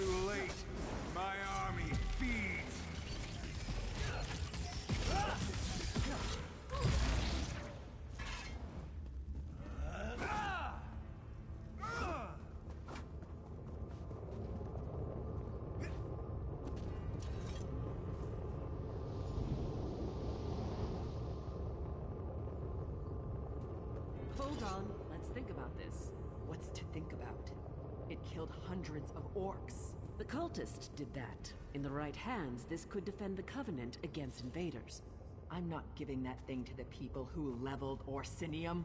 too late. My army feeds. Hold on, let's think about this. What's to think about? It killed hundreds of orcs. The cultist did that. In the right hands, this could defend the Covenant against invaders. I'm not giving that thing to the people who leveled Orsinium.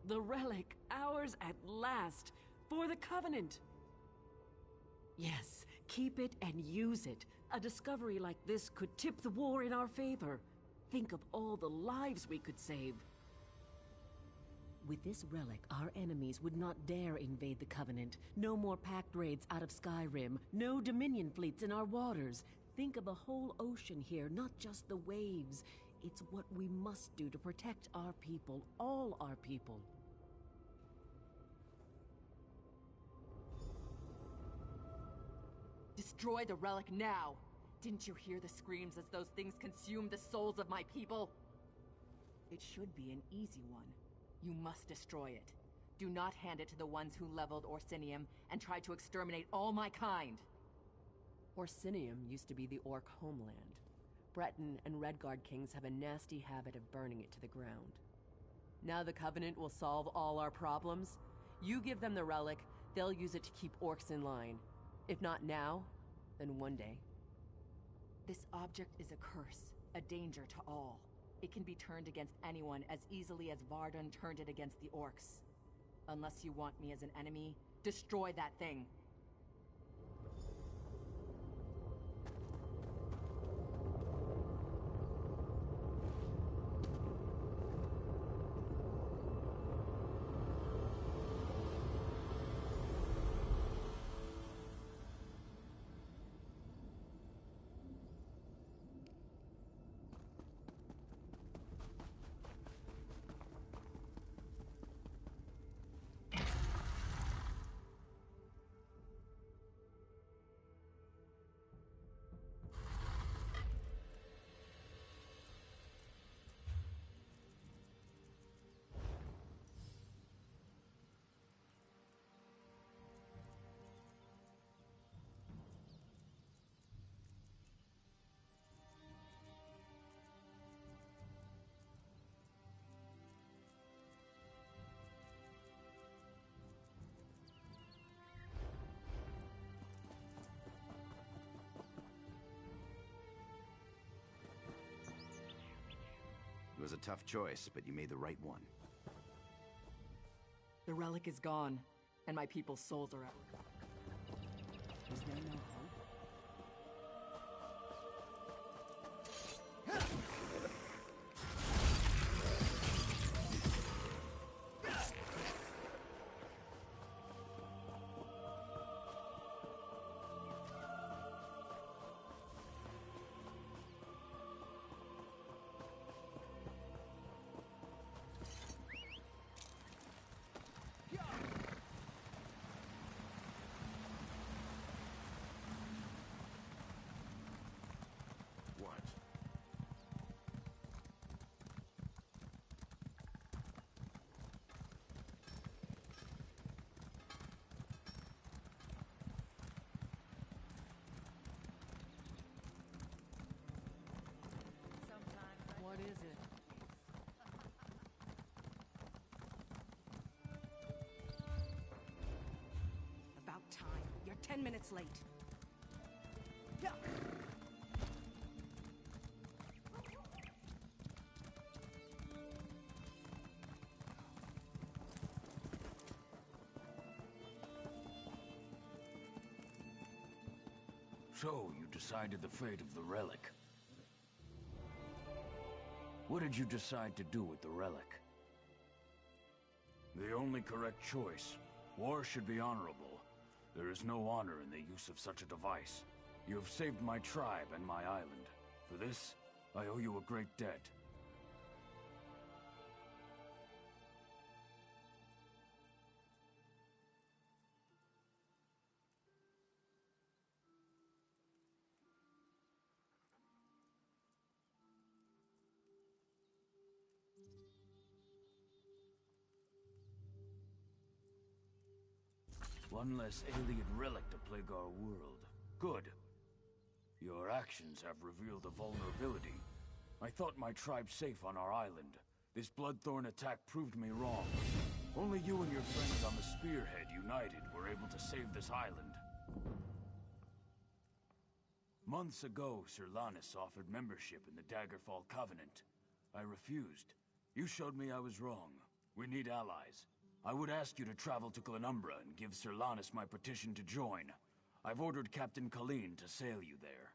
The relic, ours at last, for the Covenant! Yes, keep it and use it. A discovery like this could tip the war in our favor. Think of all the lives we could save. With this relic, our enemies would not dare invade the Covenant. No more pact raids out of Skyrim. No Dominion fleets in our waters. Think of a whole ocean here, not just the waves. It's what we must do to protect our people, all our people. Destroy the relic now! Didn't you hear the screams as those things consumed the souls of my people? It should be an easy one. You must destroy it. Do not hand it to the ones who leveled Orsinium and tried to exterminate all my kind! Orsinium used to be the Orc homeland. Breton and Redguard kings have a nasty habit of burning it to the ground. Now the Covenant will solve all our problems? You give them the relic, they'll use it to keep orcs in line. If not now, then one day. This object is a curse, a danger to all. It can be turned against anyone as easily as Vardun turned it against the orcs. Unless you want me as an enemy, destroy that thing! It was a tough choice, but you made the right one. The relic is gone, and my people's souls are out. Is there no hope? What? What is it? About time. You're 10 minutes late. So, you decided the fate of the relic. What did you decide to do with the relic? The only correct choice. War should be honorable. There is no honor in the use of such a device. You have saved my tribe and my island. For this, I owe you a great debt. One less alien relic to plague our world. Good. Your actions have revealed a vulnerability. I thought my tribe safe on our island. This Bloodthorn attack proved me wrong. Only you and your friends on the Spearhead, united, were able to save this island. Months ago, Sir Lannis offered membership in the Daggerfall Covenant. I refused. You showed me I was wrong. We need allies. I would ask you to travel to Glenumbra and give Sir Lannis my petition to join. I've ordered Captain Colleen to sail you there.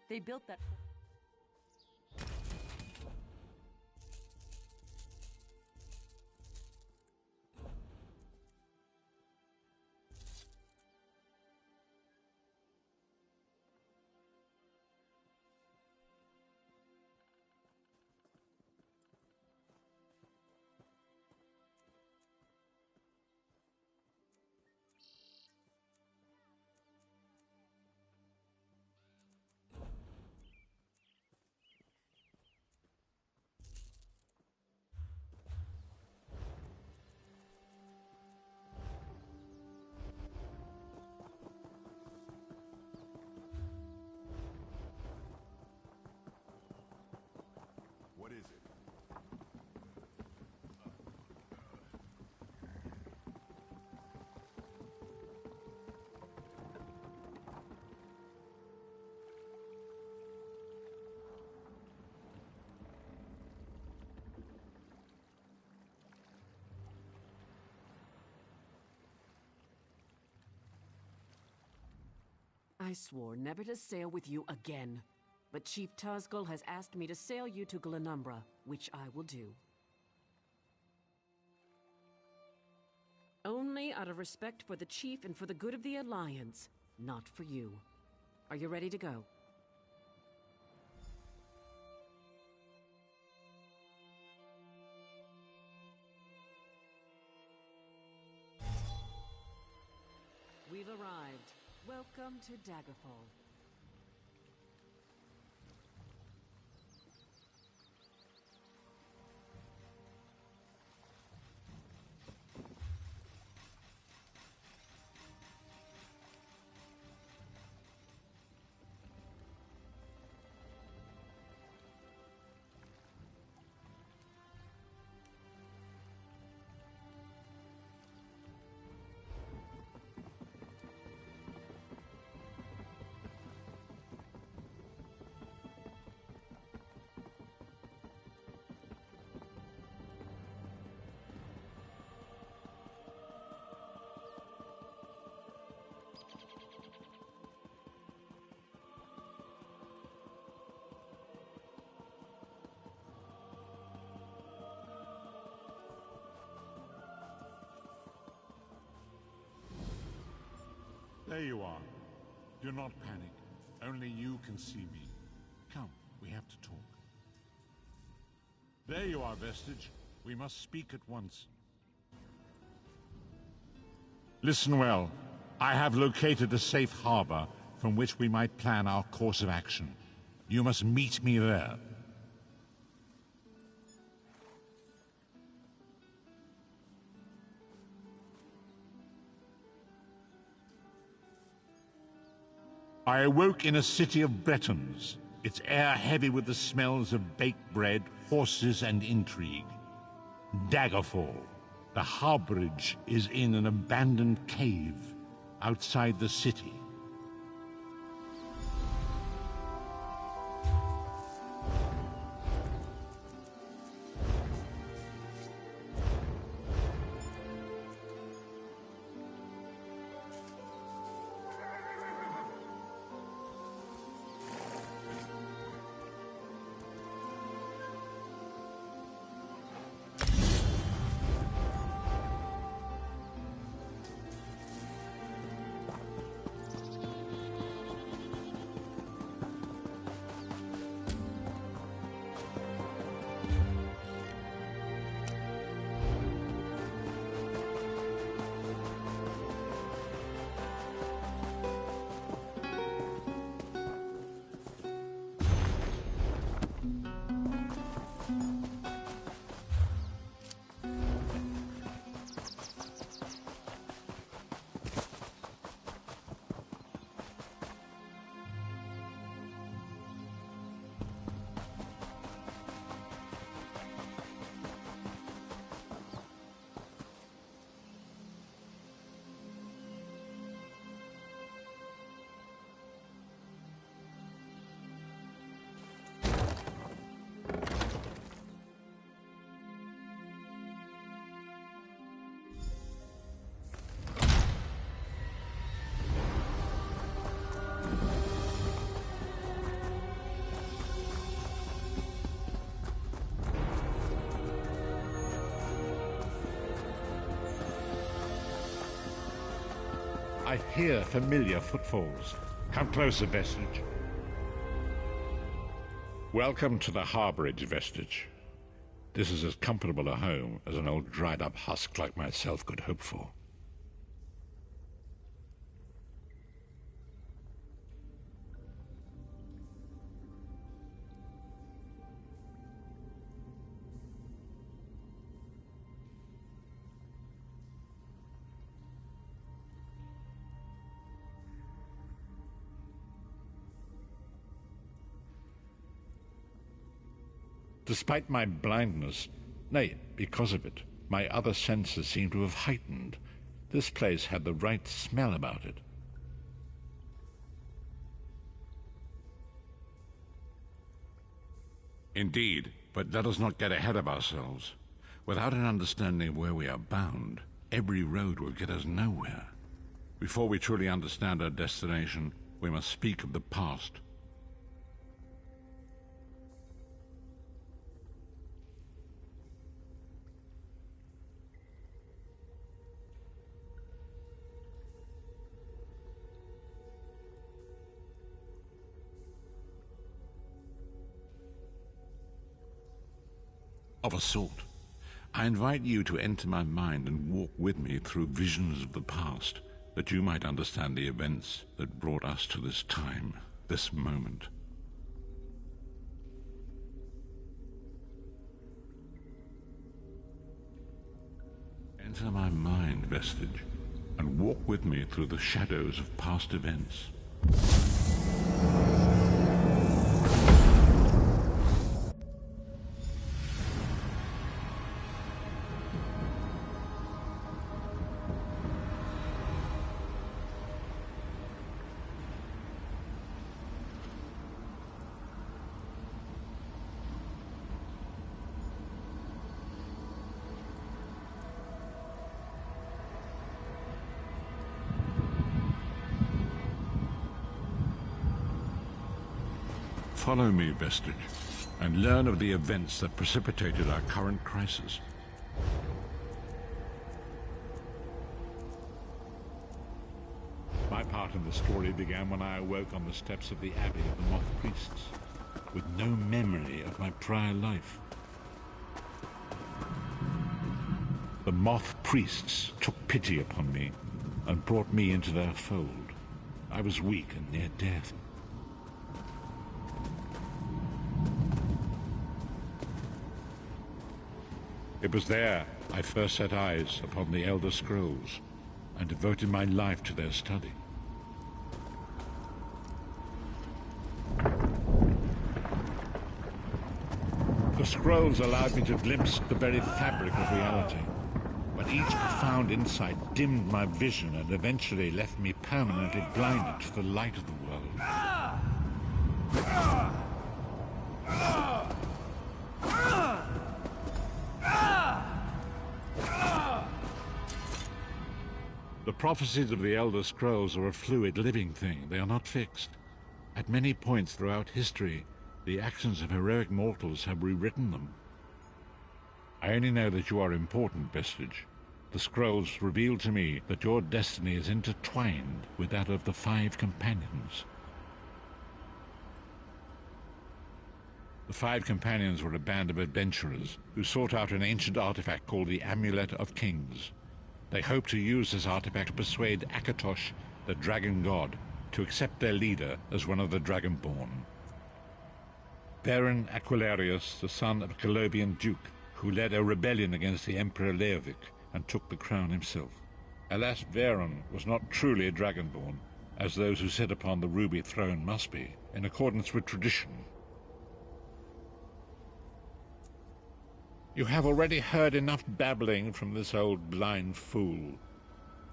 They built that... What is it? I swore never to sail with you again. But Chief Tuzgul has asked me to sail you to Glenumbra, which I will do. Only out of respect for the Chief and for the good of the Alliance, not for you. Are you ready to go? We've arrived. Welcome to Daggerfall. There you are. Do not panic. Only you can see me. Come, we have to talk. There you are, Vestige. We must speak at once. Listen well. I have located a safe harbor from which we might plan our course of action. You must meet me there. I awoke in a city of Bretons, its air heavy with the smells of baked bread, horses, and intrigue. Daggerfall. The harborage is in an abandoned cave outside the city. I hear familiar footfalls. Come closer, Vestige. Welcome to the harborage, Vestige. This is as comfortable a home as an old dried-up husk like myself could hope for. Despite my blindness, nay, because of it, my other senses seem to have heightened. This place had the right smell about it. Indeed, but let us not get ahead of ourselves. Without an understanding of where we are bound, every road will get us nowhere. Before we truly understand our destination, we must speak of the past. Of a sort. I invite you to enter my mind and walk with me through visions of the past, that you might understand the events that brought us to this time, this moment. Enter my mind, Vestige, and walk with me through the shadows of past events. Follow me, Vestige, and learn of the events that precipitated our current crisis. My part in the story began when I awoke on the steps of the Abbey of the Moth Priests, with no memory of my prior life. The Moth Priests took pity upon me and brought me into their fold. I was weak and near death. It was there I first set eyes upon the Elder Scrolls and devoted my life to their study. The scrolls allowed me to glimpse the very fabric of reality, but each profound insight dimmed my vision and eventually left me permanently blinded to the light of the world. The prophecies of the Elder Scrolls are a fluid, living thing. They are not fixed. At many points throughout history, the actions of heroic mortals have rewritten them. I only know that you are important, Vestige. The scrolls reveal to me that your destiny is intertwined with that of the Five Companions. The Five Companions were a band of adventurers who sought out an ancient artifact called the Amulet of Kings. They hoped to use this artifact to persuade Akatosh, the dragon god, to accept their leader as one of the Dragonborn. Baron Aquilarius, the son of a Colobian duke, who led a rebellion against the Emperor Leovic and took the crown himself. Alas, Veron was not truly a Dragonborn, as those who sit upon the ruby throne must be, in accordance with tradition. You have already heard enough babbling from this old blind fool.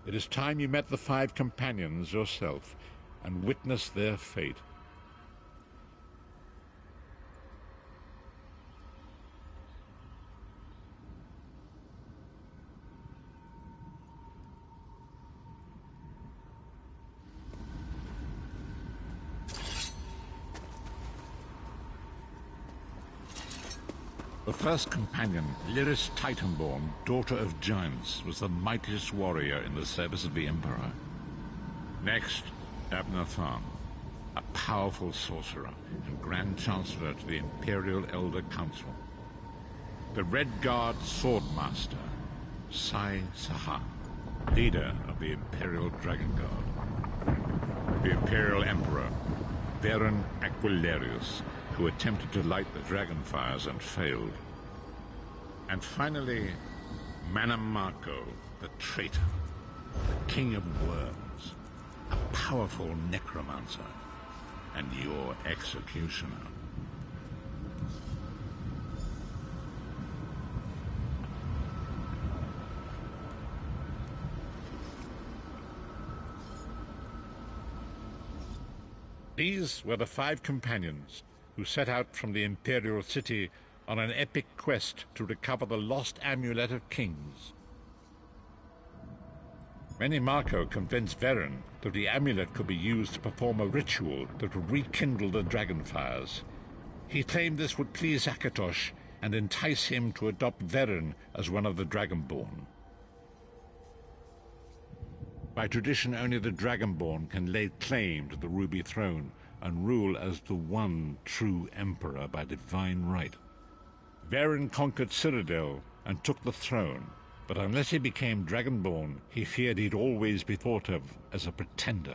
It is time you met the Five Companions yourself and witnessed their fate. The first companion, Lyris Titanborn, daughter of giants, was the mightiest warrior in the service of the Emperor. Next, Abner Tharn, a powerful sorcerer and Grand Chancellor to the Imperial Elder Council. The Red Guard Swordmaster, Sai Sahan, leader of the Imperial Dragon Guard. The Imperial Emperor, Varen Aquilarius, who attempted to light the dragon fires and failed. And finally, Manamako, the traitor, the King of Worms, a powerful necromancer, and your executioner. These were the 5 companions who set out from the Imperial City on an epic quest to recover the lost Amulet of Kings. Manamako convinced Varen that the amulet could be used to perform a ritual that would rekindle the dragonfires. He claimed this would please Akatosh and entice him to adopt Varen as one of the Dragonborn. By tradition, only the Dragonborn can lay claim to the Ruby Throne and rule as the one true Emperor by divine right. Varen conquered Cyrodiil and took the throne, but unless he became Dragonborn, he feared he'd always be thought of as a pretender.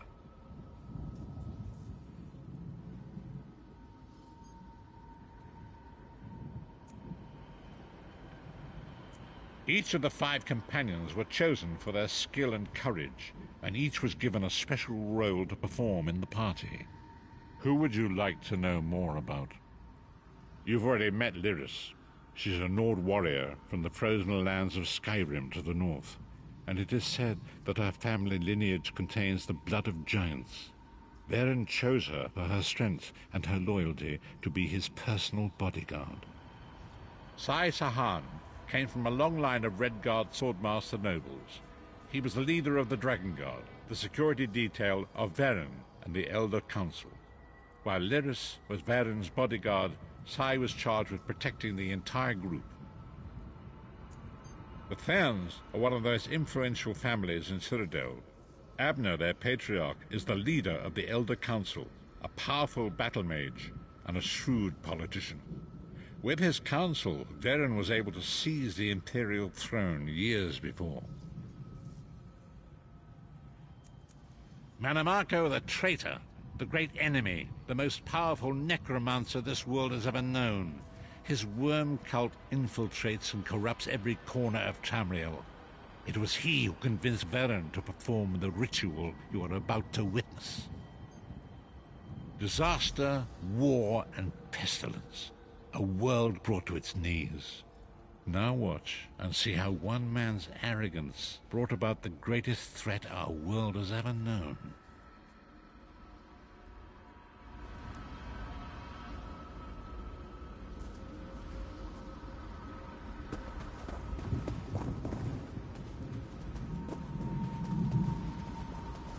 Each of the 5 companions were chosen for their skill and courage, and each was given a special role to perform in the party. Who would you like to know more about? You've already met Lyris. She's a Nord warrior from the frozen lands of Skyrim to the north, and it is said that her family lineage contains the blood of giants. Varen chose her for her strength and her loyalty to be his personal bodyguard. Sai Sahan came from a long line of Red Guard Swordmaster nobles. He was the leader of the Dragon Guard, the security detail of Varen and the Elder Council. While Lyris was Varen's bodyguard, Sai was charged with protecting the entire group. The Therns are one of the most influential families in Cyrodiil. Abner, their patriarch, is the leader of the Elder Council, a powerful battle mage and a shrewd politician. With his council, Varen was able to seize the Imperial throne years before. Manamako the traitor, the great enemy, the most powerful necromancer this world has ever known. His worm cult infiltrates and corrupts every corner of Tamriel. It was he who convinced Varen to perform the ritual you are about to witness. Disaster, war, and pestilence. A world brought to its knees. Now watch and see how one man's arrogance brought about the greatest threat our world has ever known.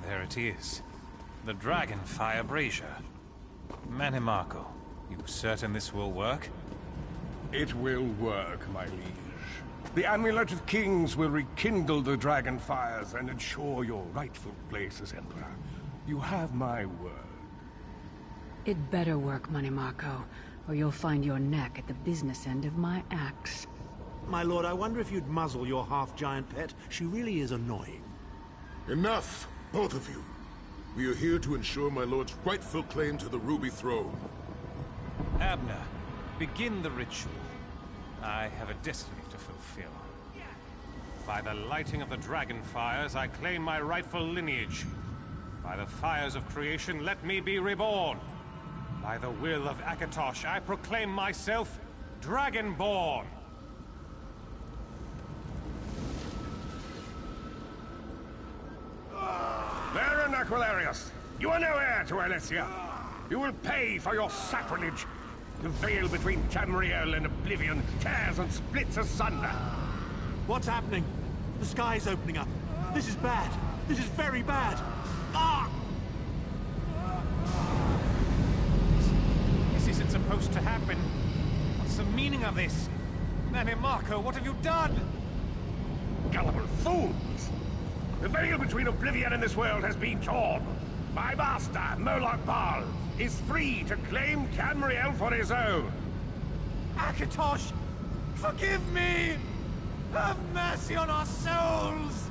There it is. The Dragonfire Brazier. Manamako, you certain this will work? It will work, my liege. The Amulet of Kings will rekindle the dragon fires and ensure your rightful place as Emperor. You have my word. It better work, Manamako, or you'll find your neck at the business end of my axe. My lord, I wonder if you'd muzzle your half-giant pet. She really is annoying. Enough, both of you. We are here to ensure my lord's rightful claim to the Ruby Throne. Abner, begin the ritual. I have a destiny to fulfill. By the lighting of the dragon fires, I claim my rightful lineage. By the fires of creation, let me be reborn. By the will of Akatosh, I proclaim myself Dragonborn. Varen Aquilarius, you are no heir to Alessia. You will pay for your sacrilege. The veil between Tamriel and Oblivion tears and splits asunder. What's happening? The sky's opening up. This is bad. This is very bad. Ah! This isn't supposed to happen. What's the meaning of this? Manamako, what have you done? Gullible fools! The veil between oblivion and this world has been torn. My master, Moloch Baal, is free to claim Tamriel for his own. Akatosh, forgive me! Have mercy on our souls!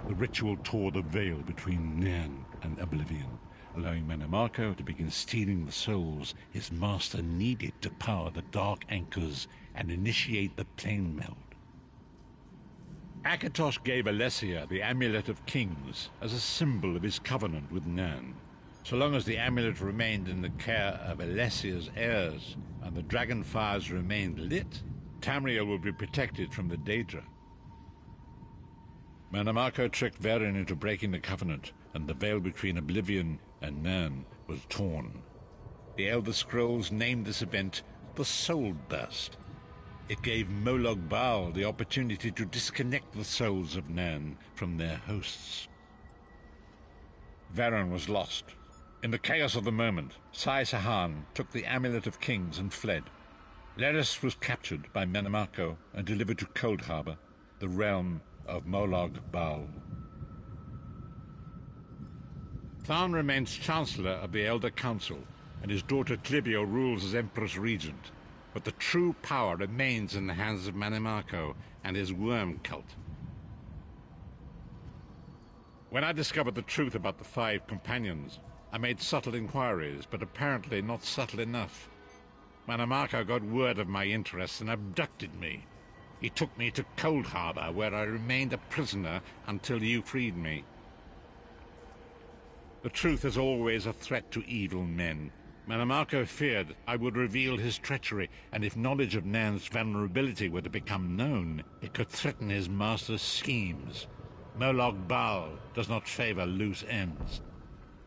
The ritual tore the veil between Nan and oblivion, allowing Mannimarco to begin stealing the souls his master needed to power the Dark Anchors and initiate the plane meld. Akatosh gave Alessia the Amulet of Kings as a symbol of his covenant with Nan. So long as the amulet remained in the care of Alessia's heirs and the dragon fires remained lit, Tamriel would be protected from the Daedra. Mannimarco tricked Varen into breaking the covenant, and the veil between oblivion and Nan was torn. The Elder Scrolls named this event the Soul Burst. It gave Moloch Baal the opportunity to disconnect the souls of Nan from their hosts. Varen was lost. In the chaos of the moment, Sai Sahan took the Amulet of Kings and fled. Leris was captured by Mannimarco and delivered to Cold Harbor, the realm of Moloch Baal. Tharn remains Chancellor of the Elder Council, and his daughter Clivio rules as Empress Regent. But the true power remains in the hands of Mannimarco and his worm cult. When I discovered the truth about the 5 companions, I made subtle inquiries, but apparently not subtle enough. Mannimarco got word of my interests and abducted me. He took me to Cold Harbor, where I remained a prisoner until you freed me. The truth is always a threat to evil men. Mannimarco feared I would reveal his treachery, and if knowledge of Nan's vulnerability were to become known, it could threaten his master's schemes. Moloch Baal does not favor loose ends.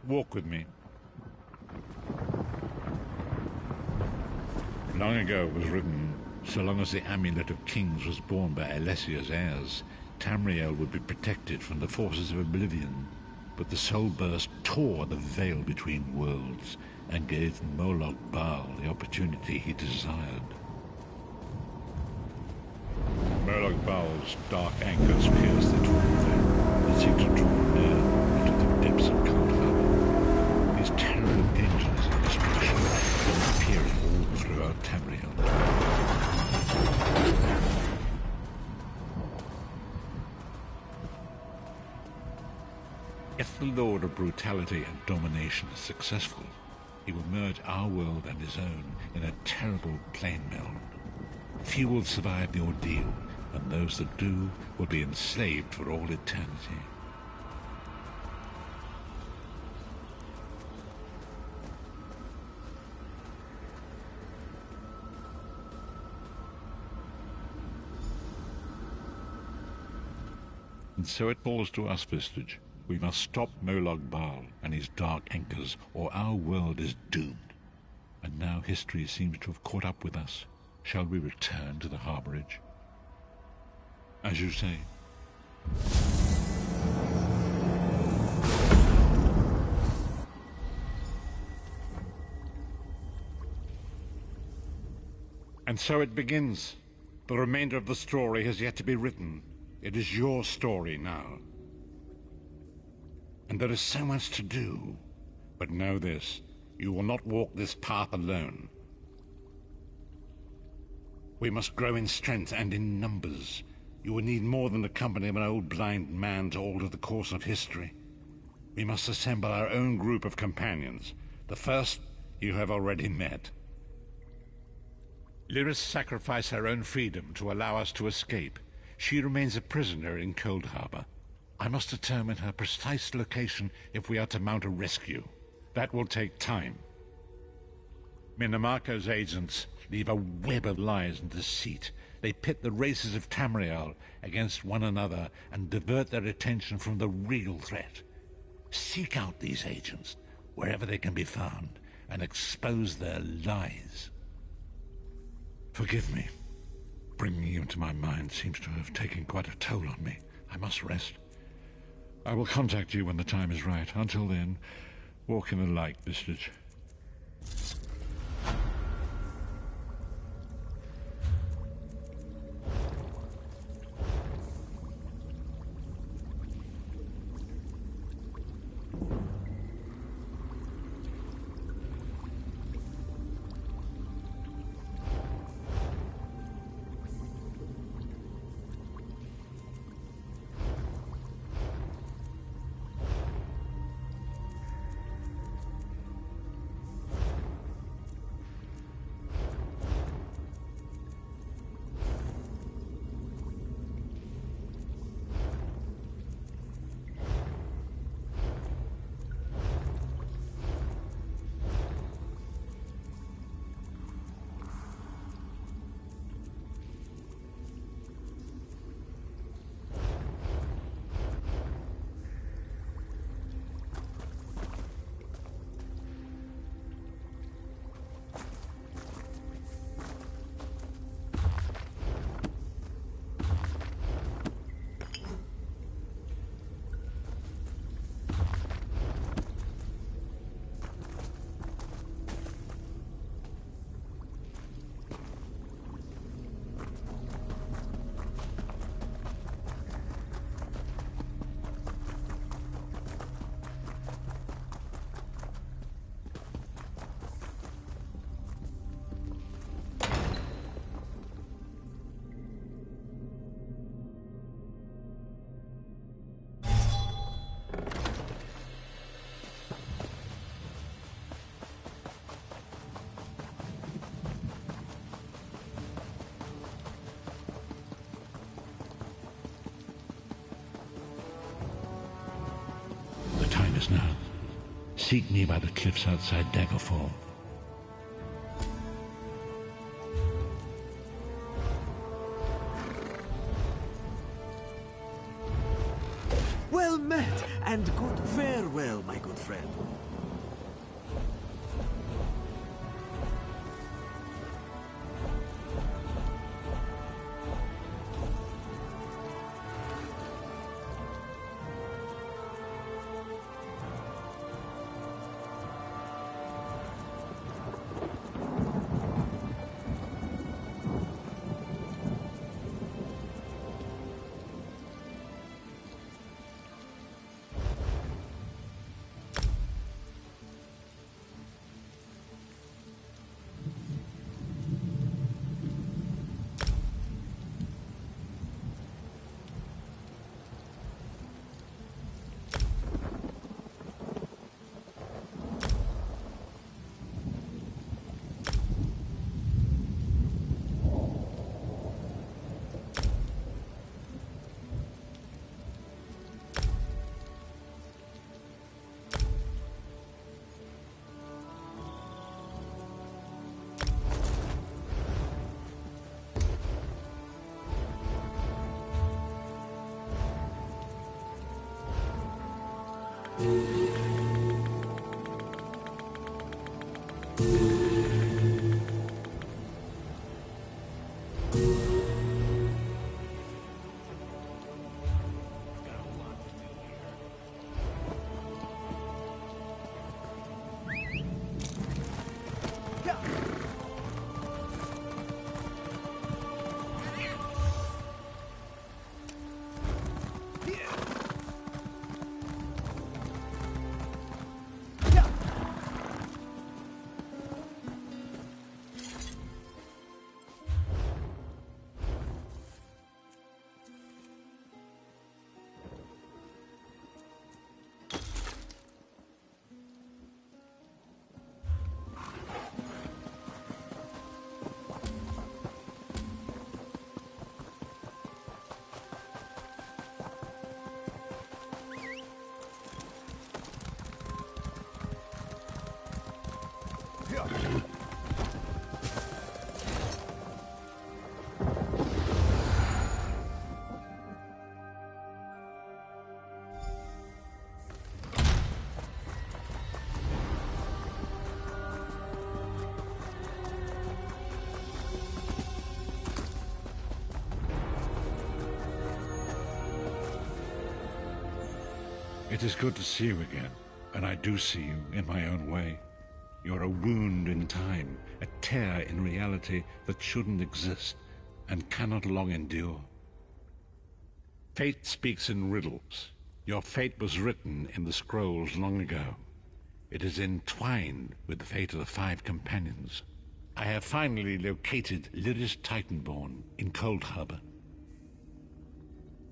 Walk with me. Long ago it was written, so long as the Amulet of Kings was borne by Alessia's heirs, Tamriel would be protected from the forces of oblivion. But the Soul Burst tore the veil between worlds and gave Moloch Baal the opportunity he desired. Moloch Baal's dark anchors pierced the torn veil and seemed to draw near into the depths of Cold Harbor. These terrible engines of destruction were appearing all throughout Tamriel. If the Lord of Brutality and Domination is successful, he will merge our world and his own in a terrible plane meld. Few will survive the ordeal, and those that do will be enslaved for all eternity. And so it falls to us, Vistage. We must stop Moloch Baal and his dark anchors, or our world is doomed. And now history seems to have caught up with us. Shall we return to the harborage? As you say. And so it begins. The remainder of the story has yet to be written. It is your story now. And there is so much to do. But know this, you will not walk this path alone. We must grow in strength and in numbers. You will need more than the company of an old blind man to alter the course of history. We must assemble our own group of companions. The first you have already met. Lyris sacrificed her own freedom to allow us to escape. She remains a prisoner in Cold Harbor. I must determine her precise location if we are to mount a rescue. That will take time. Mannimarco's agents leave a web of lies and deceit. They pit the races of Tamriel against one another and divert their attention from the real threat. Seek out these agents, wherever they can be found, and expose their lies. Forgive me. Bringing you into my mind seems to have taken quite a toll on me. I must rest. I will contact you when the time is right. Until then, walk in the light, Vistage. darkness now. Seek me by the cliffs outside Daggerfall. Well met, and good farewell, my good friend. It is good to see you again, and I do see you in my own way. You're a wound in time, a tear in reality that shouldn't exist and cannot long endure. Fate speaks in riddles. Your fate was written in the scrolls long ago. It is entwined with the fate of the 5 companions. I have finally located Lyris Titanborn in Cold Harbor.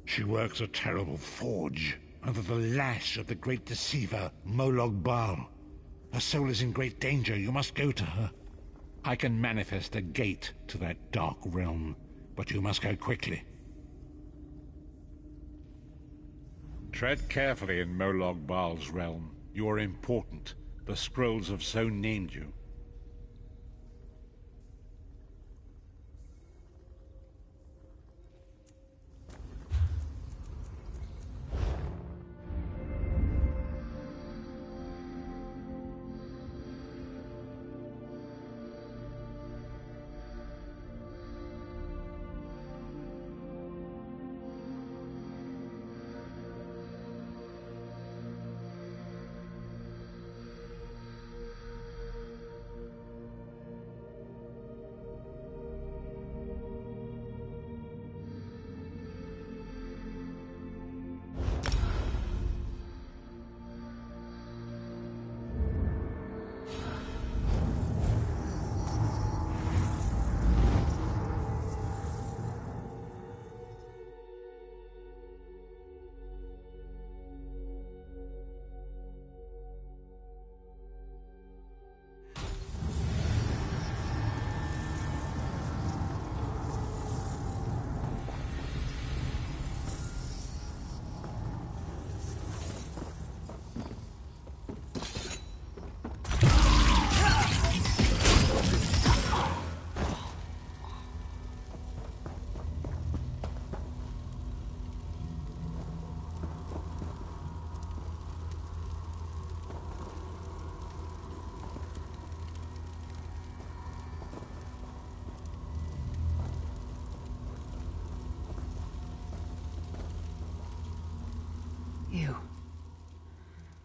She works a terrible forge under the lash of the great deceiver, Molog Baal. Her soul is in great danger. You must go to her. I can manifest a gate to that dark realm, but you must go quickly. Tread carefully in Molog Baal's realm. You are important. The scrolls have so named you.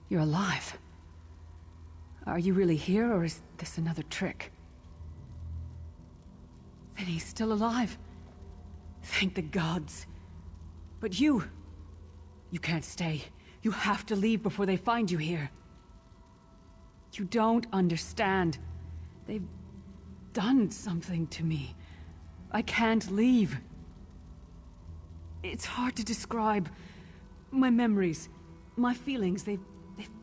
You're alive. Are you really here, or is this another trick? Then he's still alive. Thank the gods. But you can't stay. You have to leave before they find you here. You don't understand. They've done something to me. I can't leave. It's hard to describe. My memories, my feelings, they've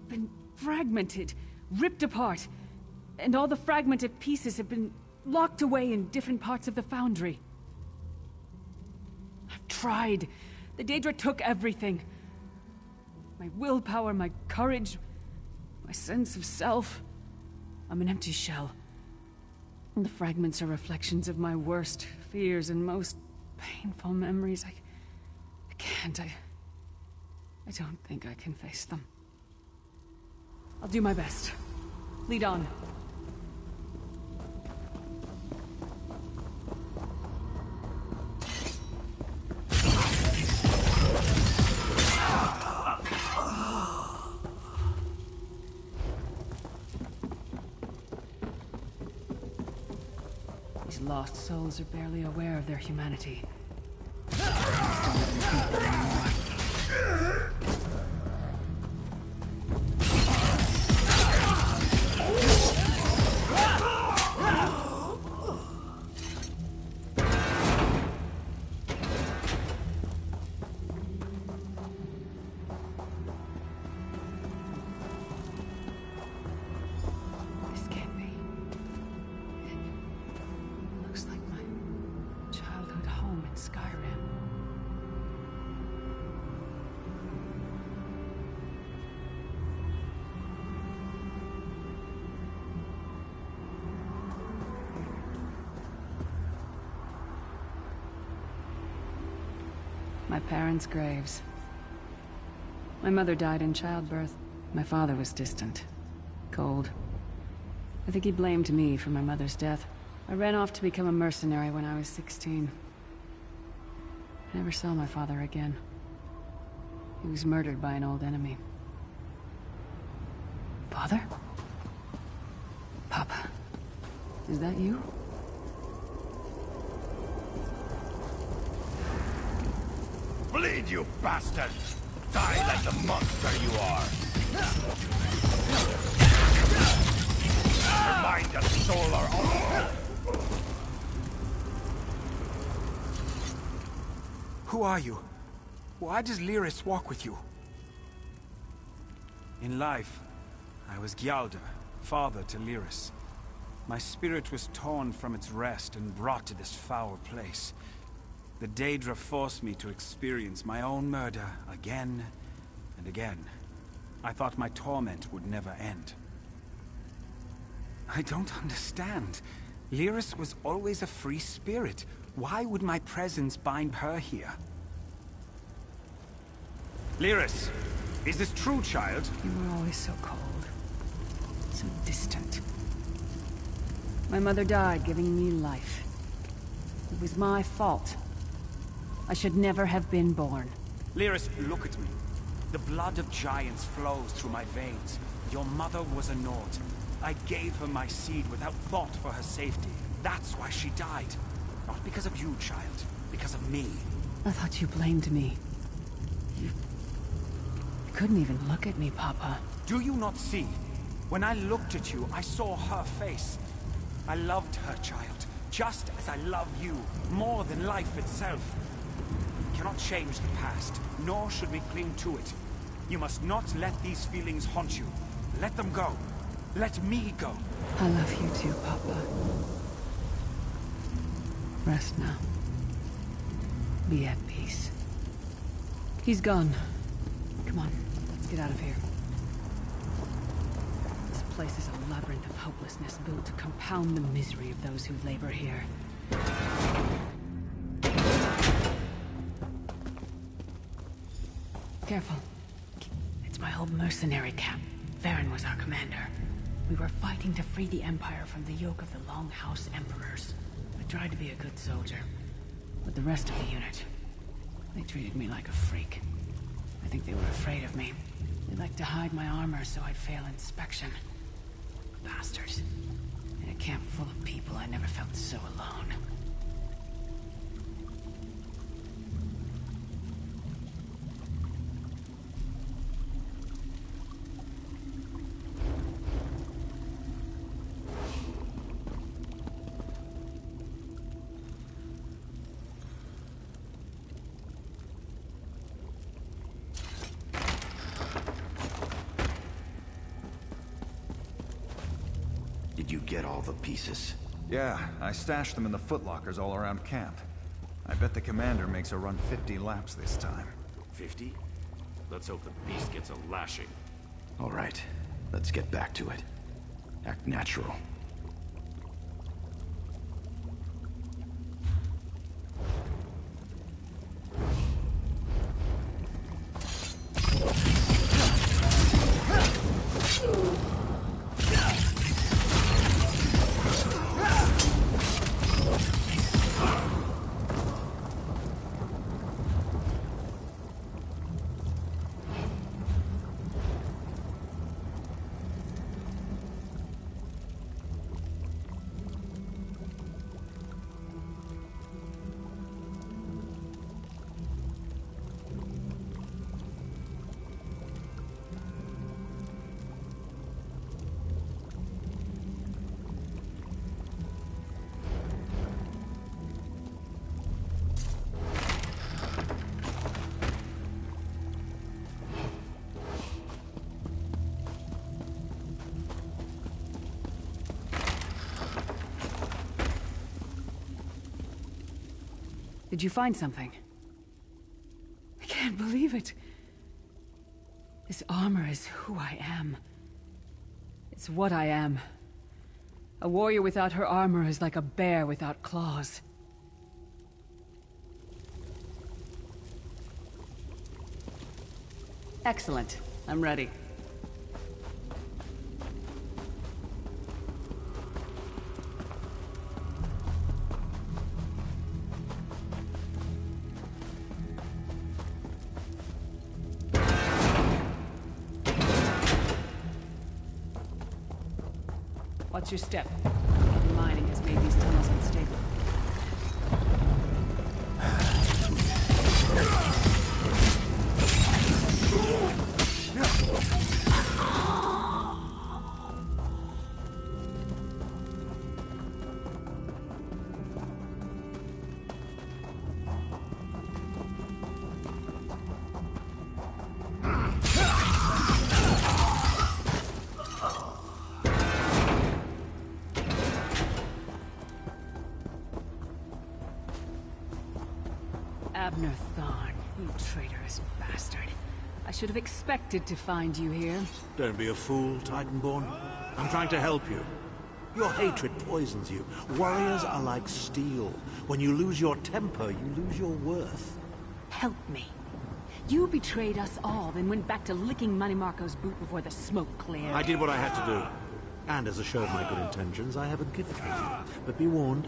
been fragmented, ripped apart. And all the fragmented pieces have been locked away in different parts of the Foundry. I've tried. The Daedra took everything. My willpower, my courage, my sense of self. I'm an empty shell. And the fragments are reflections of my worst fears and most painful memories. I can't. I don't think I can face them. I'll do my best. Lead on. These lost souls are barely aware of their humanity. My parents' graves. My mother died in childbirth. My father was distant. Cold. I think he blamed me for my mother's death. I ran off to become a mercenary when I was 16. I never saw my father again. He was murdered by an old enemy. Father? Papa? Is that you? Bleed, you bastard! Die like the monster you are! Your mind and soul are all... Who are you? Why does Lyris walk with you? In life, I was Gyalda, father to Lyris. My spirit was torn from its rest and brought to this foul place. The Daedra forced me to experience my own murder again and again. I thought my torment would never end. I don't understand. Lyris was always a free spirit. Why would my presence bind her here? Lyris, is this true, child? You were always so cold. So distant. My mother died, giving me life. It was my fault. I should never have been born. Lyris, look at me. The blood of giants flows through my veins. Your mother was a Nord. I gave her my seed without thought for her safety. That's why she died. Not because of you, child. Because of me. I thought you blamed me. You couldn't even look at me, Papa. Do you not see? When I looked at you, I saw her face. I loved her, child. Just as I love you. More than life itself. We cannot change the past, nor should we cling to it. You must not let these feelings haunt you. Let them go. Let me go. I love you too, Papa. Rest now. Be at peace. He's gone. Come on, let's get out of here. This place is a labyrinth of hopelessness built to compound the misery of those who labor here. Careful. It's my old mercenary camp. Varen was our commander. We were fighting to free the Empire from the yoke of the Longhouse Emperors. I tried to be a good soldier. But the rest of the unit, they treated me like a freak. I think they were afraid of me. They like to hide my armor so I'd fail inspection. Bastards. In a camp full of people, I never felt so alone. Did you get all the pieces? Yeah, I stashed them in the footlockers all around camp. I bet the commander makes a run 50 laps this time. 50? Let's hope the beast gets a lashing. All right, let's get back to it. Act natural. Did you find something? I can't believe it. This armor is who I am. It's what I am. A warrior without her armor is like a bear without claws. Excellent. I'm ready. Watch your step. Heavy mining has made these tunnels unstable. Abner Thorn, you traitorous bastard. I should have expected to find you here. Don't be a fool, Titanborn. I'm trying to help you. Your hatred poisons you. Warriors are like steel. When you lose your temper, you lose your worth. Help me. You betrayed us all, then went back to licking Manny Marco's boot before the smoke cleared. I did what I had to do. And as a show of my good intentions, I have a gift for you. But be warned,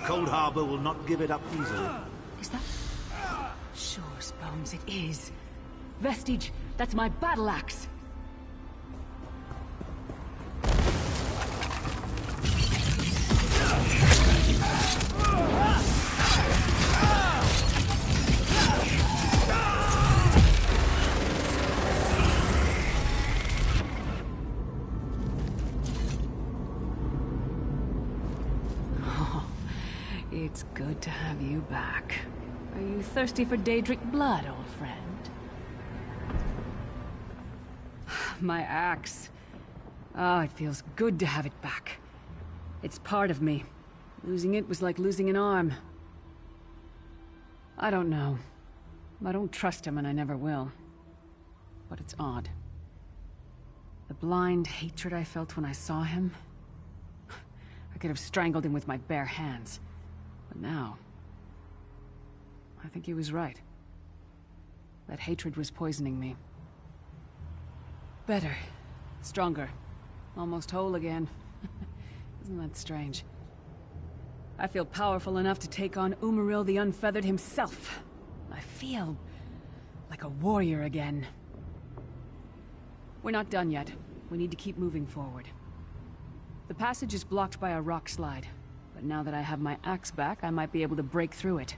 Cold Harbor will not give it up easily. Is that... Sure, Bones, it is. Vestige, that's my battle axe. Oh, it's good to have you back. Are you thirsty for Daedric blood, old friend? My axe. Ah, it feels good to have it back. It's part of me. Losing it was like losing an arm. I don't know. I don't trust him and I never will. But it's odd. The blind hatred I felt when I saw him... I could have strangled him with my bare hands. But now... I think he was right. That hatred was poisoning me. Better. Stronger. Almost whole again. Isn't that strange? I feel powerful enough to take on Umaril the Unfeathered himself. I feel like a warrior again. We're not done yet. We need to keep moving forward. The passage is blocked by a rock slide, but now that I have my axe back, I might be able to break through it.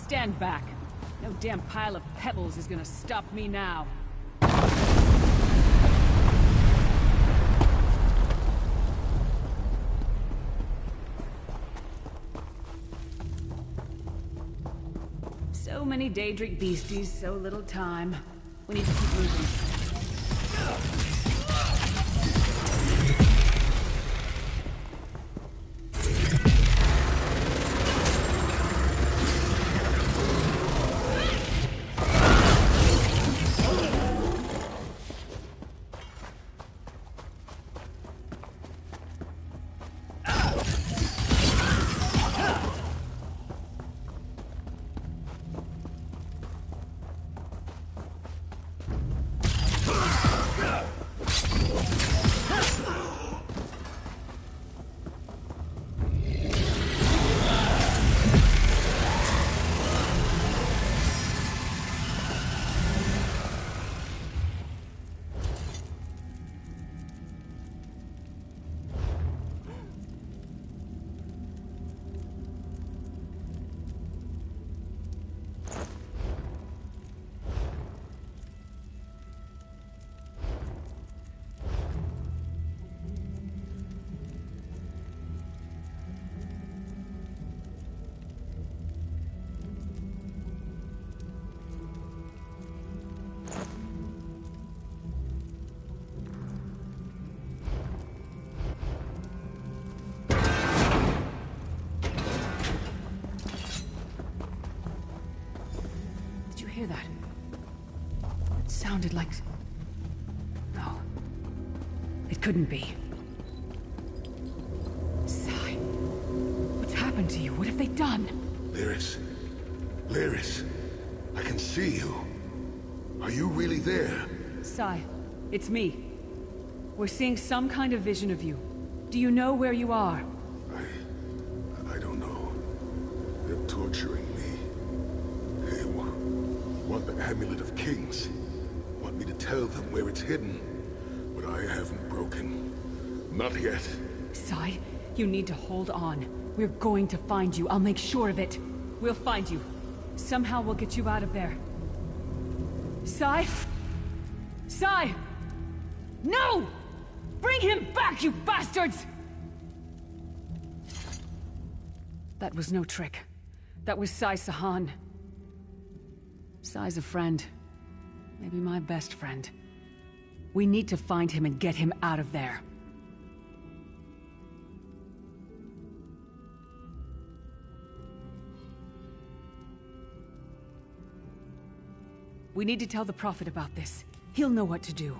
Stand back. No damn pile of pebbles is gonna stop me now. So many Daedric beasties, so little time. We need to keep moving. Hear that? It sounded like... No. It couldn't be. Sai. What's happened to you? What have they done? Lyris. Lyris. I can see you. Are you really there? Sai. It's me. We're seeing some kind of vision of you. Do you know where you are? I don't know. They're torturing me. They want the Amulet of Kings. Want me to tell them where it's hidden. But I haven't broken. Not yet. Sai, you need to hold on. We're going to find you. I'll make sure of it. We'll find you. Somehow we'll get you out of there. Sai? Sai! No! Bring him back, you bastards! That was no trick. That was Sai Sahan. Sai's a friend. Maybe my best friend. We need to find him and get him out of there. We need to tell the Prophet about this. He'll know what to do.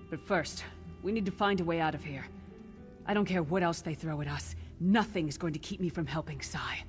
But first, we need to find a way out of here. I don't care what else they throw at us. Nothing is going to keep me from helping Sai.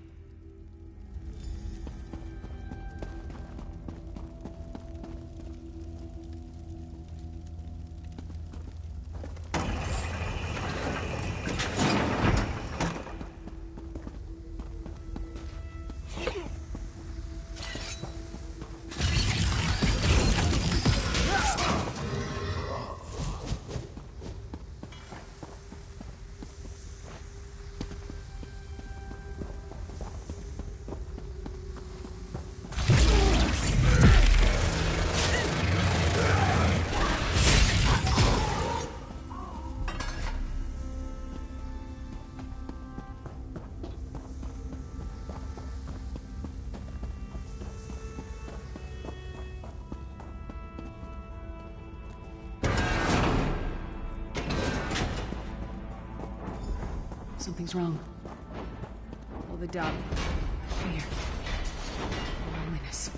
Something's wrong. All the doubt, fear, loneliness. Yes.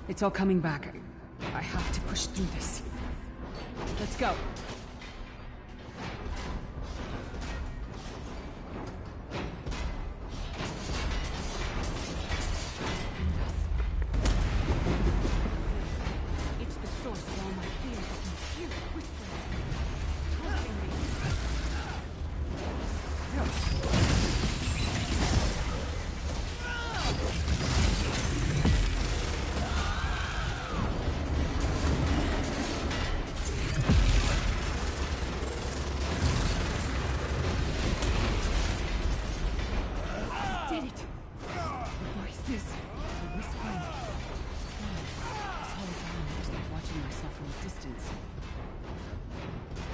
It's all coming back. I have to push through this. Let's go. It's the source of all my fears. I can hear it whispering. Taunting me. Did it! The voices, the whispering. This whole time I was like watching myself from a distance.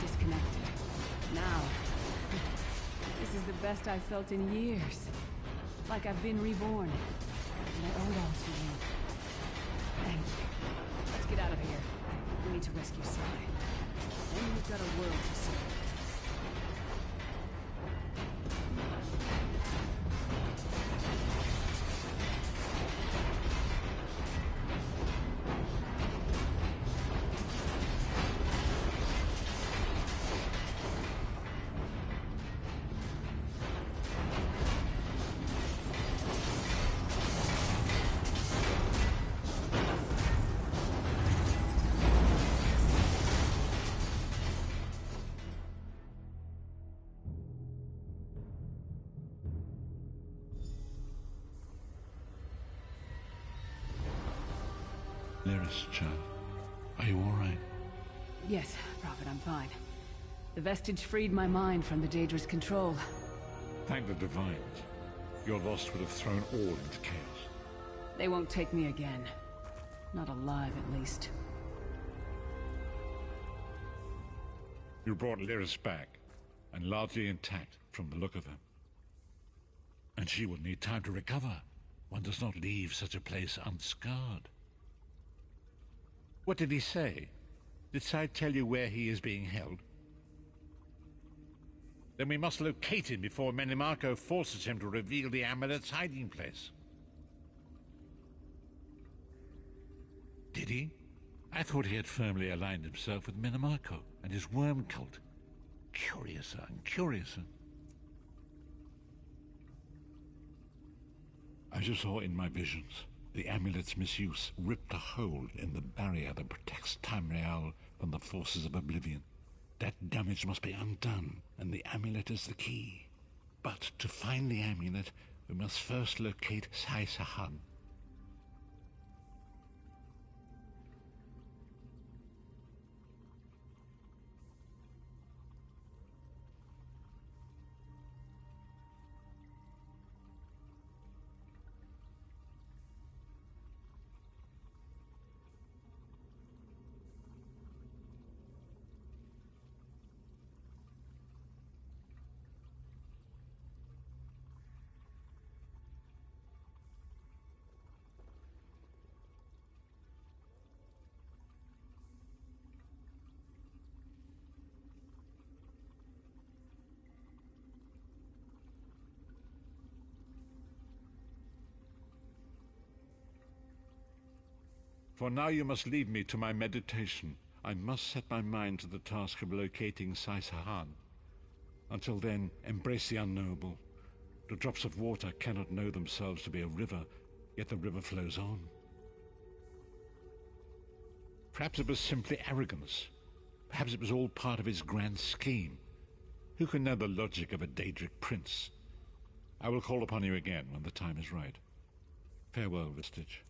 Disconnected. Now, this is the best I've felt in years. Like I've been reborn. And I owe it all to you. Thank you. Let's get out of here. We need to rescue Sai. Then we've got a world to save. Lyris, child. Are you all right? Yes, Prophet, I'm fine. The vestige freed my mind from the Daedra's control. Thank the Divines. Your loss would have thrown all into chaos. They won't take me again. Not alive, at least. You brought Lyris back, and largely intact from the look of her. And she will need time to recover. One does not leave such a place unscarred. What did he say? Did Sai tell you where he is being held? Then we must locate him before Menimarco forces him to reveal the amulet's hiding place. Did he? I thought he had firmly aligned himself with Menimarco and his worm cult. Curiouser and curiouser. As you saw in my visions, the amulet's misuse ripped a hole in the barrier that protects Tamriel from the forces of oblivion. That damage must be undone, and the amulet is the key. But to find the amulet, we must first locate Sai Sahan. For now you must leave me to my meditation. I must set my mind to the task of locating Sai Sahan. Until then, embrace the unknowable. The drops of water cannot know themselves to be a river, yet the river flows on. Perhaps it was simply arrogance. Perhaps it was all part of his grand scheme. Who can know the logic of a Daedric prince? I will call upon you again when the time is right. Farewell, Vestige.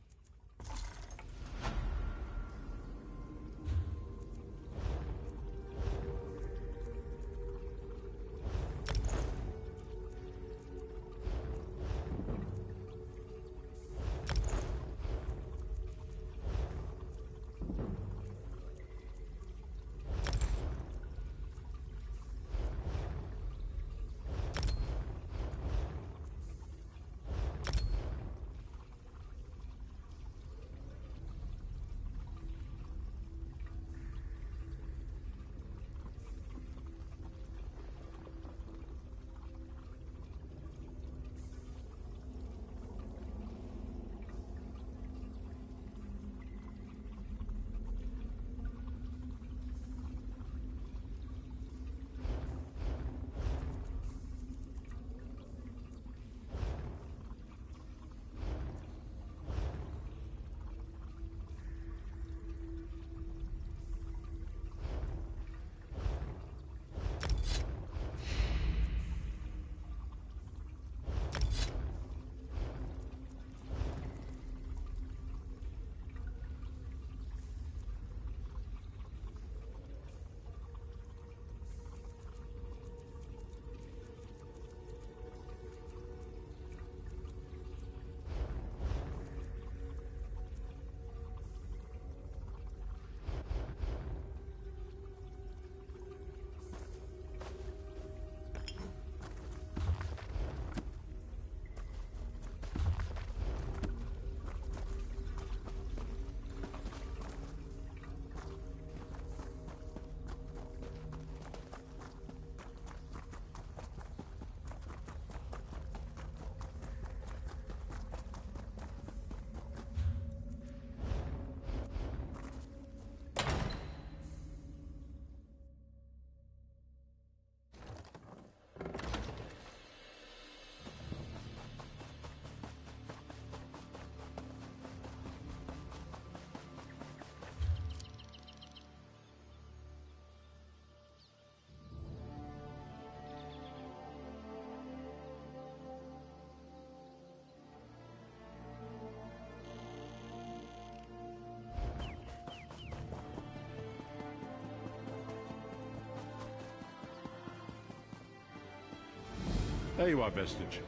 There you are, Vestige.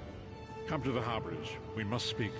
Come to the harborage. We must speak.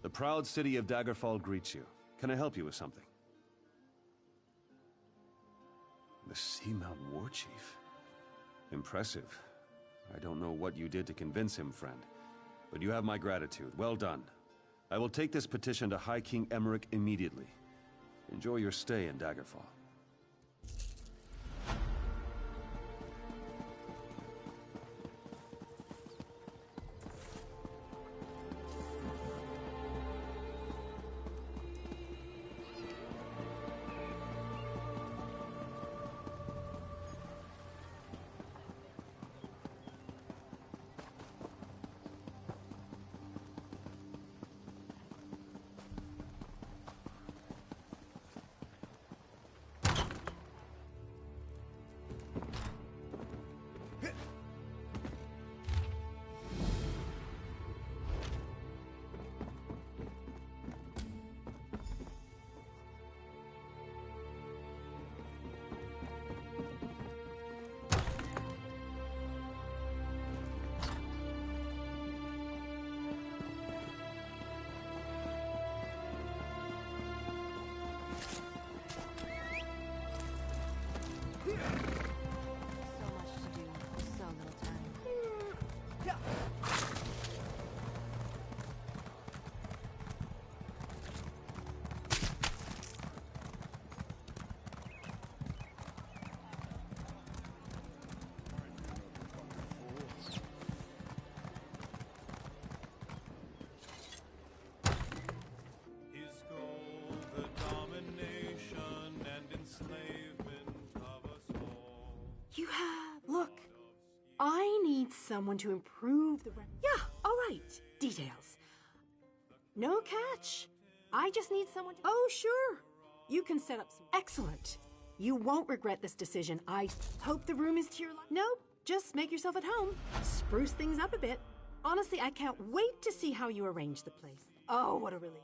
The proud city of Daggerfall greets you. Can I help you with something? The Seamount War Chief? Impressive. I don't know what you did to convince him, friend. But you have my gratitude. Well done. I will take this petition to High King Emmerich immediately. Enjoy your stay in Daggerfall. You have... Look, I need someone to improve the... Yeah, all right. Details. No catch. I just need someone to... Oh, sure. You can set up some... Excellent. You won't regret this decision. I hope the room is to your... Nope. Just make yourself at home. Spruce things up a bit. Honestly, I can't wait to see how you arrange the place. Oh, what a relief.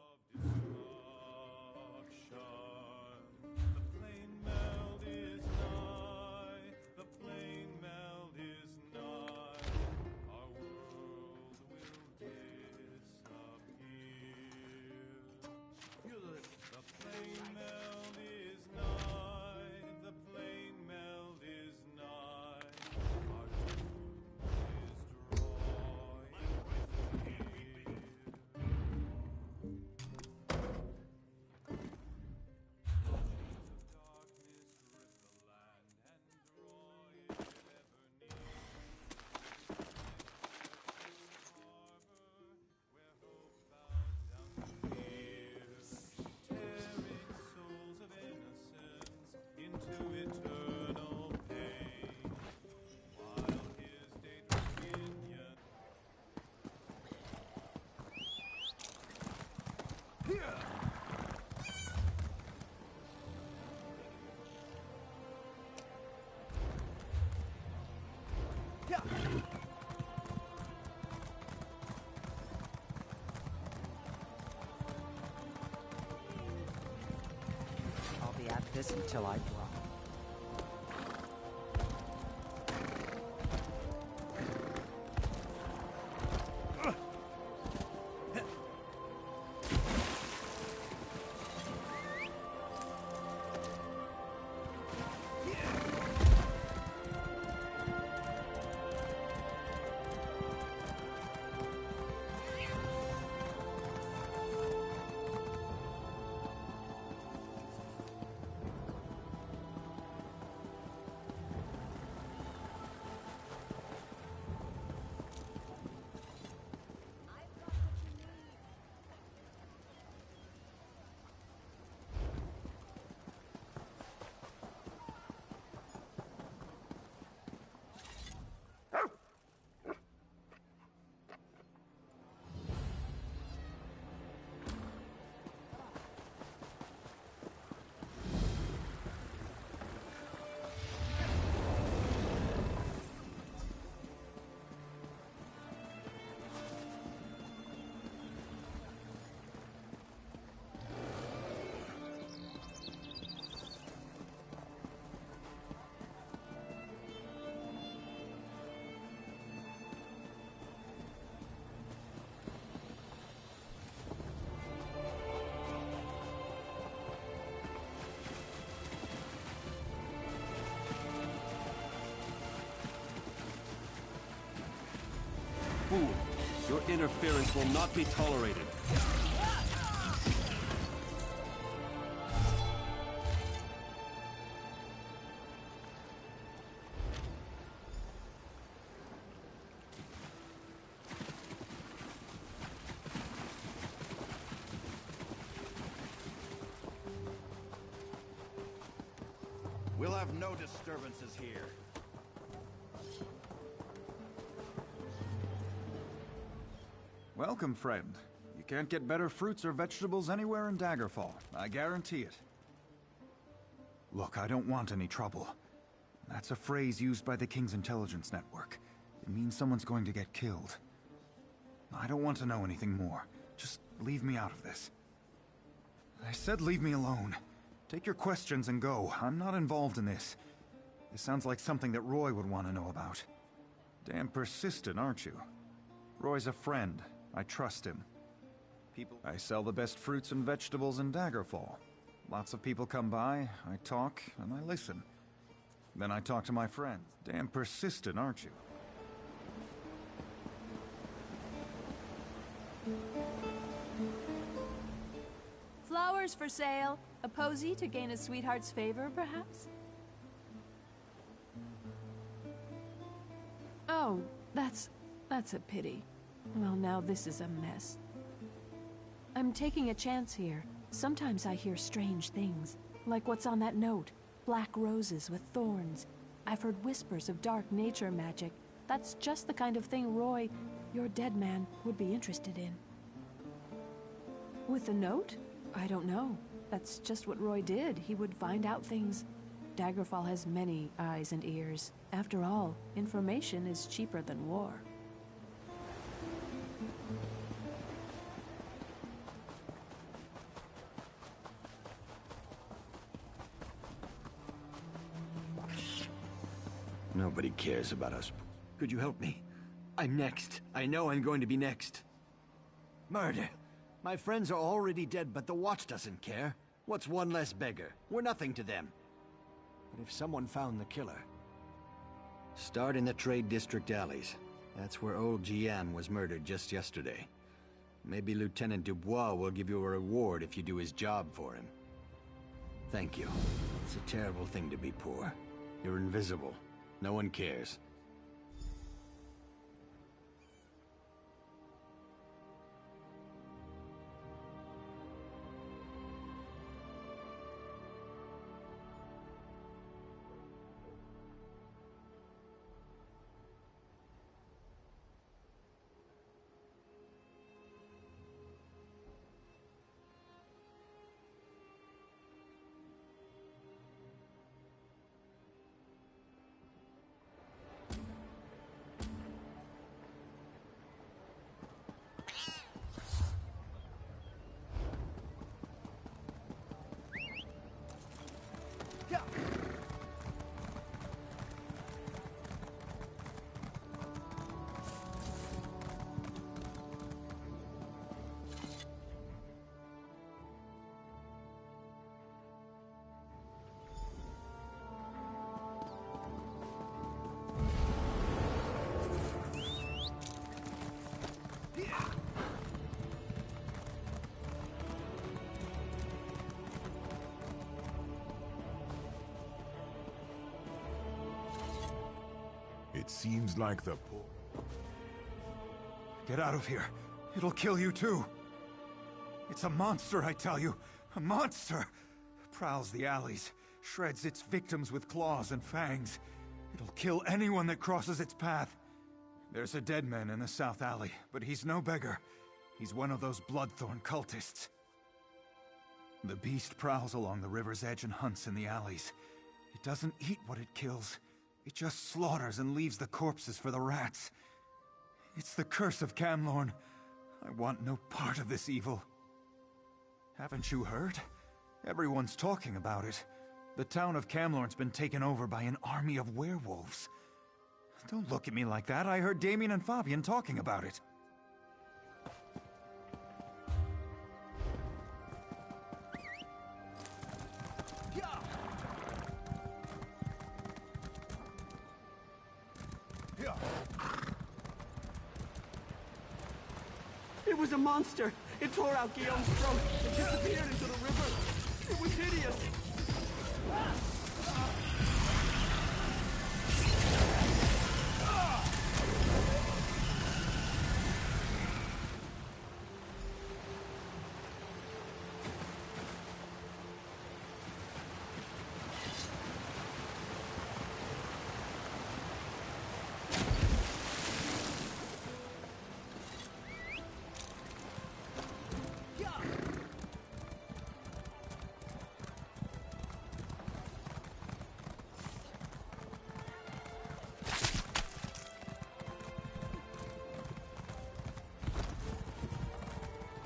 like this until I drop. Fool, your interference will not be tolerated. We'll have no disturbances here. Welcome, friend. You can't get better fruits or vegetables anywhere in Daggerfall. I guarantee it. Look, I don't want any trouble. That's a phrase used by the King's intelligence network. It means someone's going to get killed. I don't want to know anything more. Just leave me out of this. I said leave me alone. Take your questions and go. I'm not involved in this. This sounds like something that Roy would want to know about. Damn persistent, aren't you? Roy's a friend. I trust him. I sell the best fruits and vegetables in Daggerfall. Lots of people come by, I talk, and I listen. Then I talk to my friends. Damn persistent, aren't you? Flowers for sale. A posy to gain a sweetheart's favor, perhaps? Oh, that's a pity. Well, now this is a mess. I'm taking a chance here. Sometimes I hear strange things, like what's on that note. Black roses with thorns. I've heard whispers of dark nature magic. That's just the kind of thing Roy, your dead man, would be interested in. With the note? I don't know. That's just what Roy did. He would find out things. Daggerfall has many eyes and ears. After all, information is cheaper than war. Nobody cares about us. Could you help me? I'm next. I know I'm going to be next. Murder. My friends are already dead, but the Watch doesn't care. What's one less beggar? We're nothing to them. But if someone found the killer... Start in the Trade District alleys. That's where old Gian was murdered just yesterday. Maybe Lieutenant Dubois will give you a reward if you do his job for him. Thank you. It's a terrible thing to be poor. You're invisible. No one cares. Seems like the... Get out of here. It'll kill you too. It's a monster, I tell you. A monster! Prowls the alleys, shreds its victims with claws and fangs. It'll kill anyone that crosses its path. There's a dead man in the south alley, but he's no beggar. He's one of those Bloodthorn cultists. The beast prowls along the river's edge and hunts in the alleys. It doesn't eat what it kills. It just slaughters and leaves the corpses for the rats. It's the curse of Camlorn. I want no part of this evil. Haven't you heard? Everyone's talking about it. The town of Camlorn's been taken over by an army of werewolves. Don't look at me like that. I heard Damien and Fabian talking about it. It was a monster. It tore out Guillaume's throat and disappeared into the river. It was hideous.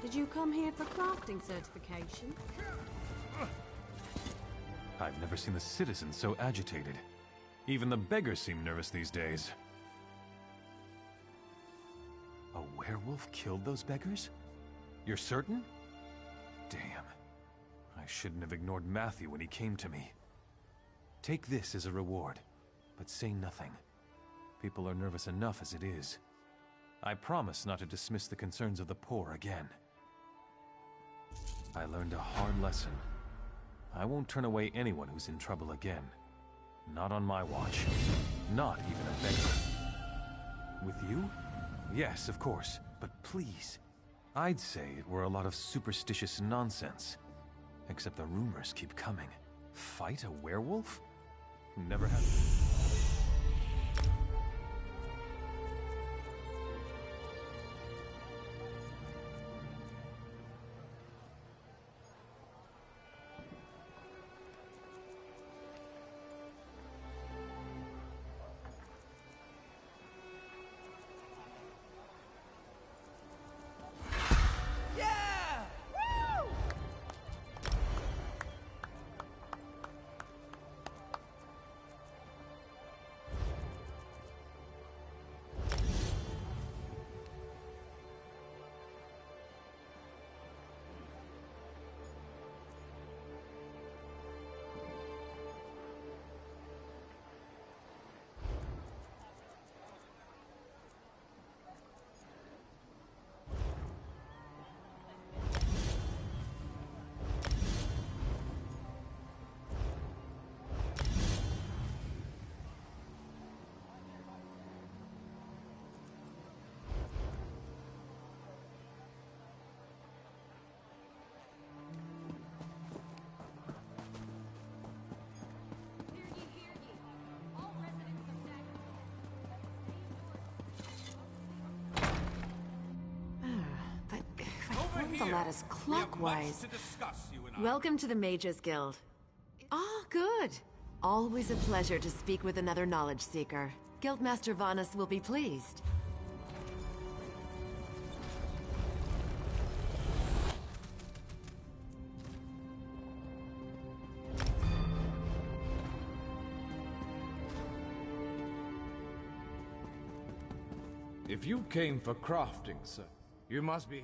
Did you come here for crafting certification? I've never seen the citizens so agitated. Even the beggars seem nervous these days. A werewolf killed those beggars? You're certain? Damn. I shouldn't have ignored Matthew when he came to me. Take this as a reward, but say nothing. People are nervous enough as it is. I promise not to dismiss the concerns of the poor again. I learned a hard lesson. I won't turn away anyone who's in trouble again. Not on my watch. Not even a beggar. With you? Yes, of course. But please. I'd say it were a lot of superstitious nonsense. Except the rumors keep coming. Fight a werewolf? Never had... The lattice clockwise. Welcome to the Mages Guild. Ah, good. Always a pleasure to speak with another knowledge seeker. Guildmaster Vanus will be pleased. If you came for crafting, sir, you must be...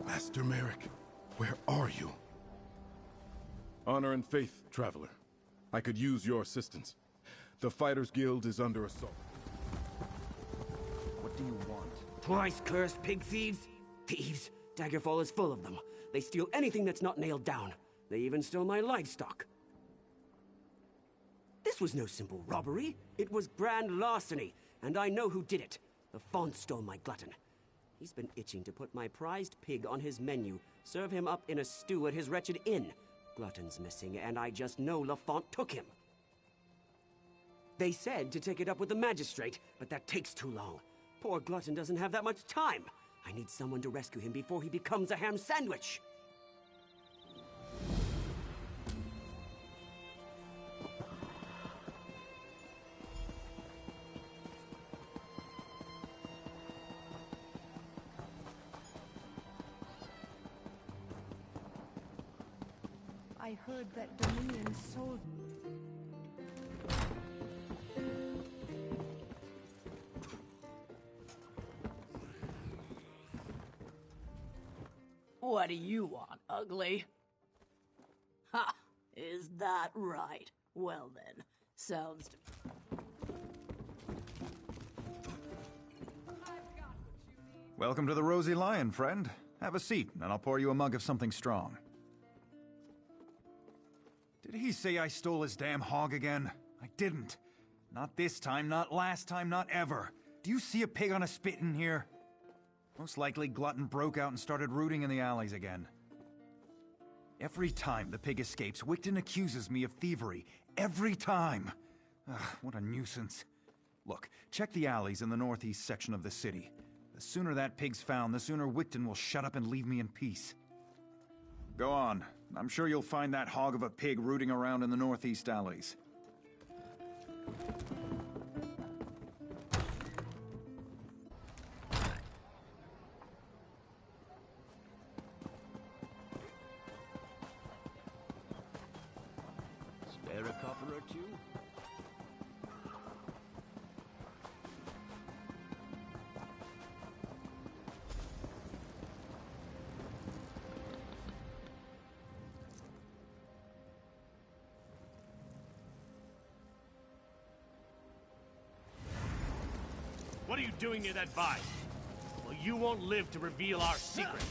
Master Merrick, where are you? Honor and faith, traveler. I could use your assistance. The Fighters Guild is under assault. What do you want? Twice cursed pig thieves? Thieves. Daggerfall is full of them. They steal anything that's not nailed down. They even stole my livestock. This was no simple robbery. It was grand larceny, and I know who did it. The Font stole my glutton. He's been itching to put my prized pig on his menu, serve him up in a stew at his wretched inn. Glutton's missing, and I just know Lafont took him. They said to take it up with the magistrate, but that takes too long. Poor Glutton doesn't have that much time. I need someone to rescue him before he becomes a ham sandwich. I heard that Dominion sold me. What do you want, ugly? Ha! Is that right? Well then, sounds... Welcome to the Rosy Lion, friend. Have a seat, and I'll pour you a mug of something strong. Did he say I stole his damn hog again? I didn't. Not this time, not last time, not ever. Do you see a pig on a spit in here? Most likely Glutton broke out and started rooting in the alleys again. Every time the pig escapes, Wigton accuses me of thievery. Every time! Ugh, what a nuisance. Look, check the alleys in the northeast section of the city. The sooner that pig's found, the sooner Wigton will shut up and leave me in peace. Go on. I'm sure you'll find that hog of a pig rooting around in the northeast alleys. Spare a copper or two? What are you doing near that vine? Well, you won't live to reveal our secret.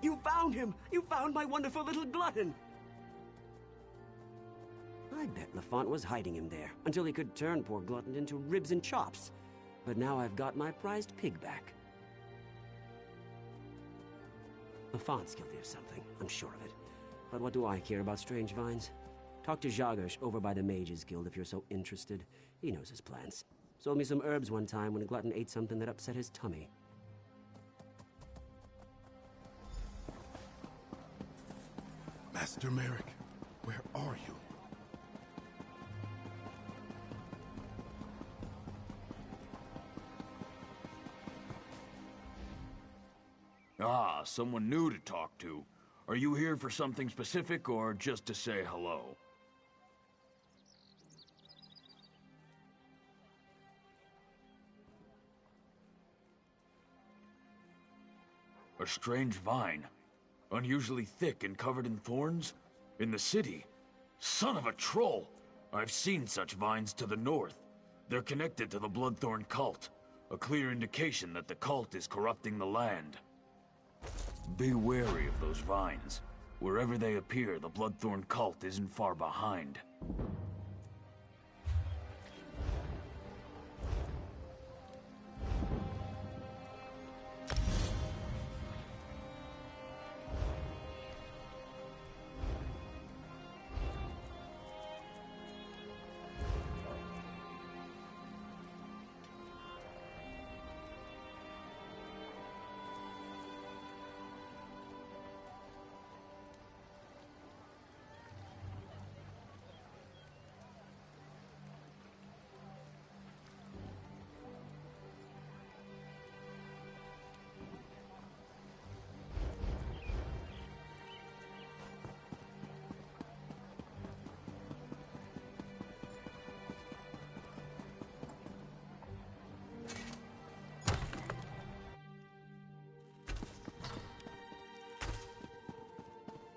You found him! You found my wonderful little glutton! I bet Lafont was hiding him there, until he could turn poor Glutton into ribs and chops. But now I've got my prized pig back. Lafont's guilty of something, I'm sure of it. But what do I care about strange vines? Talk to Jagesh over by the Mages Guild if you're so interested. He knows his plans. Sold me some herbs one time when Glutton ate something that upset his tummy. Master Merrick, where are you? Ah, someone new to talk to. Are you here for something specific or just to say hello? A strange vine. Unusually thick and covered in thorns? In the city? Son of a troll! I've seen such vines to the north. They're connected to the Bloodthorn cult. A clear indication that the cult is corrupting the land. Be wary of those vines. Wherever they appear, the Bloodthorn cult isn't far behind.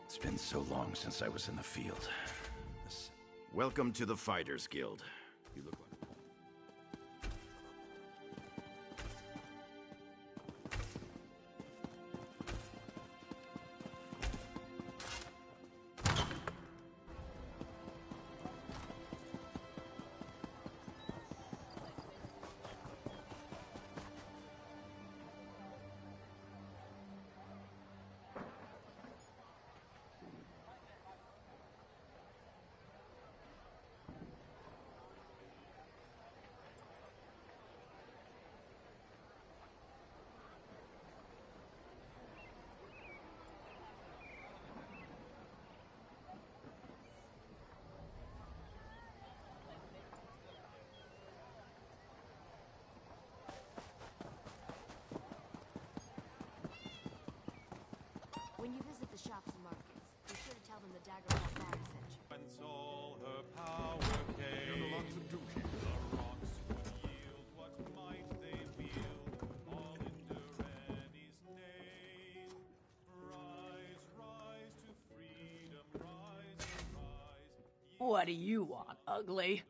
It's been so long since I was in the field. Welcome to the Fighters Guild. You look like... When you visit the shops and markets, be sure to tell them the Daggerfall Bard sent you. Whence all her power came, the rocks would yield what might they wield, all in Durrani's name. Rise, rise to freedom, rise, rise. What do you want, ugly?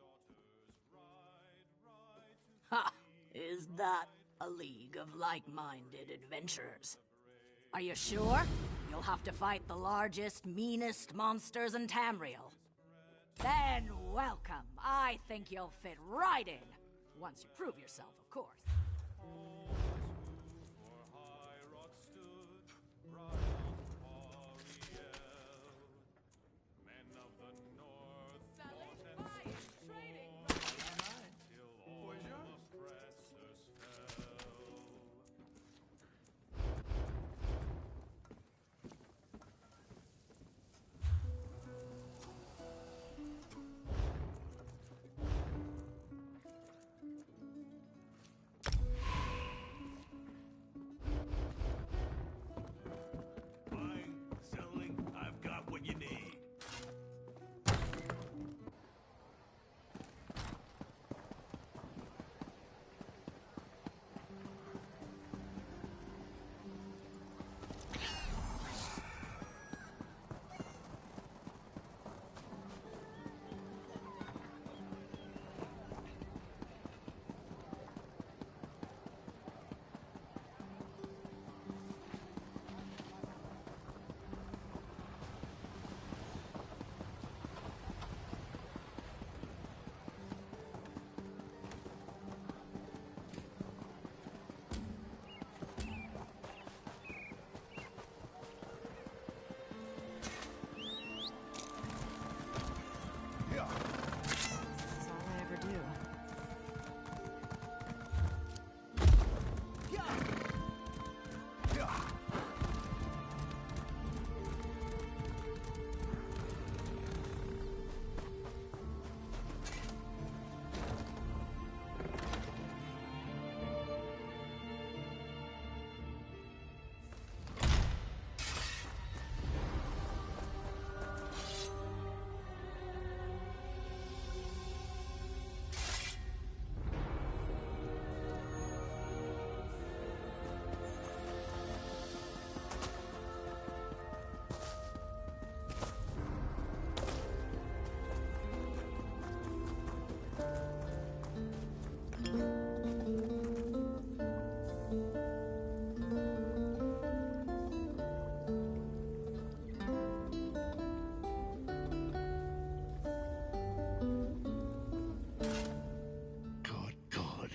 Ha! Is that a league of like-minded adventurers? Are you sure? You'll have to fight the largest, meanest monsters in Tamriel. Then welcome. I think you'll fit right in. Once you prove yourself, of course.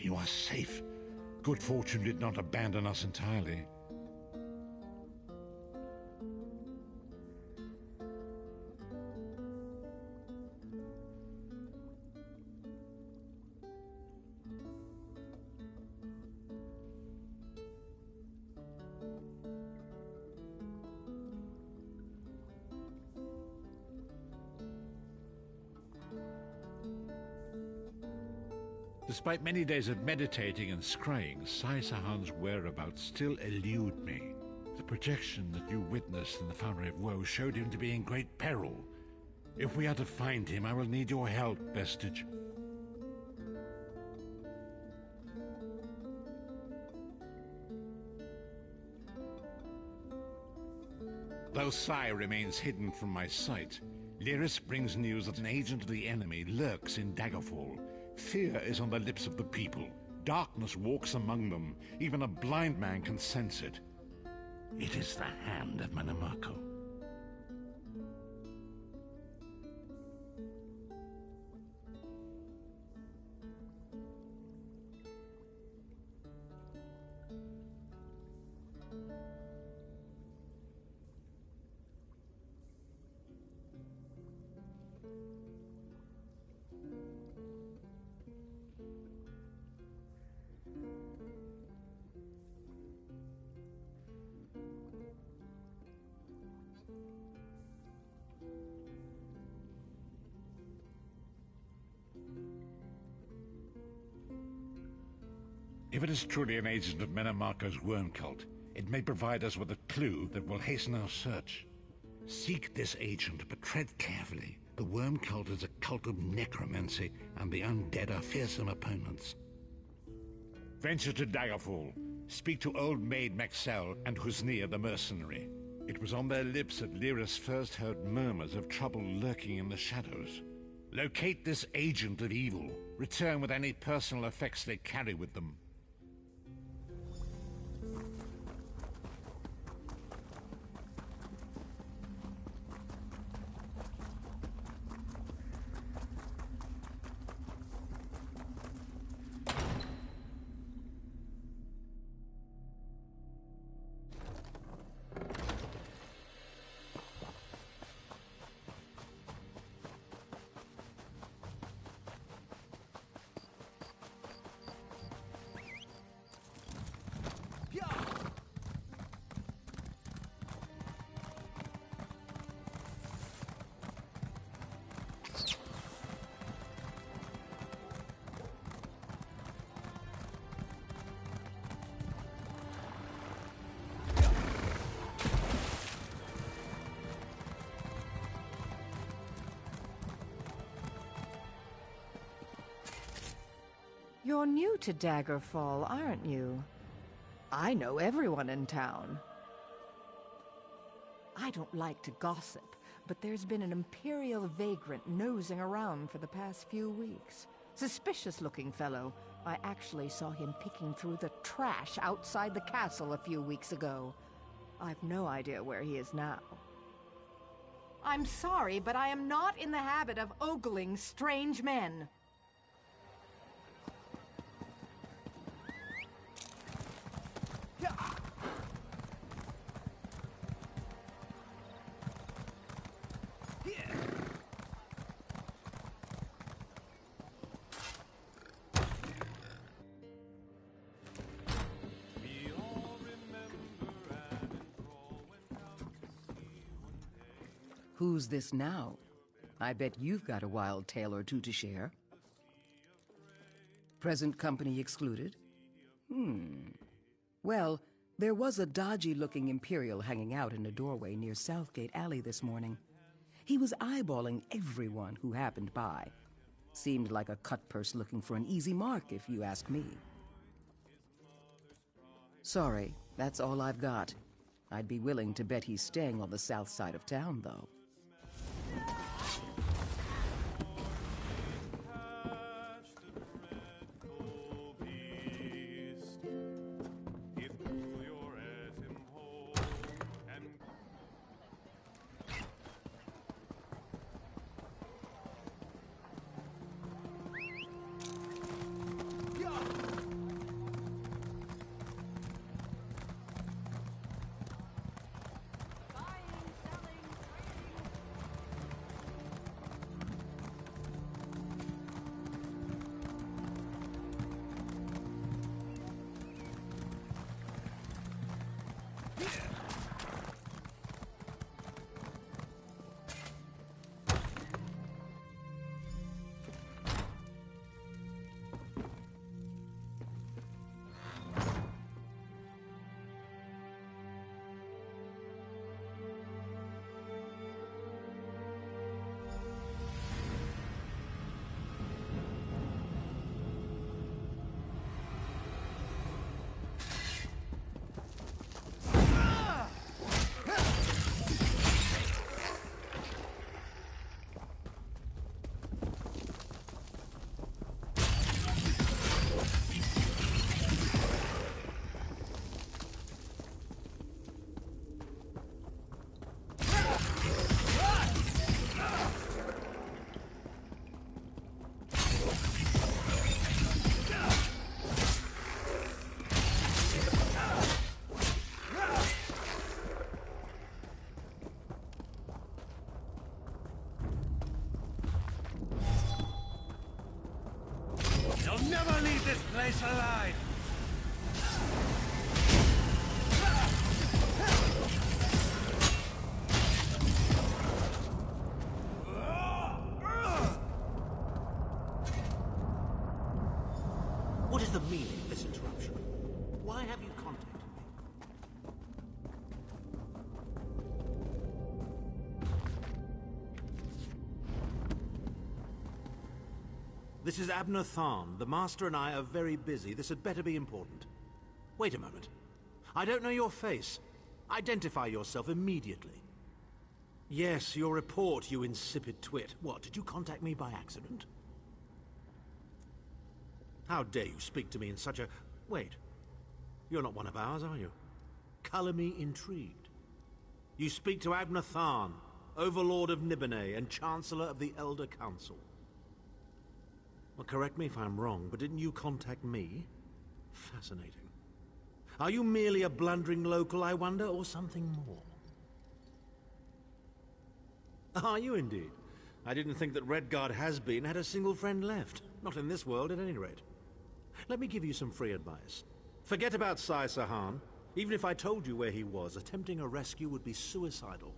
You are safe. Good fortune did not abandon us entirely. Despite many days of meditating and scrying, Sai Sahan's whereabouts still elude me. The projection that you witnessed in the Foundry of Woe showed him to be in great peril. If we are to find him, I will need your help, Vestige. Though Sai remains hidden from my sight, Lyris brings news that an agent of the enemy lurks in Daggerfall. Fear is on the lips of the people. Darkness walks among them. Even a blind man can sense it. It is the hand of Manamako. If it is truly an agent of Menamako's worm cult, it may provide us with a clue that will hasten our search. Seek this agent, but tread carefully. The worm cult is a cult of necromancy, and the undead are fearsome opponents. Venture to Daggerfall. Speak to Old Maid Maxell and Husnia the mercenary. It was on their lips that Lyris first heard murmurs of trouble lurking in the shadows. Locate this agent of evil. Return with any personal effects they carry with them. You're new to Daggerfall, aren't you? I know everyone in town. I don't like to gossip, but there's been an Imperial vagrant nosing around for the past few weeks. Suspicious-looking fellow. I actually saw him picking through the trash outside the castle a few weeks ago. I've no idea where he is now. I'm sorry, but I am not in the habit of ogling strange men. Who's this now? I bet you've got a wild tale or two to share. Present company excluded? Well, there was a dodgy-looking Imperial hanging out in a doorway near Southgate Alley this morning. He was eyeballing everyone who happened by. Seemed like a cut-purse looking for an easy mark, if you ask me. Sorry, that's all I've got. I'd be willing to bet he's staying on the south side of town, though. side! What is the meaning of this interruption? Why have you contacted me? This is Abner Tharn. The Master and I are very busy. This had better be important. Wait a moment. I don't know your face. Identify yourself immediately. Yes, your report, you insipid twit. What, did you contact me by accident? How dare you speak to me in such a... Wait. You're not one of ours, are you? Color me intrigued. You speak to Abner Tharn, Overlord of Nibene and Chancellor of the Elder Council. Well, correct me if I'm wrong, but didn't you contact me? Fascinating. Are you merely a blundering local, I wonder, or something more? Are you indeed? I didn't think that Redguard has-been had a single friend left. Not in this world, at any rate. Let me give you some free advice. Forget about Sai Sahan. Even if I told you where he was, attempting a rescue would be suicidal.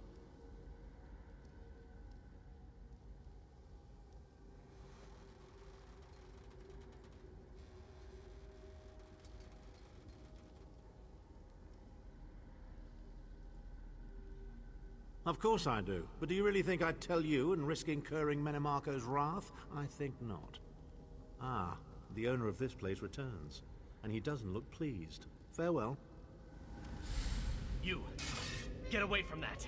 Of course I do. But do you really think I'd tell you and risk incurring Menemarco's wrath? I think not. Ah, the owner of this place returns. And he doesn't look pleased. Farewell. You! Get away from that!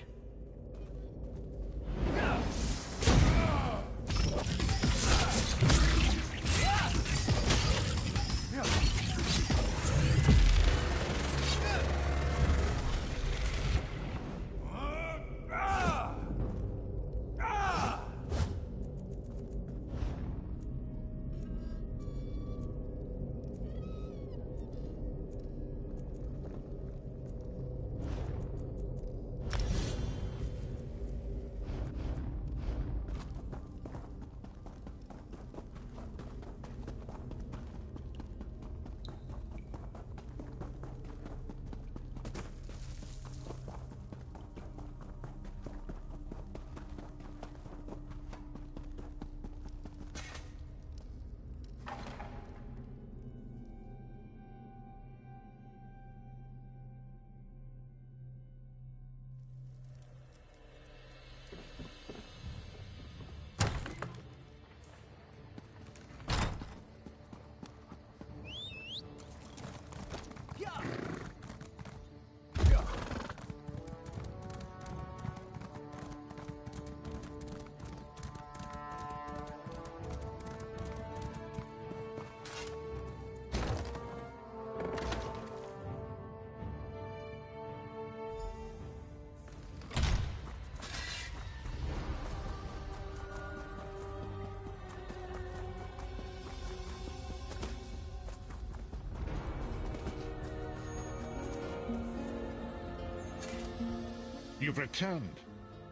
You've returned.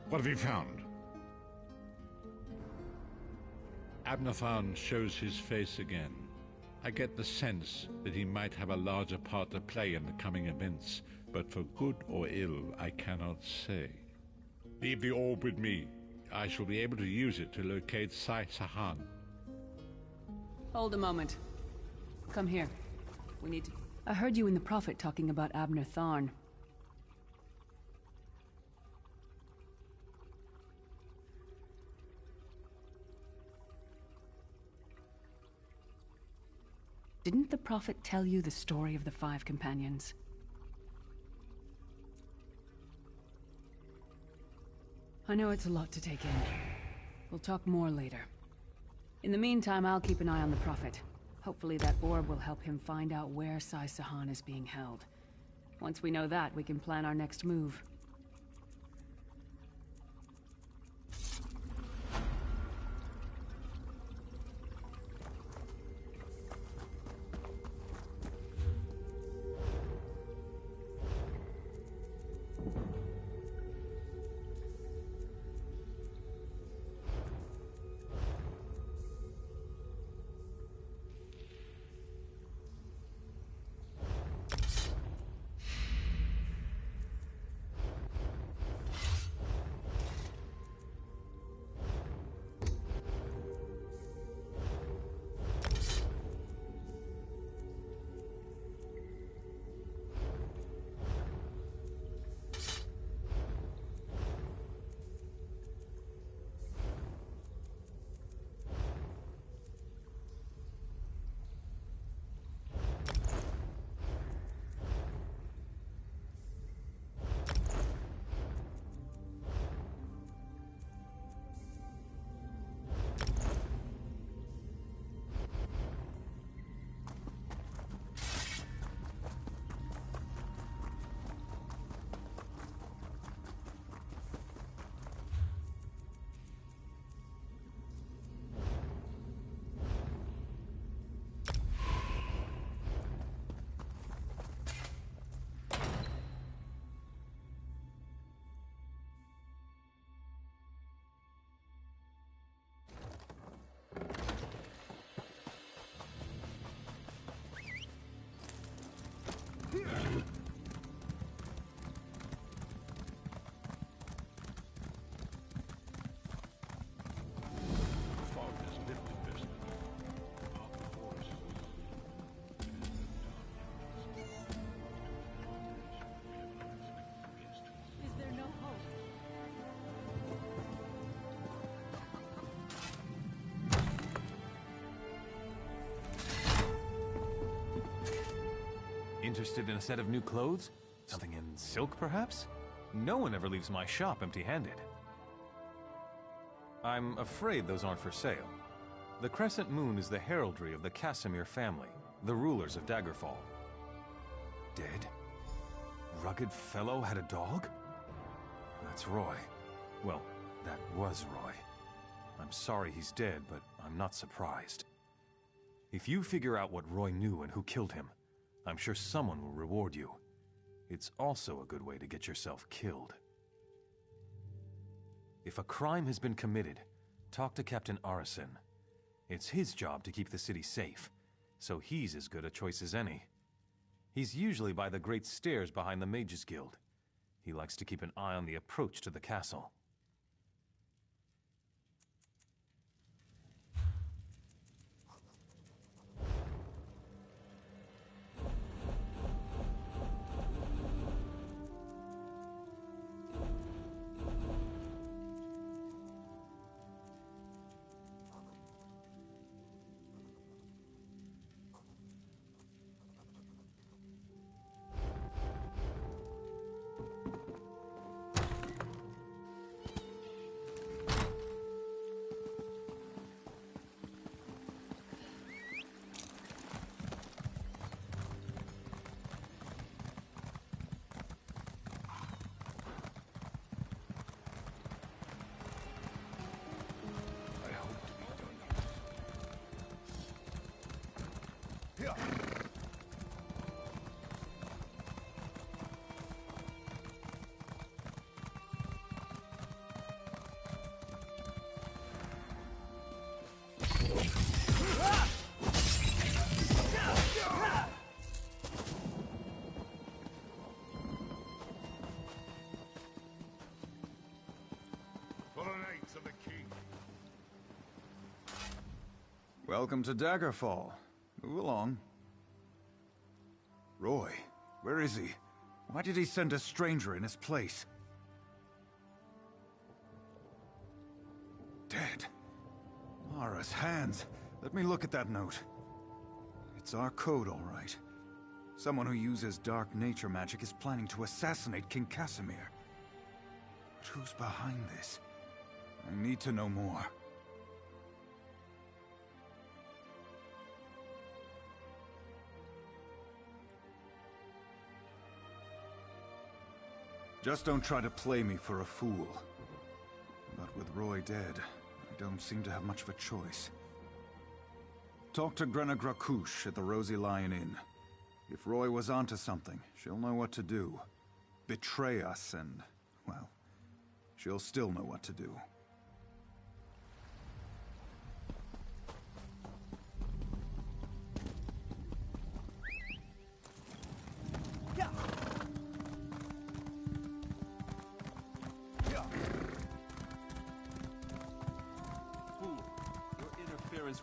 What have you found? Abner Tharn shows his face again. I get the sense that he might have a larger part to play in the coming events, but for good or ill, I cannot say. Leave the orb with me. I shall be able to use it to locate Sai Sahan. Hold a moment. Come here. We need to... I heard you and the Prophet talking about Abner Tharn. Didn't the Prophet tell you the story of the 5 companions? I know it's a lot to take in. We'll talk more later. In the meantime, I'll keep an eye on the Prophet. Hopefully that orb will help him find out where Sai Sahan is being held. Once we know that, we can plan our next move. Is there no hope? Interested in a set of new clothes? Something in silk, perhaps? No one ever leaves my shop empty-handed. I'm afraid those aren't for sale. The crescent moon is the heraldry of the Casimir family, the rulers of Daggerfall. Dead? Rugged fellow had a dog? That's Roy. Well, that was Roy. I'm sorry he's dead, but I'm not surprised. If you figure out what Roy knew and who killed him, I'm sure someone will reward you. It's also a good way to get yourself killed. If a crime has been committed, talk to Captain Arison. It's his job to keep the city safe, so he's as good a choice as any. He's usually by the great stairs behind the Mages Guild. He likes to keep an eye on the approach to the castle. Welcome to Daggerfall. Move along. Roy, where is he? Why did he send a stranger in his place? Dead. Mara's hands. Let me look at that note. It's our code, all right. Someone who uses dark nature magic is planning to assassinate King Casimir. But who's behind this? I need to know more. Just don't try to play me for a fool. But with Roy dead, I don't seem to have much of a choice. Talk to Grenna Grakush at the Rosy Lion Inn. If Roy was onto something, she'll know what to do. Betray us and, well, she'll still know what to do.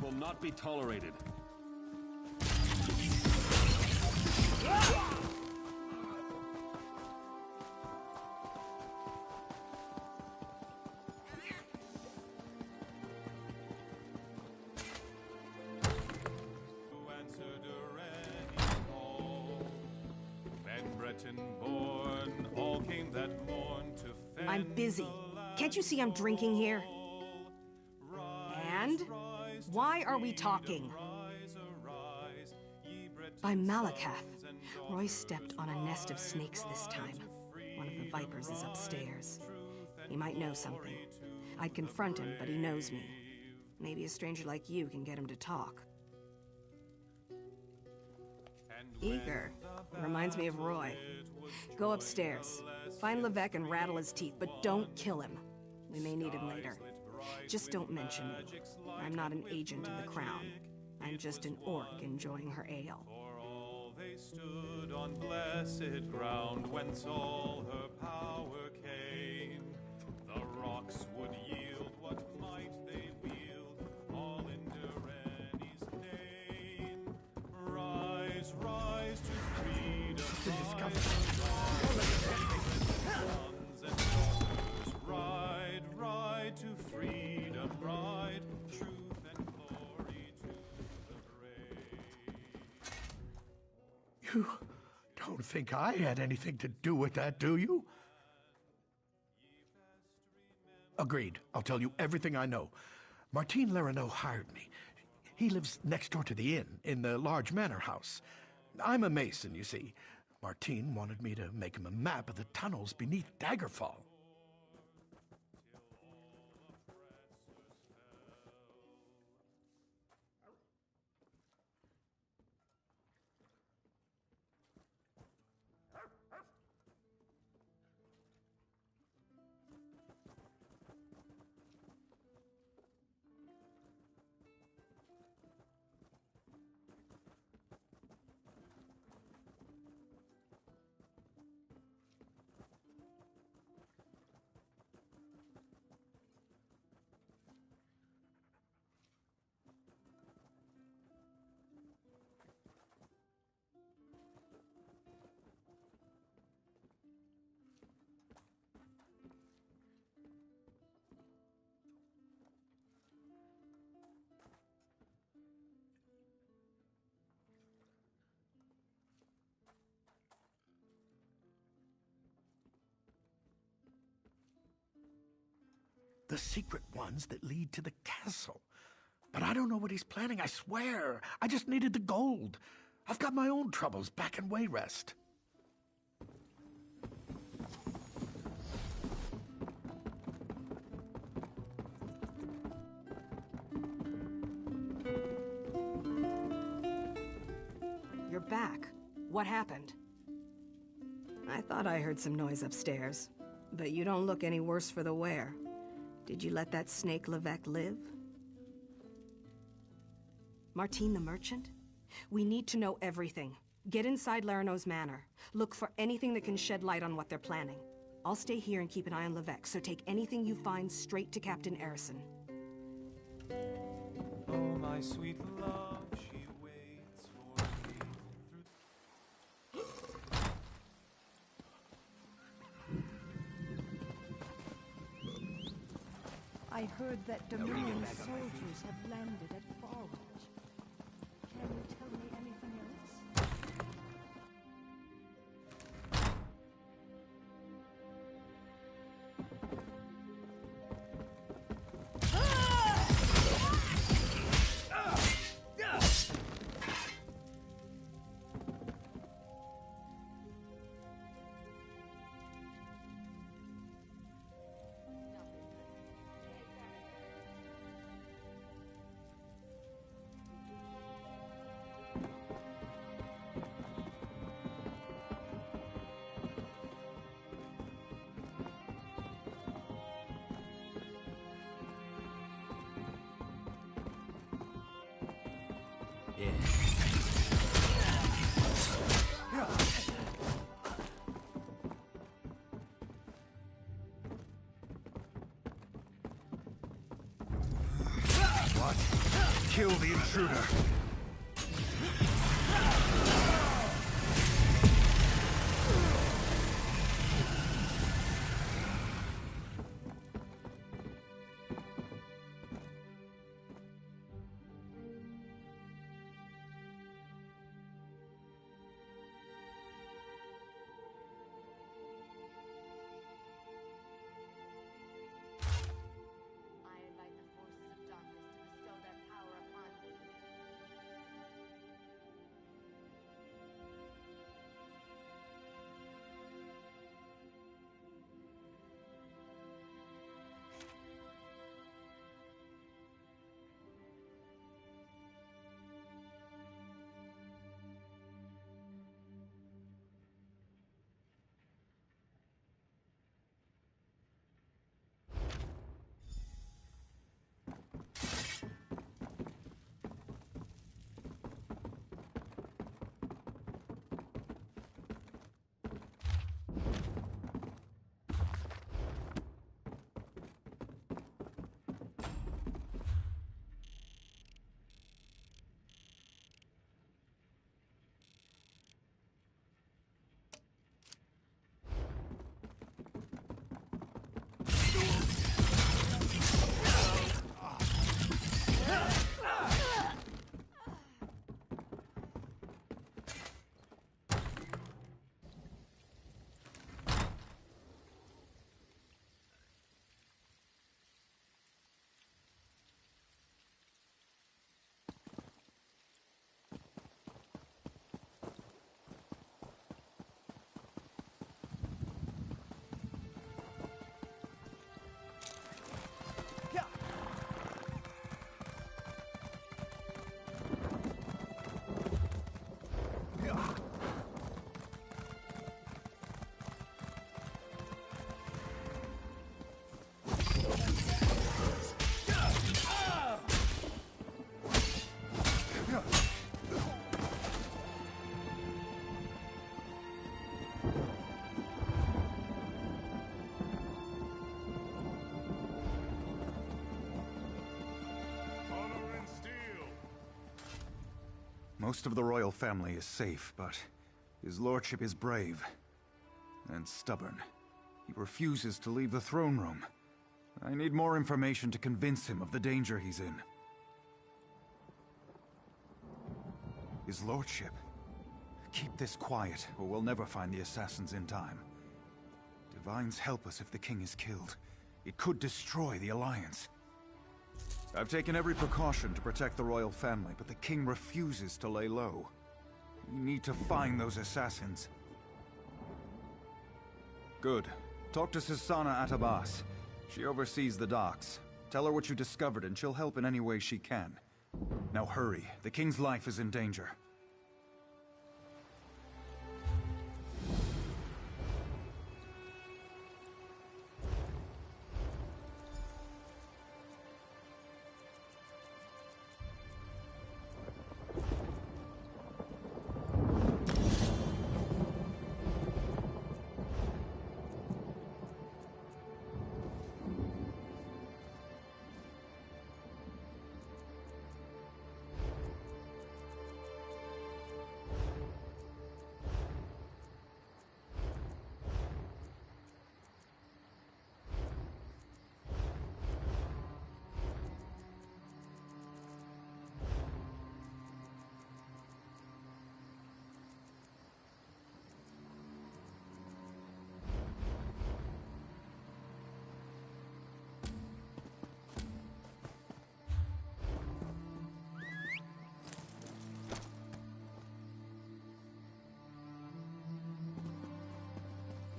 Will not be tolerated. I'm busy. Can't you see I'm drinking here? And? Why are we talking? By Malakath. Roy stepped on a nest of snakes this time. One of the vipers is upstairs. He might know something. I'd confront him, but he knows me. Maybe a stranger like you can get him to talk. Eager. Reminds me of Roy. Go upstairs. Find Levesque and rattle his teeth, but don't kill him. We may need him later. Just don't mention me. I'm not an agent of the Crown. I'm just an orc enjoying her ale. For all they stood on on blessed ground whence all her power came. The rocks would yield what might they wield, all in Direni's name. Rise, rise to freedom, sons and daughters, ride, ride to freedom, ride, truth and glory to the brave. You don't think I had anything to do with that, do you? Agreed. I'll tell you everything I know. Martin Lerino hired me. He lives next door to the inn, in the large manor house. I'm a mason, you see. Martin wanted me to make him a map of the tunnels beneath Daggerfall. The secret ones that lead to the castle. But I don't know what he's planning, I swear. I just needed the gold. I've got my own troubles back in Wayrest. You're back. What happened? I thought I heard some noise upstairs, but you don't look any worse for the wear. Did you let that snake Levesque live? Martin the merchant? We need to know everything. Get inside Lerino's manor. Look for anything that can shed light on what they're planning. I'll stay here and keep an eye on Levesque, so take anything you find straight to Captain Erison. Oh, my sweet love, she waits for me through... I heard that Dominion soldiers have landed at Farwich. Can you tell me anything else? What? Kill the intruder. I invite the forces of darkness to bestow their power upon me. Most of the royal family is safe, but his lordship is brave and stubborn. He refuses to leave the throne room. I need more information to convince him of the danger he's in. His lordship. Keep this quiet, or we'll never find the assassins in time. Divines help us if the king is killed. It could destroy the Alliance. I've taken every precaution to protect the royal family, but the king refuses to lay low. We need to find those assassins. Good. Talk to Sisana Atabas. She oversees the docks. Tell her what you discovered and she'll help in any way she can. Now hurry. The king's life is in danger.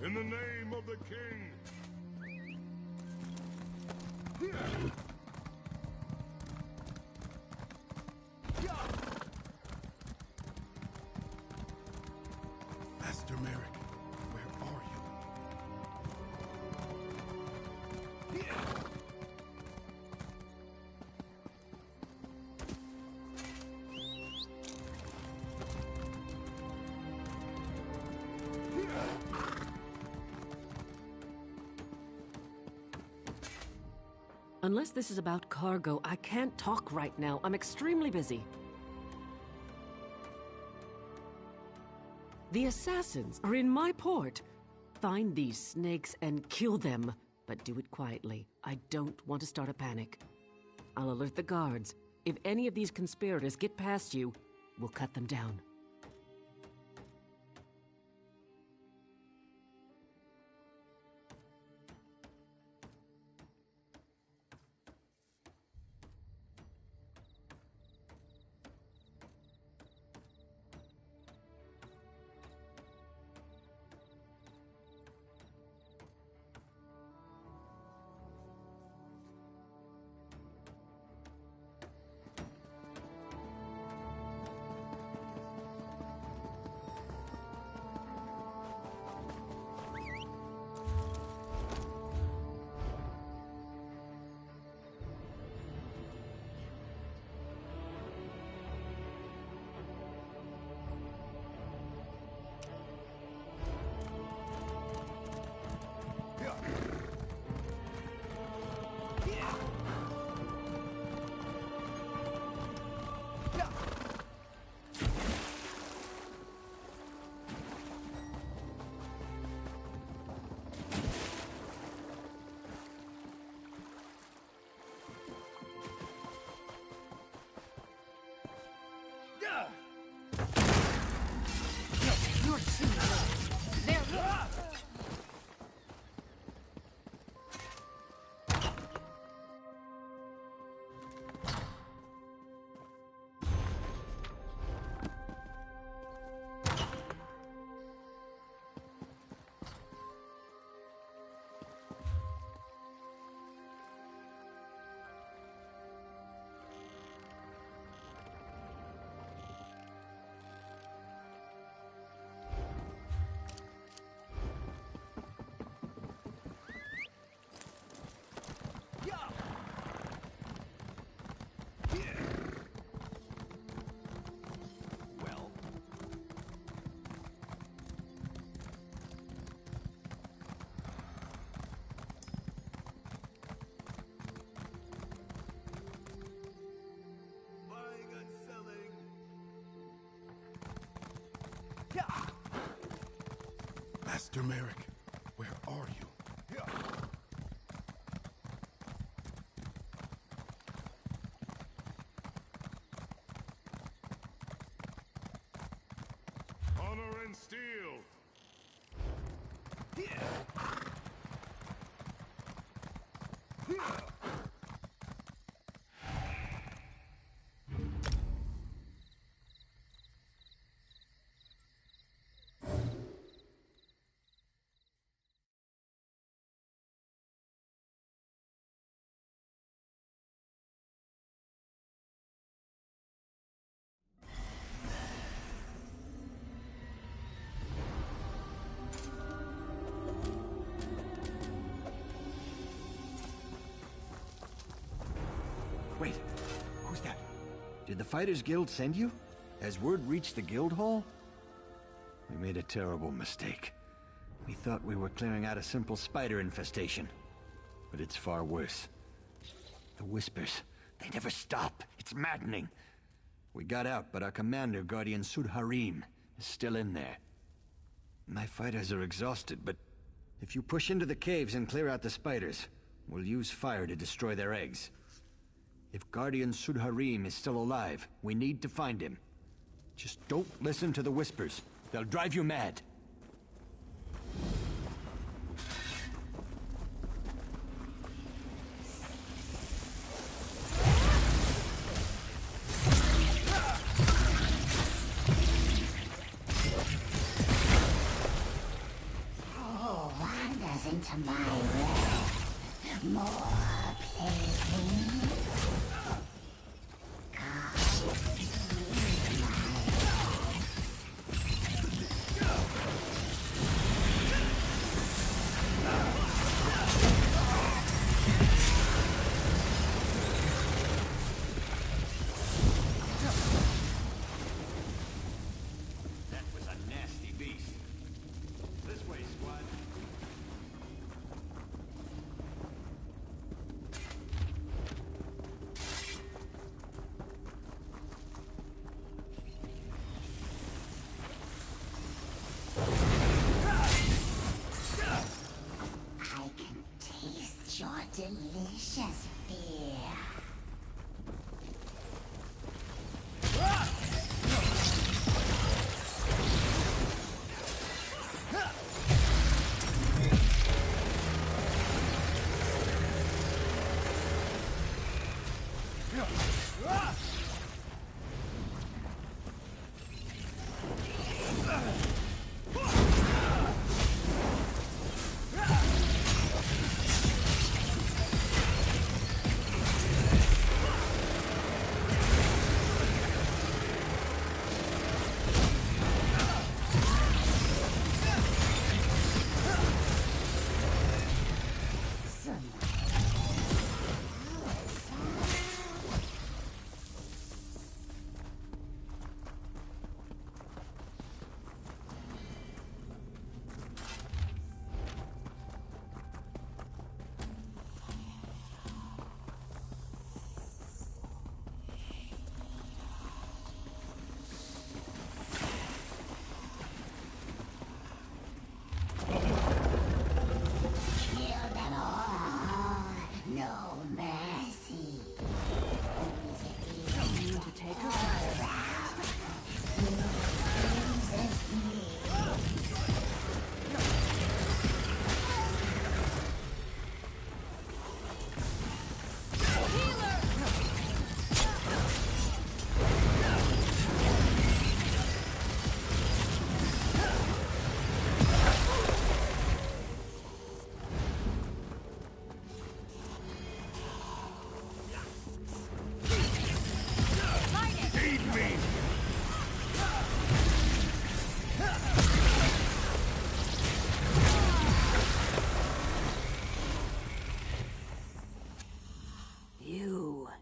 In the name of the king! Master Merrick, where are you? Unless this is about cargo, I can't talk right now. I'm extremely busy. The assassins are in my port. Find these snakes and kill them, but do it quietly. I don't want to start a panic. I'll alert the guards. If any of these conspirators get past you, we'll cut them down. Master Merrick, where are you? Honor and steel! Wait, who's that? Did the Fighters Guild send you? Has word reached the guild hall? We made a terrible mistake. We thought we were clearing out a simple spider infestation. But it's far worse. The Whispers, they never stop. It's maddening. We got out, but our commander, Guardian Sudharim, is still in there. My fighters are exhausted, but if you push into the caves and clear out the spiders, we'll use fire to destroy their eggs. If Guardian Sudharim is still alive, we need to find him. Just don't listen to the Whispers. They'll drive you mad. Oh, wanders into my realm. More playthings. Delicious beer.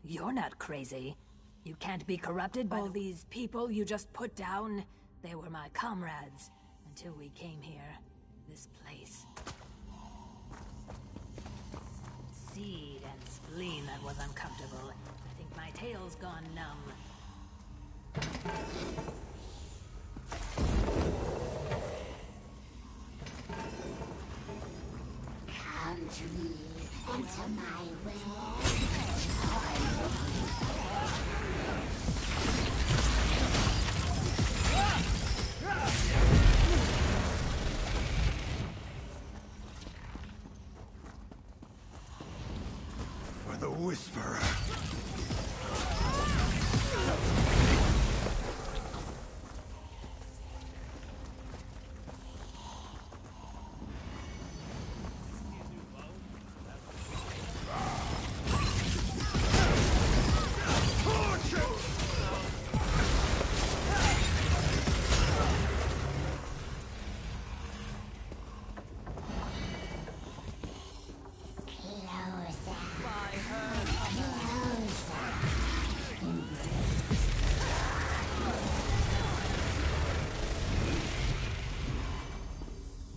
You're not crazy. You can't be corrupted by all these people you just put down. They were my comrades until we came here. This place. Seed and spleen that was uncomfortable. I think my tail's gone numb. to me and to my will. For the Whisperer.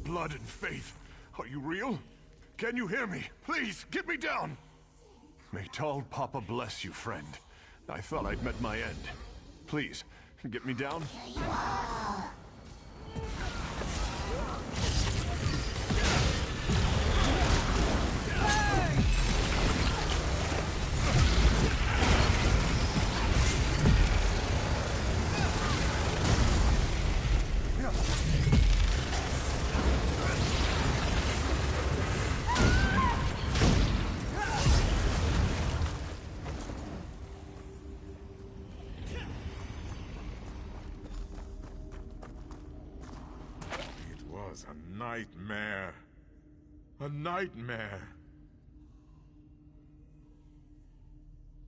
Blood and faith. Are you real? Can you hear me? Please, get me down! May Tall Papa bless you, friend. I thought I'd met my end. Please, get me down. A nightmare. A nightmare.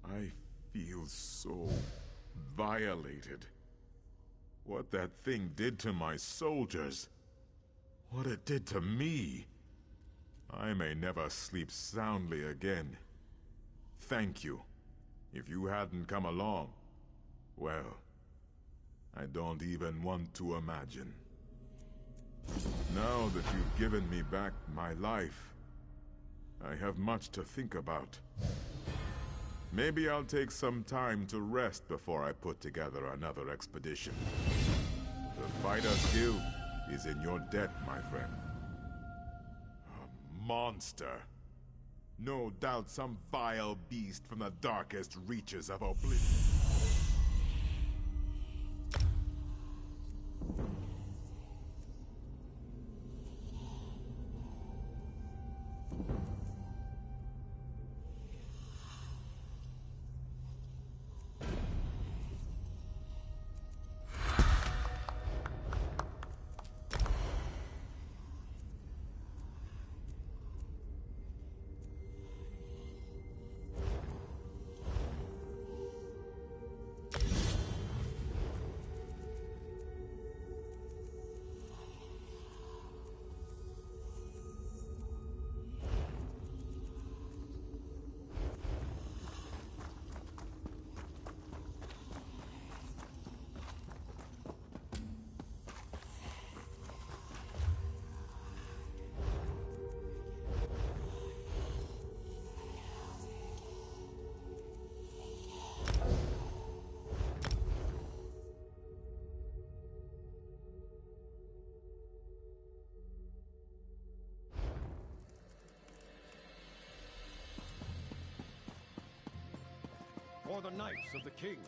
I feel so violated. What that thing did to my soldiers. What it did to me. I may never sleep soundly again. Thank you. If you hadn't come along, well, I don't even want to imagine. Now that you've given me back my life, I have much to think about. Maybe I'll take some time to rest before I put together another expedition. The Fighters Guild is in your debt, my friend. A monster. No doubt some vile beast from the darkest reaches of oblivion. For the Knights of the King.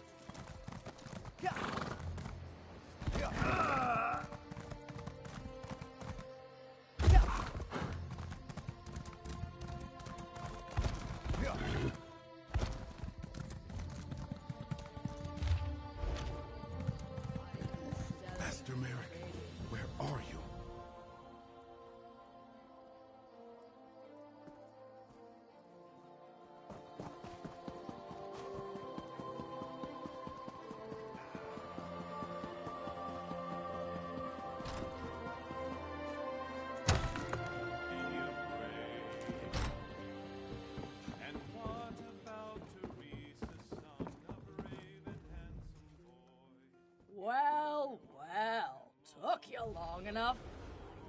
Master Merrick, where are you? Well, well, took you long enough.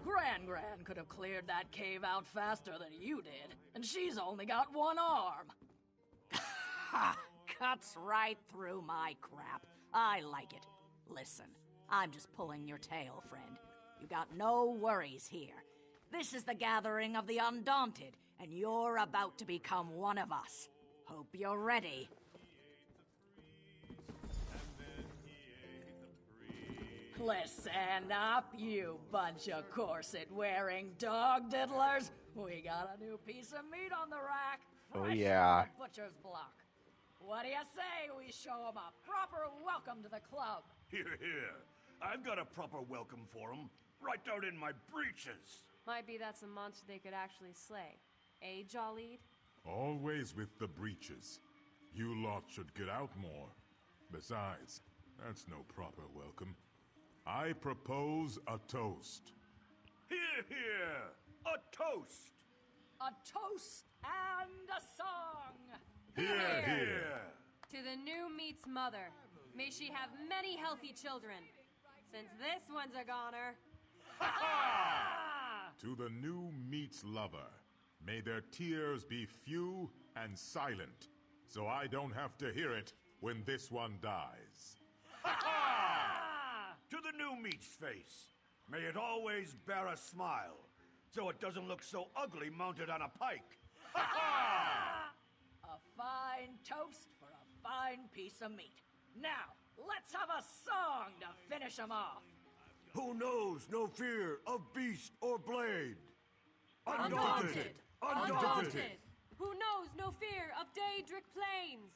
Gran could have cleared that cave out faster than you did, and she's only got one arm. Ha! Cuts right through my crap. I like it. Listen, I'm just pulling your tail, friend. You got no worries here. This is the gathering of the Undaunted, and you're about to become one of us. Hope you're ready. Listen up, you bunch of corset-wearing dog diddlers. We got a new piece of meat on the rack. Oh, Fresh yeah. from the butcher's block. What do you say we show them a proper welcome to the club? Here, here. I've got a proper welcome for them, right down in my breeches. Might be that's a monster they could actually slay. Eh, Jollied? Always with the breeches. You lot should get out more. Besides, that's no proper welcome. I propose a toast. Here, here. A toast. A toast and a song. Here, here. To the new meat's mother. May she have many healthy children. Since this one's a goner. To the new meat's lover. May their tears be few and silent, so I don't have to hear it when this one dies. To the new meat's face. May it always bear a smile, so it doesn't look so ugly mounted on a pike. A fine toast for a fine piece of meat. Now, let's have a song to finish them off. Who knows no fear of beast or blade? Undaunted! Undaunted! Who knows no fear of Daedric plains?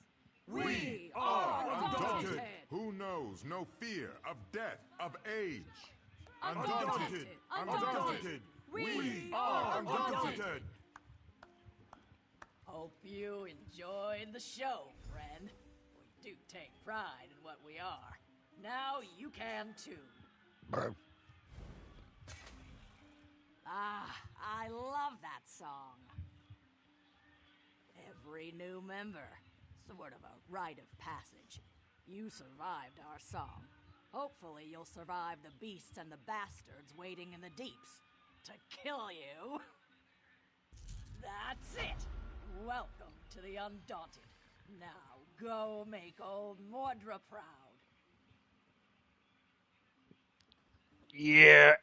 We are undaunted! Who knows no fear of death, of age? Undaunted! Undaunted! We are undaunted! Hope you enjoyed the show, friend. We do take pride in what we are. Now you can too. Ah, I love that song. Every new member, sort of a rite of passage. You survived our song. Hopefully you'll survive the beasts and the bastards waiting in the deeps to kill you. That's it. Welcome to the Undaunted. Now go make old Mordra proud. Yeah.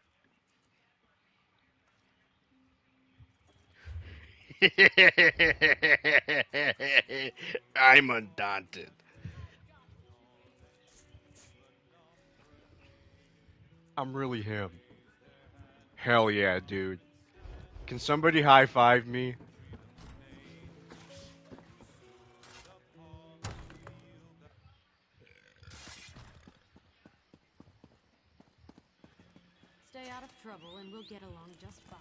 I'm undaunted. I'm really him. Hell yeah, dude. Can somebody high five me? Stay out of trouble and we'll get along just fine.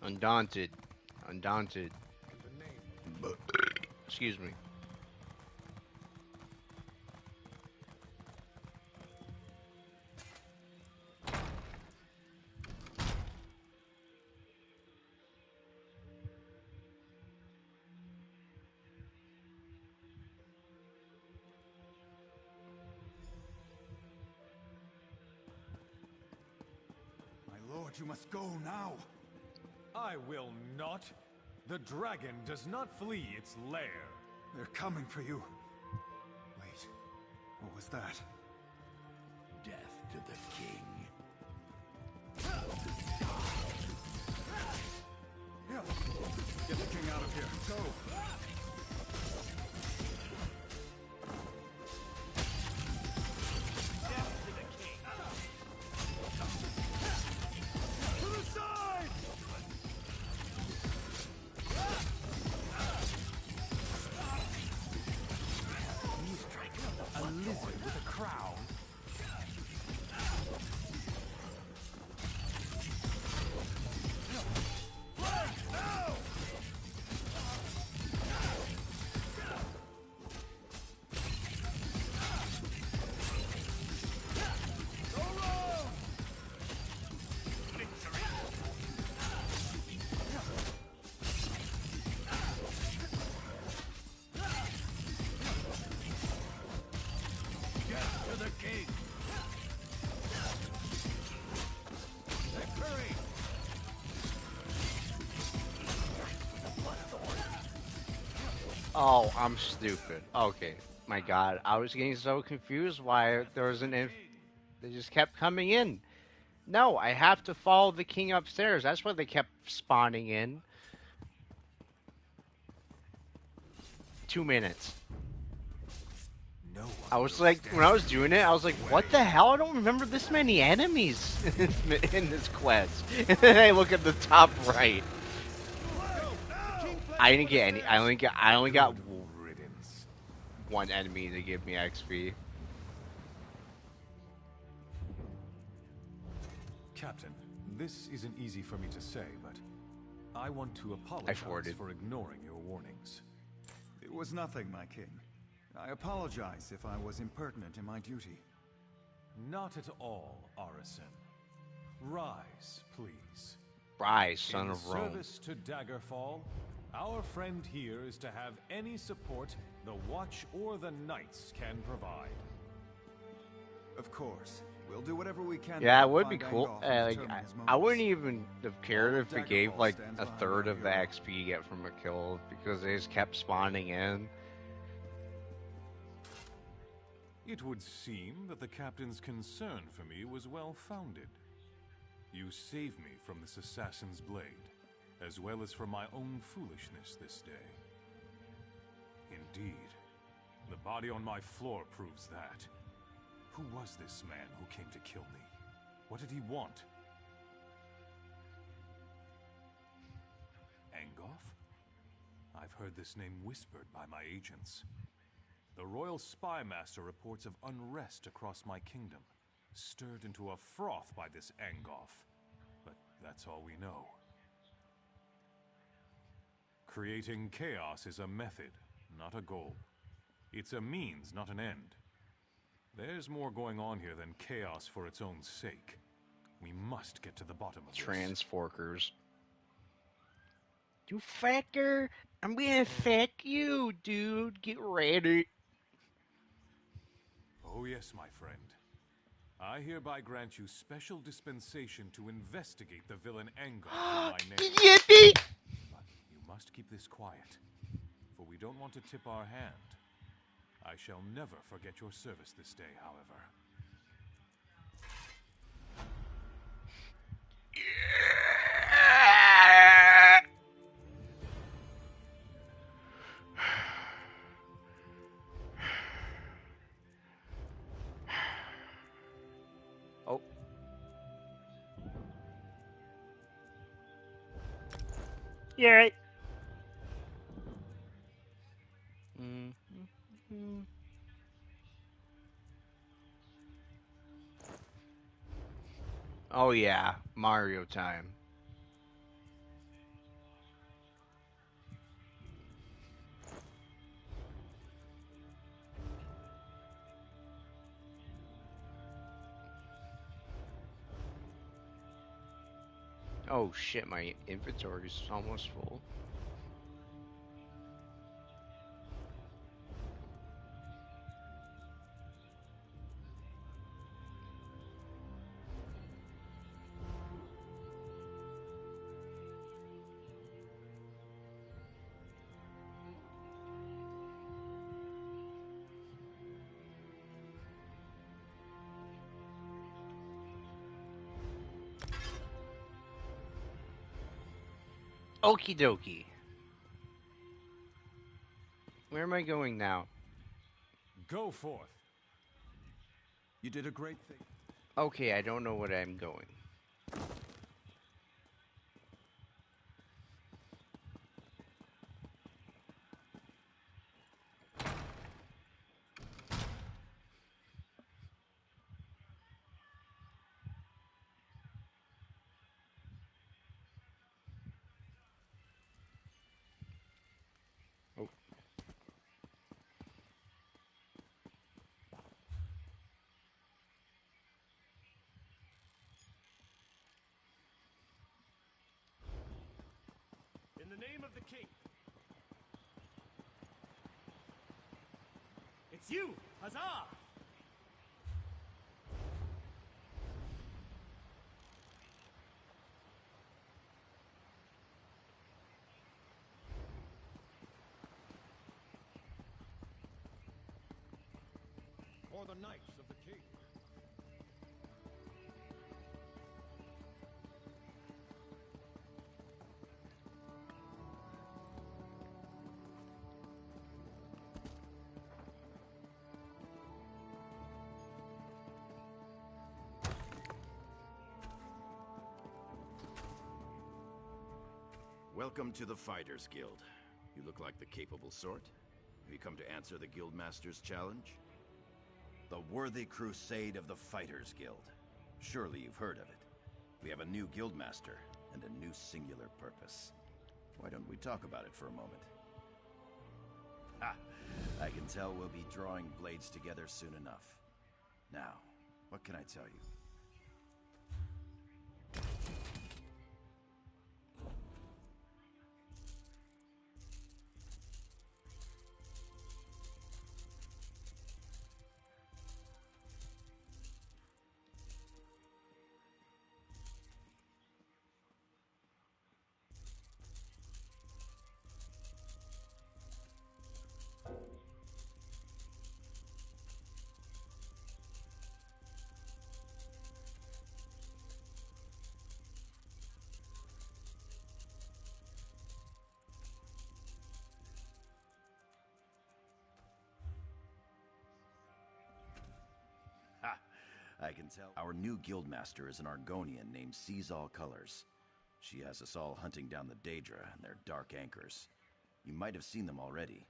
Undaunted. Undaunted. Excuse me. My lord, you must go now. I will not. The dragon does not flee its lair. They're coming for you. Wait, what was that? Death to the king. Get the king out of here. Go. A lizard with a crown. Oh, I'm stupid. Okay. My god, I was getting so confused why there was an they just kept coming in. No, I have to follow the king upstairs. That's why they kept spawning in. 2 minutes. No I was like, when I was doing it, I was like, what the hell? I don't remember this many enemies in this quest. And then I look at the top right. I didn't get any. I only got one enemy to give me XP. Captain, this isn't easy for me to say, but I want to apologize for ignoring your warnings. It was nothing, my king. I apologize if I was impertinent in my duty. Not at all, Arisen. Rise, please. Rise, son of Rome. In service to Daggerfall, our friend here is to have any support the Watch or the Knights can provide. Of course. We'll do whatever we can. Yeah, it would be cool. I wouldn't even have cared if we gave like a third of the XP you get from a kill because they just kept spawning in. It would seem that the captain's concern for me was well founded. You saved me from this assassin's blade, as well as from my own foolishness this day. Indeed, the body on my floor proves that. Who was this man who came to kill me? What did he want? Angoff? I've heard this name whispered by my agents. The Royal Spy Master reports of unrest across my kingdom, stirred into a froth by this Angoff. But that's all we know. Creating chaos is a method, not a goal. It's a means, not an end. There's more going on here than chaos for its own sake. We must get to the bottom of this. Transforkers. You fucker! I'm gonna fuck you, dude. Get ready. Oh yes, my friend. I hereby grant you special dispensation to investigate the villain Angoff in my name. Yippee! But you must keep this quiet, for we don't want to tip our hand. I shall never forget your service this day, however. Oh. You're right. Oh yeah, Mario time. Oh shit, my inventory's almost full. Okie dokie. Where am I going now? Go forth. You did a great thing. Okay, I don't know what I'm going. In the name of the king. It's you! Huzzah! for the Knights of the King. Welcome to the Fighters Guild. You look like the capable sort. Have you come to answer the Guildmaster's challenge? The Worthy Crusade of the Fighters Guild. Surely you've heard of it. We have a new Guildmaster and a new singular purpose. Why don't we talk about it for a moment? Ha! I can tell we'll be drawing blades together soon enough. Now, what can I tell you? I can tell. Our new guildmaster is an Argonian named All Colors. She has us all hunting down the Daedra and their dark anchors. You might have seen them already.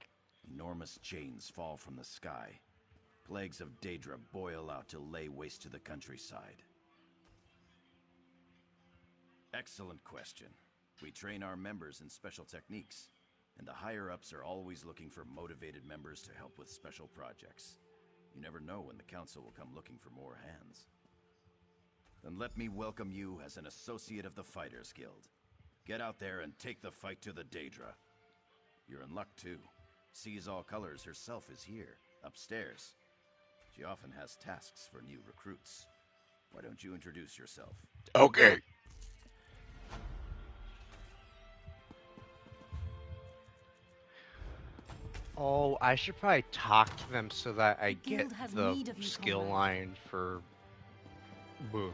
Enormous chains fall from the sky. Plagues of Daedra boil out to lay waste to the countryside. Excellent question. We train our members in special techniques, and the higher-ups are always looking for motivated members to help with special projects. You never know when the council will come looking for more hands. Then let me welcome you as an associate of the Fighters Guild. Get out there and take the fight to the Daedra. You're in luck too. All Colors herself is here, upstairs. She often has tasks for new recruits. Why don't you introduce yourself? Okay. Oh, I should probably talk to them so that I get the skill line for... Boo.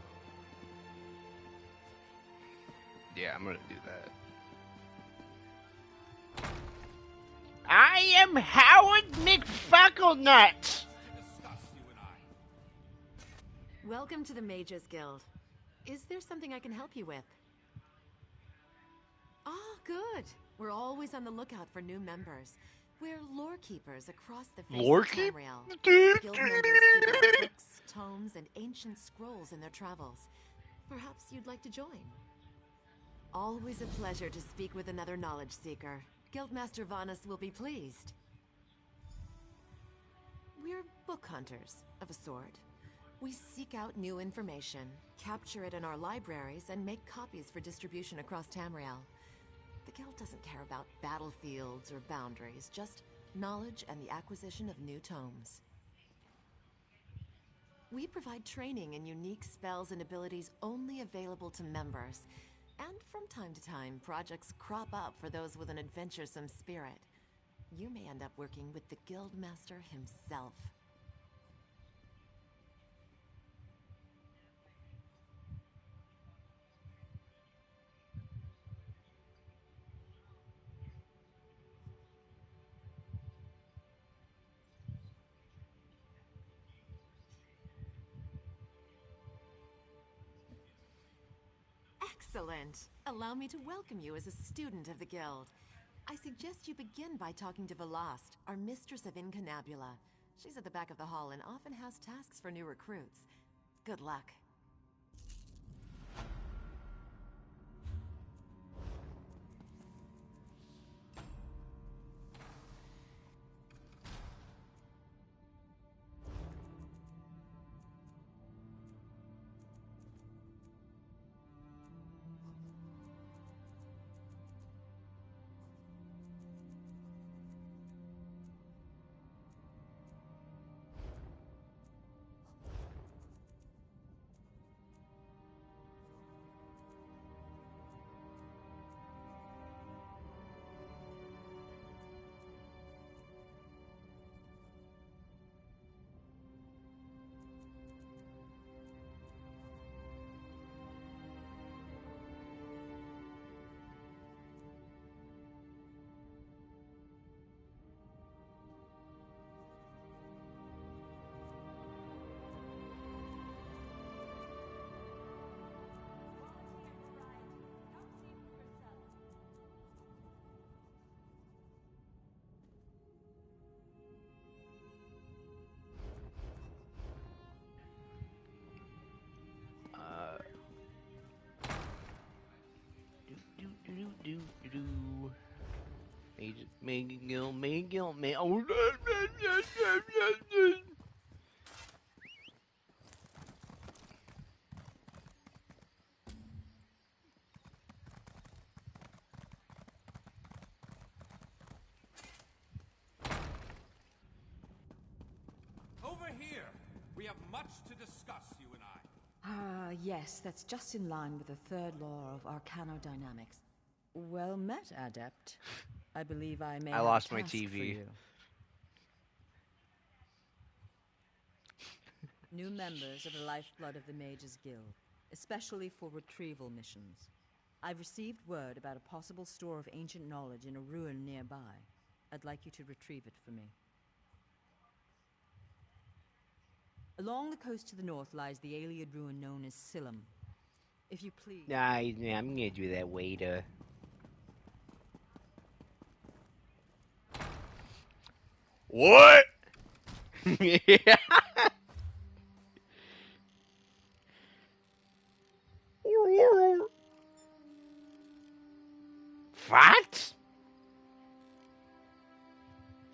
Yeah, I'm gonna do that. I am Howard McFucklenut! Welcome to the Mages Guild. Is there something I can help you with? Oh, good. We're always on the lookout for new members. We're lore keepers across the face of Tamriel. Guild members seek out books, tomes, and ancient scrolls in their travels. Perhaps you'd like to join. Always a pleasure to speak with another knowledge seeker. Guildmaster Vanus will be pleased. We're book hunters, of a sort. We seek out new information, capture it in our libraries, and make copies for distribution across Tamriel. The Guild doesn't care about battlefields or boundaries, just knowledge and the acquisition of new tomes. We provide training in unique spells and abilities only available to members. And from time to time, projects crop up for those with an adventuresome spirit. You may end up working with the Guildmaster himself. Excellent. Allow me to welcome you as a student of the Guild. I suggest you begin by talking to Velast, our mistress of Incunabula. She's at the back of the hall and often has tasks for new recruits. Good luck. Miguel, Miguel, Miguel. Over here. We have much to discuss, you and I. Ah, yes, that's just in line with the third law of arcanodynamics. Well met, Adept. I believe I may have lost a my task TV. for you. New members of the Lifeblood of the Mages Guild, especially for retrieval missions. I've received word about a possible store of ancient knowledge in a ruin nearby. I'd like you to retrieve it for me. Along the coast to the north lies the Ayleid ruin known as Silum. If you please... Nah, yeah, I'm gonna do that later. What? Yeah. What?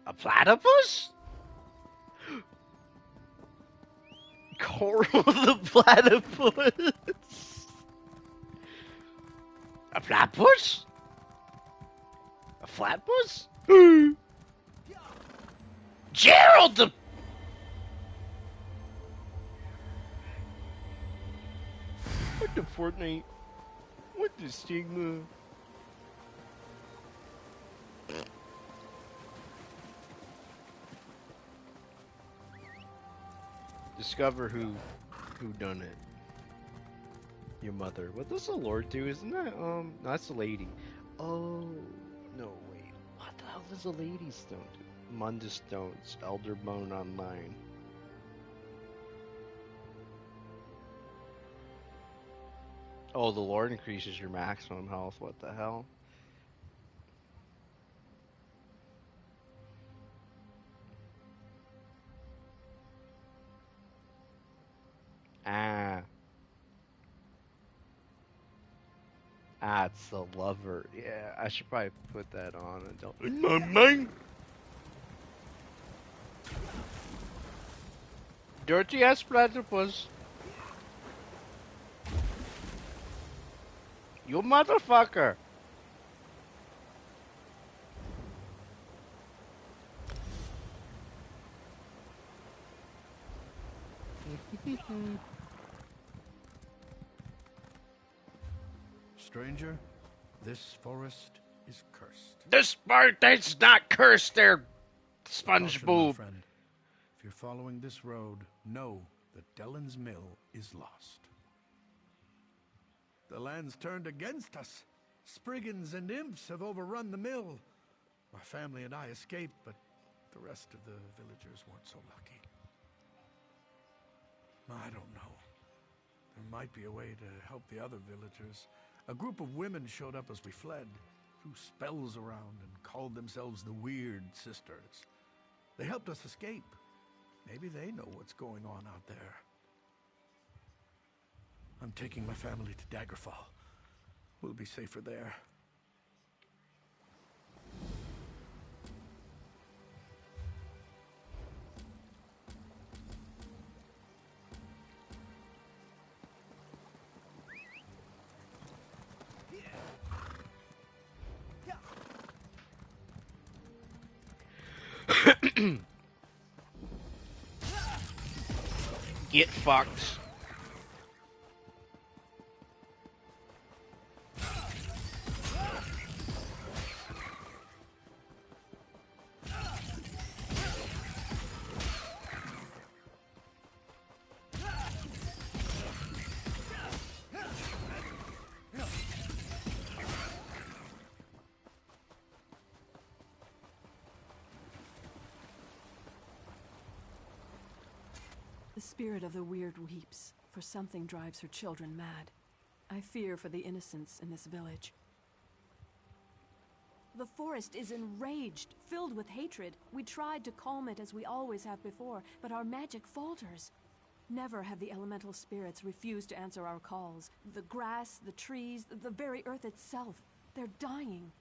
A platypus? Coral the platypus? A platypus? A flatpuss? Gerald the... What the Fortnite? What the stigma? Discover who done it. Your mother. What does the Lord do? Isn't that no, that's the lady. Oh no, wait. What the hell does the lady stone do? Mundus Stones, Elder Bone Online. Oh, the Lord increases your maximum health. What the hell? It's the lover. Yeah, I should probably put that on and don't. Dirty ass platypus. You motherfucker. Stranger, this forest is cursed. This part that's not cursed there, Caution, my SpongeBob. friend. If you're following this road, know that Dellen's Mill is lost. The land's turned against us. Spriggans and imps have overrun the mill. My family and I escaped, but the rest of the villagers weren't so lucky. I don't know. There might be a way to help the other villagers. A group of women showed up as we fled, threw spells around and called themselves the Weird Sisters. They helped us escape. Maybe they know what's going on out there. I'm taking my family to Daggerfall. We'll be safer there. Get fucked. The spirit of the Weird weeps, for something drives her children mad. I fear for the innocents in this village. The forest is enraged, filled with hatred. We tried to calm it as we always have before, but our magic falters. Never have the elemental spirits refused to answer our calls. The grass, the trees, the very earth itself, they're dying.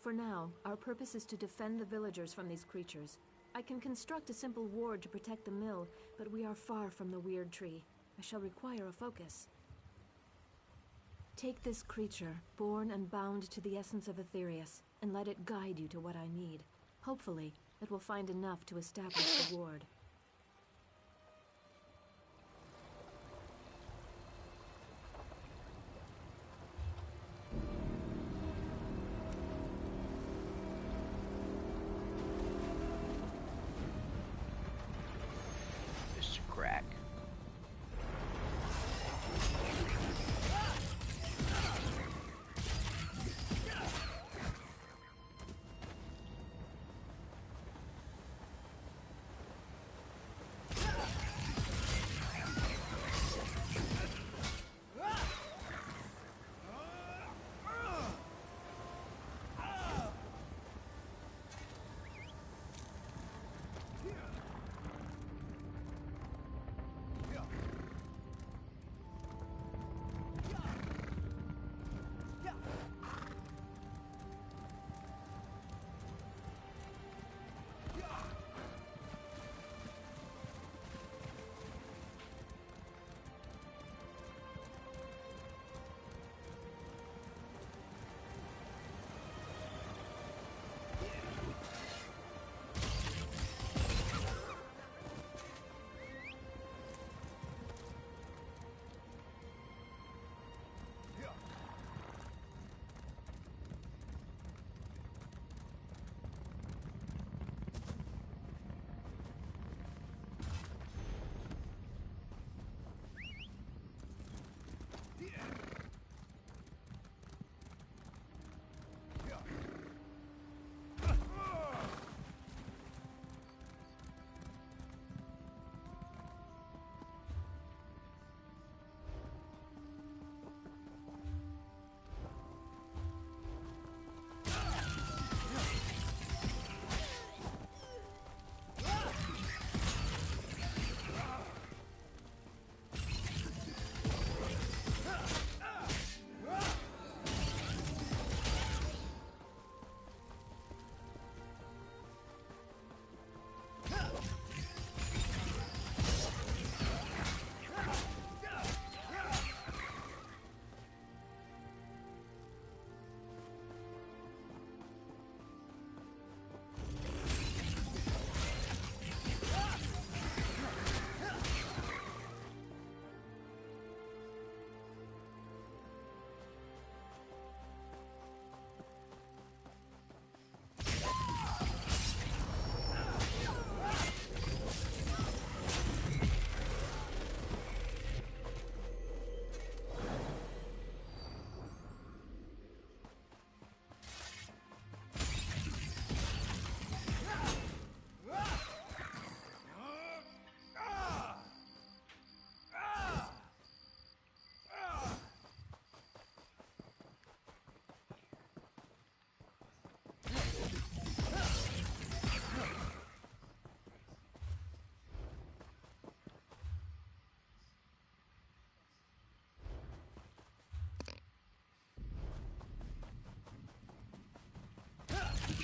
For now, our purpose is to defend the villagers from these creatures. I can construct a simple ward to protect the mill, but we are far from the weird tree. I shall require a focus. Take this creature, born and bound to the essence of Aetherius, and let it guide you to what I need. Hopefully, it will find enough to establish the ward. Mr. Crack.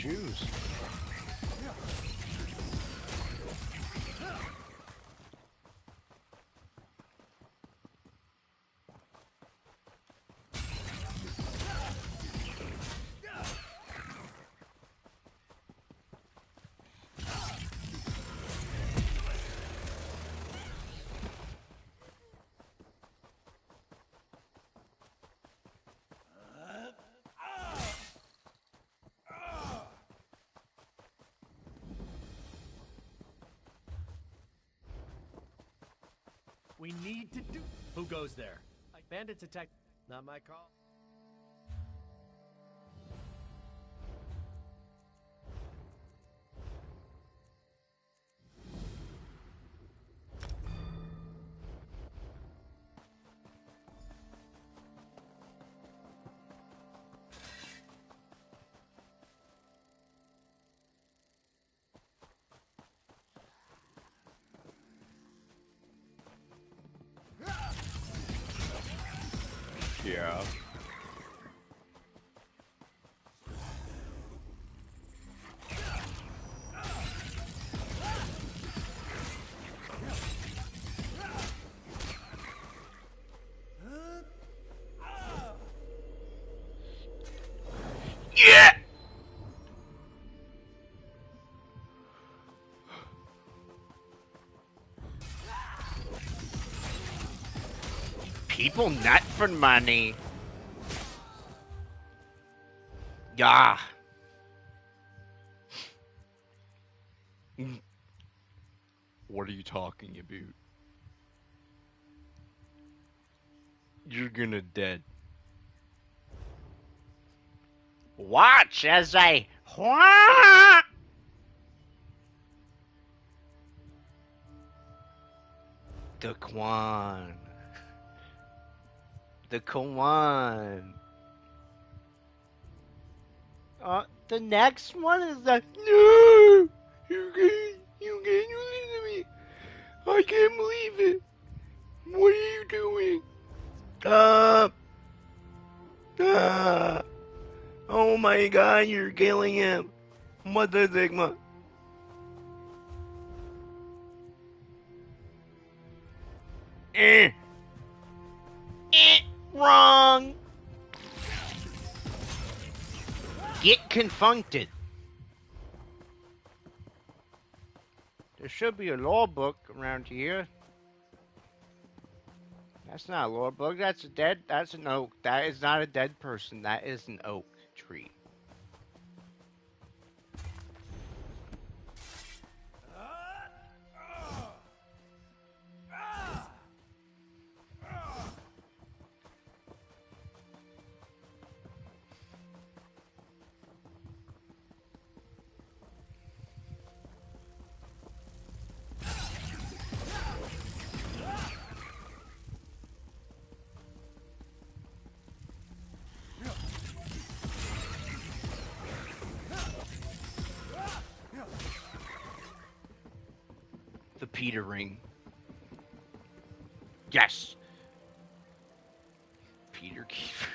Jews. We need to do... Who goes there? Bandits attack... Not my call. Yeah. Yeah! People nut for money. Yeah. What are you talking about? You're gonna dead. Watch as I... The Quan. The Quan. The next one is the... No! You can't listen to me. I can't believe it. What are you doing? Oh my god, you're killing him. What the Sigma? Wrong. Get confuncted. There should be a law book around here. That's not a lore book. That's a dead. That's an oak. That is not a dead person. That is an oak tree. The Peter ring. Yes. Peter Keeper.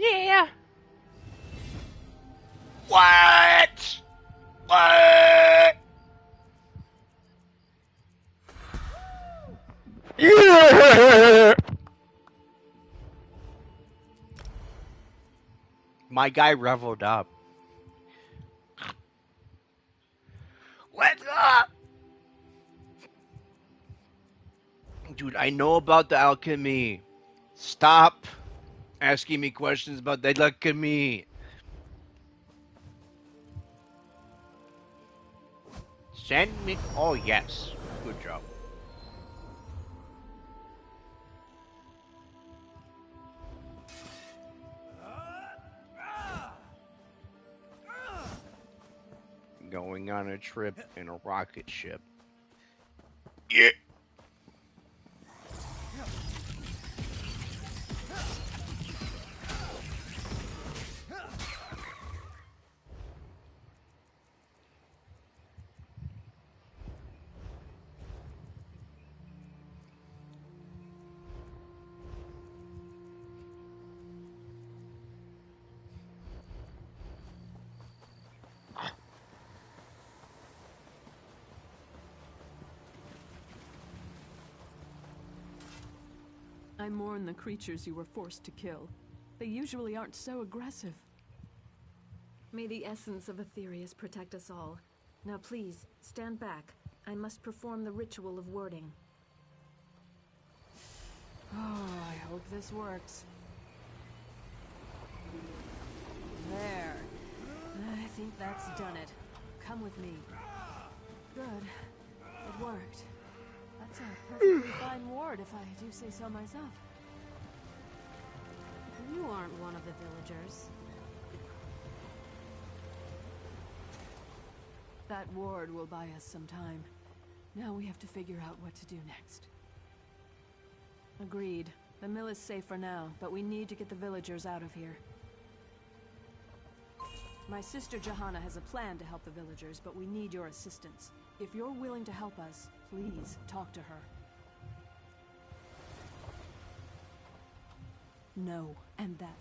Yeah. What? What? Yeah. My guy reveled up. Let's up. Dude, I know about the alchemy. Stop asking me questions about the alchemy. Send me... Oh, yes. Good job. Going on a trip in a rocket ship. Yeah. I mourn the creatures you were forced to kill. They usually aren't so aggressive. May the essence of Aetherius protect us all. Now please, stand back. I must perform the ritual of wording. Oh, I hope this works. There. I think that's done it. Come with me. Good. It worked. That's a perfectly fine ward, if I do say so myself. You aren't one of the villagers. That ward will buy us some time. Now we have to figure out what to do next. Agreed. The mill is safe for now, but we need to get the villagers out of here. My sister Johanna has a plan to help the villagers, but we need your assistance. If you're willing to help us, please talk to her. No, and that.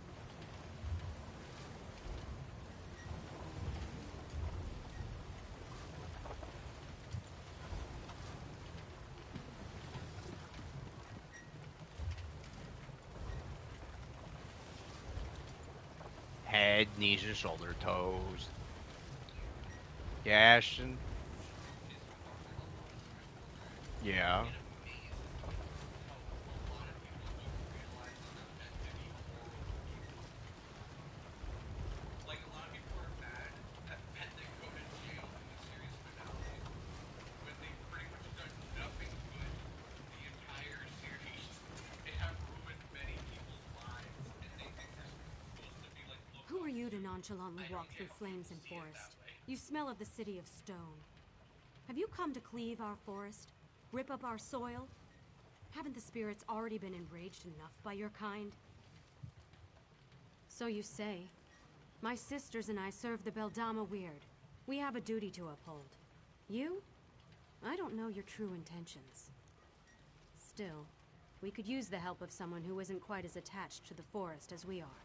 Head, knees, and shoulder, toes. Yeah, Ashton. Yeah. Who are you to nonchalantly walk through flames and forest? You smell of the city of stone. Have you come to cleave our forest? Rip up our soil? Haven't the spirits already been enraged enough by your kind? So you say. My sisters and I serve the Beldama Weird. We have a duty to uphold. You? I don't know your true intentions. Still, we could use the help of someone who isn't quite as attached to the forest as we are.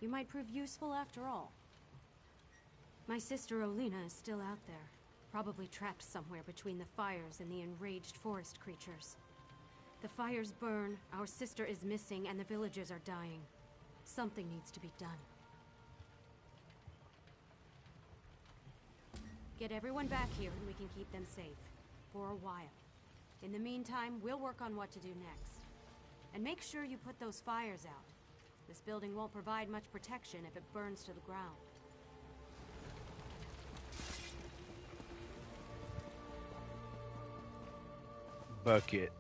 You might prove useful after all. My sister Olina is still out there, probably trapped somewhere between the fires and the enraged forest creatures. The fires burn, our sister is missing, and the villagers are dying. Something needs to be done. Get everyone back here and we can keep them safe. For a while. In the meantime, we'll work on what to do next. And make sure you put those fires out. This building won't provide much protection if it burns to the ground. Bucket.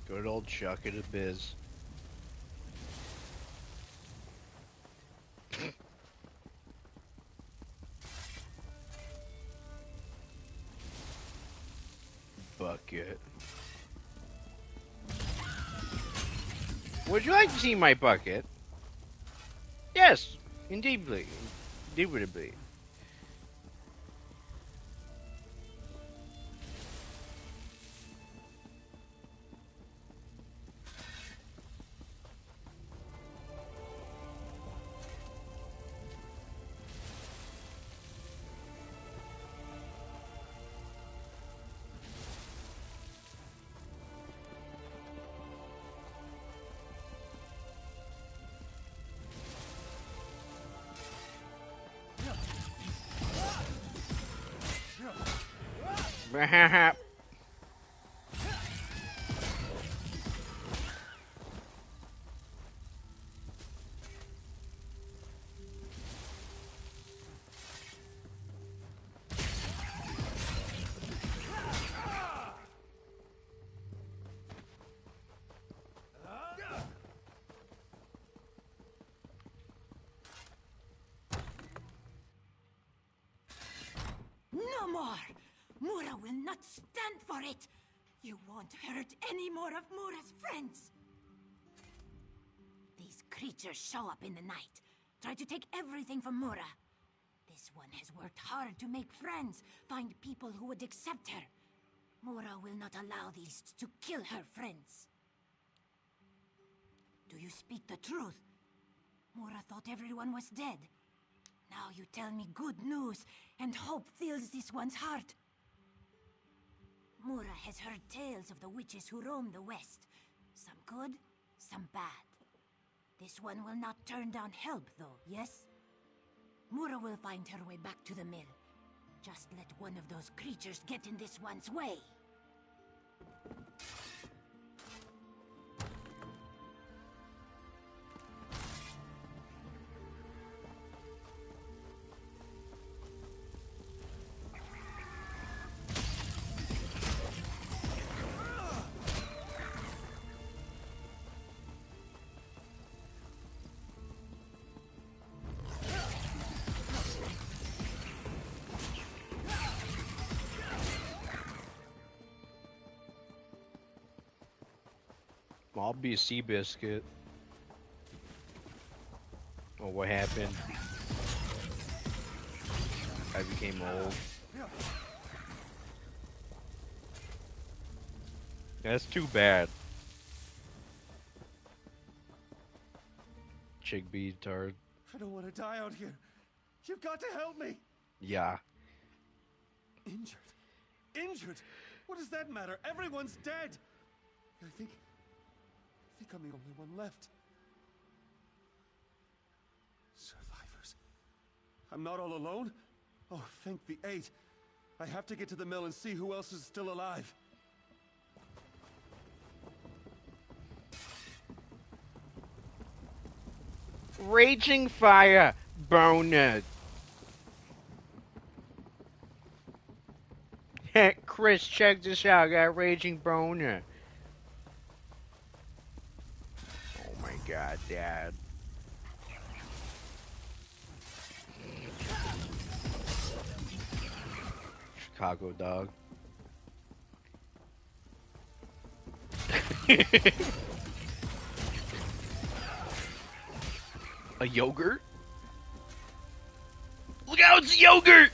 Good old Chuck it a biz. Bucket. Would you like to see my bucket? Yes, indubitably. Indubitably. No more! Mura will not stand for it! You won't hurt any more of Mura's friends! These creatures show up in the night, try to take everything from Mura. This one has worked hard to make friends, find people who would accept her. Mura will not allow these to kill her friends. Do you speak the truth? Mura thought everyone was dead. Now you tell me good news, and hope fills this one's heart. Mura has heard tales of the witches who roam the west. Some good, some bad. This one will not turn down help, though, yes? Mura will find her way back to the mill. Just let one of those creatures get in this one's way. I'll be a Seabiscuit. Oh, what happened? I became old. That's too bad. Chickpea tart. I don't want to die out here. You've got to help me. Yeah. Injured? Injured? What does that matter? Everyone's dead. I think I'm the only one left. Survivors. I'm not all alone. Oh, thank the 8. I have to get to the mill and see who else is still alive. Raging fire, boner. Chris, check this out. I got raging boner. Oh my god, Dad. Chicago dog. A yogurt? Look out, it's yogurt!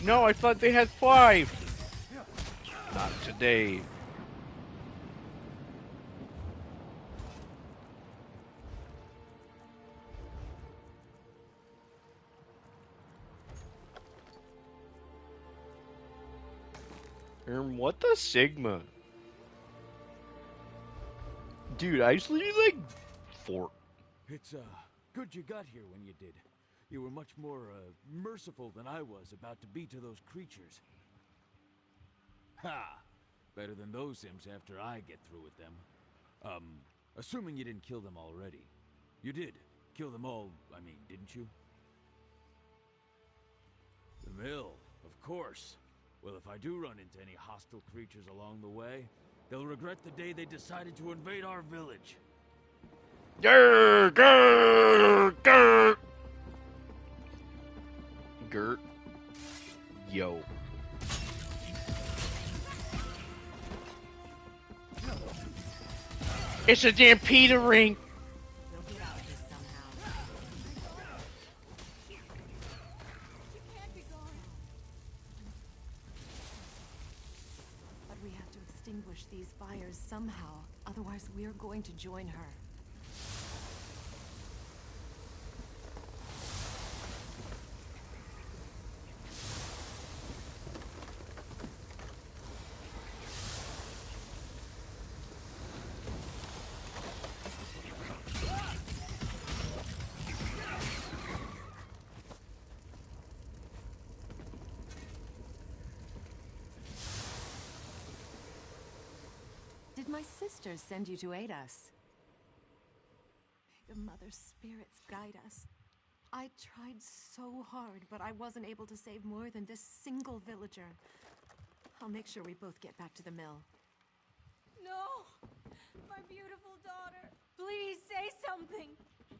No, I thought they had 5. Not today. What the Sigma? Dude, I used to be like 4. It's good you got here when you did. You were much more merciful than I was about to be to those creatures. Ha! Better than those imps after I get through with them. Assuming you didn't kill them already. You did. Kill them all, I mean, didn't you? The mill, of course. Well, if I do run into any hostile creatures along the way, they'll regret the day they decided to invade our village. Grr, grr, grr. Gert. Yo. It's a damn Peter ring. But we have to extinguish these fires somehow. Otherwise, we're going to join her. Did my sisters send you to aid us? May the Mother Spirits guide us. I tried so hard, but I wasn't able to save more than this single villager. I'll make sure we both get back to the mill. No! My beautiful daughter! Please say something!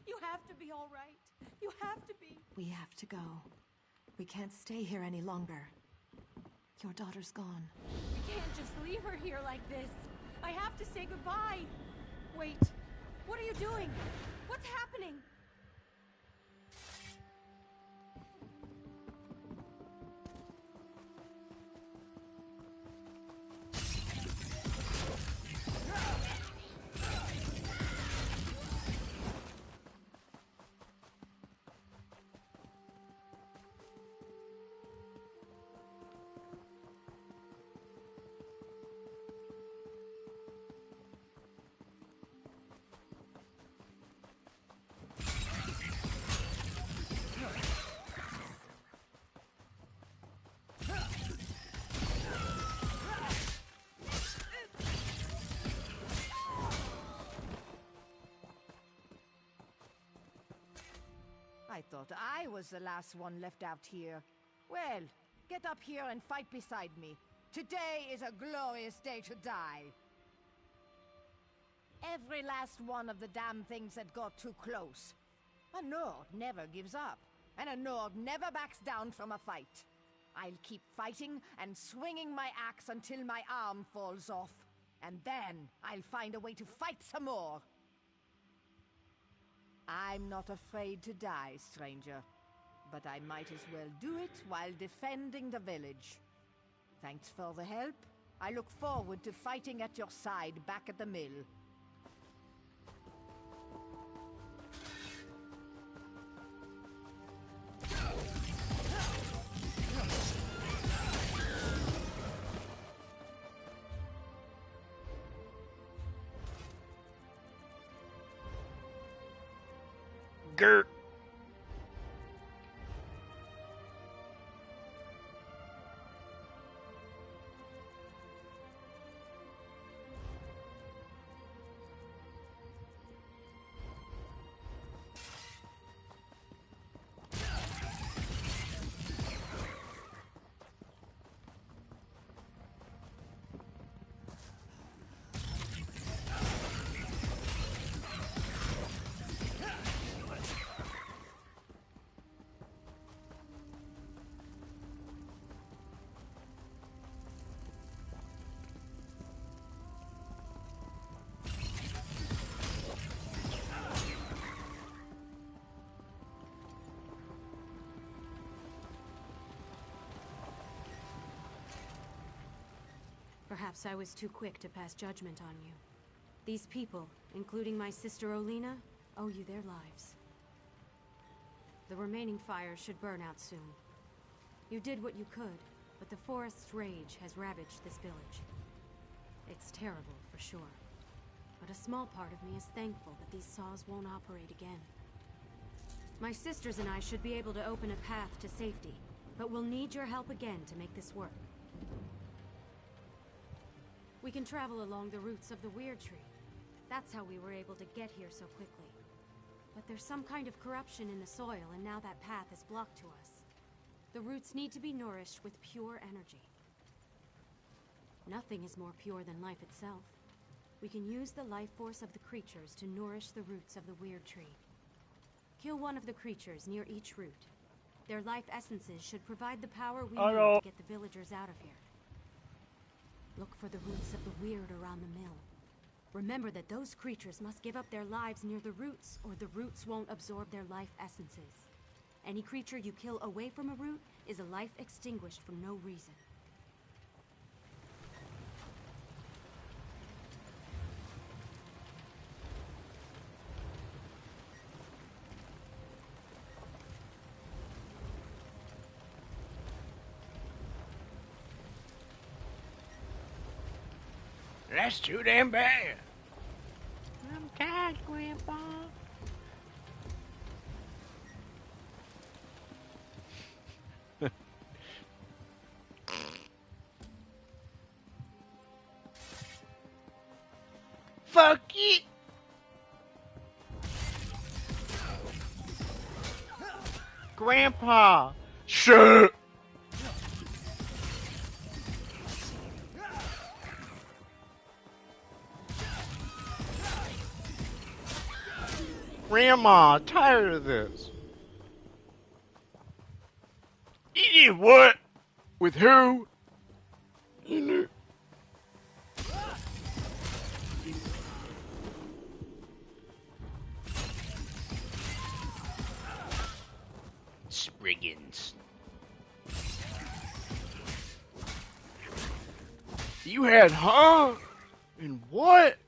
You have to be all right. You have to be. We have to go. We can't stay here any longer. Your daughter's gone. We can't just leave her here like this. I have to say goodbye. Wait, what are you doing? What's happening? I thought I was the last one left out here. Well, get up here and fight beside me. Today is a glorious day to die. Every last one of the damn things that got too close. A Nord never gives up, and a Nord never backs down from a fight. I'll keep fighting and swinging my axe until my arm falls off. And then I'll find a way to fight some more. I'm not afraid to die, stranger. But I might as well do it while defending the village. Thanks for the help. I look forward to fighting at your side back at the mill. Gert. Perhaps I was too quick to pass judgment on you. These people, including my sister Olina, owe you their lives. The remaining fires should burn out soon. You did what you could, but the forest's rage has ravaged this village. It's terrible, for sure. But a small part of me is thankful that these saws won't operate again. My sisters and I should be able to open a path to safety, but we'll need your help again to make this work. We can travel along the roots of the Weird Tree. That's how we were able to get here so quickly. But there's some kind of corruption in the soil, and now that path is blocked to us. The roots need to be nourished with pure energy. Nothing is more pure than life itself. We can use the life force of the creatures to nourish the roots of the Weird Tree. Kill one of the creatures near each root. Their life essences should provide the power we need to get the villagers out of here. Look for the roots of the weird around the mill. Remember that those creatures must give up their lives near the roots, or the roots won't absorb their life essences. Any creature you kill away from a root is a life extinguished for no reason. That's too damn bad. I'm tired, Grandpa. Fuck it. Grandpa. Shit. Grandma, tired of this. You did what? With who? You knew. Spriggans. You had huh? And what?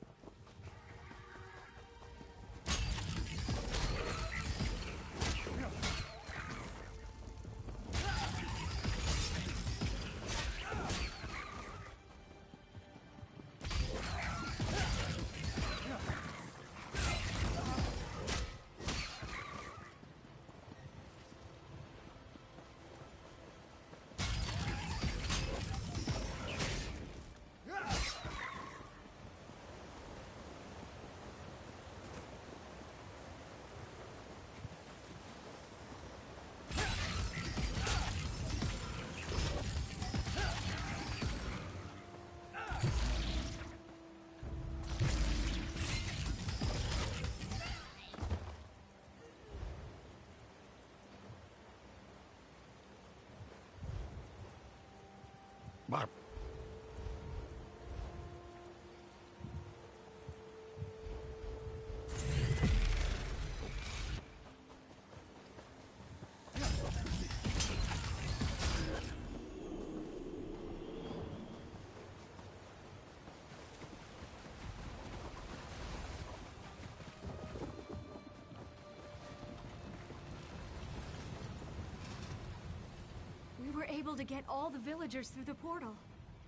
We were able to get all the villagers through the portal.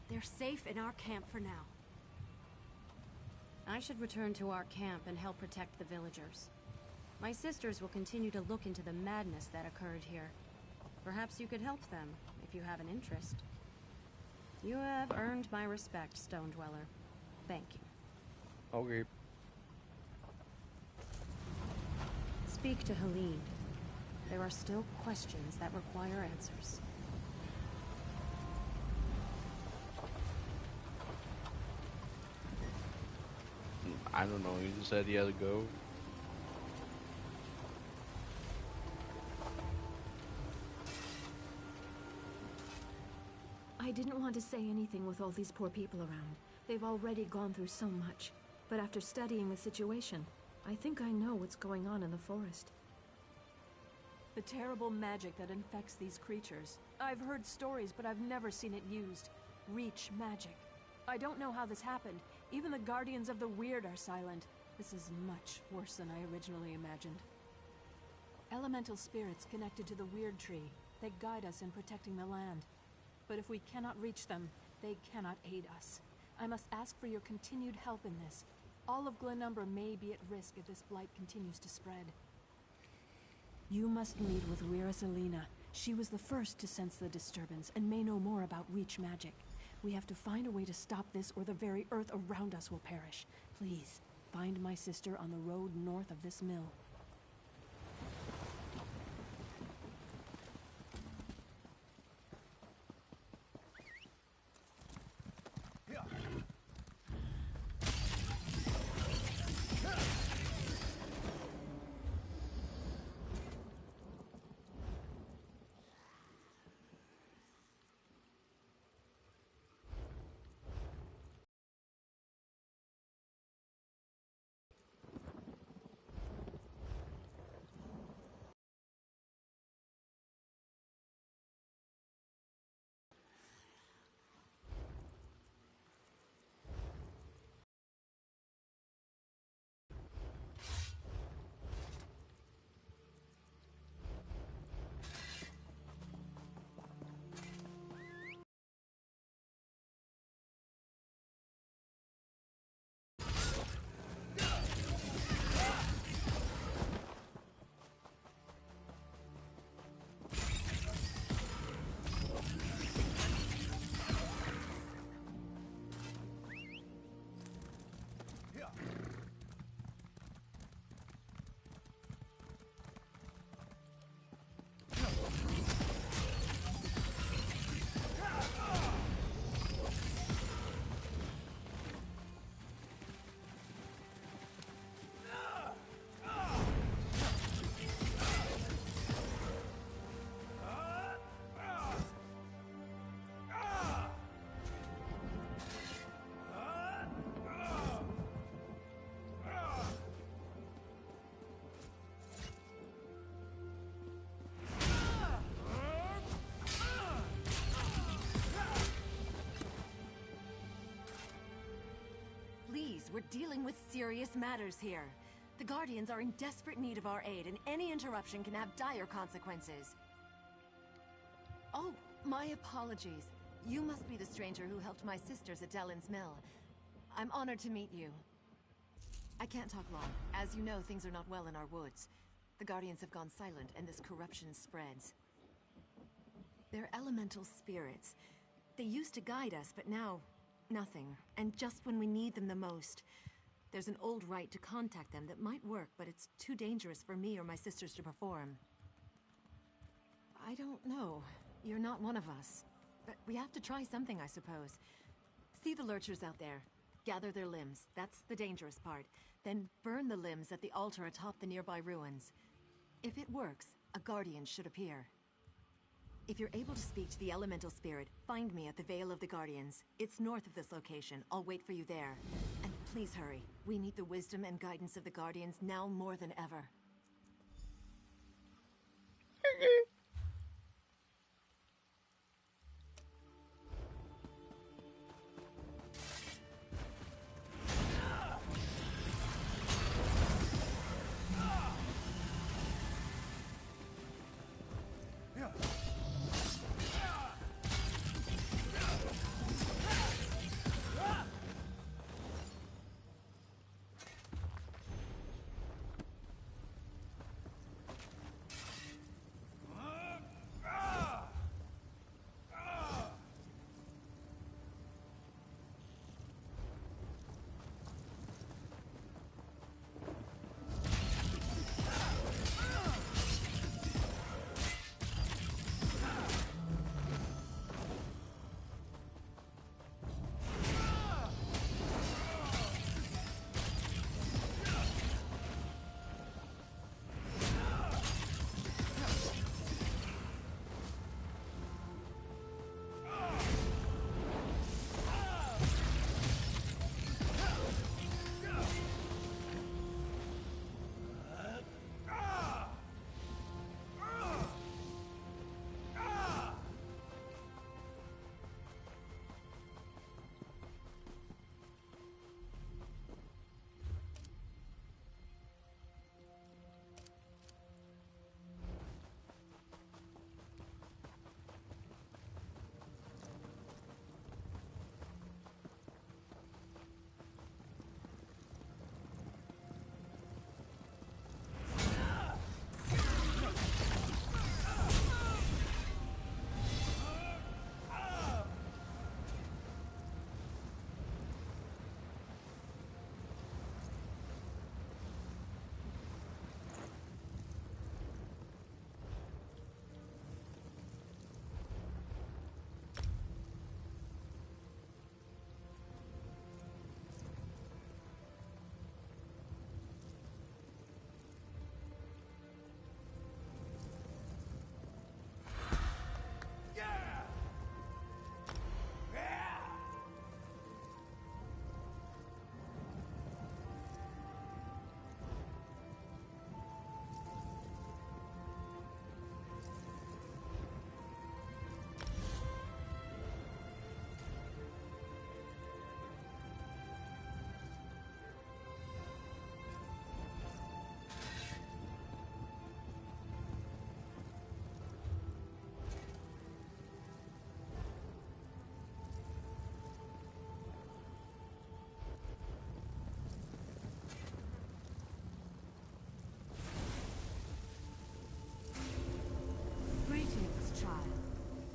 They're safe in our camp for now. I should return to our camp and help protect the villagers. My sisters will continue to look into the madness that occurred here. Perhaps you could help them, if you have an interest. You have earned my respect, Stone Dweller. Thank you. Okay. Speak to Helene. There are still questions that require answers. I don't know, he just said he had to go. I didn't want to say anything with all these poor people around. They've already gone through so much. But after studying the situation, I think I know what's going on in the forest. The terrible magic that infects these creatures. I've heard stories, but I've never seen it used. Reach magic. I don't know how this happened. Even the Guardians of the Weird are silent. This is much worse than I originally imagined. Elemental spirits connected to the Weird Tree. They guide us in protecting the land. But if we cannot reach them, they cannot aid us. I must ask for your continued help in this. All of Glenumbra may be at risk if this blight continues to spread. You must meet with Rira Zelina. She was the first to sense the disturbance and may know more about Reach magic. We have to find a way to stop this or the very earth around us will perish. Please, find my sister on the road north of this mill. We're dealing with serious matters here. The Guardians are in desperate need of our aid, and any interruption can have dire consequences. Oh, my apologies. You must be the stranger who helped my sisters at Dellen's Mill. I'm honored to meet you. I can't talk long. As you know, things are not well in our woods. The Guardians have gone silent, and this corruption spreads. They're elemental spirits. They used to guide us, but now, nothing. And just when we need them the most. There's an old rite to contact them that might work, but it's too dangerous for me or my sisters to perform. I don't know. You're not one of us. But we have to try something, I suppose. See the lurchers out there. Gather their limbs. That's the dangerous part. Then burn the limbs at the altar atop the nearby ruins. If it works, a guardian should appear. If you're able to speak to the elemental spirit, find me at the Vale of the Guardians. It's north of this location. I'll wait for you there. And please hurry. We need the wisdom and guidance of the Guardians now more than ever.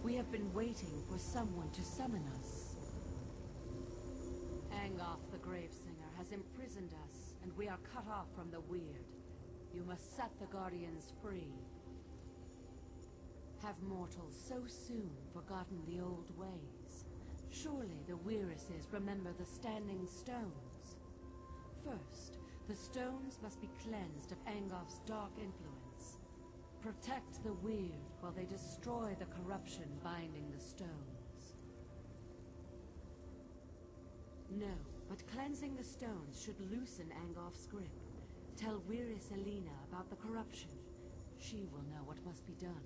We have been waiting for someone to summon us. Angoth the Gravesinger has imprisoned us, and we are cut off from the Weird. You must set the Guardians free. Have mortals so soon forgotten the old ways? Surely the Weirises remember the Standing Stones. First, the stones must be cleansed of Angoth's dark influence. Protect the Weird while they destroy the corruption binding the stones. No, but cleansing the stones should loosen Angoth's grip. Tell Weiris Elena about the corruption. She will know what must be done.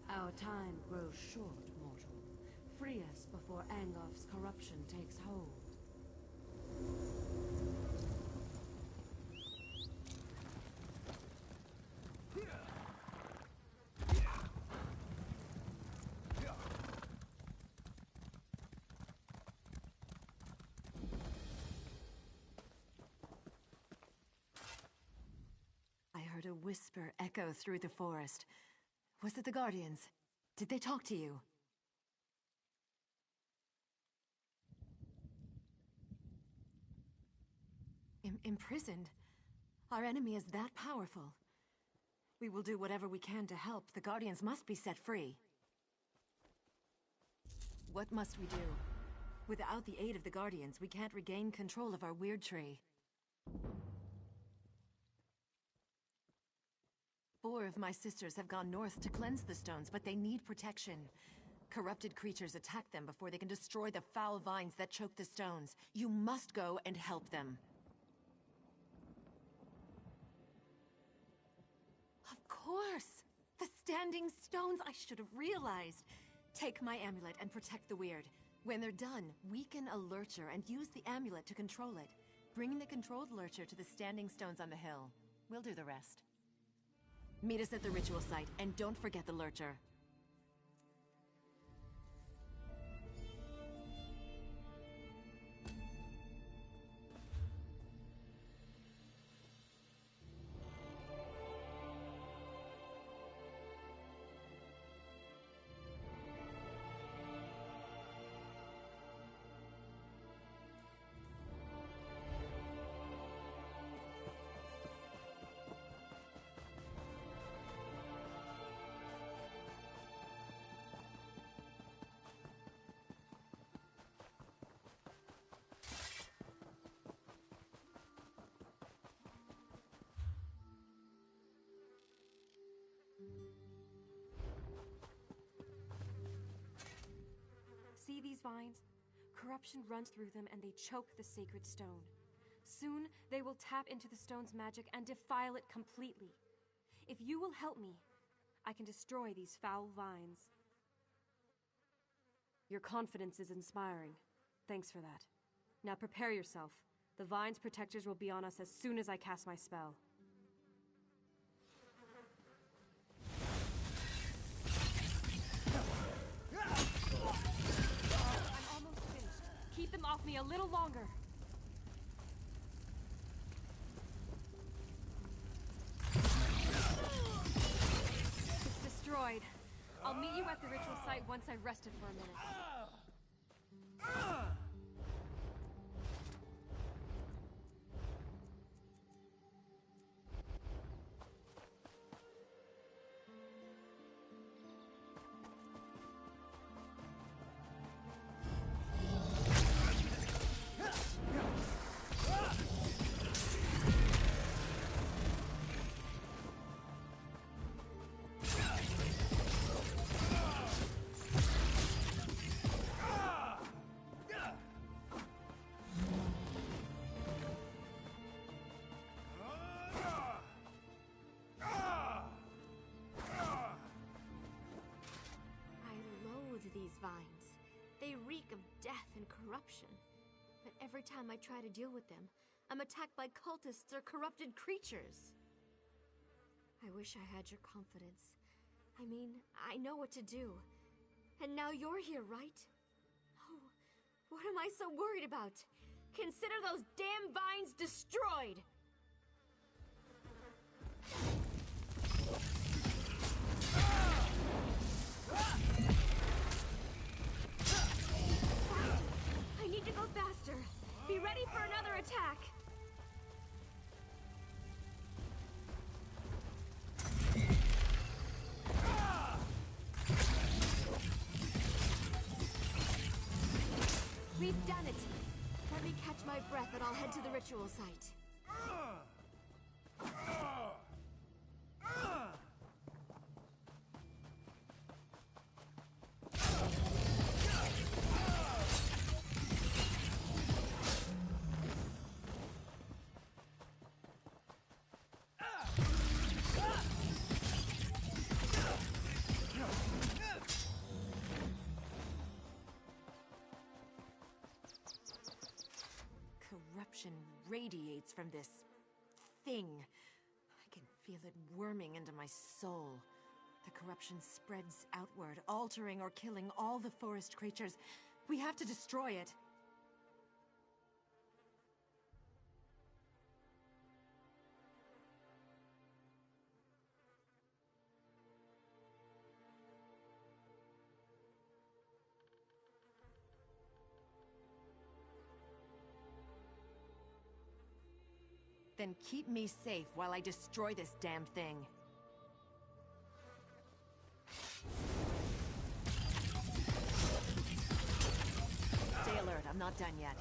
Our time grows short, mortal. Free us before Angoth's corruption takes hold. A whisper echo through the forest. Was it the Guardians? Did they talk to you? Imprisoned? Our enemy is that powerful. We will do whatever we can to help. The Guardians must be set free. What must we do? Without the aid of the Guardians, we can't regain control of our weird tree. 4 of my sisters have gone north to cleanse the stones, but they need protection. Corrupted creatures attack them before they can destroy the foul vines that choke the stones. You must go and help them. Of course! The standing stones, I should have realized. Take my amulet and protect the weird. When they're done, weaken a lurcher and use the amulet to control it. Bring the controlled lurcher to the standing stones on the hill. We'll do the rest. Meet us at the ritual site, and don't forget the lurcher. See these vines? Corruption runs through them and they choke the sacred stone. Soon, they will tap into the stone's magic and defile it completely. If you will help me, I can destroy these foul vines. Your confidence is inspiring. Thanks for that. Now prepare yourself. The vine's protectors will be on us as soon as I cast my spell. Keep them off me a little longer. It's destroyed. I'll meet you at the ritual site once I've rested for a minute. Vines. They reek of death and corruption. But every time I try to deal with them, I'm attacked by cultists or corrupted creatures. I wish I had your confidence. I mean, I know what to do. And now you're here, right? Oh, what am I so worried about? Consider those damn vines destroyed! I need to go faster. Be ready for another attack. We've done it. Let me catch my breath and I'll head to the ritual site. Corruption radiates from this thing. I can feel it worming into my soul. The corruption spreads outward, altering or killing all the forest creatures. We have to destroy it. Then keep me safe while I destroy this damn thing. Stay alert, I'm not done yet.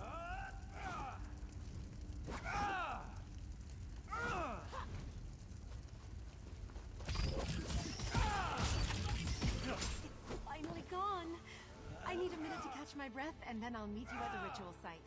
catch my breath, and then I'll meet you at the ritual site.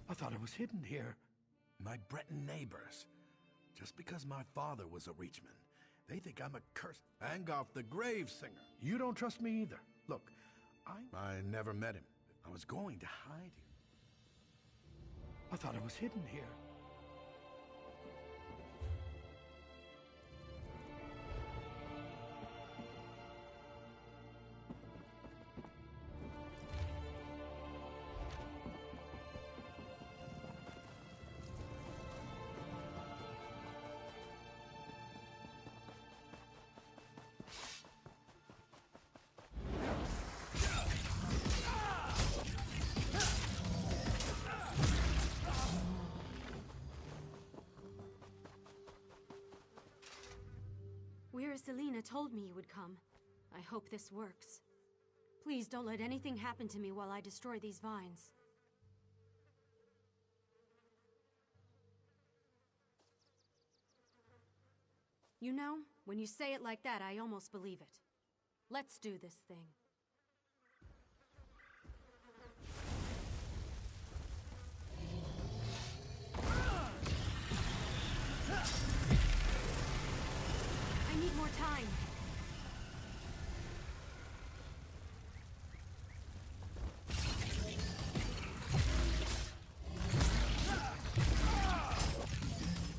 I thought it was hidden here. My Breton neighbors. Just because my father was a Reachman, they think I'm a cursed Angolf the Grave Singer. You don't trust me either. Look, I never met him. I was going to hide him. I thought it was hidden here. Selena told me you would come. I hope this works. Please don't let anything happen to me while I destroy these vines. You know, when you say it like that, I almost believe it. Let's do this thing. I need more time.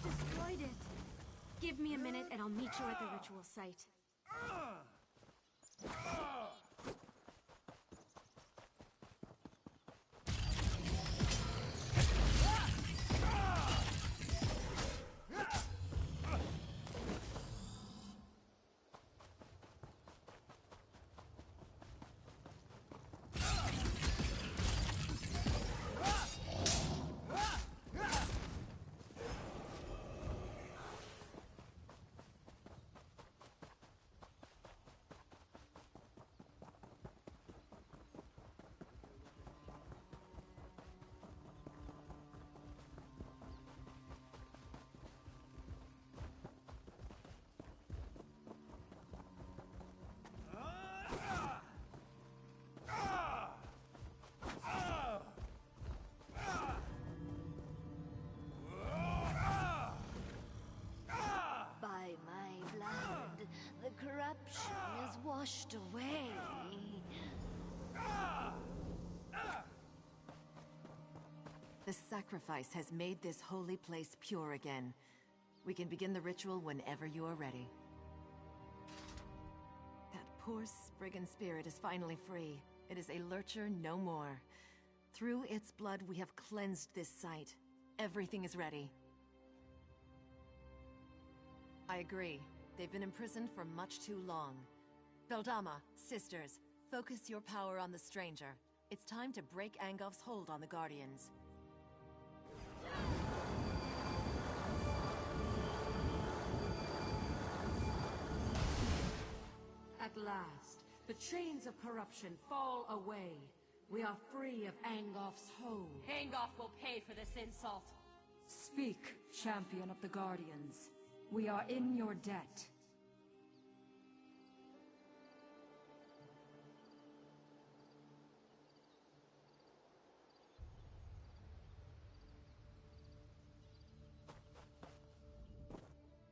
Destroyed it. Give me a minute and I'll meet you at the ritual site. Corruption is washed away. The sacrifice has made this holy place pure again. We can begin the ritual whenever you are ready. That poor Spriggan spirit is finally free. It is a lurcher no more. Through its blood, we have cleansed this site. Everything is ready. I agree. They've been imprisoned for much too long. Beldama, sisters, focus your power on the stranger. It's time to break Angolf's hold on the Guardians. At last, the chains of corruption fall away. We are free of Angolf's hold. Angolf will pay for this insult. Speak, champion of the Guardians. We are in your debt.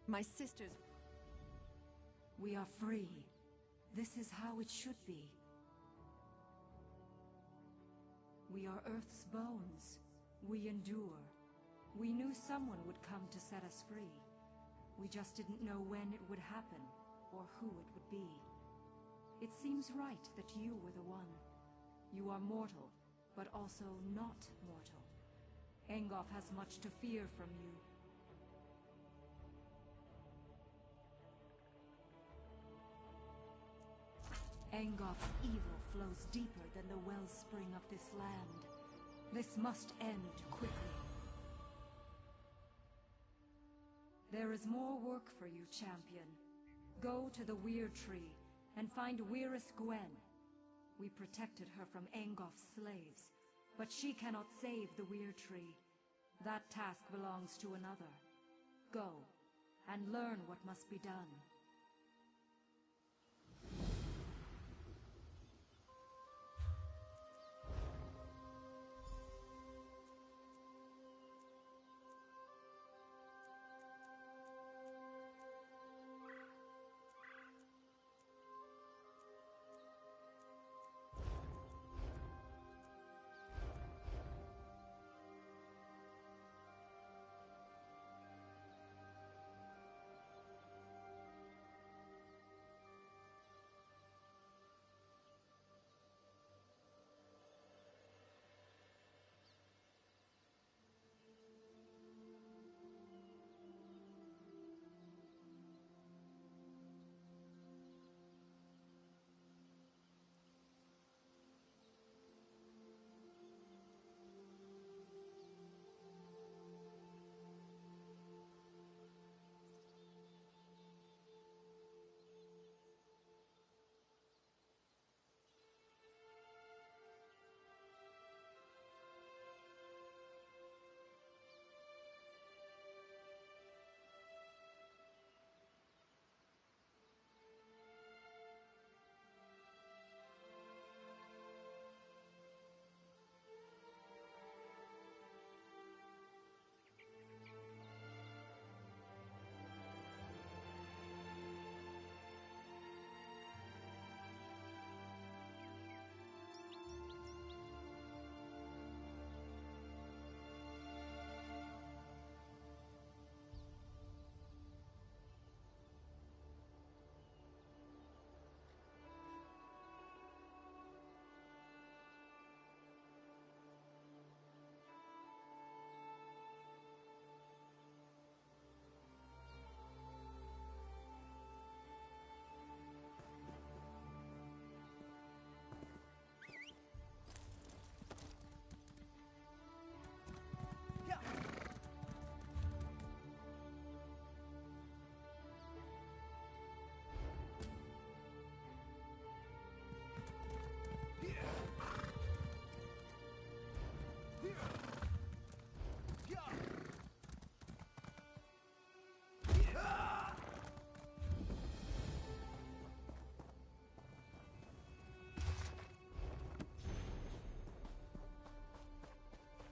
My sisters... We are free. This is how it should be. We are Earth's bones. We endure. We knew someone would come to set us free. We just didn't know when it would happen, or who it would be. It seems right that you were the one. You are mortal, but also not mortal. Engoff has much to fear from you. Engoff's evil flows deeper than the wellspring of this land. This must end quickly. There is more work for you, champion. Go to the Weird Tree and find Weirus Gwen. We protected her from Engoff's slaves, but she cannot save the Weird Tree. That task belongs to another. Go, and learn what must be done.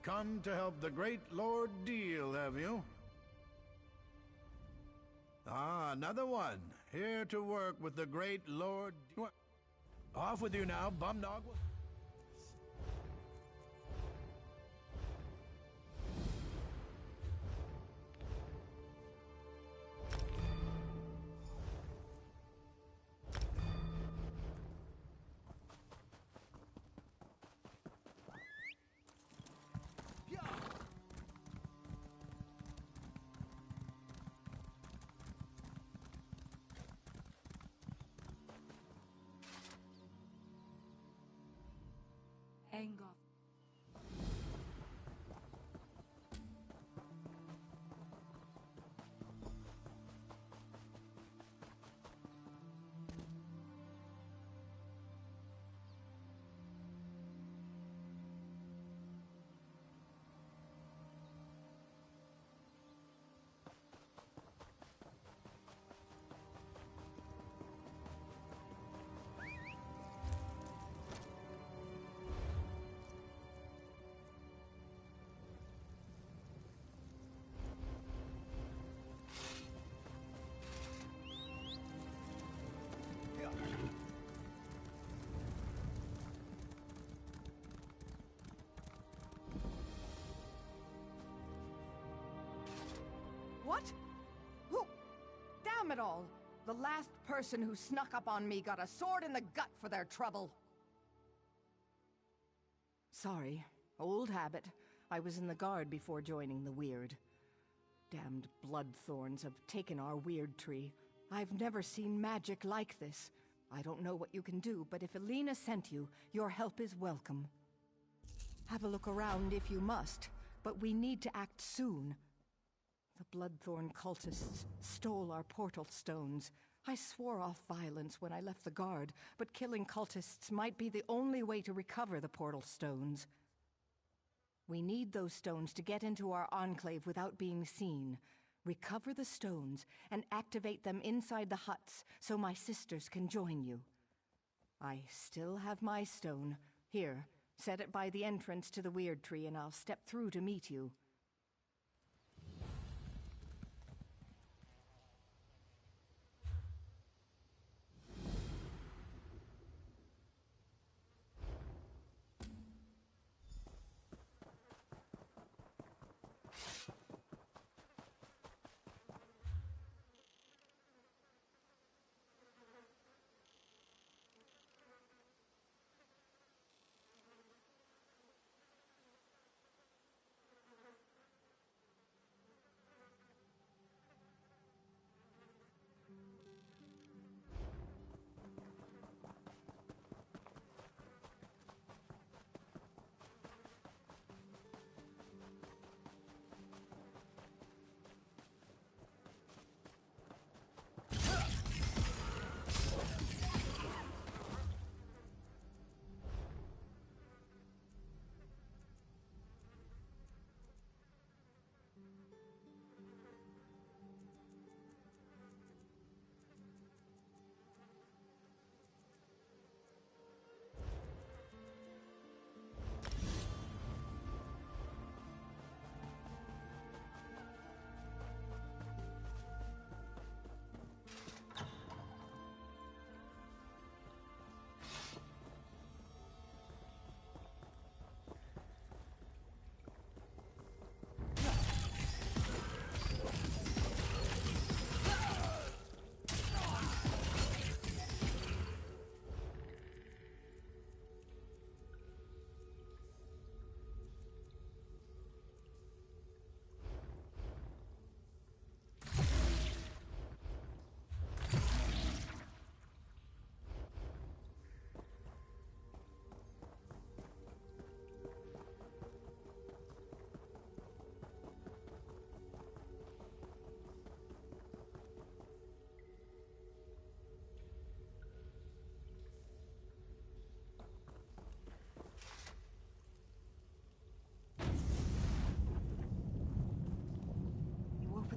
Come to help the great Lord deal, have you? Ah, another one. Here to work with the great Lord. Off with you now, bum dog. Engoff. it all. The last person who snuck up on me got a sword in the gut for their trouble. Sorry. Old habit. I was in the guard before joining the Weird. Damned bloodthorns have taken our Weird tree. I've never seen magic like this. I don't know what you can do, but if Elena sent you, your help is welcome. Have a look around if you must, but we need to act soon. The Bloodthorn cultists stole our portal stones. I swore off violence when I left the guard, but killing cultists might be the only way to recover the portal stones. We need those stones to get into our enclave without being seen. Recover the stones and activate them inside the huts so my sisters can join you. I still have my stone. Here, set it by the entrance to the Weird Tree and I'll step through to meet you.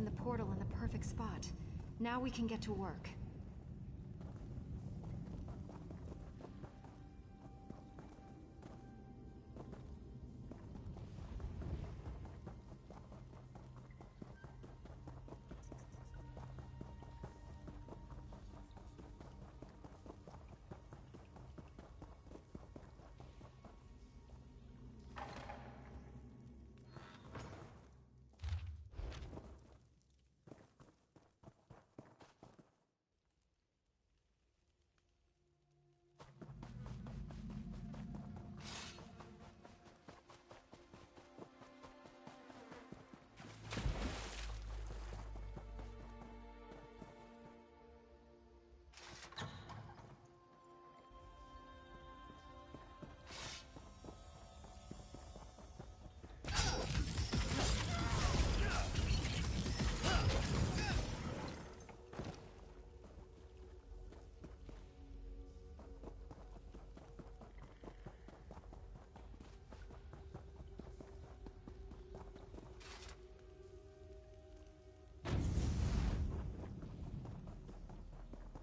The portal in the perfect spot. Now we can get to work.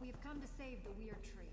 We've come to save the Weird Tree.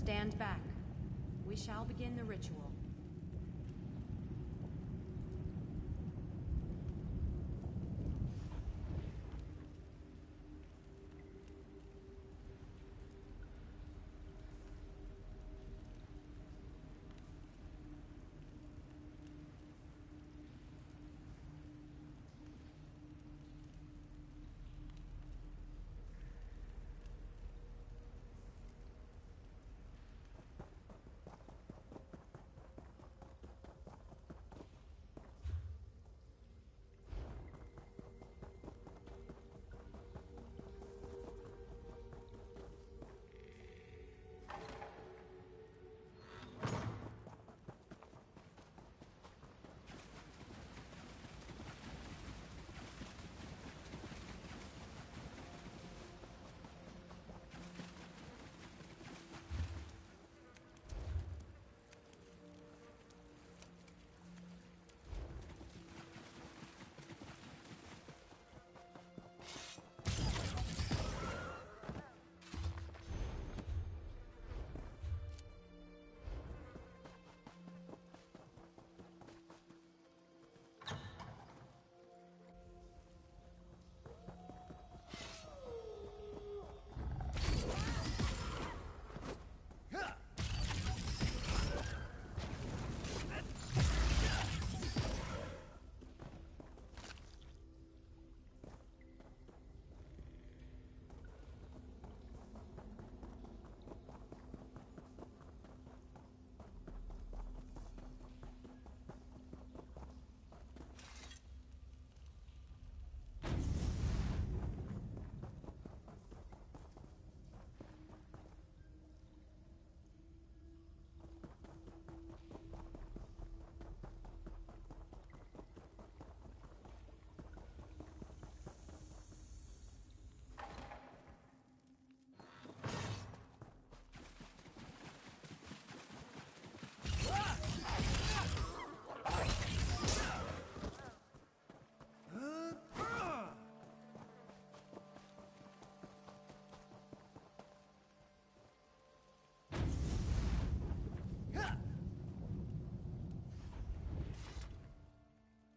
Stand back. We shall begin the ritual.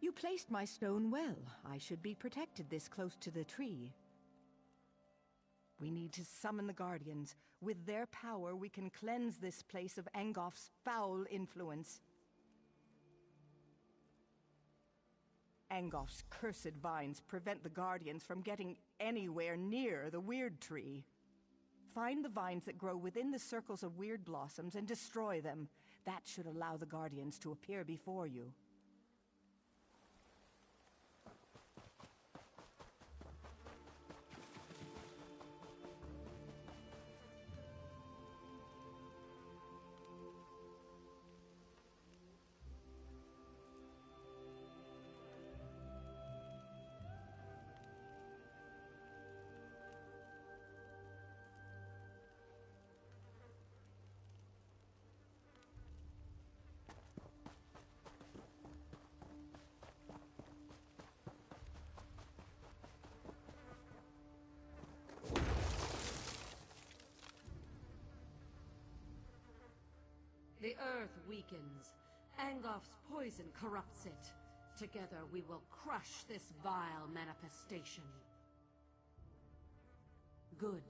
You placed my stone well. I should be protected this close to the tree. We need to summon the Guardians. With their power, we can cleanse this place of Angoff's foul influence. Angoff's cursed vines prevent the Guardians from getting anywhere near the Weird Tree. Find the vines that grow within the circles of weird blossoms and destroy them. That should allow the Guardians to appear before you. The earth weakens. Angoff's poison corrupts it. Together we will crush this vile manifestation. Good.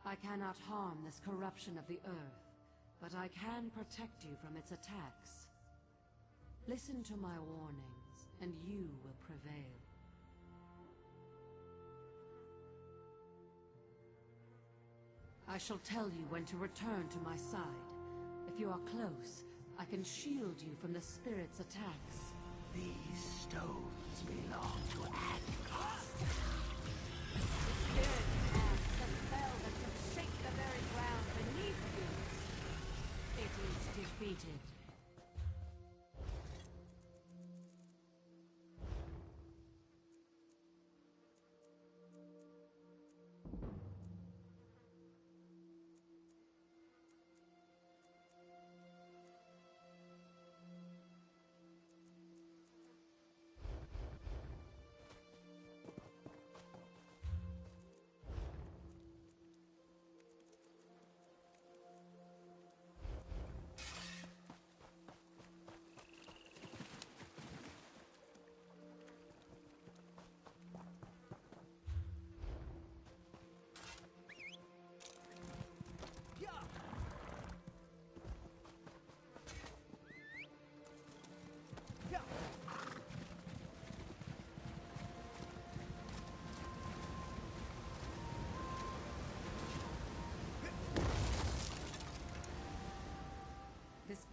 I cannot harm this corruption of the earth, but I can protect you from its attacks. Listen to my warnings, and you will prevail. I shall tell you when to return to my side. If you are close, I can shield you from the spirit's attacks. These stones belong to Angoff. The spirit casts a spell that can shake the very ground beneath you. It is defeated.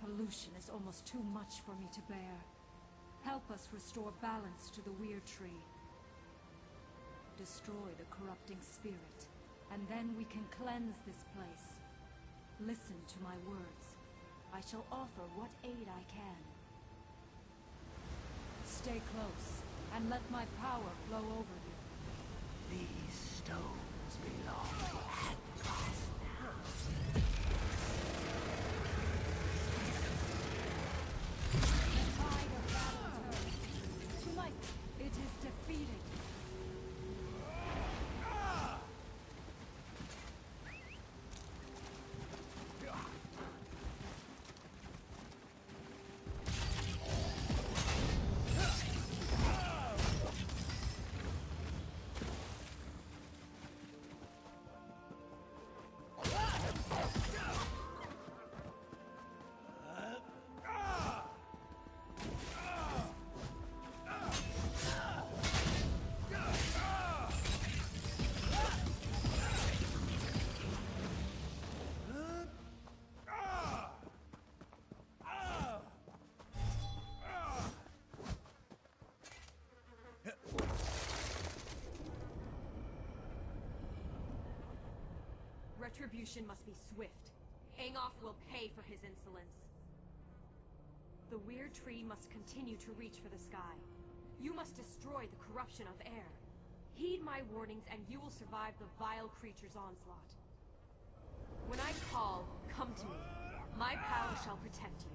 pollution is almost too much for me to bear. Help us restore balance to the Weird Tree. Destroy the corrupting spirit, and then we can cleanse this place. Listen to my words. I shall offer what aid I can. Stay close, and let my power flow over you. These stones belong to Agnes now. The tide of battle turns. To my... It is defeated. Retribution must be swift. Angoff will pay for his insolence. The Weird Tree must continue to reach for the sky. You must destroy the corruption of air. Heed my warnings and you will survive the vile creature's onslaught. When I call, come to me. My power shall protect you.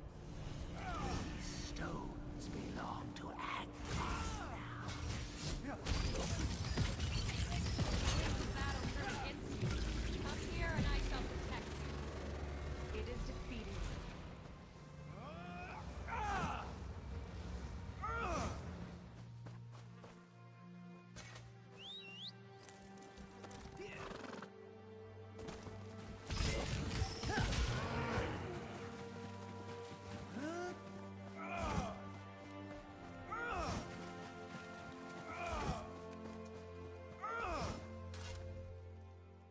These stones belong to Agnes now. Battle turn against you. Come here and I shall protect you. It is defeated.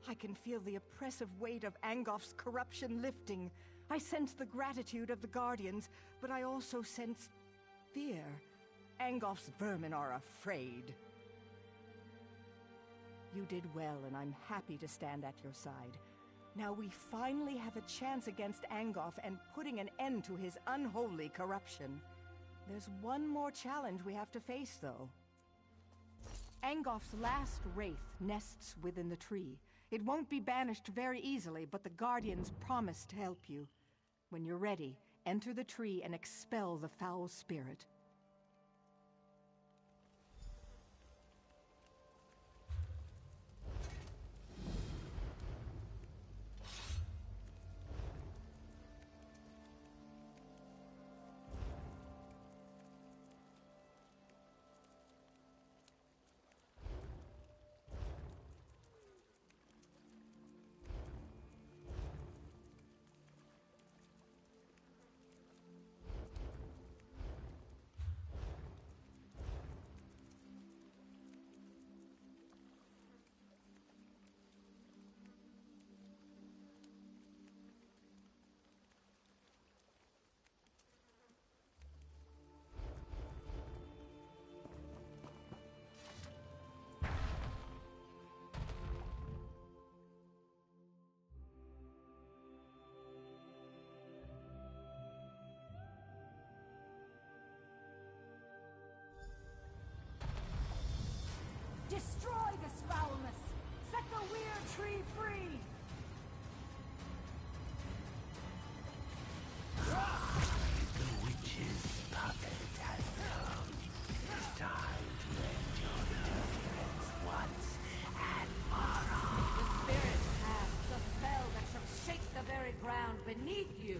I can feel the oppressive weight of Angoff's corruption lifting. I sense the gratitude of the Guardians, but I also sense fear. Angoff's vermin are afraid. You did well, and I'm happy to stand at your side. Now we finally have a chance against Angoff and putting an end to his unholy corruption. There's one more challenge we have to face, though. Angoff's last wraith nests within the tree. It won't be banished very easily, but the Guardians promise to help you. When you're ready, enter the tree and expel the foul spirit. Destroy this foulness! Set the Weird Tree free! The witch's puppet has come. Time to end your interference once and for all. The spirit casts a spell that shall shake the very ground beneath you.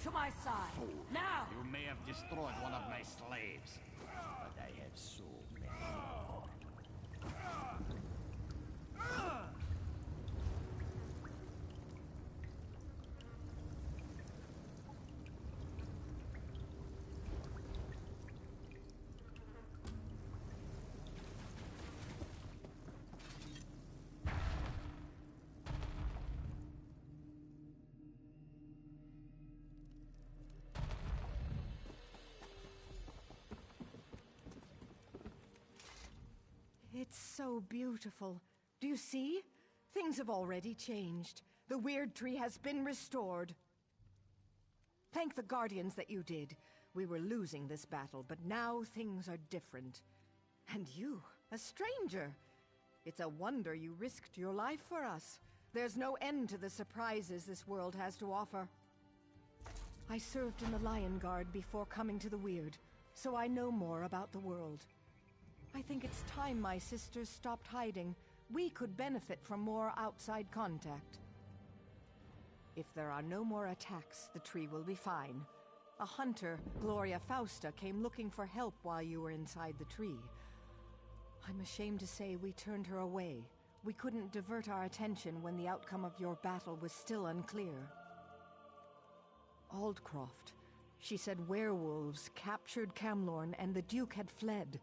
To my side. Now! You may have destroyed one of my slaves, but I have so many more. It's so beautiful. Do you see? Things have already changed. The Weird Tree has been restored. Thank the Guardians that you did. We were losing this battle, but now things are different. And you, a stranger. It's a wonder you risked your life for us. There's no end to the surprises this world has to offer. I served in the Lion Guard before coming to the Weird, so I know more about the world. I think it's time my sisters stopped hiding. We could benefit from more outside contact. If there are no more attacks, the tree will be fine. A hunter, Gloria Fausta, came looking for help while you were inside the tree. I'm ashamed to say we turned her away. We couldn't divert our attention when the outcome of your battle was still unclear. Aldcroft. She said werewolves captured Camlorn and the Duke had fled.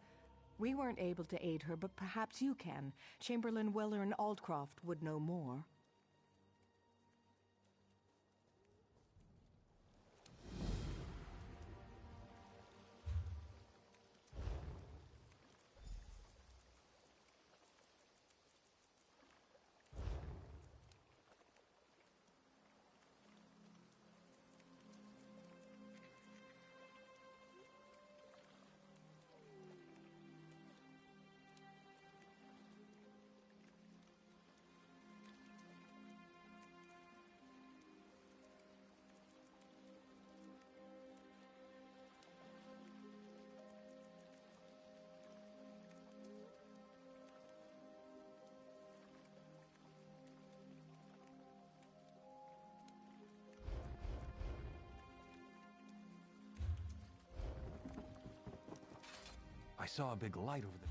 We weren't able to aid her, but perhaps you can. Chamberlain Weller and Aldcroft would know more. I saw a big light over there.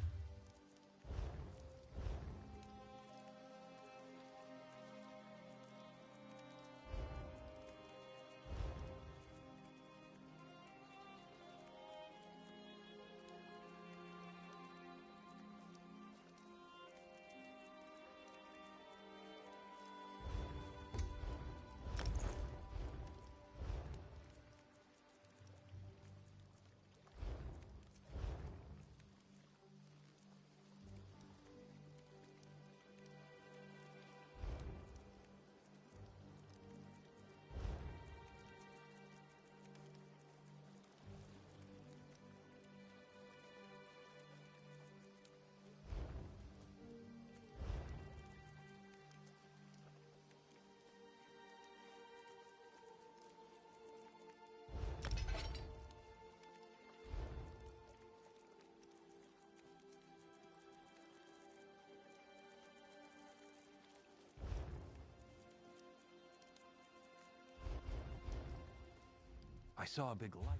I saw a big light.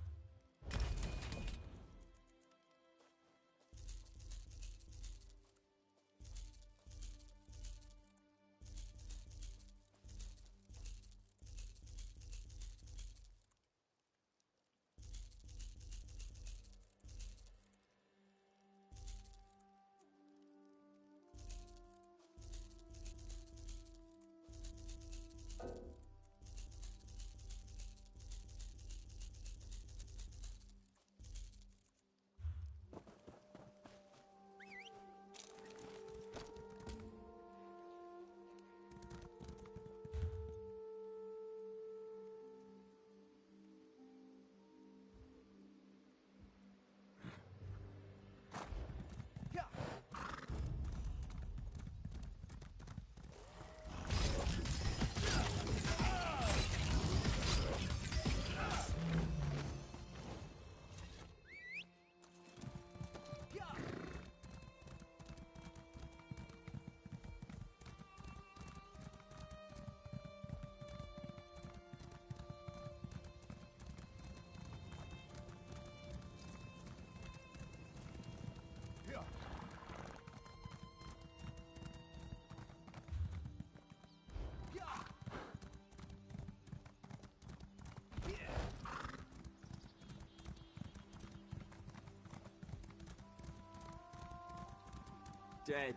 Dead,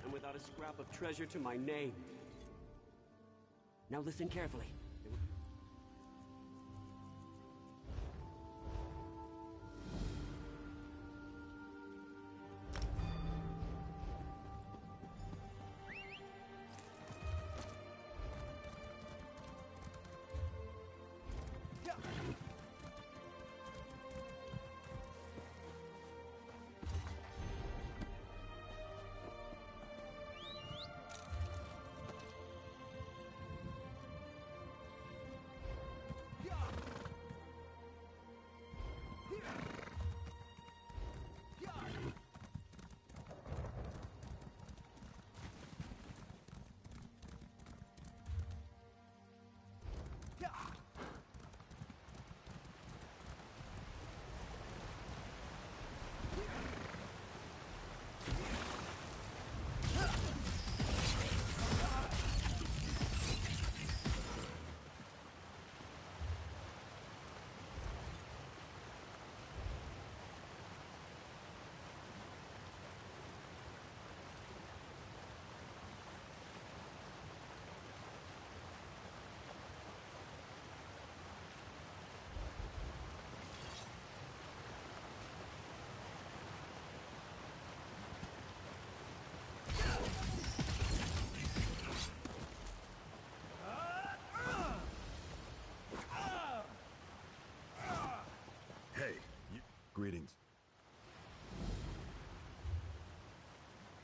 and without a scrap of treasure to my name. Now listen carefully. Greetings.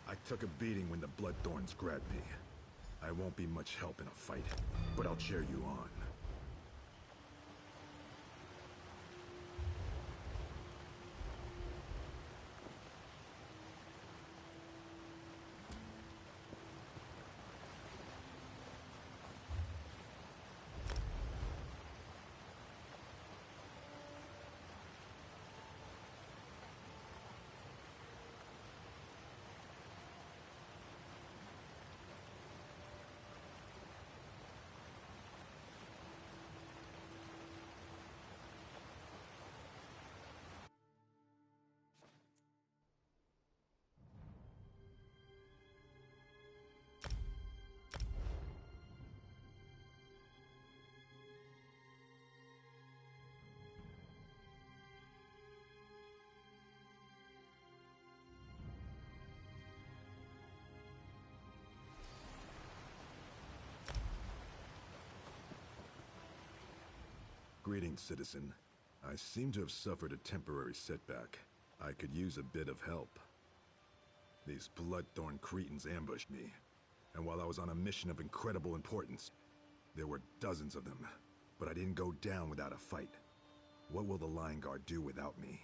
I took a beating when the Bloodthorns grabbed me. I won't be much help in a fight, but I'll cheer you on. Greetings, citizen. I seem to have suffered a temporary setback. I could use a bit of help. These Bloodthorn cretins ambushed me, and while I was on a mission of incredible importance, there were dozens of them, but I didn't go down without a fight. What will the Lion Guard do without me?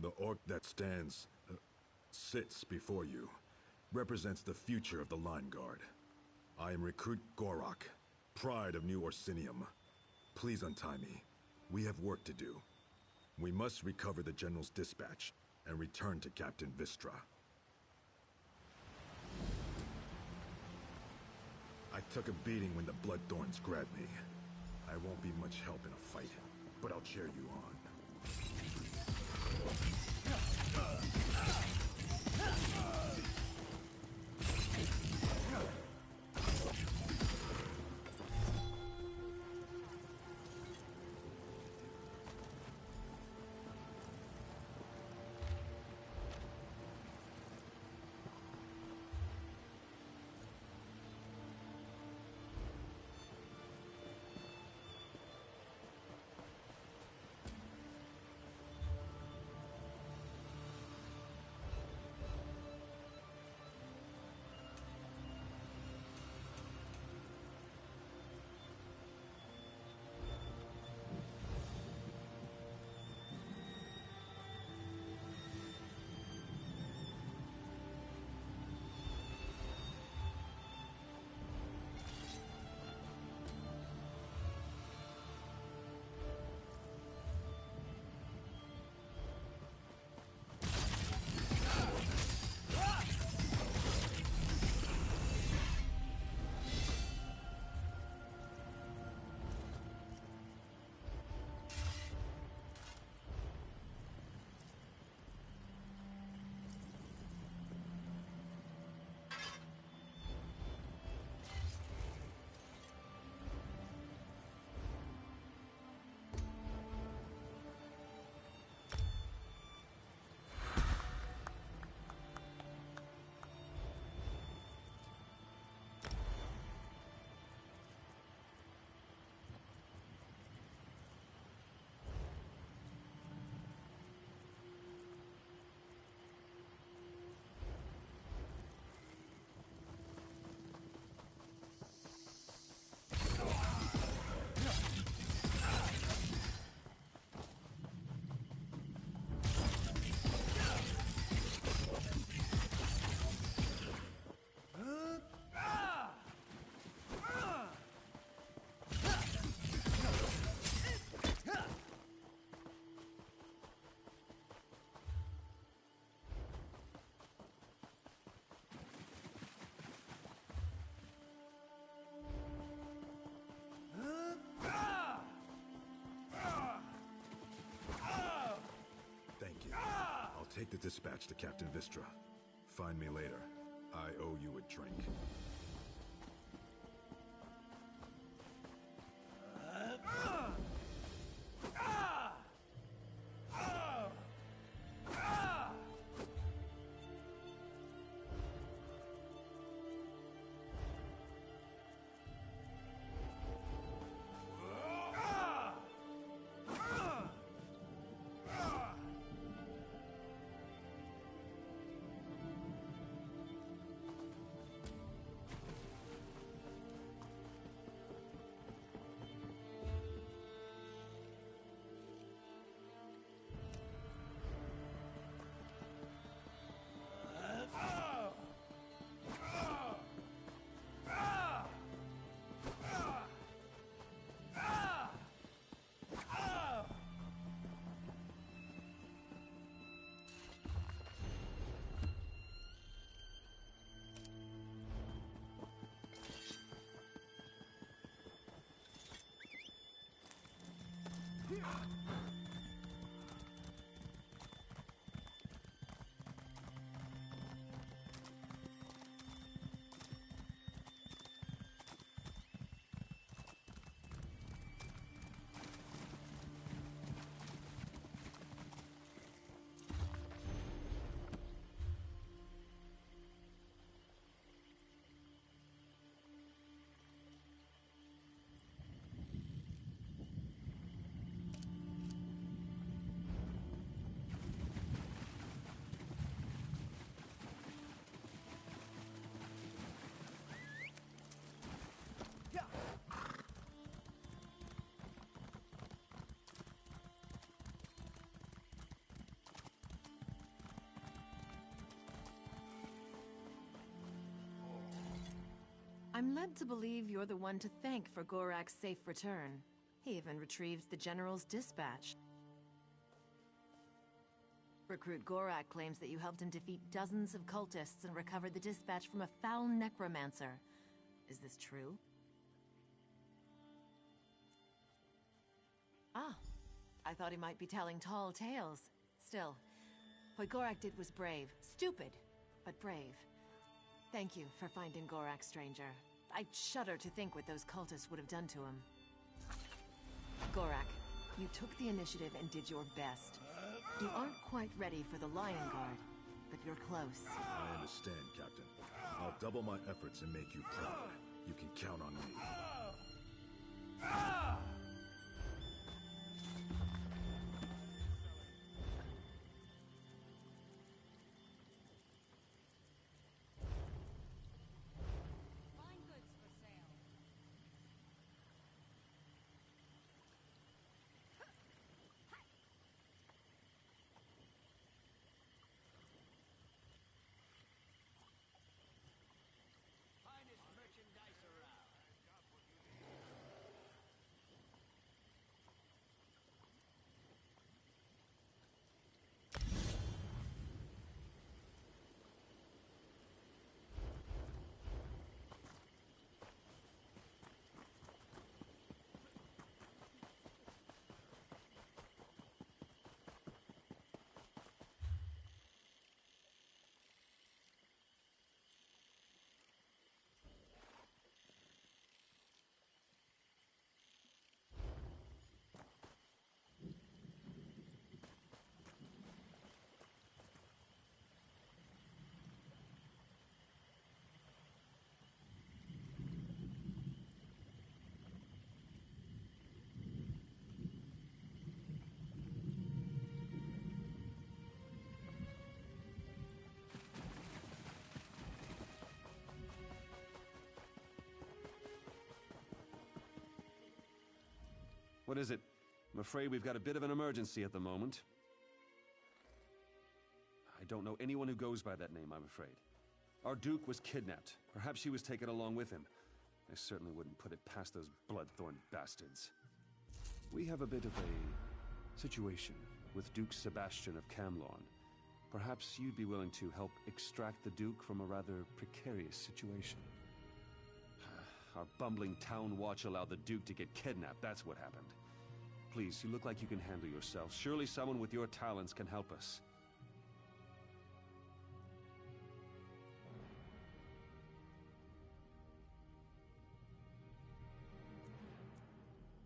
The orc that sits before you, represents the future of the Lion Guard. I am Recruit Gorok, pride of New Orsinium. Please untie me. We have work to do. We must recover the General's dispatch and return to Captain Vistra. I took a beating when the Bloodthorns grabbed me. I won't be much help in a fight, but I'll cheer you on. Take the dispatch to Captain Vistra. Find me later. I owe you a drink. I'm led to believe you're the one to thank for Gorak's safe return. He even retrieves the General's dispatch. Recruit Gorak claims that you helped him defeat dozens of cultists and recovered the dispatch from a foul necromancer. Is this true? Ah, I thought he might be telling tall tales. Still, what Gorak did was brave. Stupid, but brave. Thank you for finding Gorak, stranger. I shudder to think what those cultists would have done to him. Gorak, you took the initiative and did your best. You aren't quite ready for the Lion Guard, but you're close. I understand, Captain. I'll double my efforts and make you proud. You can count on me. What is it? I'm afraid we've got a bit of an emergency at the moment. I don't know anyone who goes by that name, I'm afraid. Our Duke was kidnapped. Perhaps she was taken along with him. I certainly wouldn't put it past those bloodthorn bastards. We have a bit of a situation with Duke Sebastian of Camlorn. Perhaps you'd be willing to help extract the Duke from a rather precarious situation. Our bumbling town watch allowed the Duke to get kidnapped, that's what happened. Please, you look like you can handle yourself. Surely someone with your talents can help us.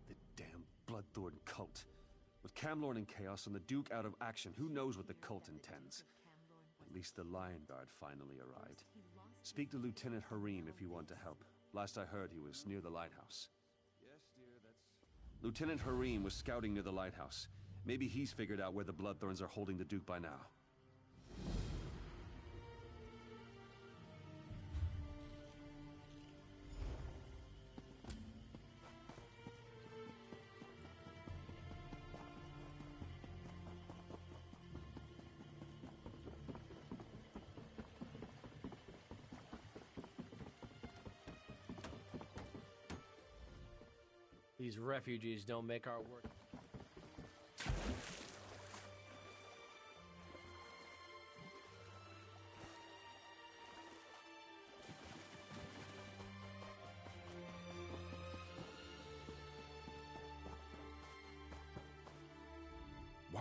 The damn Bloodthorn cult. With Camlorn in chaos and the Duke out of action, who knows what the cult intends? At least the Lion Guard finally arrived. Speak to Lieutenant Harim if you want to help. Last I heard, he was near the lighthouse. Yes, dear, that's... Lieutenant Harim was scouting near the lighthouse. Maybe he's figured out where the Bloodthorns are holding the Duke by now. These refugees don't make our work.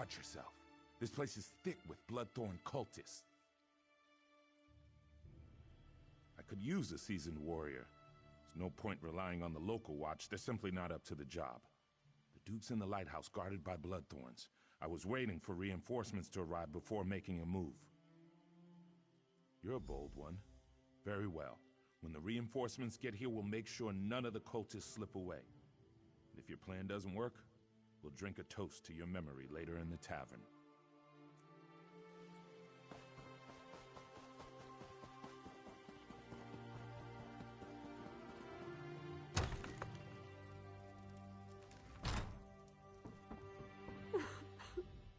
Watch yourself. This place is thick with Bloodthorn cultists. I could use a seasoned warrior. There's no point relying on the local watch. They're simply not up to the job. The Duke's in the lighthouse guarded by Bloodthorns. I was waiting for reinforcements to arrive before making a move. You're a bold one. Very well. When the reinforcements get here, we'll make sure none of the cultists slip away. And if your plan doesn't work, we'll drink a toast to your memory later in the tavern.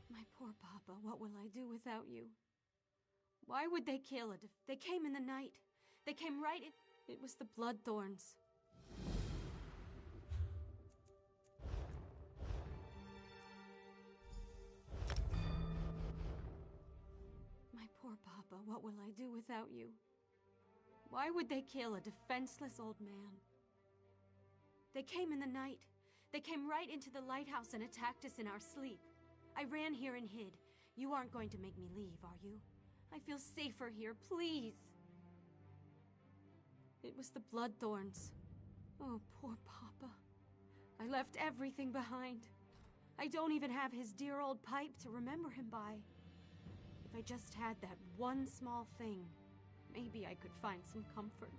My poor Papa, what will I do without you? Why would they kill it? They came in the night. They came right in. It was the Bloodthorns. My poor Papa, what will I do without you? Why would they kill a defenseless old man? They came in the night. They came right into the lighthouse and attacked us in our sleep. I ran here and hid. You aren't going to make me leave, are you? I feel safer here, please. It was the Bloodthorns. Oh, poor Papa. I left everything behind. I don't even have his dear old pipe to remember him by. If I just had that one small thing, maybe I could find some comfort.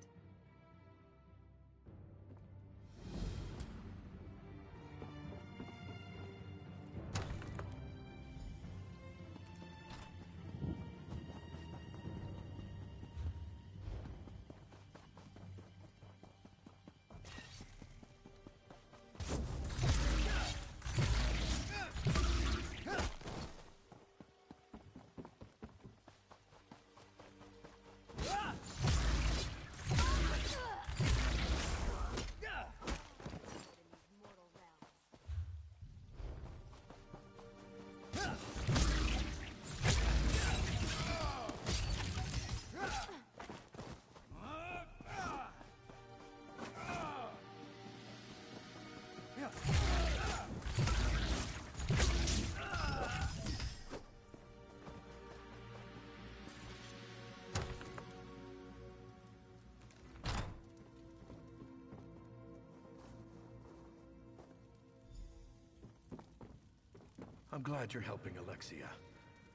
I'm glad you're helping, Alexia.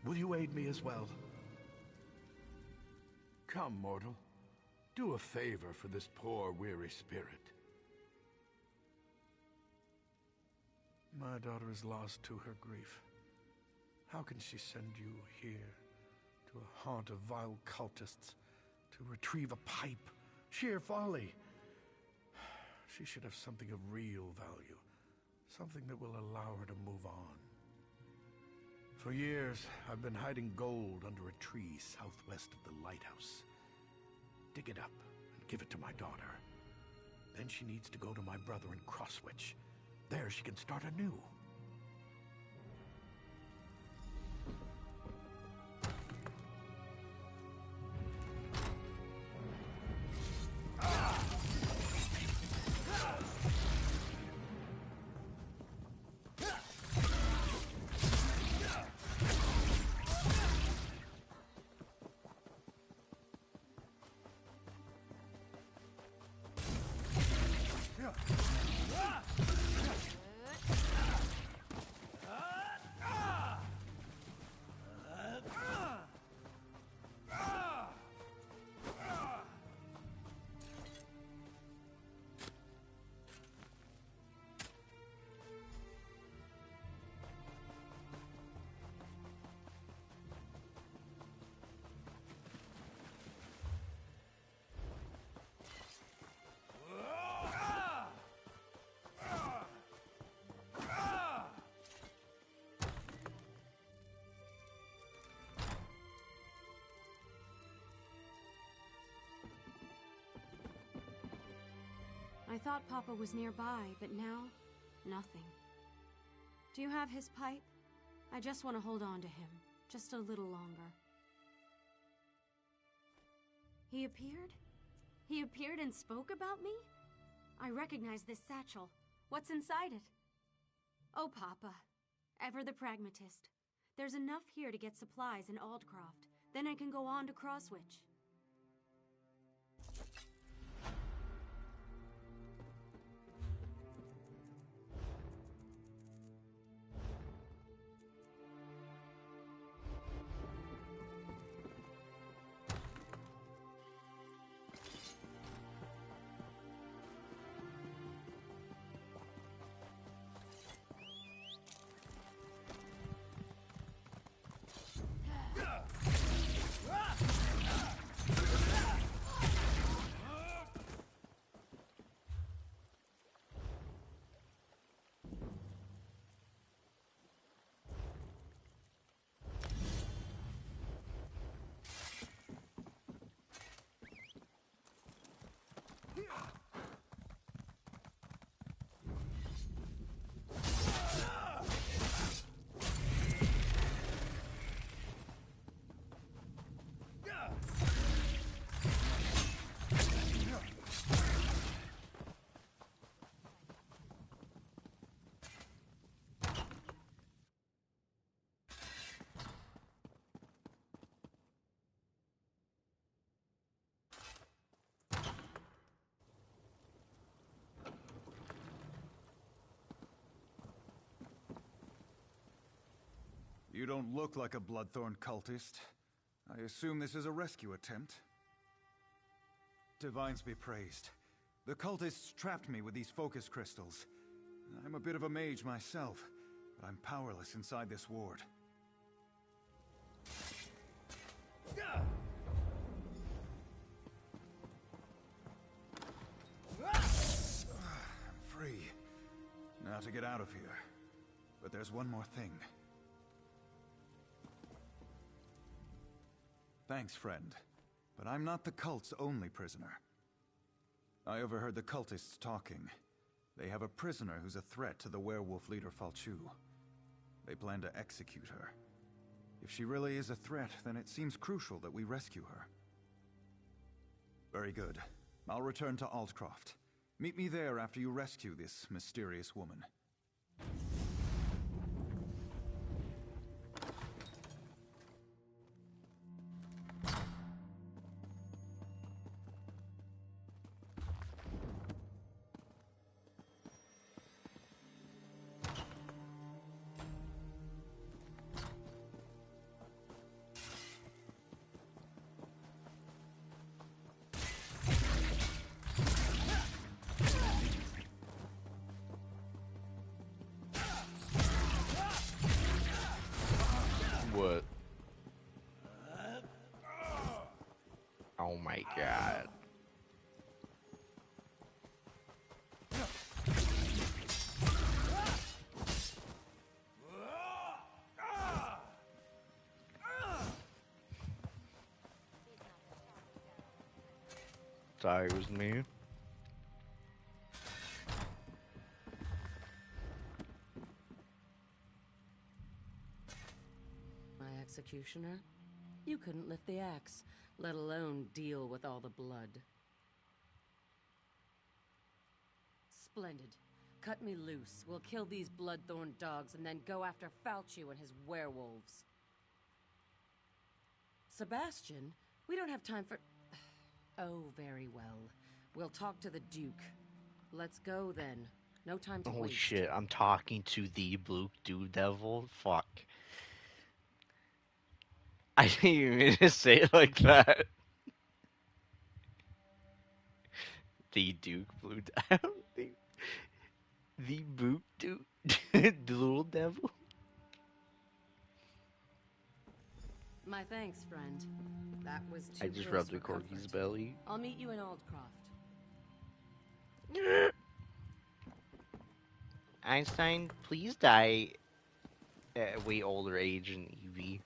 Will you aid me as well? Come, mortal. Do a favor for this poor, weary spirit. My daughter is lost to her grief. How can she send you here, to a haunt of vile cultists, to retrieve a pipe? Sheer folly. She should have something of real value, something that will allow her to move on. For years, I've been hiding gold under a tree southwest of the lighthouse. Dig it up and give it to my daughter. Then she needs to go to my brother in Crosswitch. There she can start anew. I thought Papa was nearby, but now, nothing. Do you have his pipe? I just want to hold on to him, just a little longer. He appeared? He appeared and spoke about me? I recognize this satchel. What's inside it? Oh, Papa. Ever the pragmatist. There's enough here to get supplies in Aldcroft. Then I can go on to Crosswitch. You don't look like a Bloodthorn cultist. I assume this is a rescue attempt? Divines be praised. The cultists trapped me with these focus crystals. I'm a bit of a mage myself, but I'm powerless inside this ward. I'm free. Now to get out of here. But there's one more thing. Thanks, friend. But I'm not the cult's only prisoner. I overheard the cultists talking. They have a prisoner who's a threat to the werewolf leader Falchu. They plan to execute her. If she really is a threat, then it seems crucial that we rescue her. Very good. I'll return to Aldcroft. Meet me there after you rescue this mysterious woman. What? Oh my god. Sorry, it was me. My executioner? You couldn't lift the axe, let alone deal with all the blood. Splendid. Cut me loose. We'll kill these Bloodthorn dogs and then go after Falchu and his werewolves. Sebastian? We don't have time for... Oh, very well. We'll talk to the Duke. Let's go, then. No time to Holy waste. shit, I'm talking to the Blue Dude Devil? Fuck. I didn't even mean to say it like that. The Duke Blue Devil? The Boot Dude? The Little Devil? My thanks, friend. That was too I just close rubbed the for corgi's comfort. belly. I'll meet you in Aldcroft. Einstein, please die at a way older age than Evie.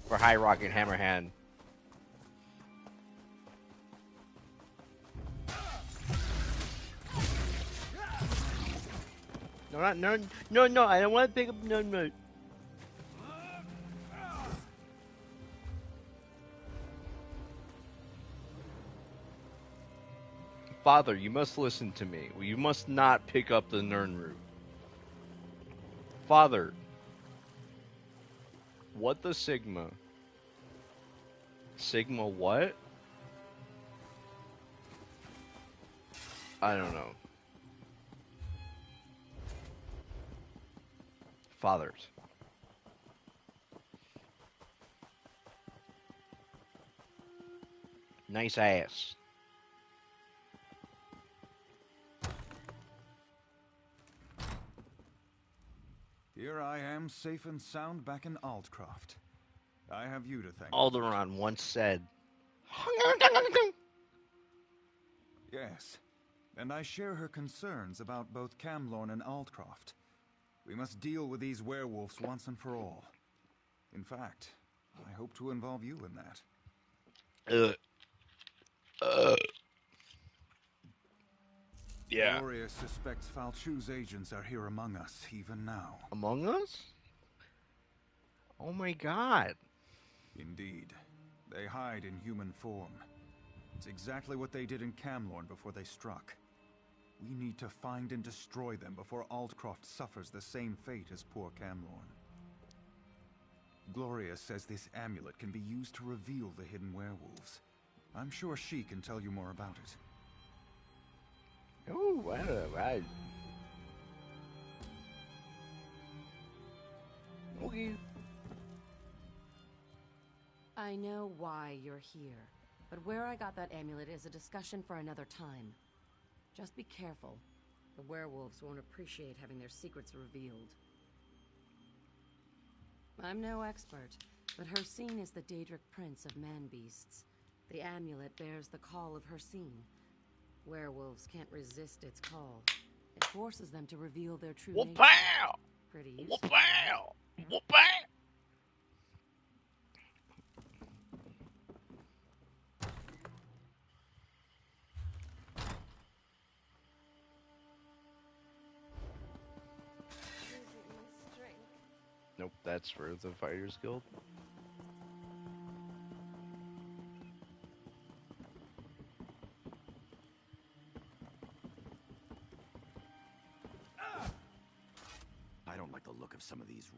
For High Rock and Hammerhand. No, I don't want to pick up, no. Father, you must listen to me. You must not pick up the Nern route. Father, what the Sigma? Sigma what? I don't know. Fathers. Nice ass. Here I am, safe and sound back in Aldcroft. I have you to thank. Alderaan once said, Yes, and I share her concerns about both Camlorn and Aldcroft. We must deal with these werewolves once and for all. In fact, I hope to involve you in that. Yeah. Gloria suspects Falchu's agents are here among us, even now. Among us? Oh my god. Indeed. They hide in human form. It's exactly what they did in Camlorn before they struck. We need to find and destroy them before Aldcroft suffers the same fate as poor Camlorn. Gloria says this amulet can be used to reveal the hidden werewolves. I'm sure she can tell you more about it. Oh, wow. Okay. I know why you're here, but where I got that amulet is a discussion for another time. Just be careful. The werewolves won't appreciate having their secrets revealed. I'm no expert, but Hircine is the Daedric prince of man-beasts. The amulet bears the call of Hircine. Werewolves can't resist its call. It forces them to reveal their true nature. Whoop-pow! Pretty useful. Whoop-pow! Whoop-pow! Nope, that's for the Fighters Guild. I don't like the look of some of these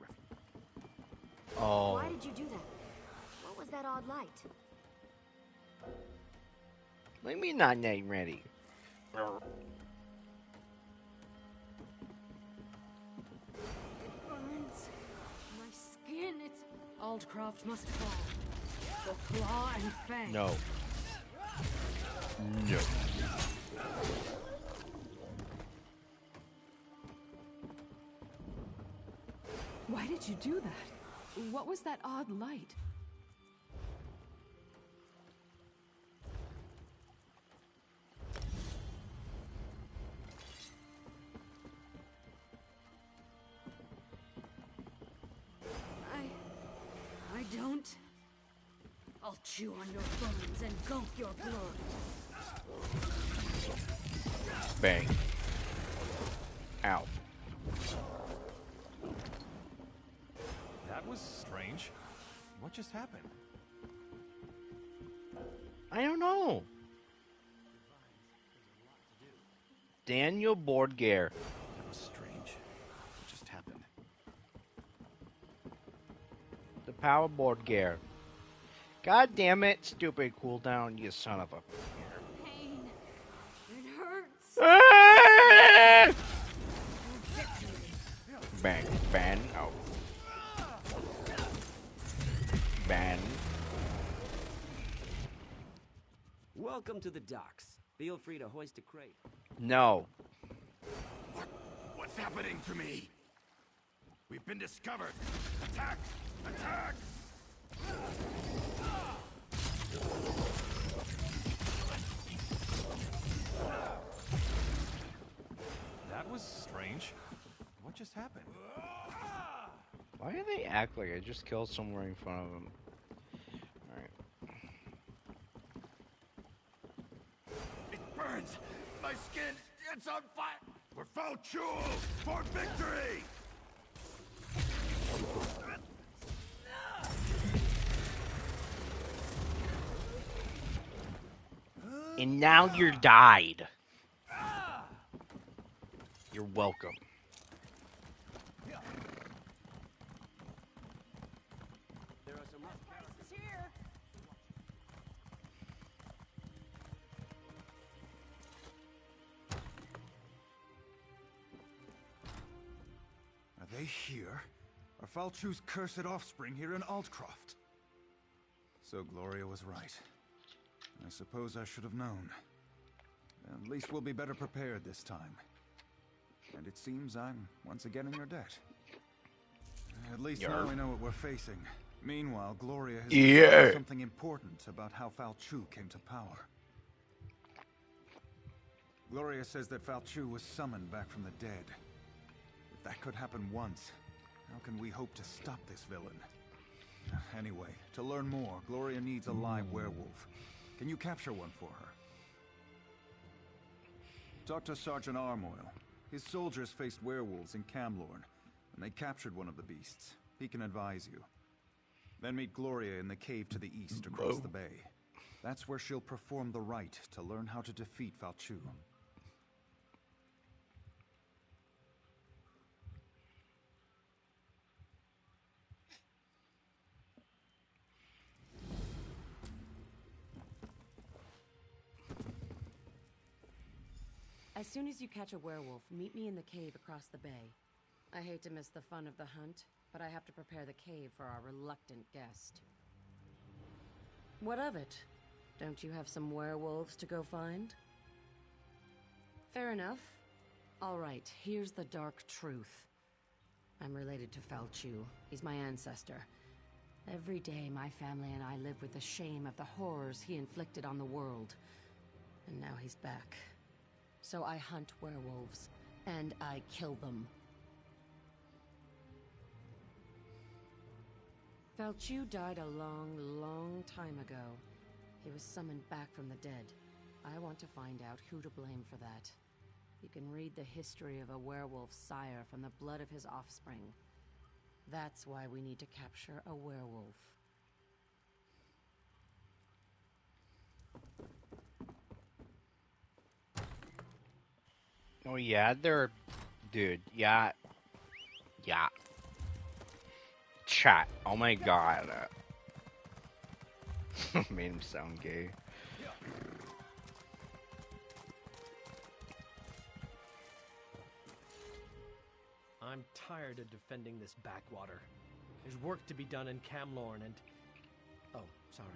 Oh. Why did you do that? What was that odd light? What do you mean not getting ready? It burns. My skin, it's... Aldcroft must fall. For claw and fang. No. No. Why did you do that? What was that odd light? I don't. I'll chew on your bones and gulp your blood. Bang. Ow. That was strange. What just happened? I don't know. Daniel Borger. That was strange. What just happened? The power Borger. God damn it, stupid cooldown, you son of a... Pain. It hurts. Bang, ban, out. Ban. Welcome to the docks. Feel free to hoist a crate. No. What's happening to me? We've been discovered. Attack! Attack! That was strange. What just happened? Why do they act like I just killed someone in front of them? Alright. It burns! My skin, it's on fire! We're Falchu! For victory! And now you're died. You're welcome. There are some rough characters here. Are they here? Are Falchu's cursed offspring here in Altcroft? So Gloria was right. I suppose I should have known. At least we'll be better prepared this time. And it seems I'm once again in your debt. At least now we know what we're facing. Meanwhile, Gloria has discovered something important about how Falchu came to power. Gloria says that Falchu was summoned back from the dead. If that could happen once, how can we hope to stop this villain? Anyway, to learn more, Gloria needs a live werewolf. Can you capture one for her? Talk to Sergeant Armoil. His soldiers faced werewolves in Camlorn, and they captured one of the beasts. He can advise you. Then meet Gloria in the cave to the east across the bay. That's where she'll perform the rite to learn how to defeat Falchu. As soon as you catch a werewolf, meet me in the cave across the bay. I hate to miss the fun of the hunt, but I have to prepare the cave for our reluctant guest. What of it? Don't you have some werewolves to go find? Fair enough. All right, here's the dark truth. I'm related to Falchu. He's my ancestor. Every day, my family and I live with the shame of the horrors he inflicted on the world. And now he's back. So I hunt werewolves, and I kill them. Falchu died a long, long time ago. He was summoned back from the dead. I want to find out who to blame for that. You can read the history of a werewolf's sire from the blood of his offspring. That's why we need to capture a werewolf. Oh yeah, dude, yeah. Chat, oh my god. Made him sound gay. I'm tired of defending this backwater. There's work to be done in Camlorn and... Oh, sorry.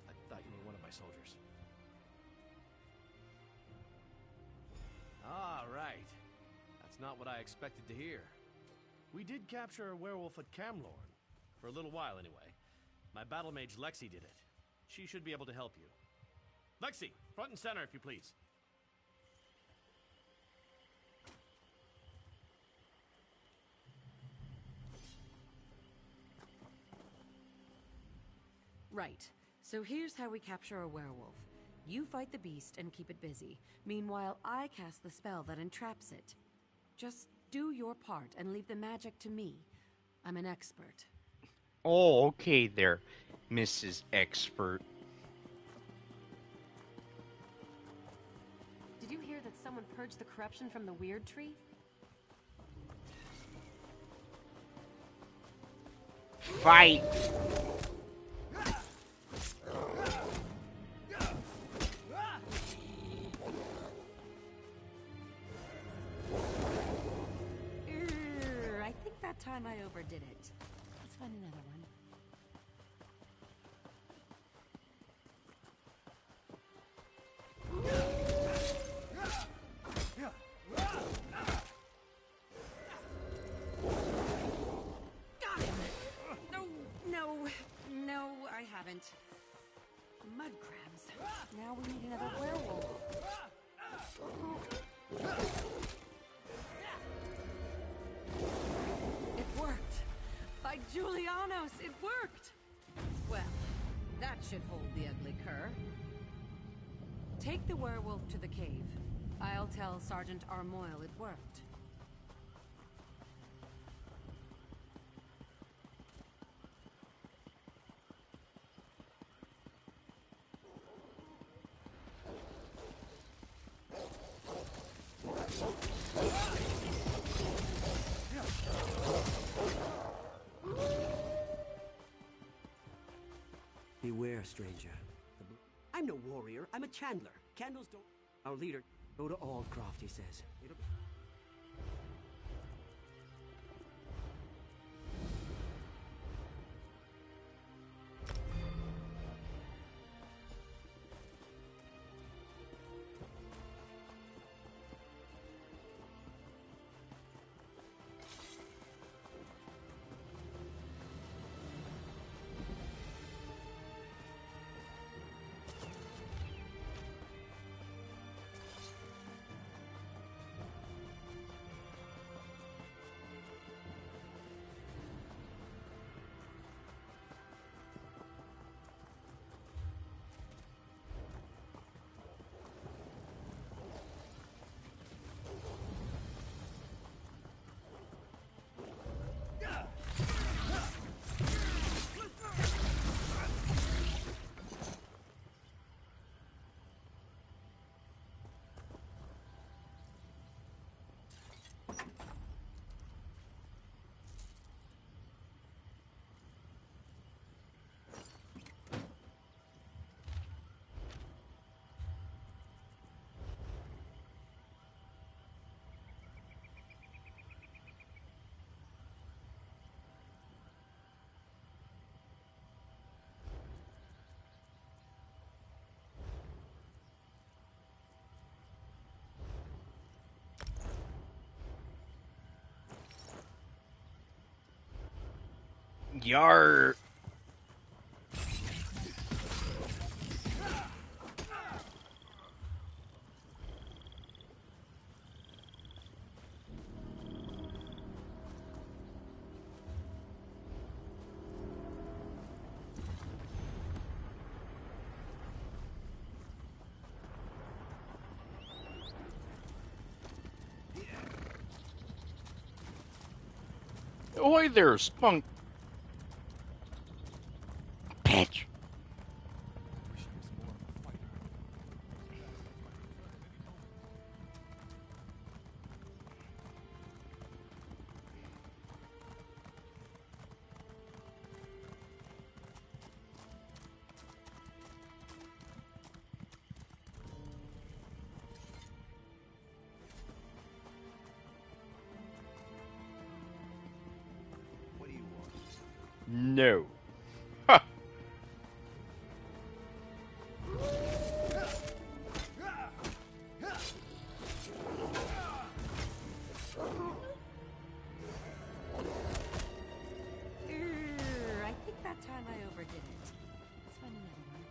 I thought you were one of my soldiers. Ah, right. That's not what I expected to hear. We did capture a werewolf at Camlorn. For a little while, anyway. My battle mage Lexi did it. She should be able to help you. Lexi, front and center, if you please. Right. So here's how we capture a werewolf. You fight the beast and keep it busy. Meanwhile, I cast the spell that entraps it. Just do your part and leave the magic to me. I'm an expert. Oh, okay there, Mrs. Expert. Did you hear that someone purged the corruption from the weird tree? Fight! I think that time I overdid it. Let's find another one. Got him! No, I haven't. Mud crabs. Now we need another werewolf. It worked! By Julianos, it worked! Well, that should hold the ugly cur. Take the werewolf to the cave. I'll tell Sergeant Armoil it worked. Beware, stranger. I'm no warrior. I'm a chandler. Candles don't... Our leader... Go to Aldcroft, he says. Yar. Ahoy there, spunk. Bitch. What do you want? No. Ha. I think that time I overdid it. Let's find another one.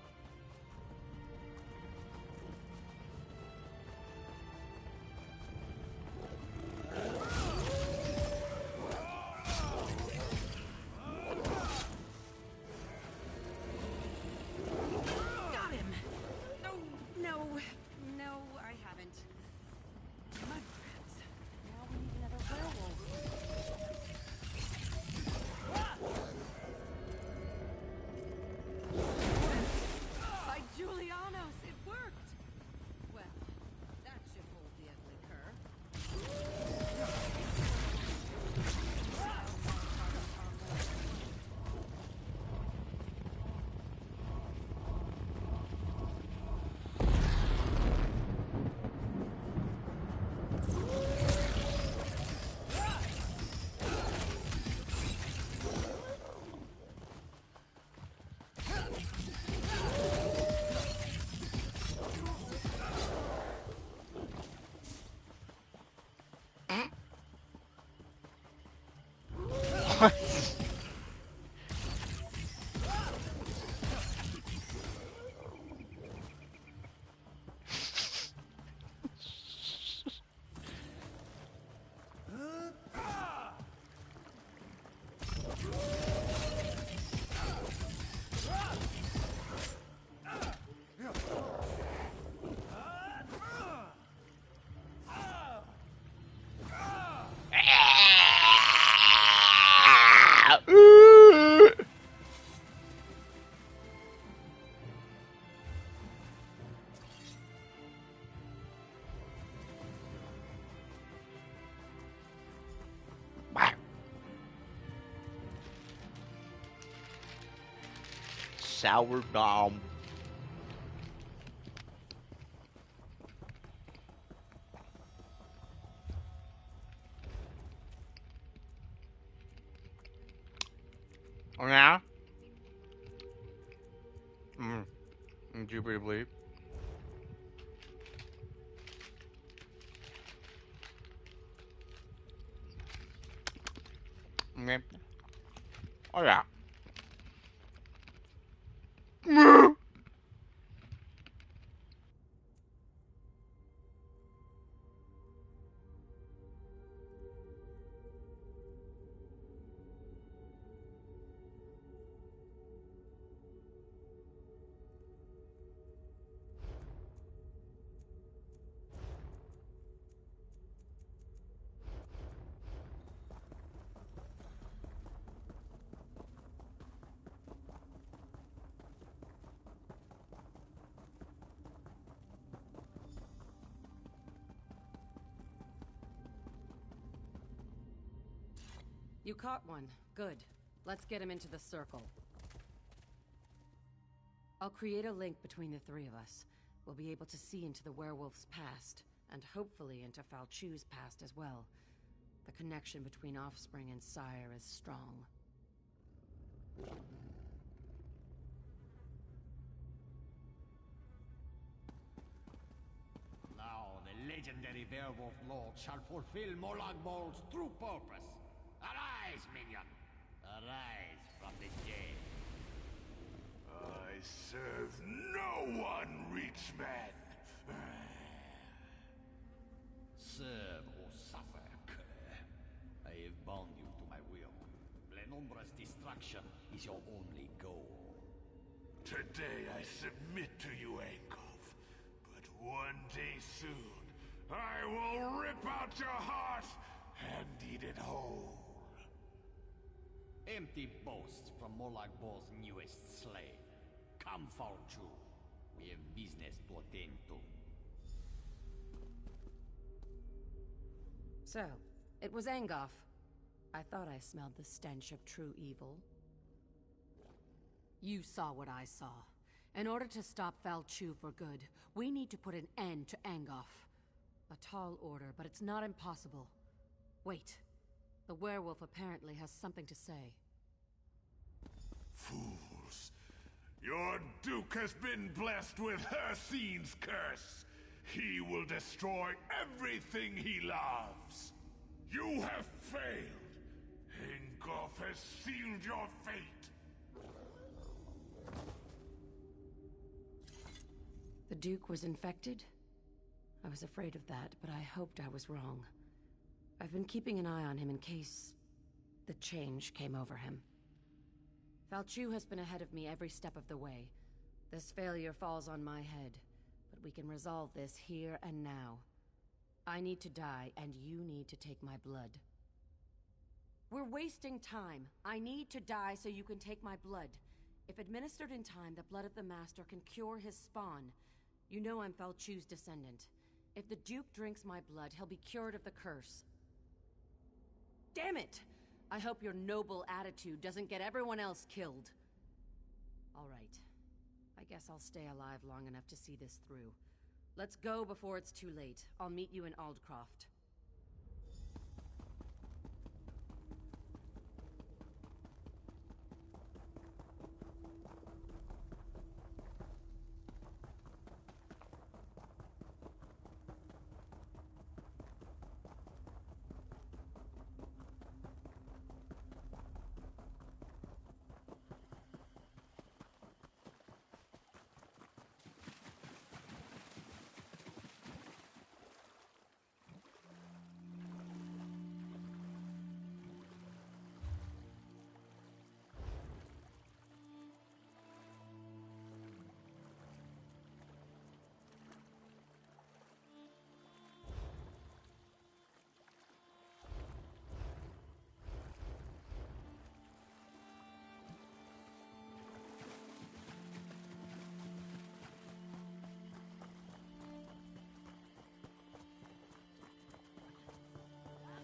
Sourdough. Oh yeah? Would you believe? Okay. Oh yeah. You caught one. Good. Let's get him into the circle. I'll create a link between the three of us. We'll be able to see into the werewolf's past, and hopefully into Falchu's past as well. The connection between offspring and sire is strong. Now the legendary werewolf lord shall fulfill Molag Bol's true purpose. Arise, minion! Arise from the dead. I serve no one, rich man. Serve or suffer, cur. I have bound you to my will. Lenumbra's destruction is your only goal. Today I submit to you, Angov. But one day soon, I will rip out your heart and eat it whole. Empty boasts from Molag Bol's newest slave. Come, Falchu. We have business to attend to. So, it was Angov. I thought I smelled the stench of true evil. You saw what I saw. In order to stop Falchu for good, we need to put an end to Angov. A tall order, but it's not impossible. Wait. The werewolf apparently has something to say. Fools. Your Duke has been blessed with Hircine's curse. He will destroy everything he loves. You have failed. Angov has sealed your fate. The Duke was infected? I was afraid of that, but I hoped I was wrong. I've been keeping an eye on him in case the change came over him. Falchu has been ahead of me every step of the way. This failure falls on my head, but we can resolve this here and now. I need to die, and you need to take my blood. We're wasting time. I need to die so you can take my blood. If administered in time, the blood of the Master can cure his spawn. You know I'm Falchu's descendant. If the Duke drinks my blood, he'll be cured of the curse. Damn it! I hope your noble attitude doesn't get everyone else killed. All right. I guess I'll stay alive long enough to see this through. Let's go before it's too late. I'll meet you in Aldcroft.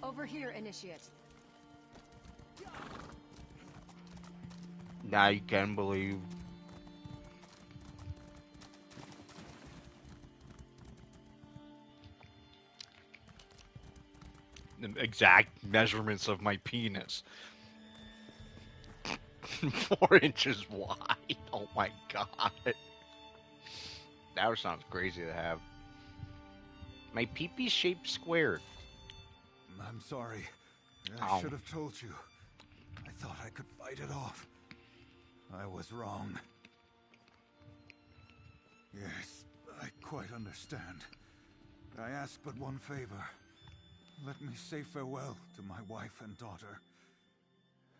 Over here, Initiate. Now you can believe. exact measurements of my penis. 4 inches wide. Oh my god. That sounds crazy to have. My pee-pee shaped squared. I'm sorry. Ow. I should have told you. I thought I could fight it off. I was wrong. Yes, I quite understand. I ask but one favor. Let me say farewell to my wife and daughter.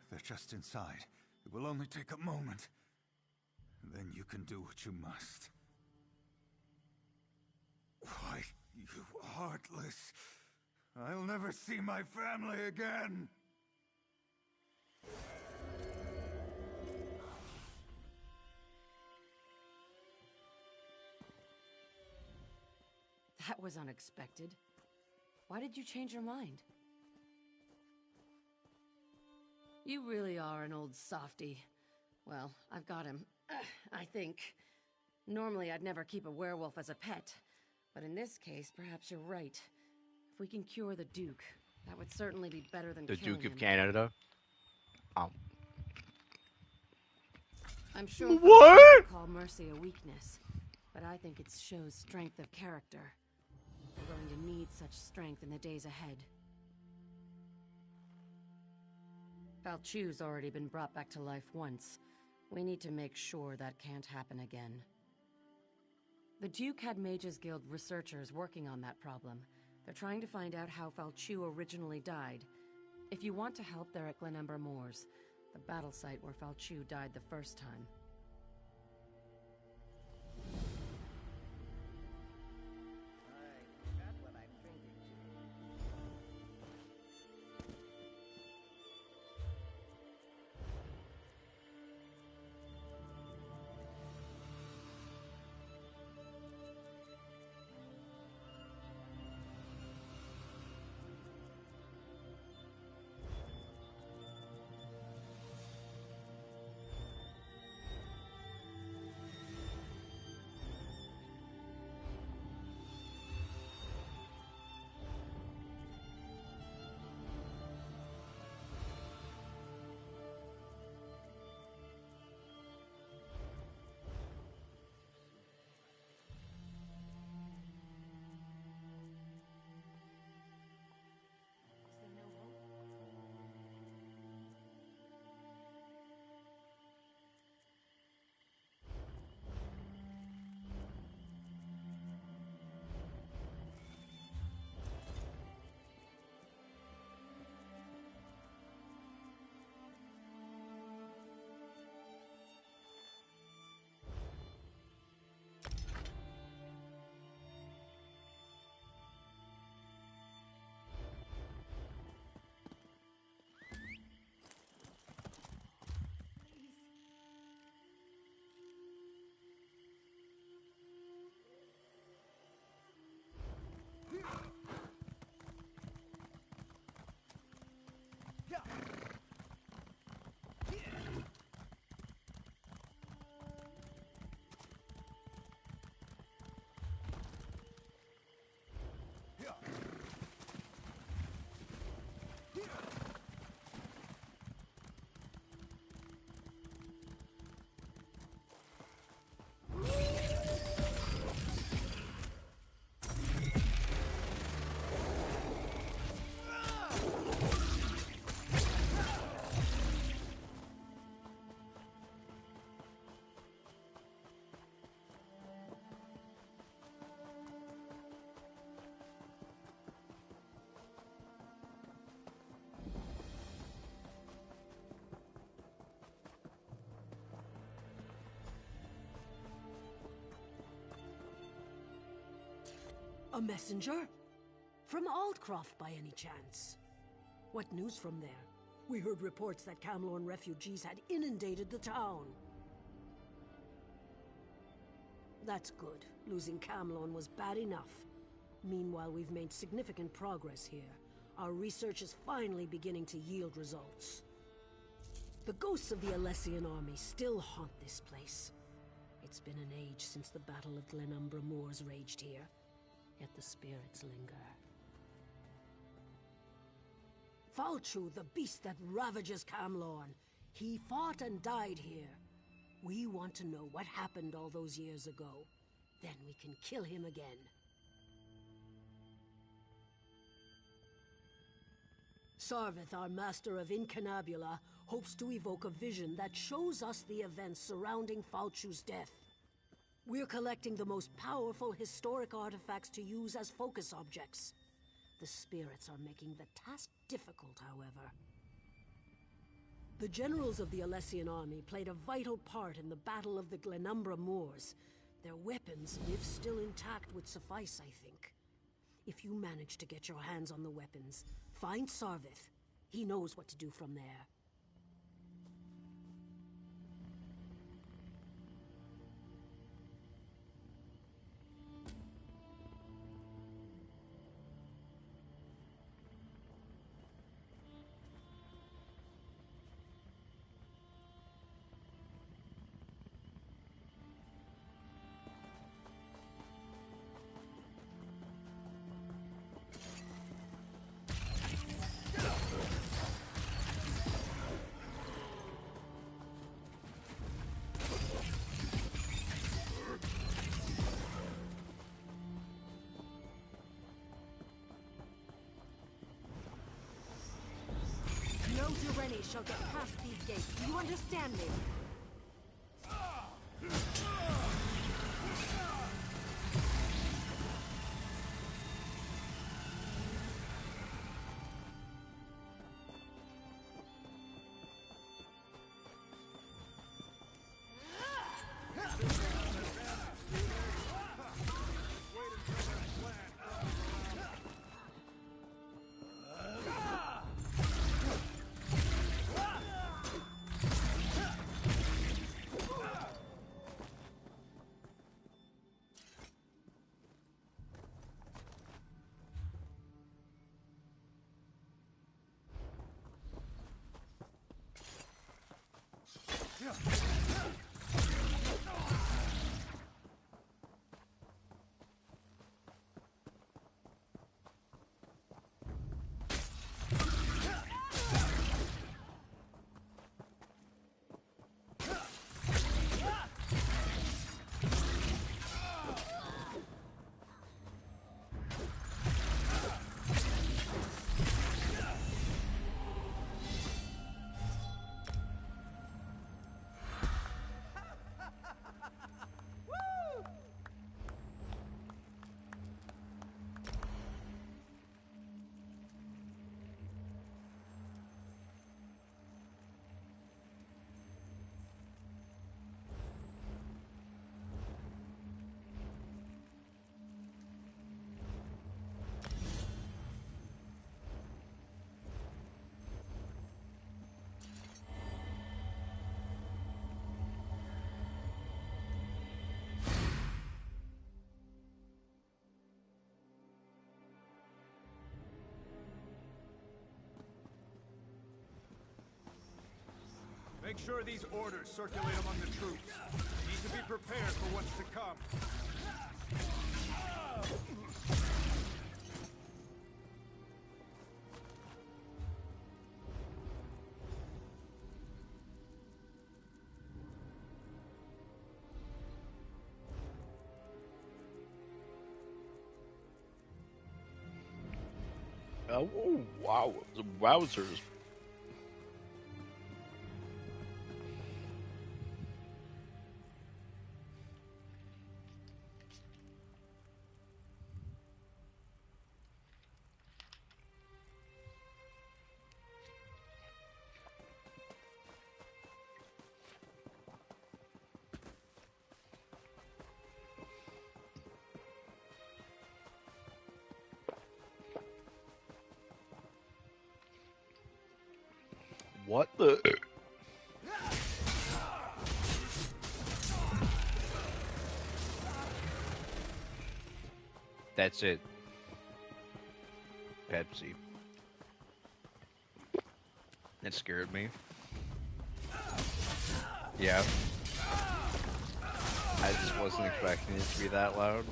They're just inside. It will only take a moment. Then you can do what you must. Why, you heartless. I'll never see my family again. That was unexpected. Why did you change your mind? You really are an old softy. Well, I've got him, I think. Normally, I'd never keep a werewolf as a pet. But in this case, perhaps you're right. If we can cure the Duke, that would certainly be better than The killing Duke of him. Canada? Oh. I'm sure What? folks would call mercy a weakness, but I think it shows strength of character. We're going to need such strength in the days ahead. Falchu's already been brought back to life once. We need to make sure that can't happen again. The Duke had Mages Guild researchers working on that problem. They're trying to find out how Falchu originally died. If you want to help, they're at Glenember Moors, the battle site where Falchu died the first time. A messenger? From Aldcroft, by any chance? What news from there? We heard reports that Camlorn refugees had inundated the town. That's good. Losing Camlorn was bad enough. Meanwhile, we've made significant progress here. Our research is finally beginning to yield results. The ghosts of the Alessian army still haunt this place. It's been an age since the Battle of Glenumbra Moors raged here, yet the spirits linger. Falchu, the beast that ravages Camlorn. He fought and died here. We want to know what happened all those years ago. Then we can kill him again. Sarvith, our master of Incunabula, hopes to evoke a vision that shows us the events surrounding Falchu's death. We're collecting the most powerful historic artifacts to use as focus objects. The spirits are making the task difficult, however. The generals of the Alessian army played a vital part in the Battle of the Glenumbra Moors. Their weapons, if still intact, would suffice, I think. If you manage to get your hands on the weapons, find Sarvith. He knows what to do from there. No Dureni shall get past these gates. Do you understand me? Make sure these orders circulate among the troops. They need to be prepared for what's to come. Oh, wow. The wowzers. What the? That's it. Pepsi. That scared me. Yeah. I just wasn't expecting it to be that loud.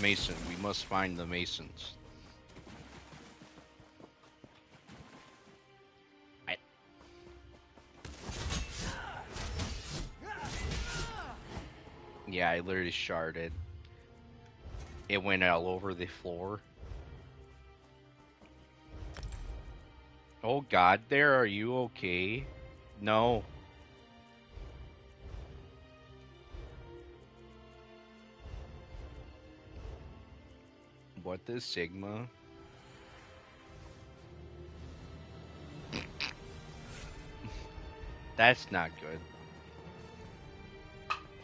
Mason. We must find the Masons. Yeah, I literally sharded. It went all over the floor. Oh God, there, are you okay? No. What the Sigma? That's not good.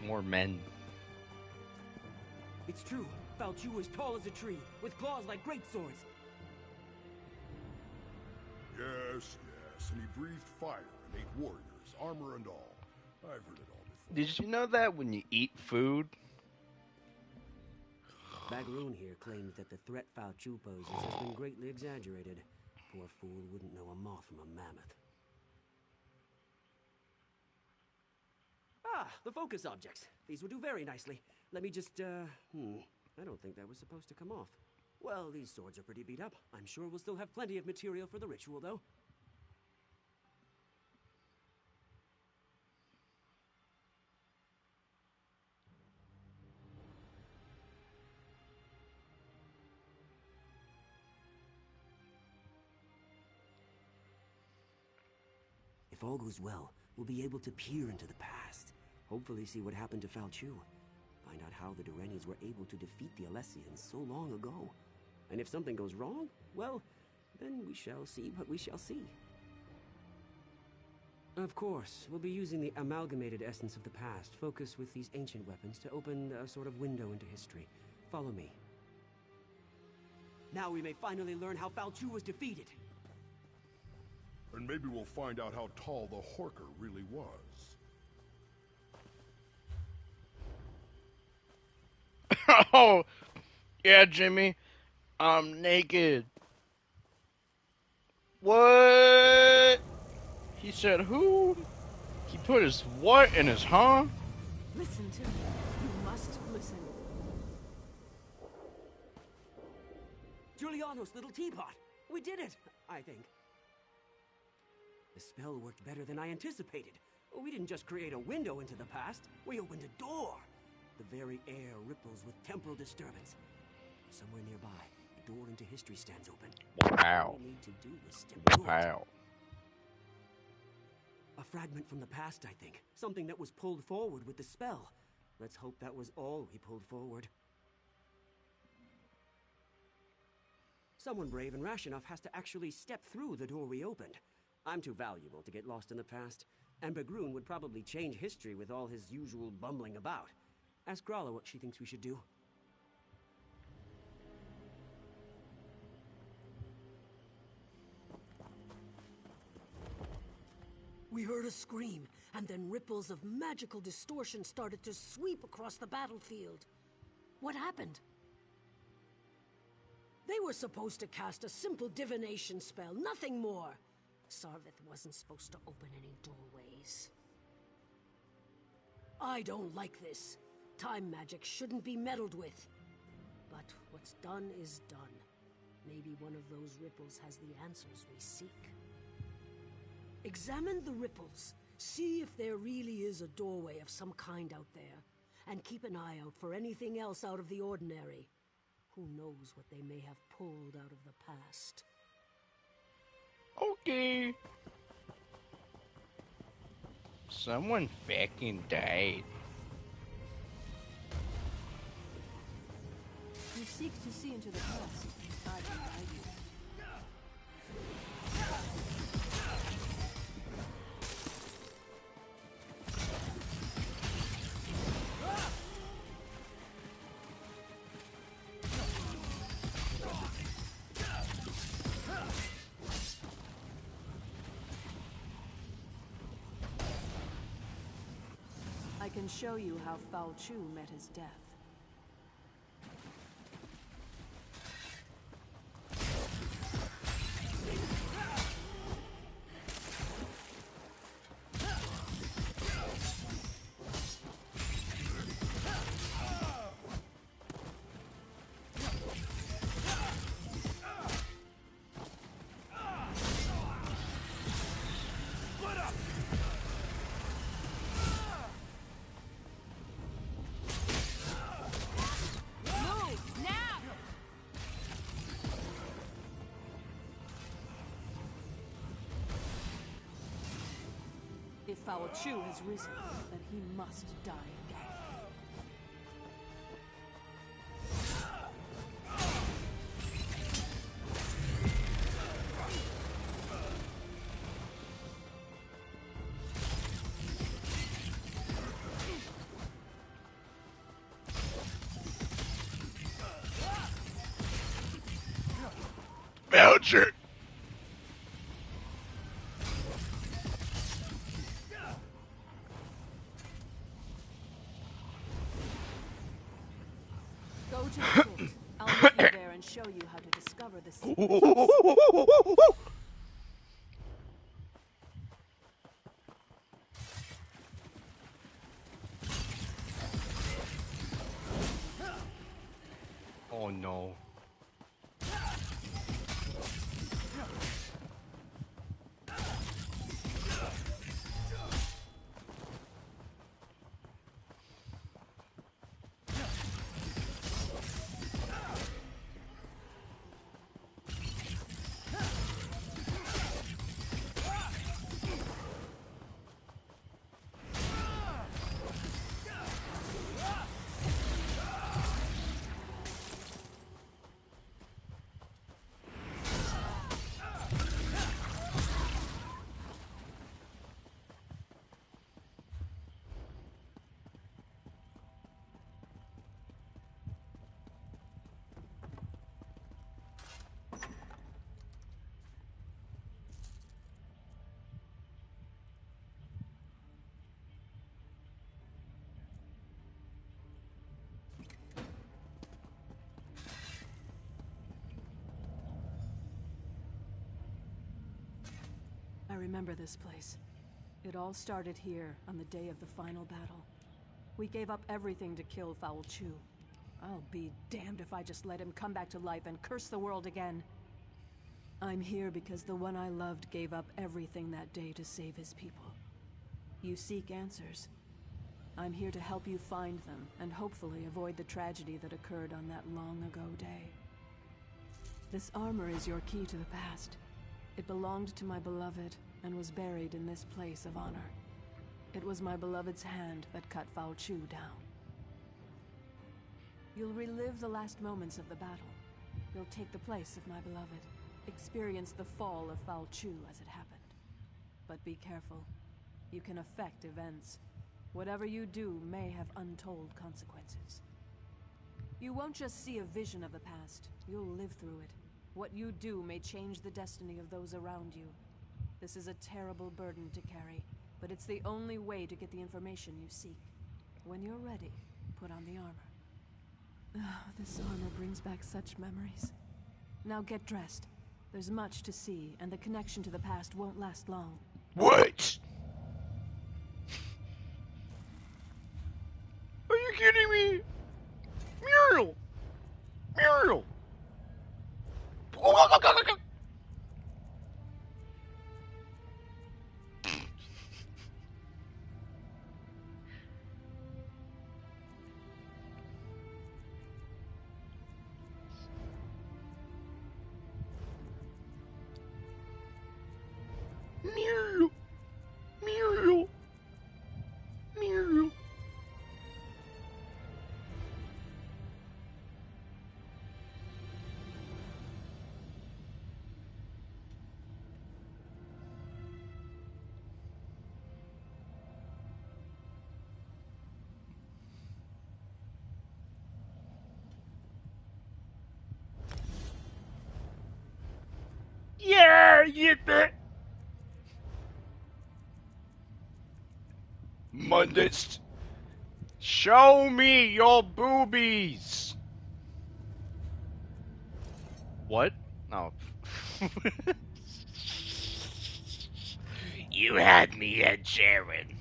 More men. It's true. Falchu was tall as a tree, with claws like great swords. Yes, yes, and he breathed fire and ate warriors, armor and all. I've heard it all before. Did you know that when you eat food? Bagroon here claims that the threat Falchu poses has been greatly exaggerated. Poor fool wouldn't know a moth from a mammoth. Ah, the focus objects. These will do very nicely. Let me just, I don't think that was supposed to come off. Well, these swords are pretty beat up. I'm sure we'll still have plenty of material for the ritual, though. If all goes well, we'll be able to peer into the past. Hopefully see what happened to Falchu. Find out how the Durranians were able to defeat the Alessians so long ago. And if something goes wrong, well, then we shall see what we shall see. Of course, we'll be using the amalgamated essence of the past, focused with these ancient weapons to open a sort of window into history. Follow me. Now we may finally learn how Falchu was defeated. And maybe we'll find out how tall the Horker really was. Oh, yeah, Jimmy. I'm naked. What? He said who? He put his what in his huh? Listen to me. You must listen. Giuliano's little teapot. We did it, I think. The spell worked better than I anticipated. We didn't just create a window into the past, we opened a door. The very air ripples with temporal disturbance. Somewhere nearby, a door into history stands open. Wow. All we need to do is step through it. Wow. A fragment from the past, I think. Something that was pulled forward with the spell. Let's hope that was all we pulled forward. Someone brave and rash enough has to actually step through the door we opened. I'm too valuable to get lost in the past, and Bagroon would probably change history with all his usual bumbling about. Ask Grala what she thinks we should do. We heard a scream, and then ripples of magical distortion started to sweep across the battlefield. What happened? They were supposed to cast a simple divination spell, nothing more. Sarvith wasn't supposed to open any doorways. I don't like this. Time magic shouldn't be meddled with. But what's done is done. Maybe one of those ripples has the answers we seek. Examine the ripples. See if there really is a doorway of some kind out there. And keep an eye out for anything else out of the ordinary. Who knows what they may have pulled out of the past. Okay. Someone fucking died. Who seeks to see into the past, I can guide you. I can show you how Falchu met his death. if Foul Chu has risen, then he must die again. Belcher! Go to the crypt. I'll meet you there and show you how to discover the secret. Oh no. I remember this place. It all started here on the day of the final battle. We gave up everything to kill Foul Chu. I'll be damned if I just let him come back to life and curse the world again. I'm here because the one I loved gave up everything that day to save his people. You seek answers. I'm here to help you find them, and hopefully avoid the tragedy that occurred on that long-ago day. This armor is your key to the past. It belonged to my beloved, and was buried in this place of honor. It was my beloved's hand that cut Foul Chu down. You'll relive the last moments of the battle. You'll take the place of my beloved, experience the fall of Foul Chu as it happened. But be careful. You can affect events. Whatever you do may have untold consequences. You won't just see a vision of the past, you'll live through it. What you do may change the destiny of those around you. This is a terrible burden to carry, but it's the only way to get the information you seek. When you're ready, put on the armor. This armor brings back such memories. Now get dressed. There's much to see, and the connection to the past won't last long. What? Are you kidding me? Muriel! Muriel! Muriel! Muriel! Muriel! Yeah, you bet. Modest. Show me your boobies. What? Oh. You had me at Sharon.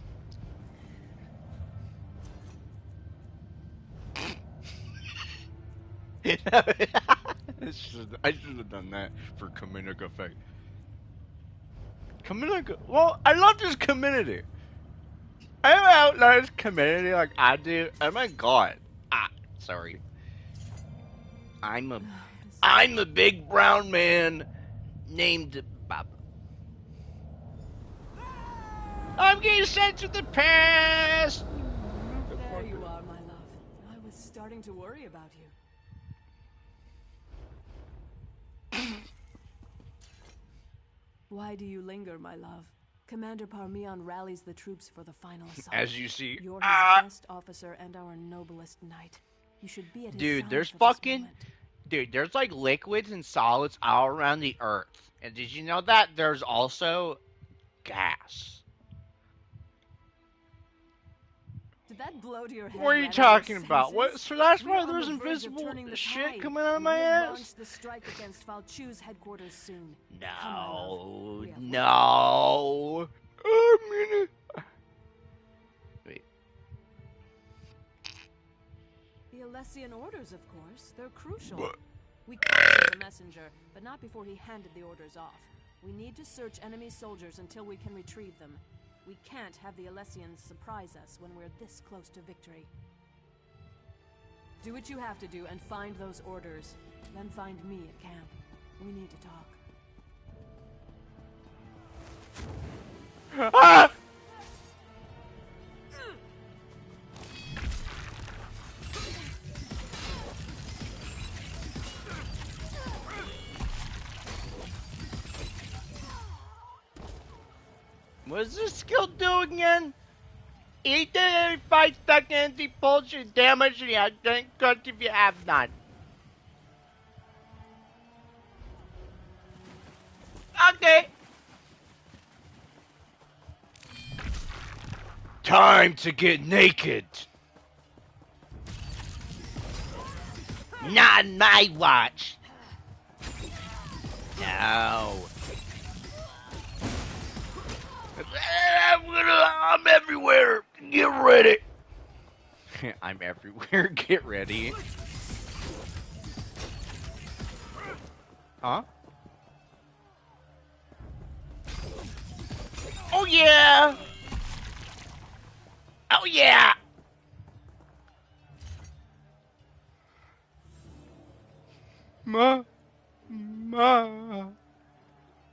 I should have done that for comedic effect. Well, I love this community. I have outlined this community like I do. Oh my god. Sorry. I'm a big brown man named Bob. I'm I'm getting sent to the past! There you are, my love. I was starting to worry about you. Why do you linger, my love? Commander Parmeon rallies the troops for the final assault. As you see, You're his best officer and our noblest knight. You should be at his dude, side there's for this fucking... moment. Dude, there's like liquids and solids all around the Earth. And did you know that there's also gas? Did that blow to your head? What are you talking about? What? So that's why there's invisible shit coming out of my ass? Launch the strike against Falchu's headquarters soon. No, no. Wait. The Alessian orders, of course. They're crucial. We captured the messenger, but not before he handed the orders off. We need to search enemy soldiers until we can retrieve them. We can't have the Alessians surprise us when we're this close to victory. Do what you have to do and find those orders. Then find me at camp. We need to talk. Ah! What's this skill do again? Eat it every 5 seconds, repulse your damage, and you don't cut if you have none. Okay. Time to get naked. Not on my watch. No. I'm everywhere. Get ready. I'm everywhere. Get ready. Huh? Oh yeah. Oh yeah.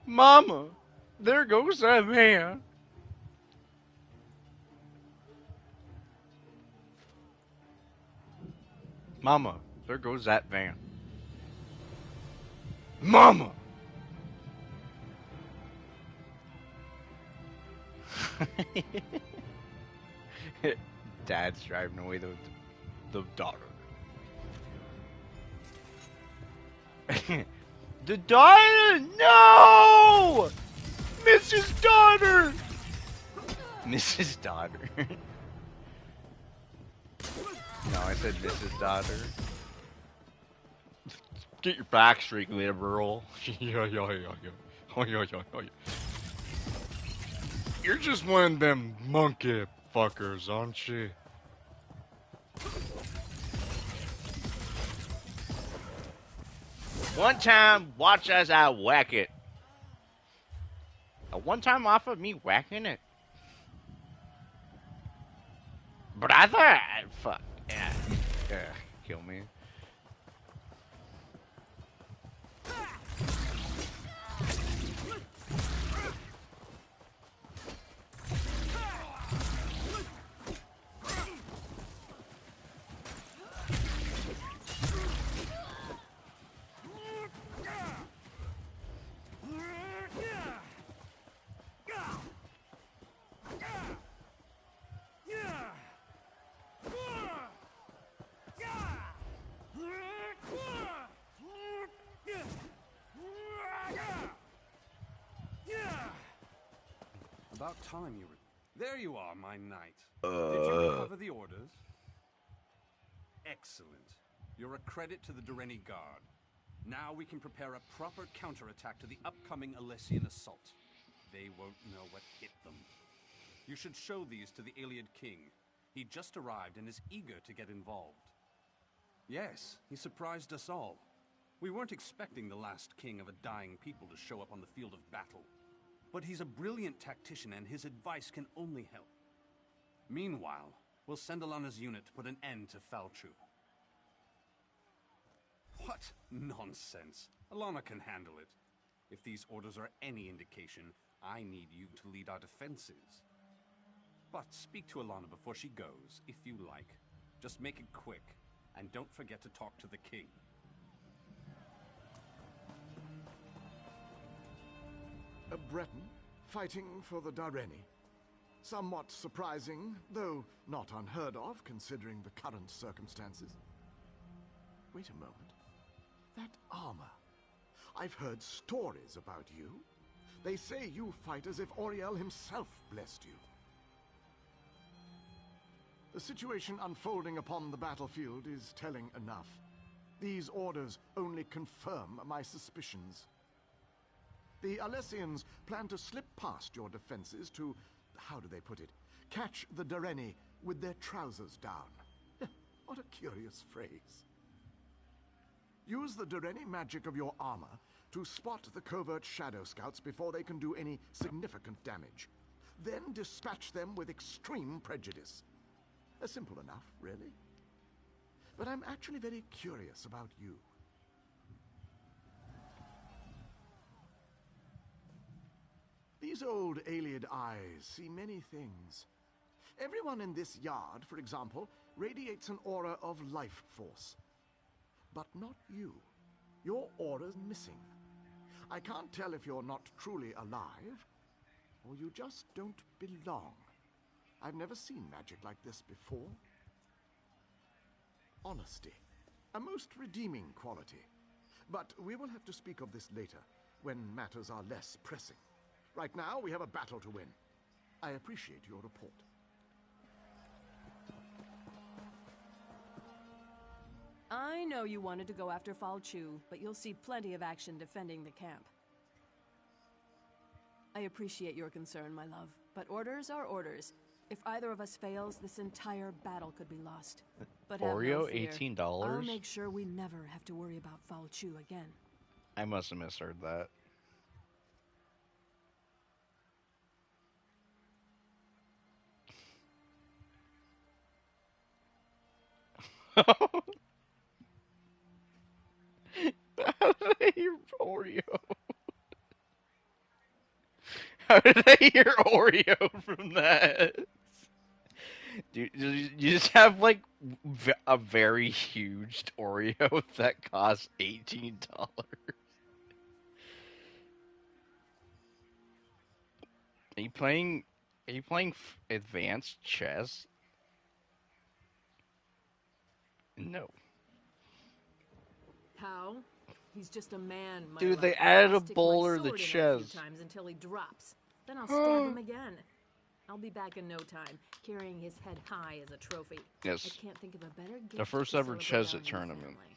Mama. There goes that man. Mama, there goes that van. Mama! Dad's driving away the daughter. The daughter? No! Mrs. Daughter! Mrs. Daughter. No, I said Mrs. Daughter. Get your back straight, liberal. Yeah. You're just one of them monkey fuckers, aren't you? One time, watch as I whack it. A one time off of me whacking it. But I thought, fuck, yeah, kill me. About time you were... There you are, my knight. Did you recover the orders? Excellent. You're a credit to the Dureni Guard. Now we can prepare a proper counterattack to the upcoming Alessian assault. They won't know what hit them. You should show these to the Iliad King. He just arrived and is eager to get involved. Yes, he surprised us all. We weren't expecting the last king of a dying people to show up on the field of battle. But he's a brilliant tactician and his advice can only help. Meanwhile, we'll send Alana's unit to put an end to Falchu. What nonsense! Alana can handle it. If these orders are any indication, I need you to lead our defenses. But speak to Alana before she goes, if you like. Just make it quick, and don't forget to talk to the king. A Breton fighting for the Dareni. Somewhat surprising, though not unheard of considering the current circumstances. Wait a moment. That armor. I've heard stories about you. They say you fight as if Auriel himself blessed you. The situation unfolding upon the battlefield is telling enough. These orders only confirm my suspicions. The Alessians plan to slip past your defenses to, how do they put it, catch the Dareni with their trousers down. What a curious phrase. Use the Dareni magic of your armor to spot the covert shadow scouts before they can do any significant damage. Then dispatch them with extreme prejudice. Simple enough, really. But I'm actually very curious about you. These old Ayleid eyes see many things. Everyone in this yard, for example, radiates an aura of life force. But not you. Your aura's missing. I can't tell if you're not truly alive, or you just don't belong. I've never seen magic like this before. Honesty. A most redeeming quality. But we will have to speak of this later, when matters are less pressing. Right now, we have a battle to win. I appreciate your report. I know you wanted to go after Falchu, but you'll see plenty of action defending the camp. I appreciate your concern, my love, but orders are orders. If either of us fails, this entire battle could be lost. But have Oreo, no fear. $18? I'll make sure we never have to worry about Falchu again. I must have misheard that. How did I hear Oreo? How did I hear Oreo from that? Dude, you just have like a very huge Oreo that costs $18. Are you playing? Are you playing advanced chess? No. How? He's just a man, my Dude, love. they added I'll a stick my boulder to sword in chess. him a few times until he drops. Then I'll stab him again. I'll be back in no time, carrying his head high as a trophy. Yes. I can't think of a better gift The first to ever celebrate chess our new tournament. family.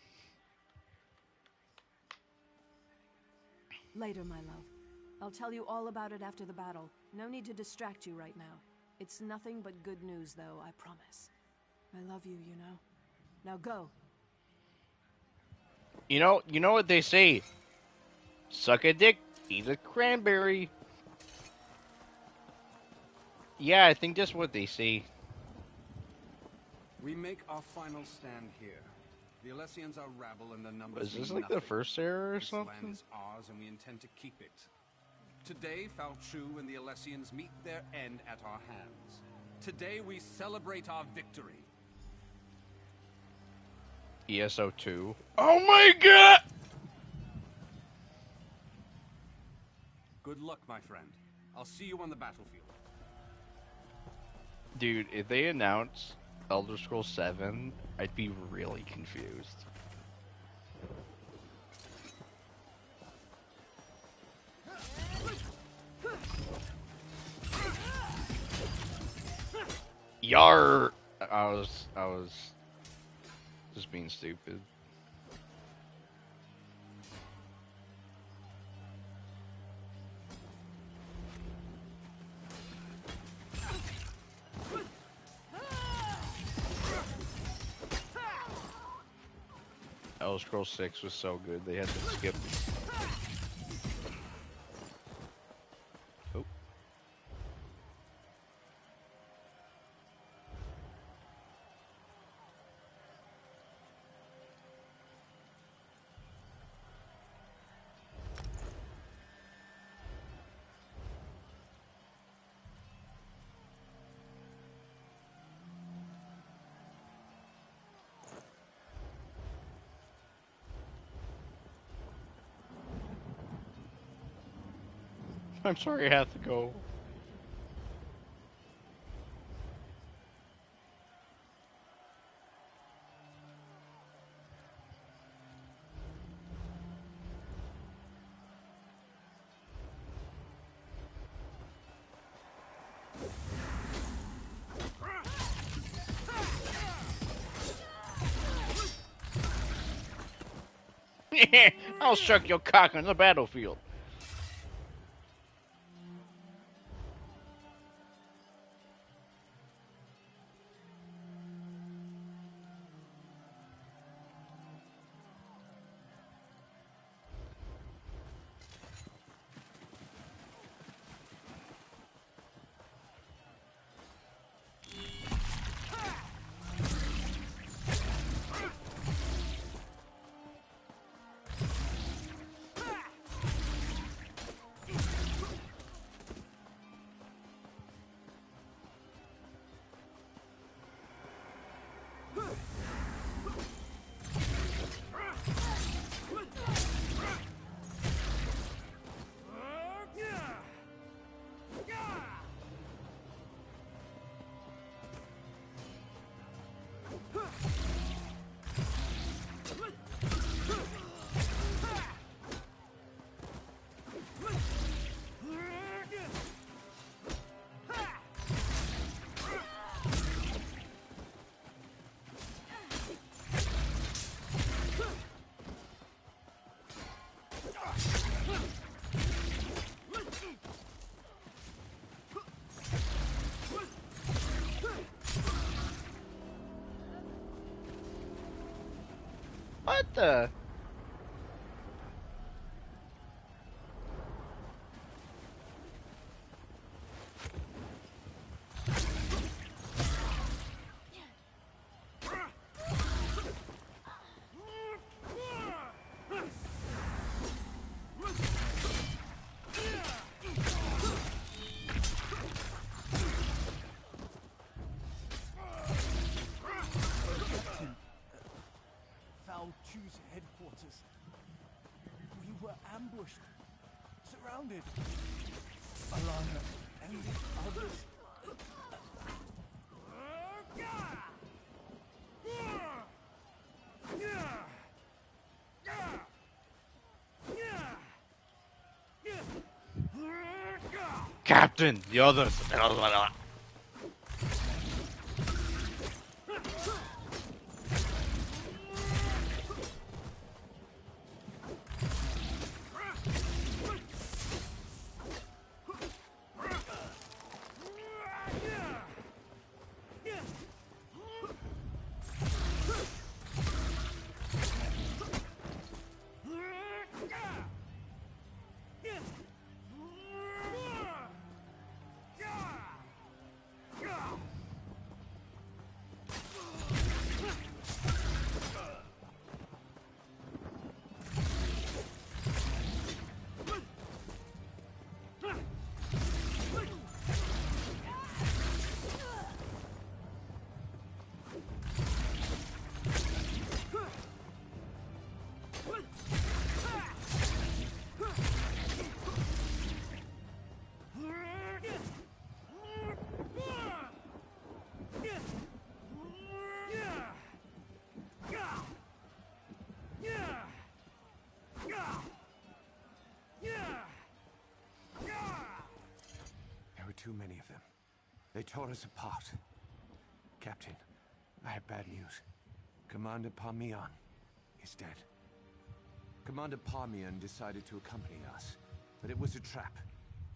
Later, my love. I'll tell you all about it after the battle. No need to distract you right now. It's nothing but good news, though, I promise. I love you, you know. Now go. You know what they say? Suck a dick, eat a cranberry. Yeah, I think that's what they say. We make our final stand here. The Alessians are rabble and their numbers Is this mean like the nothing. first era or This something? land is ours and we intend to keep it. Today, Falchu and the Alessians meet their end at our hands. Today, we celebrate our victory. ESO2. Oh my god! Good luck, my friend. I'll see you on the battlefield. Dude, if they announce Elder Scrolls 7, I'd be really confused. Yar! I was just being stupid. Elder Scrolls 6 was so good, they had to skip. Oh. I'm sorry I have to go. I'll suck your cock on the battlefield. What the? Foul Chu's headquarters. We were ambushed, surrounded. Alana and the others. Captain, the others. Too many of them. They tore us apart. Captain, I have bad news. Commander Parmian is dead. Commander Parmian decided to accompany us, but it was a trap.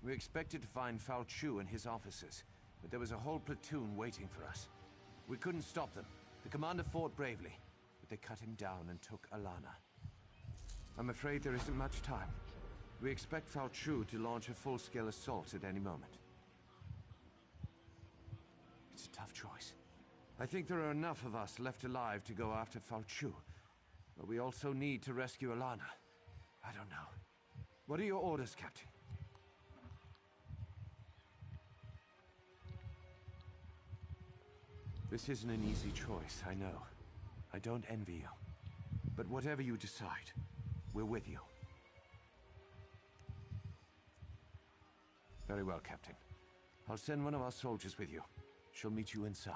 We expected to find Fao Chu and his officers, but there was a whole platoon waiting for us. We couldn't stop them. The commander fought bravely, but they cut him down and took Alana. I'm afraid there isn't much time. We expect Fao Chu to launch a full-scale assault at any moment. It's a tough choice. I think there are enough of us left alive to go after Fao Chu, but we also need to rescue Alana. I don't know. What are your orders, Captain? This isn't an easy choice, I know. I don't envy you. But whatever you decide, we're with you. Very well, Captain. I'll send one of our soldiers with you. She'll meet you inside.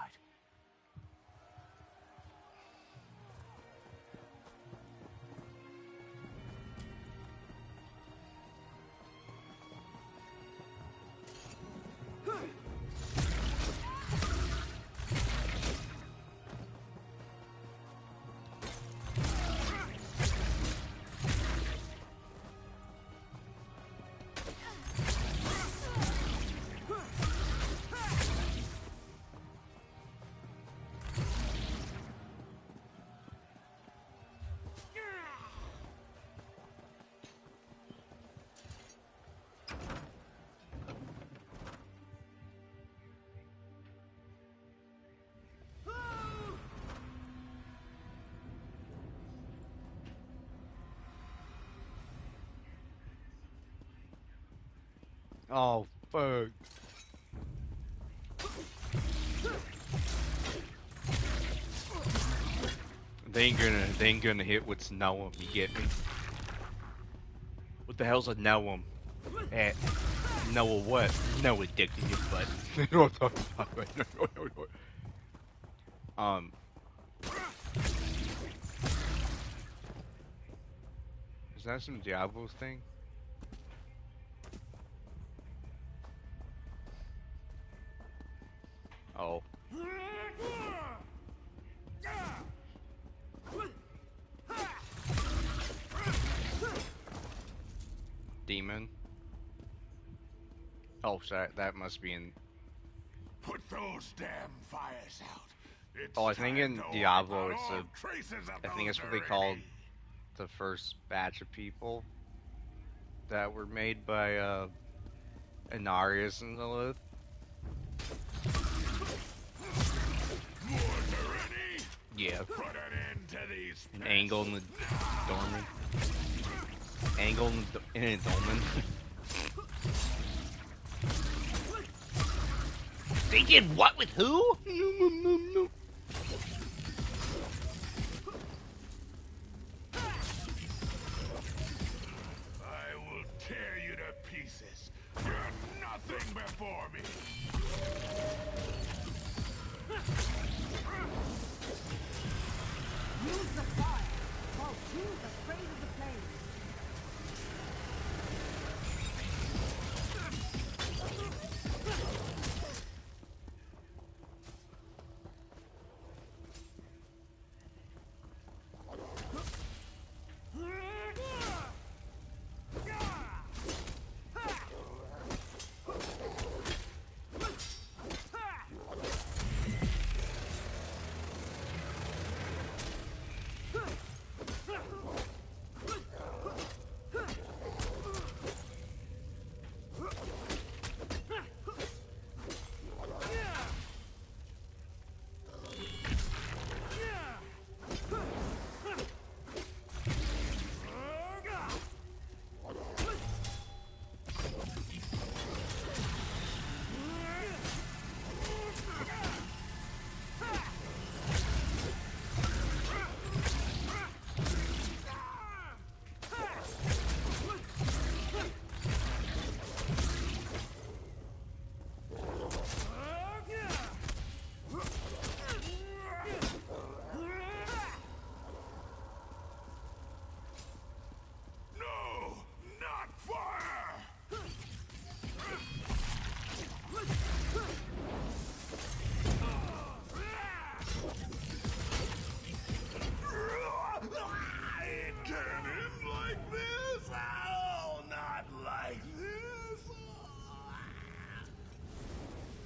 Oh, fuck. They ain't gonna hit what's Noam, you get me? What the hell's a Noam? Noah what? Noah dick in your butt. You know what I'm talking about, right? Is that some Diablo thing? Oh. Demon? Oh, sorry, that must be in... Put those damn fires out. Oh, I think in Diablo it's I think that's what they called the first batch of people that were made by, Inarius and Lilith. Yeah. An angle in the dormant. Angle in a dolmen. They did what with who? No. I will tear you to pieces. You're nothing before me. Use the fire. Fall to the praise of the flames.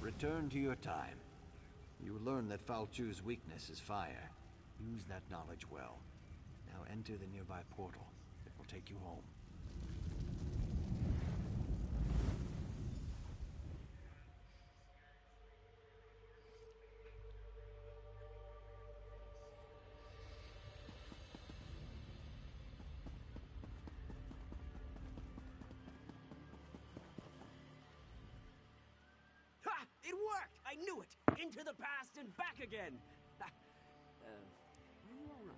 Return to your time. You learn that Falchu's weakness is fire. Use that knowledge well. Now enter the nearby portal. It will take you home. Ha! It worked! I knew it! Into the past and back again! Are you alright?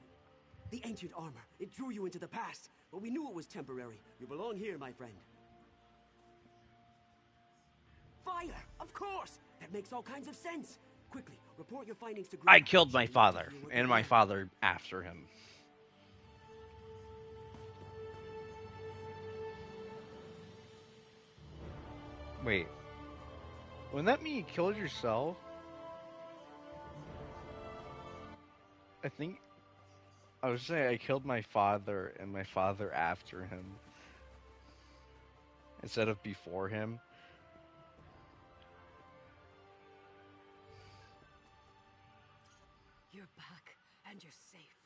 The ancient armor. It drew you into the past, but we knew it was temporary. You belong here, my friend. fire! Of course! That makes all kinds of sense! Quickly, report your findings to I Greta. killed my father, and my father after him. Wait. Wouldn't that mean you killed yourself? I think... I was saying I killed my father, and my father after him. Instead of before him. You're back, and you're safe.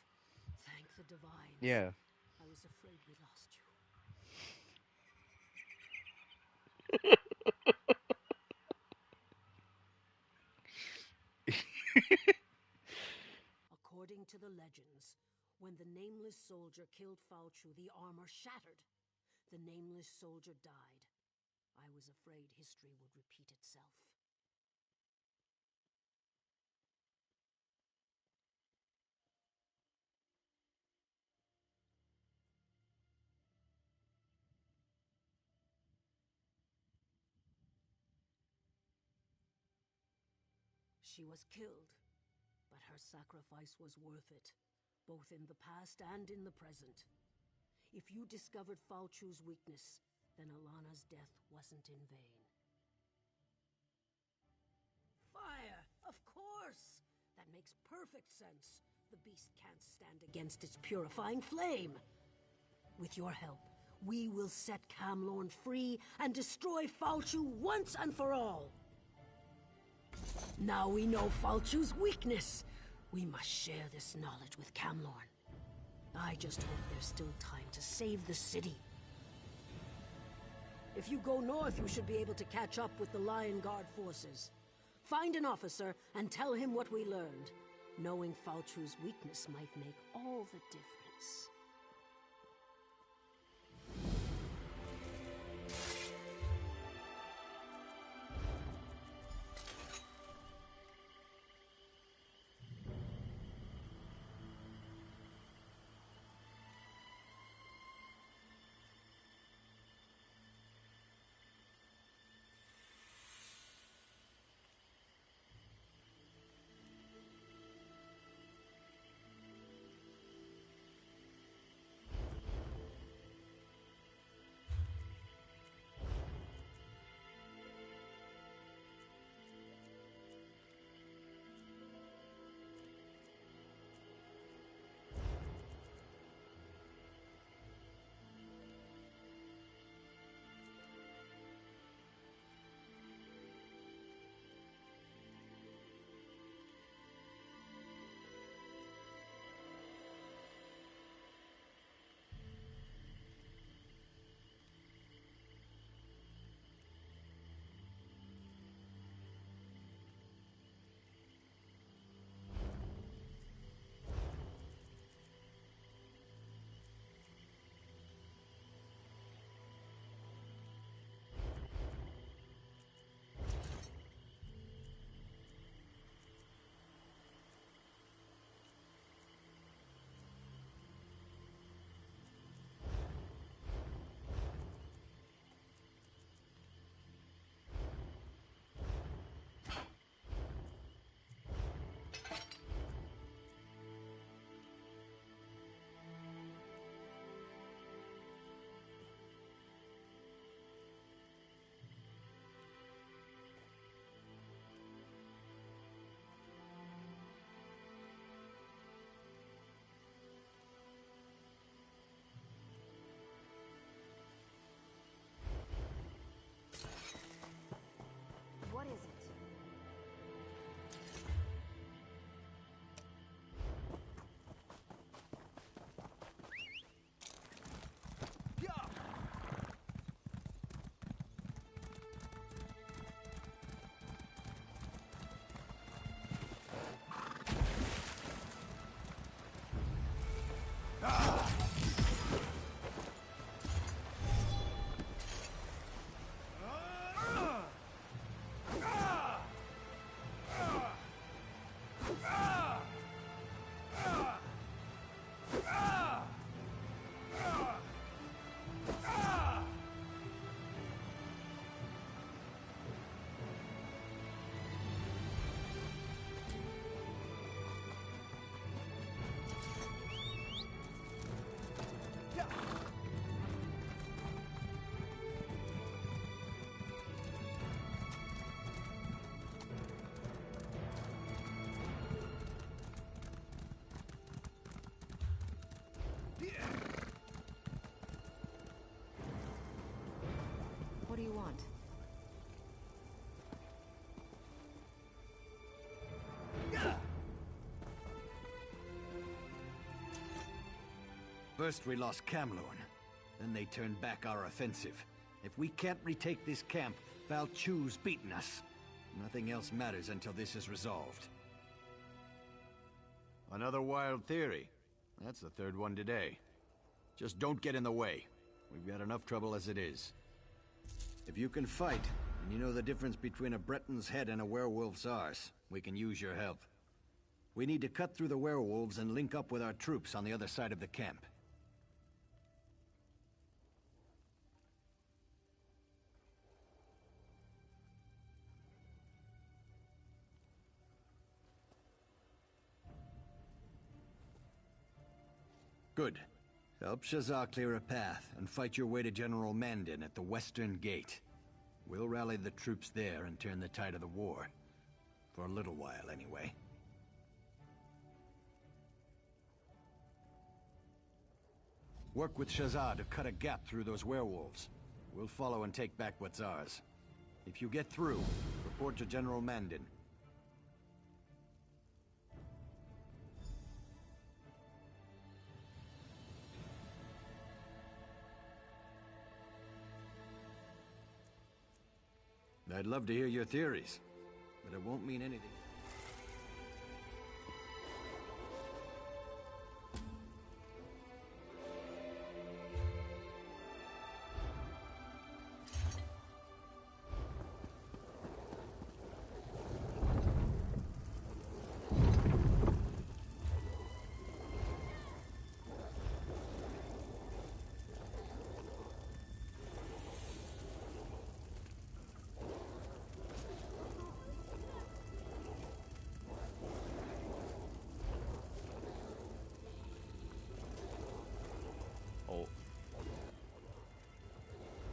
Thank the divines. Yeah. I was afraid we lost you. According to the legends, when the Nameless Soldier killed Falchu, the armor shattered. The Nameless Soldier died. I was afraid history would repeat itself. She was killed, but her sacrifice was worth it, both in the past and in the present. If you discovered Falchu's weakness, then Alana's death wasn't in vain. Fire! Of course! That makes perfect sense. The beast can't stand against its purifying flame. With your help, we will set Camlorn free and destroy Falchu once and for all. Now we know Falchu's weakness. We must share this knowledge with Camlorn. I just hope there's still time to save the city. If you go north, you should be able to catch up with the Lion Guard forces. Find an officer and tell him what we learned. Knowing Falchu's weakness might make all the difference. First we lost Camlorn, then they turned back our offensive. If we can't retake this camp, Val Chu's beaten us. Nothing else matters until this is resolved. Another wild theory. That's the third one today. Just don't get in the way. We've got enough trouble as it is. If you can fight, and you know the difference between a Breton's head and a werewolf's arse, we can use your help. We need to cut through the werewolves and link up with our troops on the other side of the camp. Good. Help Shazar clear a path, and fight your way to General Mandan at the Western Gate. We'll rally the troops there and turn the tide of the war. For a little while, anyway. Work with Shazar to cut a gap through those werewolves. We'll follow and take back what's ours. If you get through, report to General Mandan. I'd love to hear your theories, but it won't mean anything.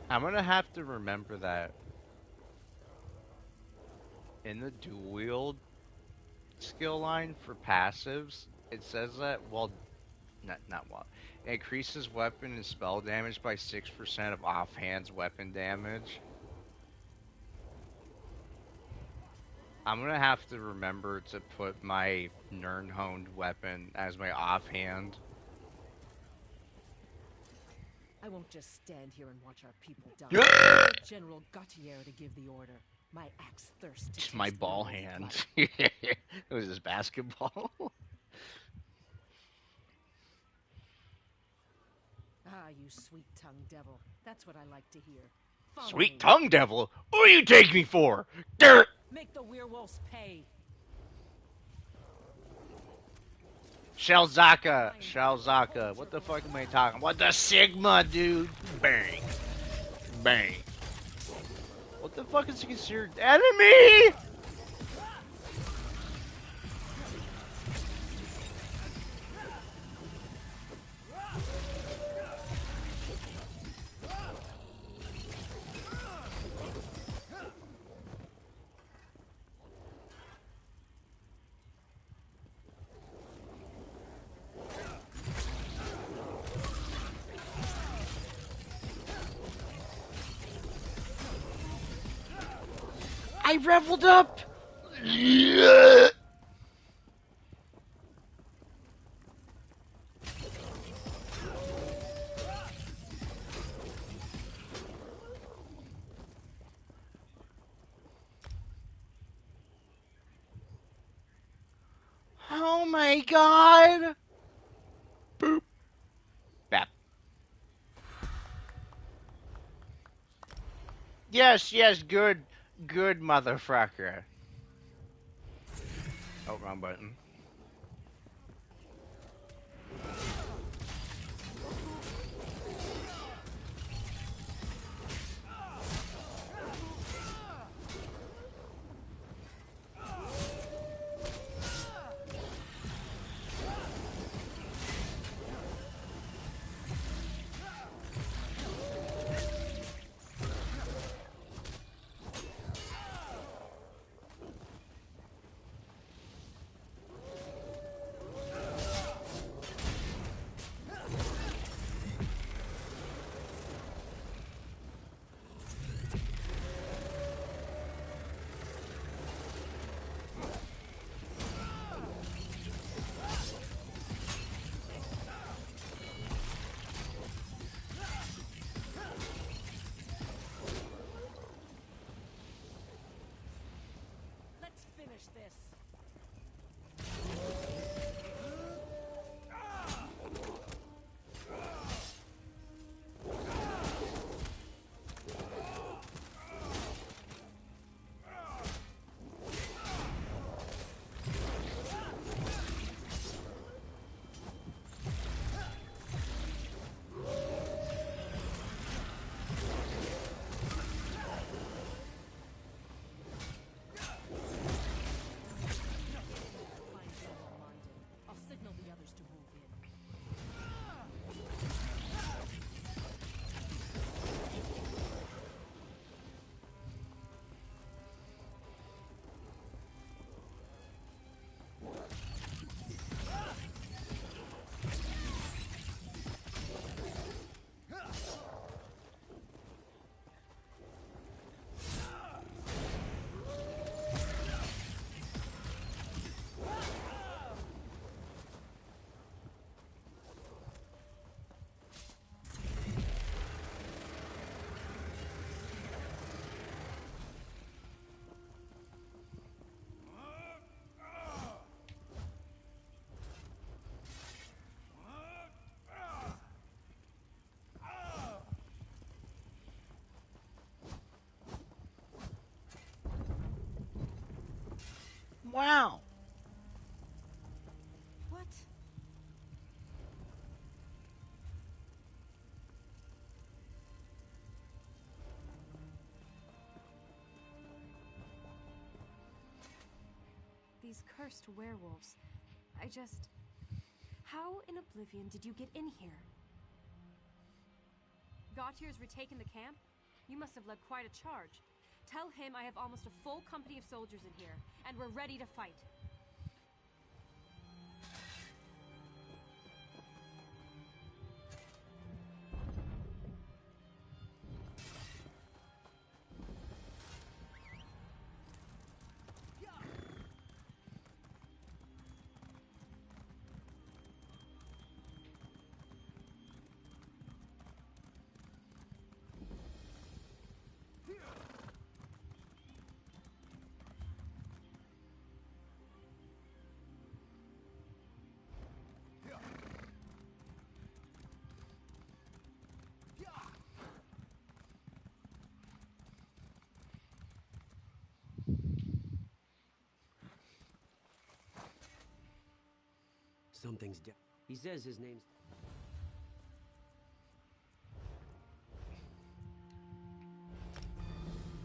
I'm gonna have to remember that in the dual wield skill line for passives, it says that, well, not well, it increases weapon and spell damage by 6% of offhand's weapon damage. I'm gonna have to remember to put my Nirnhoned weapon as my offhand. I won't just stand here and watch our people die. Get General Gautier to give the order. My axe thirsts to My taste ball werewolf hand. blood. It was his basketball. Ah, you sweet-tongued devil. That's what I like to hear. Follow Sweet me. tongue devil? Who do you take me for? Dirt! Make the werewolves pay. Shalzaka. What the fuck am I talking about? The Sigma, dude. Bang. Bang. What the fuck is considered enemy? I reveled up! Yeah. Oh my god! Boop. Bap. Yes, good motherfucker. Oh, wrong button. finish this. Wow. What? These cursed werewolves. How in oblivion did you get in here? Gautier's retaken the camp? You must have led quite a charge. Tell him I have almost a full company of soldiers in here, and we're ready to fight. Something's He says his name's...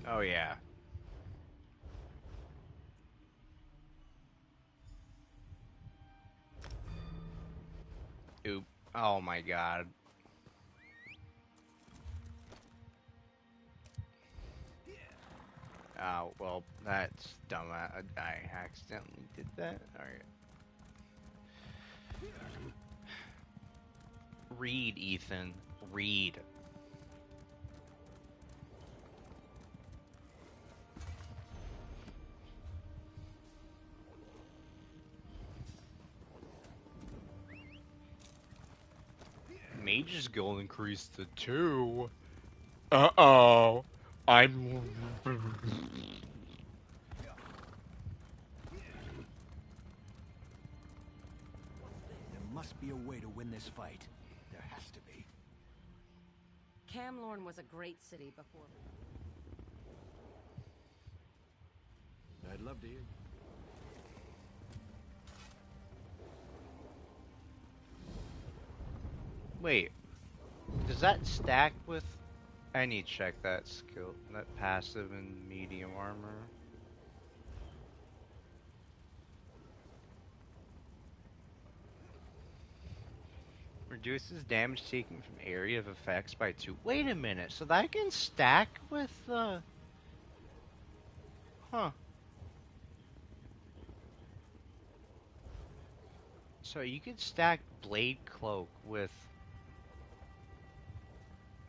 Oh, yeah. Oop. Oh my god. Oh, well, that's dumb. I accidentally did that. Alright. Read, Ethan. Read. Mage's goal increased to 2. Uh-oh. I'm... There must be a way to win this fight. There has to be. Camlorn was a great city before. I'd love to hear. Wait. Does that stack with... I need to check that skill, that passive and medium armor. Reduces damage taken from area of effects by 2. Wait a minute, so that can stack with Huh. So you could stack Blade Cloak with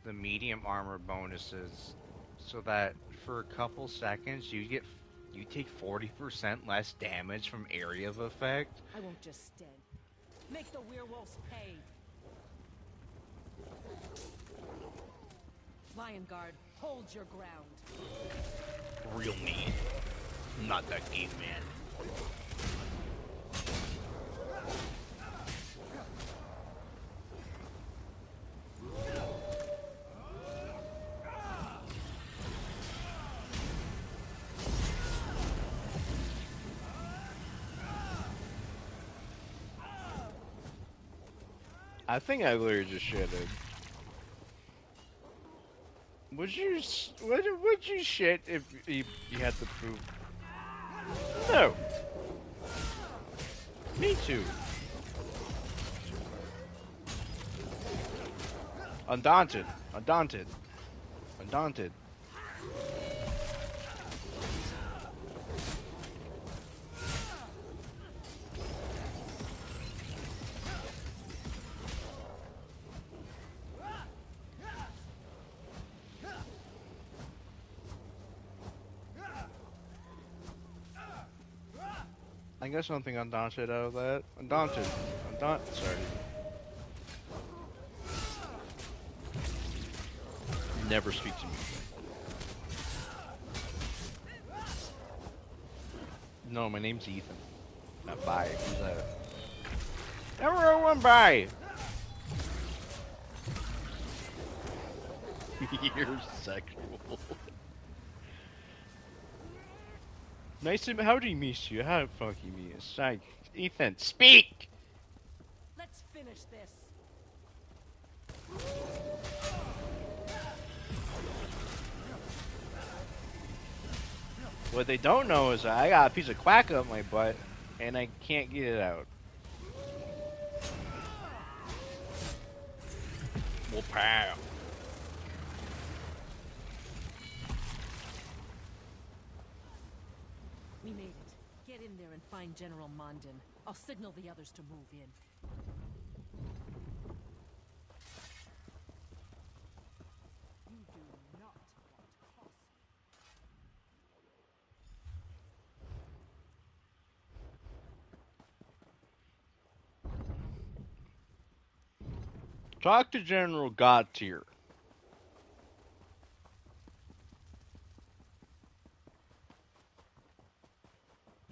the medium armor bonuses, so that for a couple seconds you take 40% less damage from area of effect. I won't just stand. Make the werewolves pay. Lion Guard, hold your ground. Real me. I'm not that game, man. I think I literally just shitted. Would you shit if you had to poop? No. Me too. Undaunted. Undaunted. Undaunted. I guess something undaunted out of that. Undaunted. Undaunted. Sorry. Never speak to me. No, my name's Ethan. Not Bye. Who's that? Everyone Bye! You're sexual. Nice to how do you meet you? How the fuck you meet you? Psych. Ethan, speak! Let's finish this. What they don't know is I got a piece of quack up my butt, and I can't get it out. Well, pow. We made it. Get in there and find General Mondin. I'll signal the others to move in. You do not want cost. Talk to General Gautier.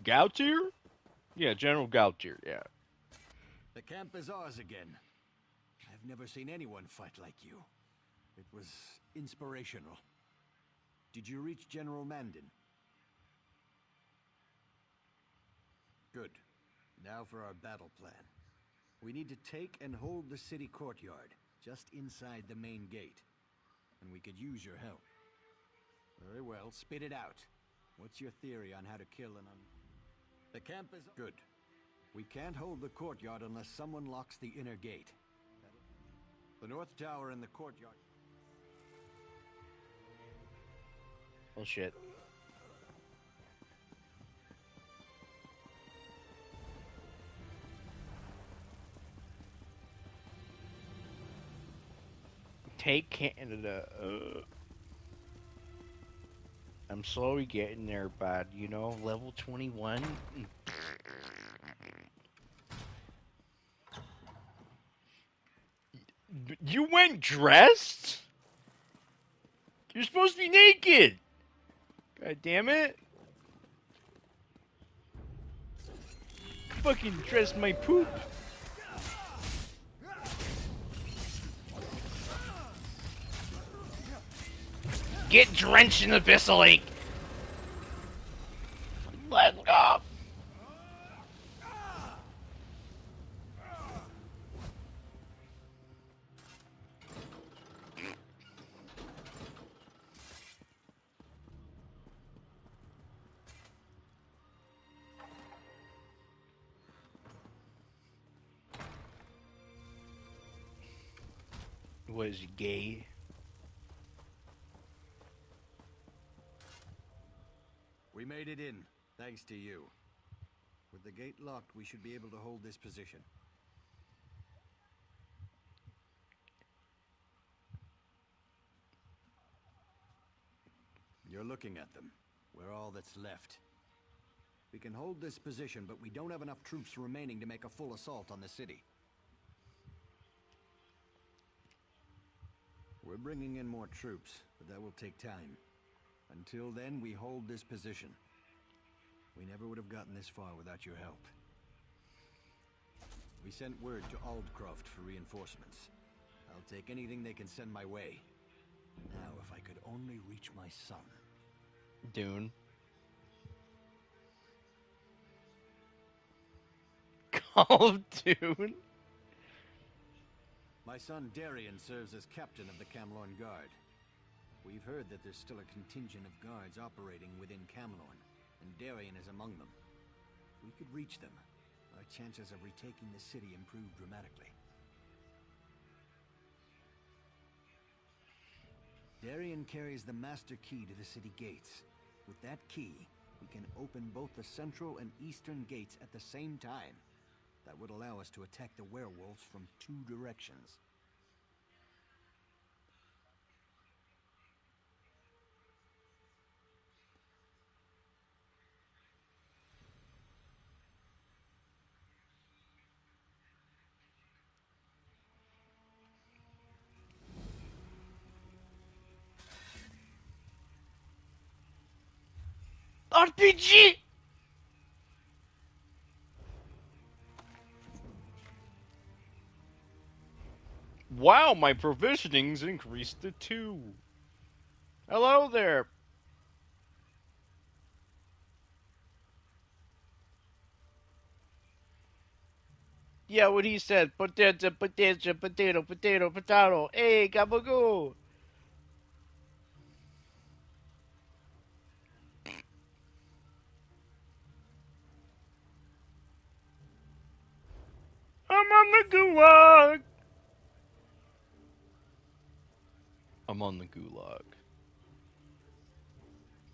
Gautier? Yeah, General Gautier, yeah. The camp is ours again. I've never seen anyone fight like you. It was inspirational. Did you reach General Mandin? Good. Now for our battle plan. We need to take and hold the city courtyard, just inside the main gate. And we could use your help. Very well, spit it out. What's your theory on how to kill an The camp is good. We can't hold the courtyard unless someone locks the inner gate. The north tower and the courtyard. Oh shit. Take Canada. I'm slowly getting there, bud. You know, level 21. You went dressed? You're supposed to be naked. God damn it. Fucking dress my poop. Get drenched in the Abyssal Lake. Let's go. Was gay. We made it in, thanks to you. With the gate locked, we should be able to hold this position. You're looking at them. We're all that's left. We can hold this position, but we don't have enough troops remaining to make a full assault on the city. We're bringing in more troops, but that will take time. Until then, we hold this position. We never would have gotten this far without your help. We sent word to Aldcroft for reinforcements. I'll take anything they can send my way. Now, if I could only reach my son. Dune. Call of Dune? My son Darien serves as captain of the Camlorn Guard. We've heard that there's still a contingent of guards operating within Camlorn, and Darien is among them. If we could reach them, our chances of retaking the city improve dramatically. Darien carries the master key to the city gates. With that key, we can open both the central and eastern gates at the same time. That would allow us to attack the werewolves from 2 directions. RPG! Wow, my provisioning's increased to 2. Hello there. Yeah, what he said. Potato, potato, potato, potato, potato. Hey, gabagoo. I'm on the gulag. I'm on the gulag.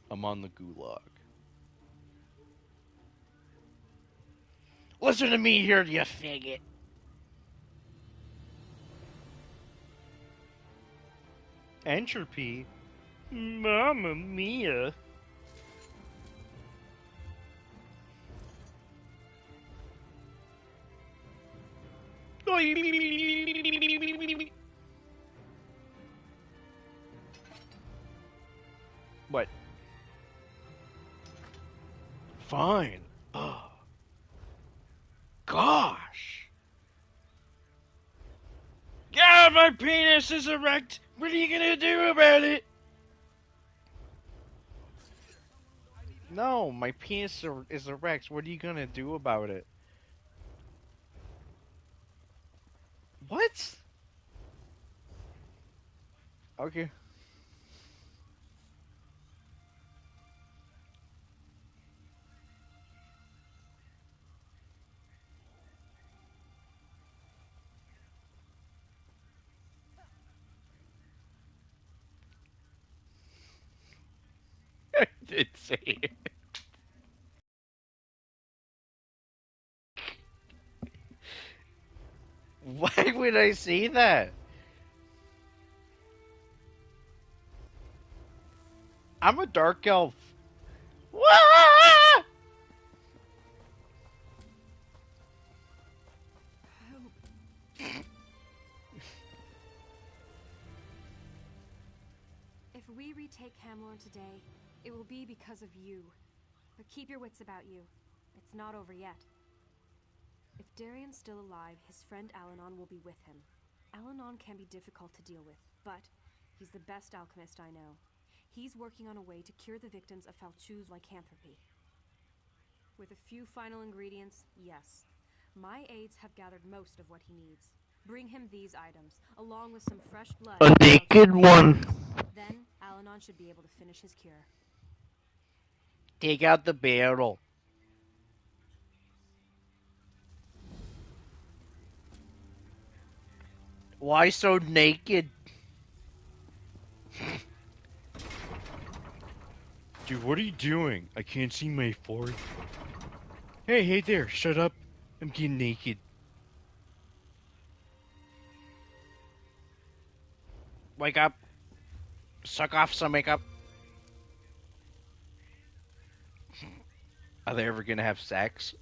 I'm on the gulag. Listen to me here, you faggot. Entropy? Mamma mia. What? Fine. Oh. Gosh. Yeah, my penis is erect. What are you gonna do about it? No, my penis is erect. What are you gonna do about it? What? Okay. I did say it. Why would I say that? I'm a dark elf. Wah! If we retake Camlorn today, it will be because of you. But keep your wits about you. It's not over yet. If Darien's still alive, his friend Alanon will be with him. Alanon can be difficult to deal with, but he's the best alchemist I know. He's working on a way to cure the victims of Falchu's lycanthropy. With a few final ingredients, yes. My aides have gathered most of what he needs. Bring him these items, along with some fresh blood. A naked one. Then, Alanon should be able to finish his cure. Take out the barrel. Why so naked? Dude, what are you doing? I can't see my forehead. Hey there, shut up. I'm getting naked. Wake up. Suck off some makeup. Are they ever gonna have sex?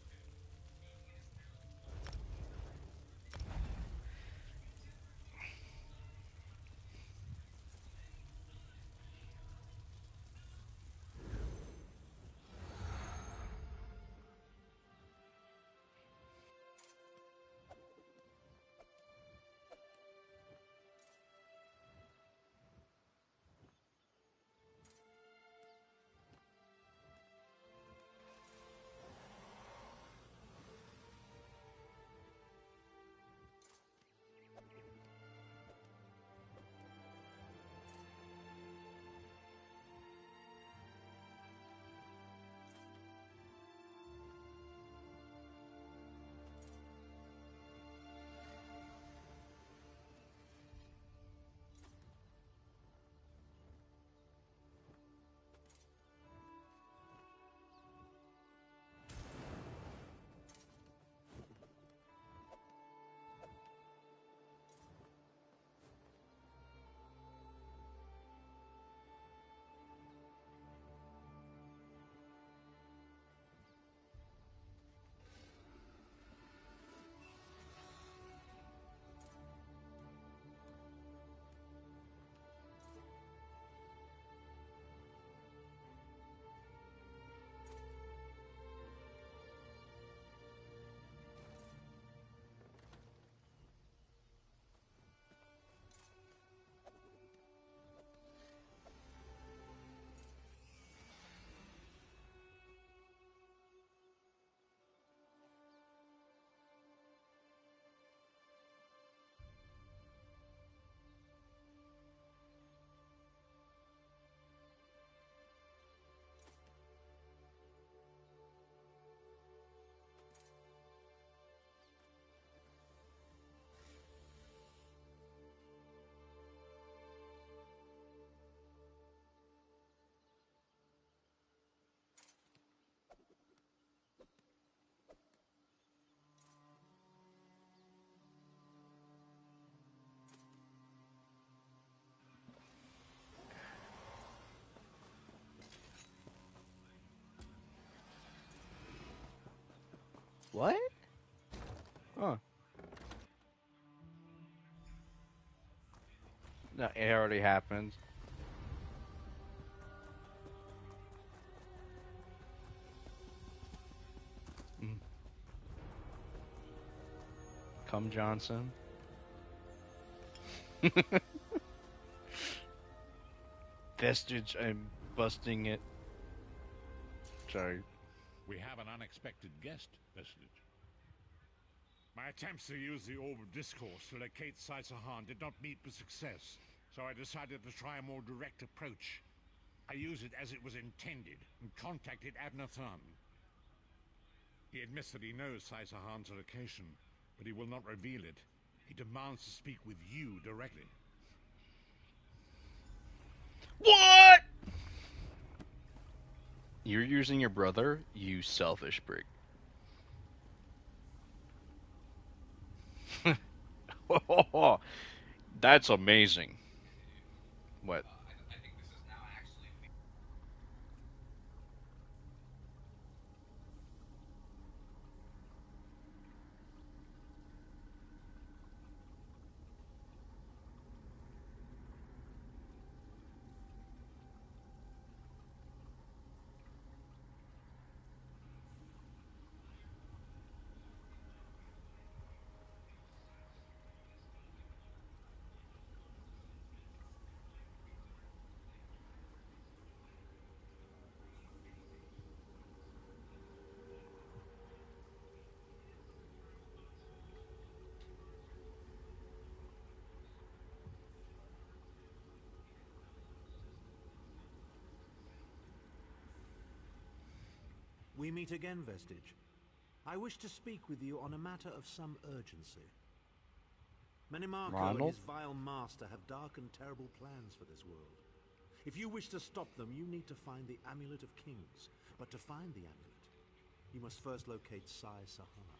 What? Huh. No, it already happened. Come Johnson. Vestige, I'm busting it. Sorry. We have an unexpected guest, Vestige. My attempts to use the Orb of Discourse to locate Sai-Sahan did not meet with success, so I decided to try a more direct approach. I used it as it was intended, and contacted Abner Than. He admits that he knows Sai-Sahan's location, but he will not reveal it. He demands to speak with you directly. What? You're using your brother, you selfish prick. That's amazing. What? We meet again, Vestige. I wish to speak with you on a matter of some urgency. Menimarco and his vile master have dark and terrible plans for this world. If you wish to stop them, you need to find the Amulet of Kings. But to find the amulet, you must first locate Sai-Sahan.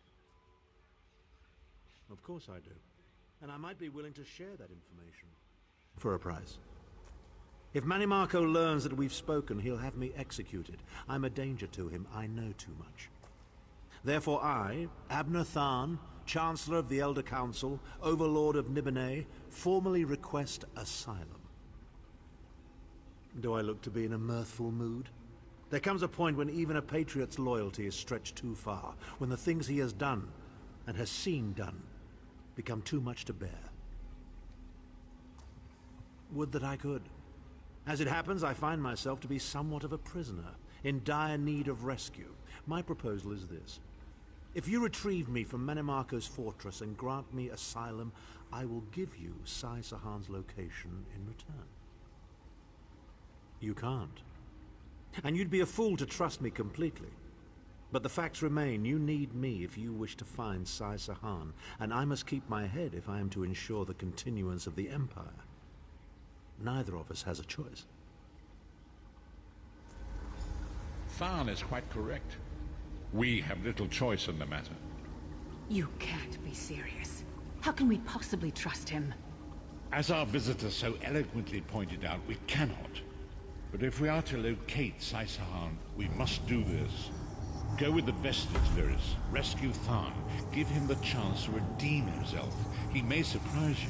Of course I do. And I might be willing to share that information. For a price. If Menimarco learns that we've spoken, he'll have me executed. I'm a danger to him. I know too much. Therefore I, Abner Than, Chancellor of the Elder Council, Overlord of Nibene, formally request asylum. Do I look to be in a mirthful mood? There comes a point when even a patriot's loyalty is stretched too far, when the things he has done, and has seen done, become too much to bear. Would that I could. As it happens, I find myself to be somewhat of a prisoner, in dire need of rescue. My proposal is this. If you retrieve me from Menimarco's fortress and grant me asylum, I will give you Sai-Sahan's location in return. You can't. And you'd be a fool to trust me completely. But the facts remain. You need me if you wish to find Sai-Sahan, and I must keep my head if I am to ensure the continuance of the Empire. Neither of us has a choice. Than is quite correct. We have little choice in the matter. You can't be serious. How can we possibly trust him? As our visitor so eloquently pointed out, we cannot. But if we are to locate Sai-Sahan, we must do this. Go with the Vestige, Viris. Rescue Than. Give him the chance to redeem himself. He may surprise you.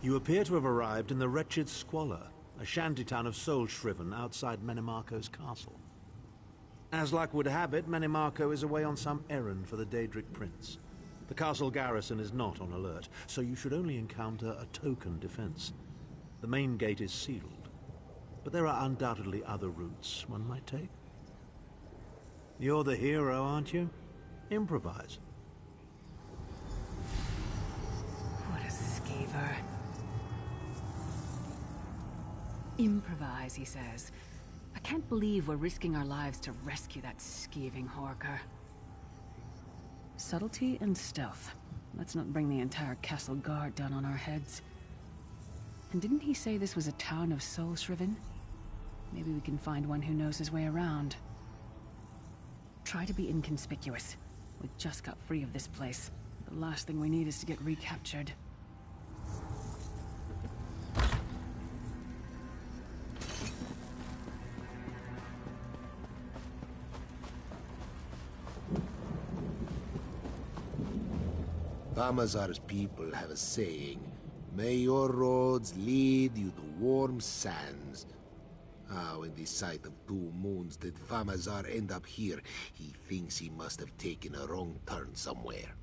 You appear to have arrived in the wretched Squalor, a shantytown of soul-shriven outside Menimarco's castle. As luck would have it, Menimarco is away on some errand for the Daedric Prince. The castle garrison is not on alert, so you should only encounter a token defense. The main gate is sealed, but there are undoubtedly other routes one might take. You're the hero, aren't you? Improvise. What a skeever. Improvise, he says. I can't believe we're risking our lives to rescue that skeeving Horker. Subtlety and stealth. Let's not bring the entire castle guard down on our heads. And didn't he say this was a town of soul-shriven? Maybe we can find one who knows his way around. Try to be inconspicuous. We just got free of this place. The last thing we need is to get recaptured. Famazar's people have a saying, "May your roads lead you to warm sands." How in the sight of 2 moons did Famazar end up here? He thinks he must have taken a wrong turn somewhere.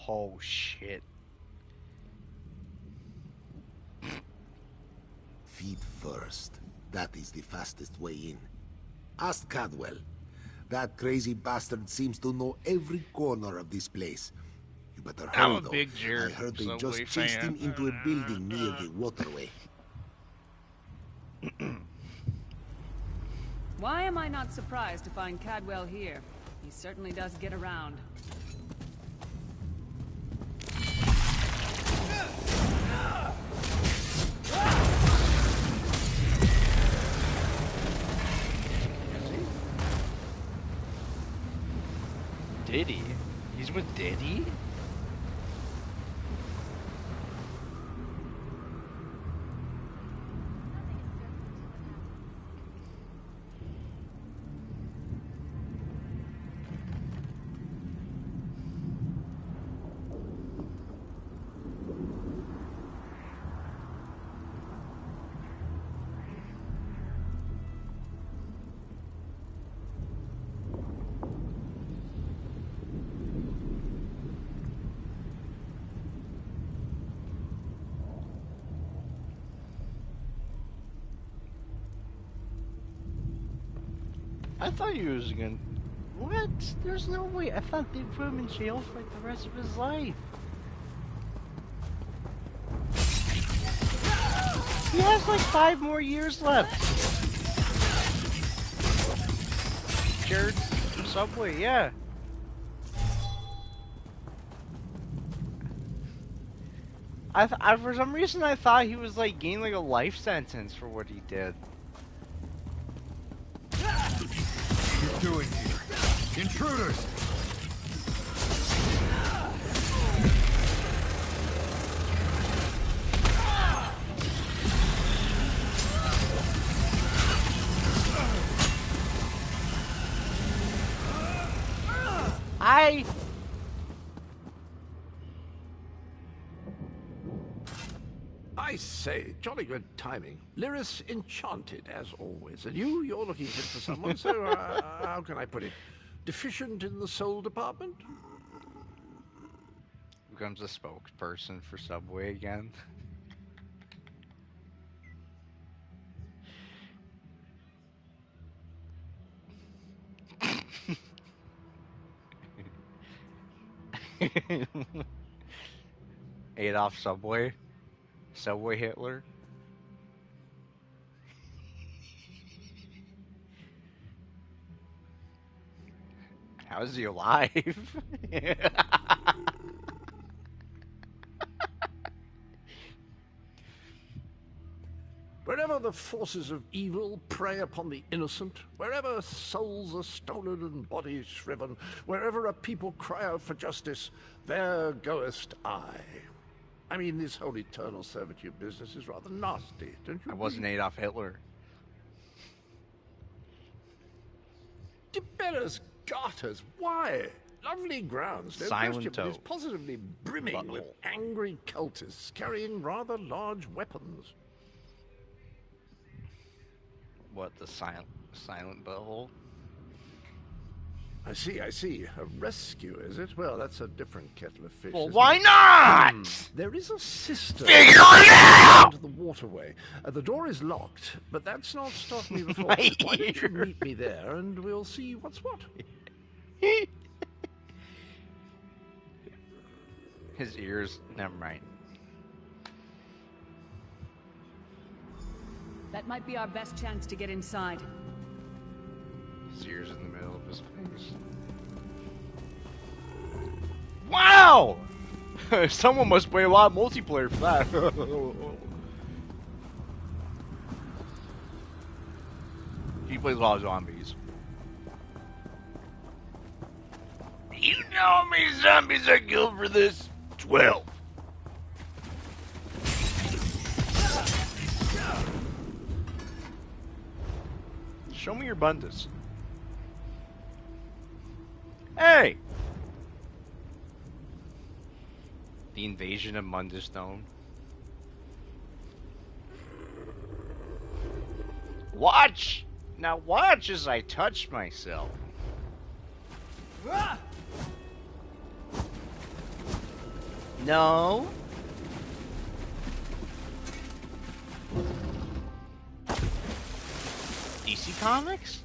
Oh shit. Feet first. That is the fastest way in. Ask Cadwell. That crazy bastard seems to know every corner of this place. You better hurry, I'm a though. big jerk. I heard they Subway just chased fan. him into a building near the waterway. Why am I not surprised to find Cadwell here? He certainly does get around. Diddy? He's with Diddy? I thought he was gonna... What? There's no way. I thought they'd put him in jail for like the rest of his life. He has like 5 more years left. Jared from Subway, yeah. For some reason I thought he was like getting like a life sentence for what he did. What are you doing here? Intruders! I say, jolly good timing. Lyris enchanted, as always. And you're looking fit for someone, so how can I put it? Deficient in the soul department? Becomes a spokesperson for Subway again. Adolf Subway? Subway Hitler? How is he alive? Wherever the forces of evil prey upon the innocent, wherever souls are stolen and bodies shriven, wherever a people cry out for justice, there goest I. I mean, this whole eternal servitude business is rather nasty, don't you? I wasn't Adolf Hitler. Tiberius Garters, why? Lovely grounds, no question, but it's positively brimming with angry cultists carrying rather large weapons. What, the silent butthole? I see. A rescue, is it? Well, that's a different kettle of fish. Well, why not? There is a cistern. Figure it out! Into the waterway. The door is locked, but that's not stopped me before. Why don't you meet me there, and we'll see what's what. His ears. Never mind. That might be our best chance to get inside. His ears in the middle of his face. Wow! Someone must play a lot of multiplayer for that. He plays a lot of zombies. You know how many zombies I killed for this? 12. Show me your bundles. Hey! The invasion of Mundustone. Watch! Now watch as I touch myself. No. DC Comics?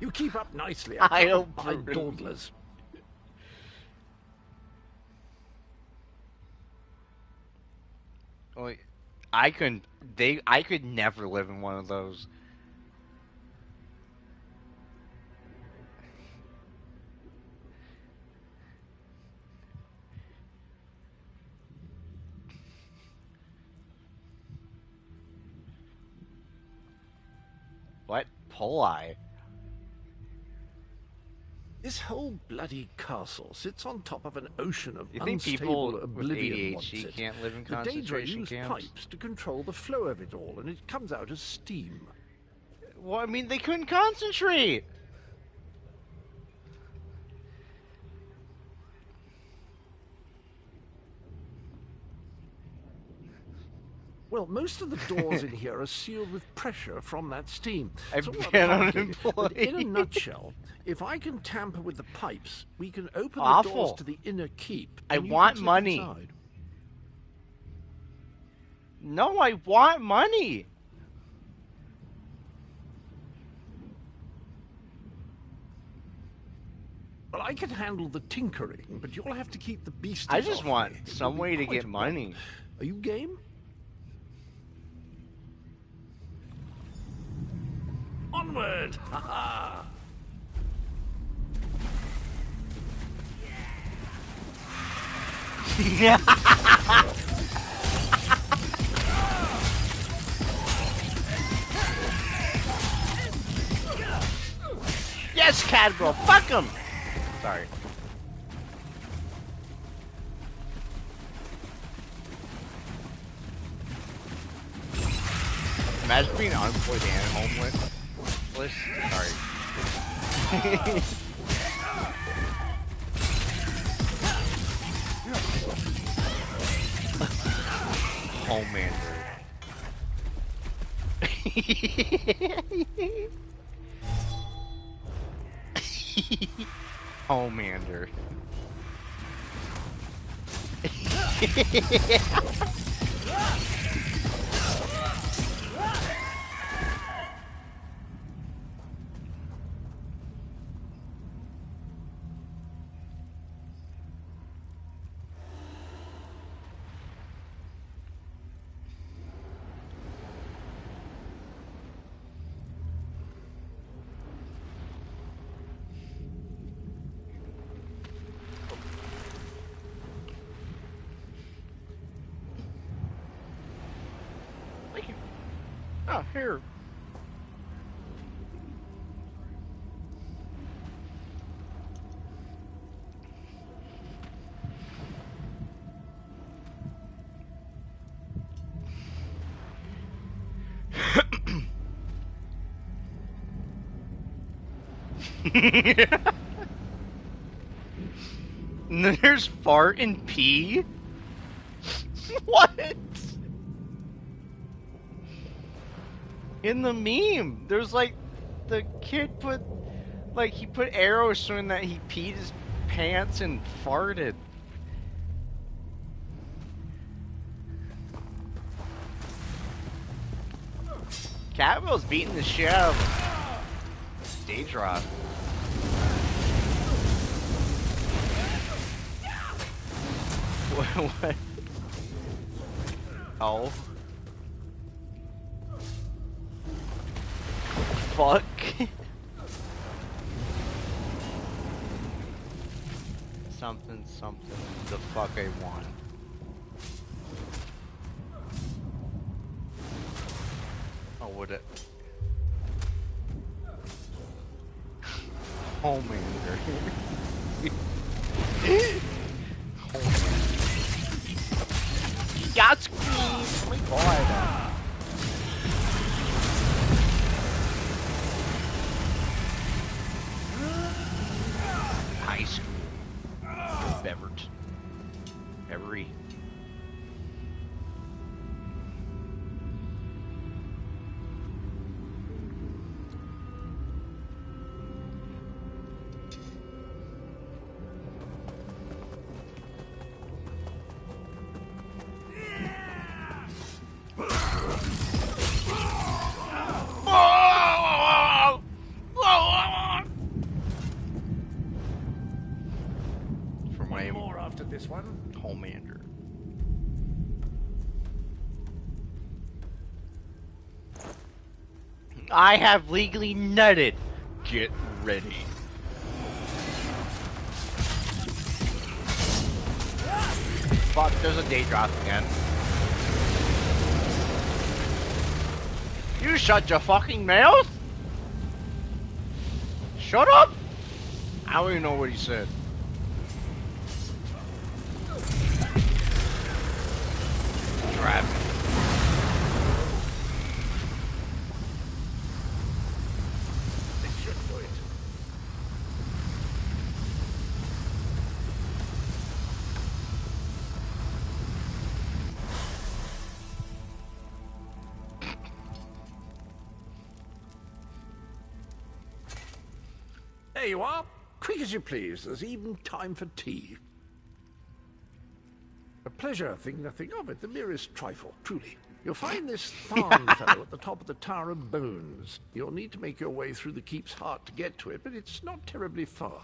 You keep up nicely. I hope dawdlers. Well, I could never live in one of those. What? Poli? This whole bloody castle sits on top of an ocean of You think unstable people with oblivion wants ADHD it. can't live in The Daedra concentration use camps? pipes to control the flow of it all, and it comes out as steam. Well, I mean, they couldn't concentrate. Well, most of the doors in here are sealed with pressure from that steam. I've So been complicated, but unemployed. in a nutshell, if I can tamper with the pipes, we can open Awful. the doors to the inner keep. I and you want can slip money. inside. No, I want money. Well, I can handle the tinkering, but you'll have to keep the beasties I just off want me. It some will be way to quite get a money. lot. Are you game? Onward! Ha ha! Yes, Cadwell, fuck him! Sorry. Imagine being unemployed and homeless. Sorry. Homelander. Homelander. Oh, here. And then there's fart and pee? What? In the meme, there's like, the kid put, like, he put arrows showing that he peed his pants and farted. Catwell's beating the shit out of him. Stage drop. What? Oh. Fuck. Something, the fuck I want. with it. Homelander. He got squeezed. Oh my god. High school. Bevert. Every. This one? Homelander. I have legally nutted. Get ready. Fuck, there's a day drop again. You shut your fucking mouth? Shut up! I don't even know what he said. Traffic. This should do it. There you are. Quick as you please. There's even time for tea. A pleasure, think nothing of it. The merest trifle, truly. You'll find this Tharn fellow at the top of the Tower of Bones. You'll need to make your way through the keep's heart to get to it, but it's not terribly far.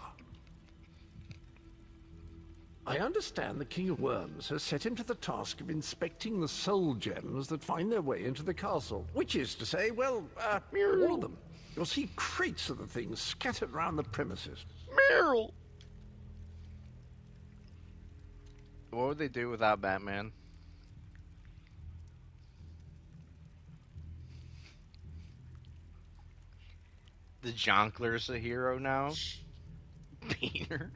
I understand the King of Worms has set him to the task of inspecting the soul gems that find their way into the castle. Which is to say, well, all of them. You'll see crates of the things scattered around the premises. Meryl! What would they do without Batman? The Jonkler's a hero now? Peter?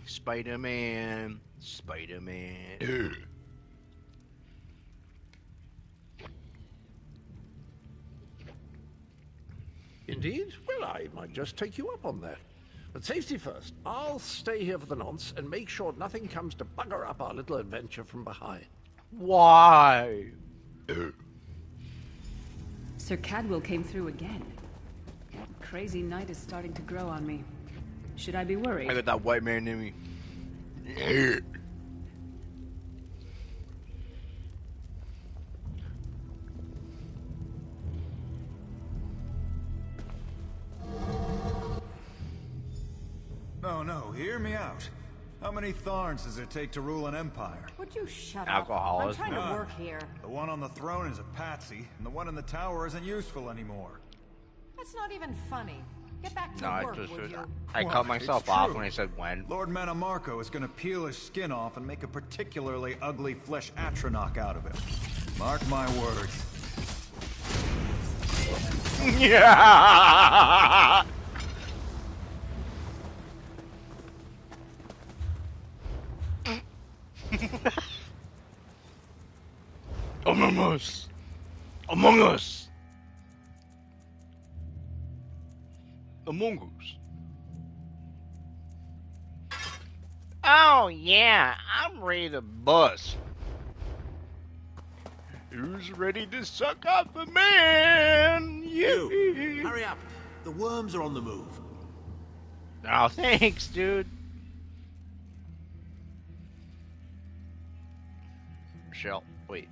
Spider-Man. Spider-Man. Indeed? Well, I might just take you up on that. But safety first. I'll stay here for the nonce and make sure nothing comes to bugger up our little adventure from behind. Why? Sir Cadwell came through again. That crazy night is starting to grow on me. Should I be worried? I got that white man in me. No, hear me out. How many Tharns does it take to rule an empire? Would you shut Alcoholism. up? I'm trying to work here. The one on the throne is a patsy, and the one in the tower isn't useful anymore. That's not even funny. Get back to No, work, would you? I cut myself off when I said when. Lord Manimarco is gonna peel his skin off and make a particularly ugly flesh Atronach out of him. Mark my words. Yeah. Among Us! Among Us! Among Us. Oh yeah, I'm ready to bust. Who's ready to suck up a man? You, hurry up. The worms are on the move. Oh, thanks, dude. Michelle, wait.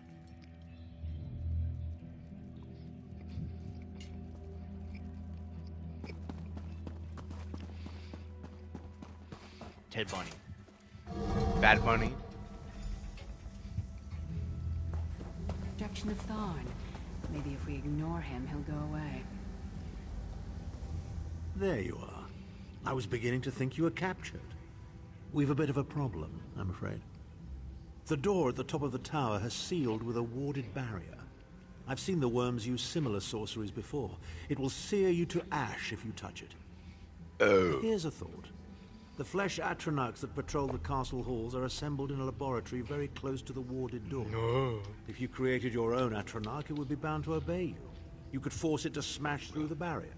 Ted Bunny. Bad Bunny. Projection of Tharn. Maybe if we ignore him, he'll go away. There you are. I was beginning to think you were captured. We've a bit of a problem, I'm afraid. The door at the top of the tower has sealed with a warded barrier. I've seen the worms use similar sorceries before. It will sear you to ash if you touch it. Oh. Here's a thought. The flesh Atronachs that patrol the castle halls are assembled in a laboratory very close to the warded door. No. If you created your own Atronach, it would be bound to obey you. You could force it to smash through the barrier.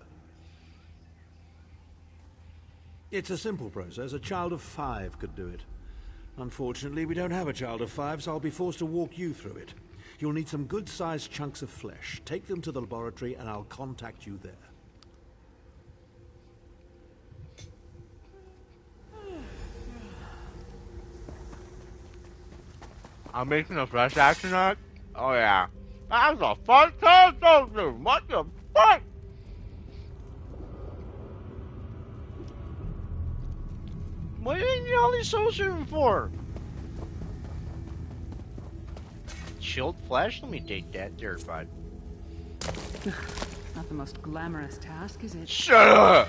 It's a simple process. A child of 5 could do it. Unfortunately, we don't have a child of 5, so I'll be forced to walk you through it. You'll need some good-sized chunks of flesh. Take them to the laboratory, and I'll contact you there. I'm making a fresh action act? Oh yeah. That's a fun time, dude. What the fuck? What are you need all these soul shooting for? Chilled flesh? Let me take that. Terrified. Not the most glamorous task, is it? Shut up!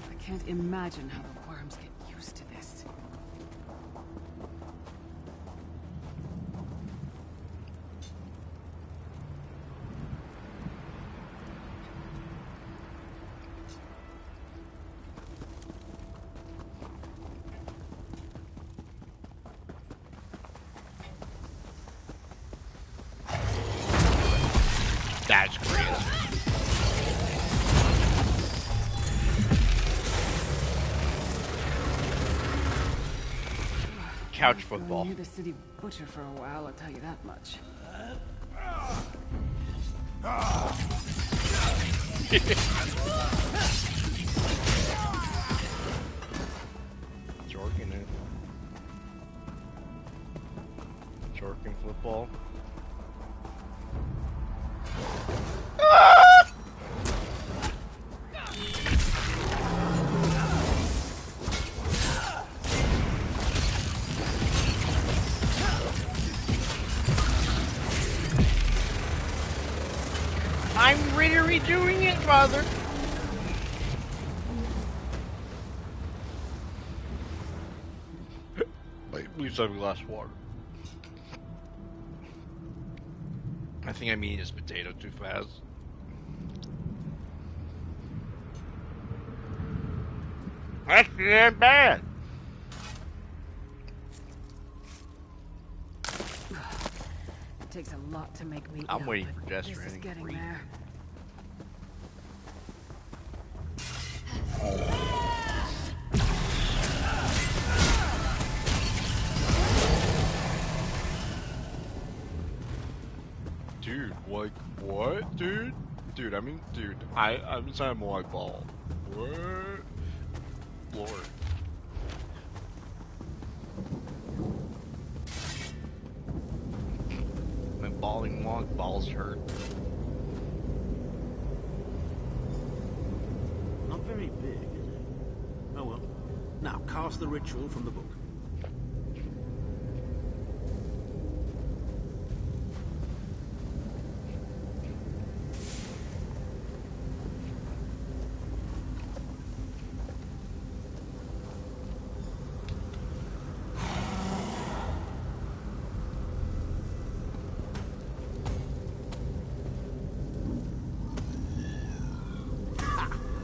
I can't imagine how the worms get used to this. That's crazy. Couch football. Near the city butcher for a while, I'll tell you that much. Jorking it. Jorking football. I'm really redoing it, brother. Wait, please have a glass of water. I think I'm eating this potato too fast. That's not bad. It takes a lot to make me I'm ill, waiting but for Jess this to is end getting green. there. Dude, like, what, dude? Dude, I mean, dude, I'm inside my ball. What? Lord. My balling wonk balls hurt. Not very big, is it? Oh well. Now, cast the ritual from the book.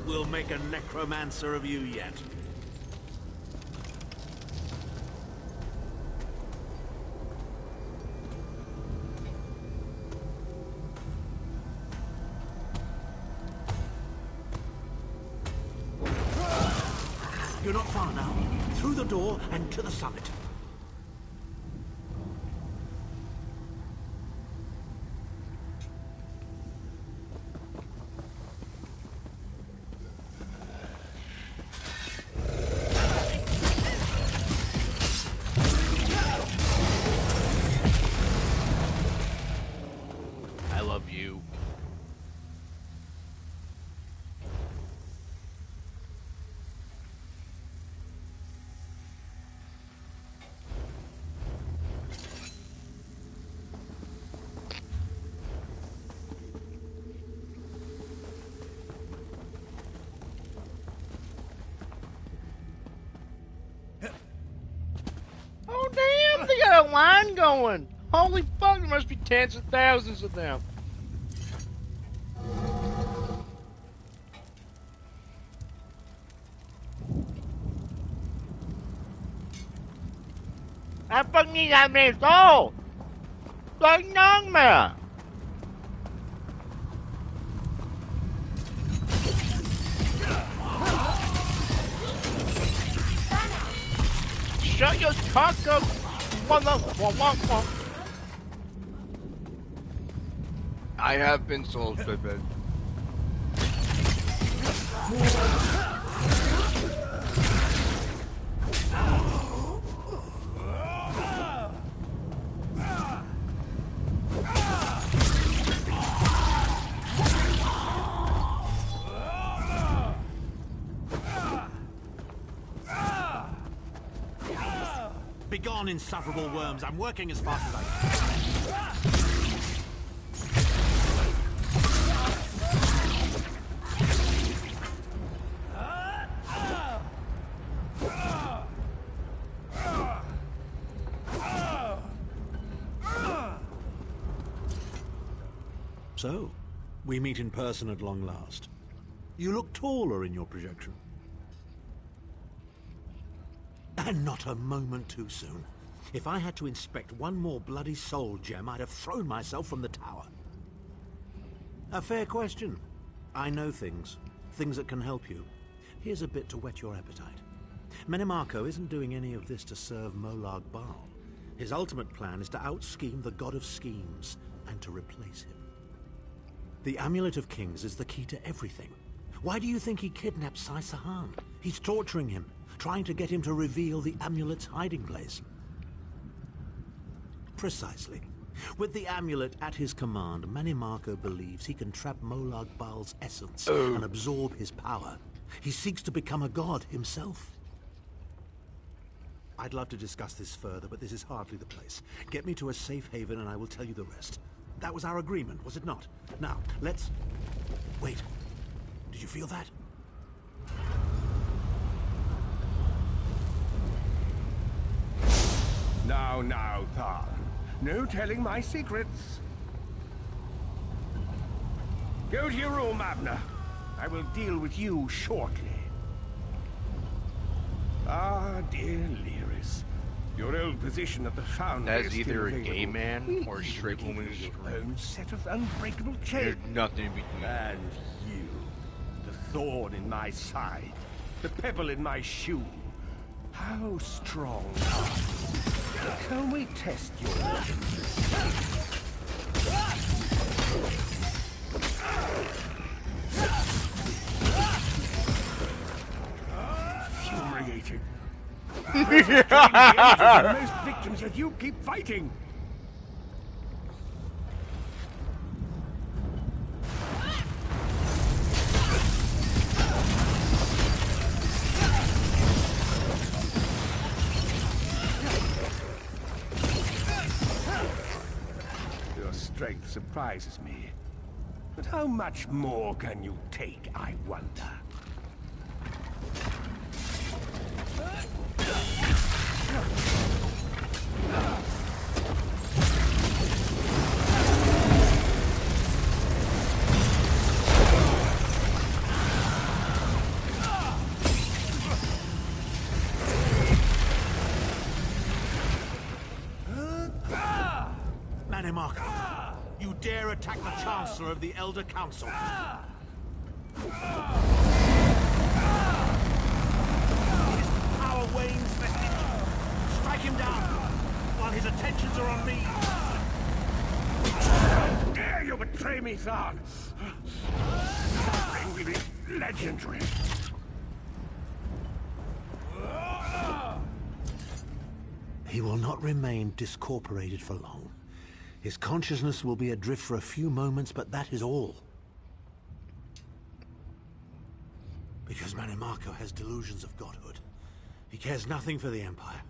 We'll make a necromancer of you yet. You're not far now. Through the door and to the summit. you. Oh damn, they got a line going. Holy fuck, there must be tens of thousands of them. I fucking got me soul. Like nightmare. Shut your cock up, mother. I have been soul stripping. Begone, insufferable worms. I'm working as fast as I can. So, we meet in person at long last. You look taller in your projection. And not a moment too soon. If I had to inspect one more bloody soul gem, I'd have thrown myself from the tower. A fair question. I know things. Things that can help you. Here's a bit to whet your appetite. Menimarco isn't doing any of this to serve Molag Bal. His ultimate plan is to out-scheme the god of schemes and to replace him. The Amulet of Kings is the key to everything. Why do you think he kidnapped Sai Sahan? He's torturing him, trying to get him to reveal the amulet's hiding place. Precisely. With the amulet at his command, Menimarco believes he can trap Molag Bal's essence and absorb his power. He seeks to become a god himself. I'd love to discuss this further, but this is hardly the place. Get me to a safe haven and I will tell you the rest. That was our agreement, was it not? Now, let's... Wait. Did you feel that? Now, Tharn. No telling my secrets. Go to your room, Abner. I will deal with you shortly. Ah, dear Lyris. Your old position at the Foundry That's either a gay man or a straight woman. Your own set of unbreakable chains. There's nothing between. And you, the thorn in my side, the pebble in my shoe. How strong are you? Can we test your infuriating. Most victims that you keep fighting. Your strength surprises me. But how much more can you take, I wonder? Menimarco, you dare attack the Chancellor of the Elder Council. His power wanes vestige. Strike him down while his attentions are on me. How dare you betray me, Tharn? Suffering will be legendary. He will not remain discorporated for long. His consciousness will be adrift for a few moments, but that is all. Because Manimarco has delusions of godhood. He cares nothing for the Empire.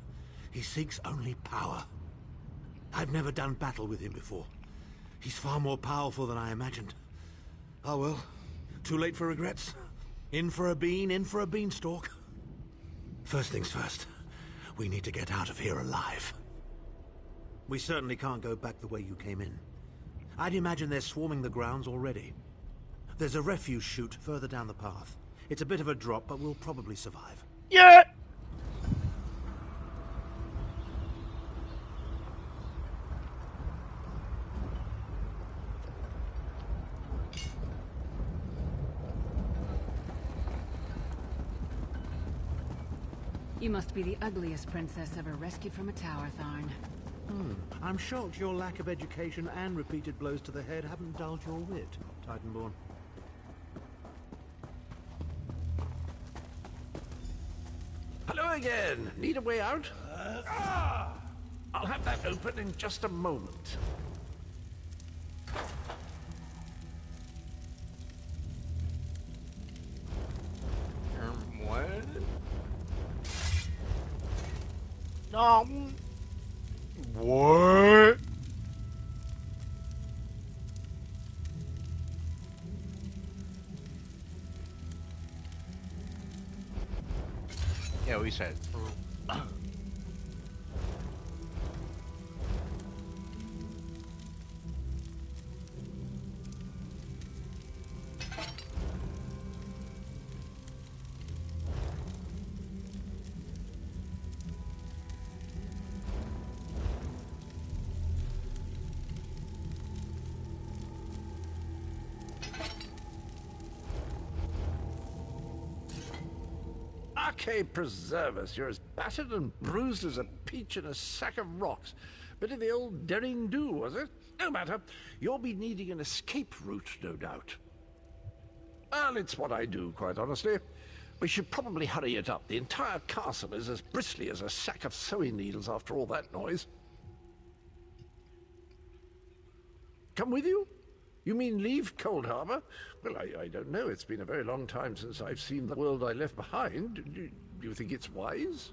He seeks only power. I've never done battle with him before. He's far more powerful than I imagined. Oh well, too late for regrets. In for a bean, in for a beanstalk. First things first, we need to get out of here alive. We certainly can't go back the way you came in. I'd imagine they're swarming the grounds already. There's a refuse chute further down the path. It's a bit of a drop, but we'll probably survive. Yeah! You must be the ugliest princess ever rescued from a tower, Tharn. I'm shocked your lack of education and repeated blows to the head haven't dulled your wit, Titanborn. Hello again. Need a way out? I'll have that open in just a moment. What? What? Yeah, we said. Preserve us, you're as battered and bruised as a peach in a sack of rocks. Bit of the old derring do, was it? No matter. You'll be needing an escape route, no doubt. Well, it's what I do, quite honestly. We should probably hurry it up. The entire castle is as bristly as a sack of sewing needles after all that noise. Come with you? You mean leave Cold Harbor? Well, I don't know. It's been a very long time since I've seen the world I left behind. Do you think it's wise?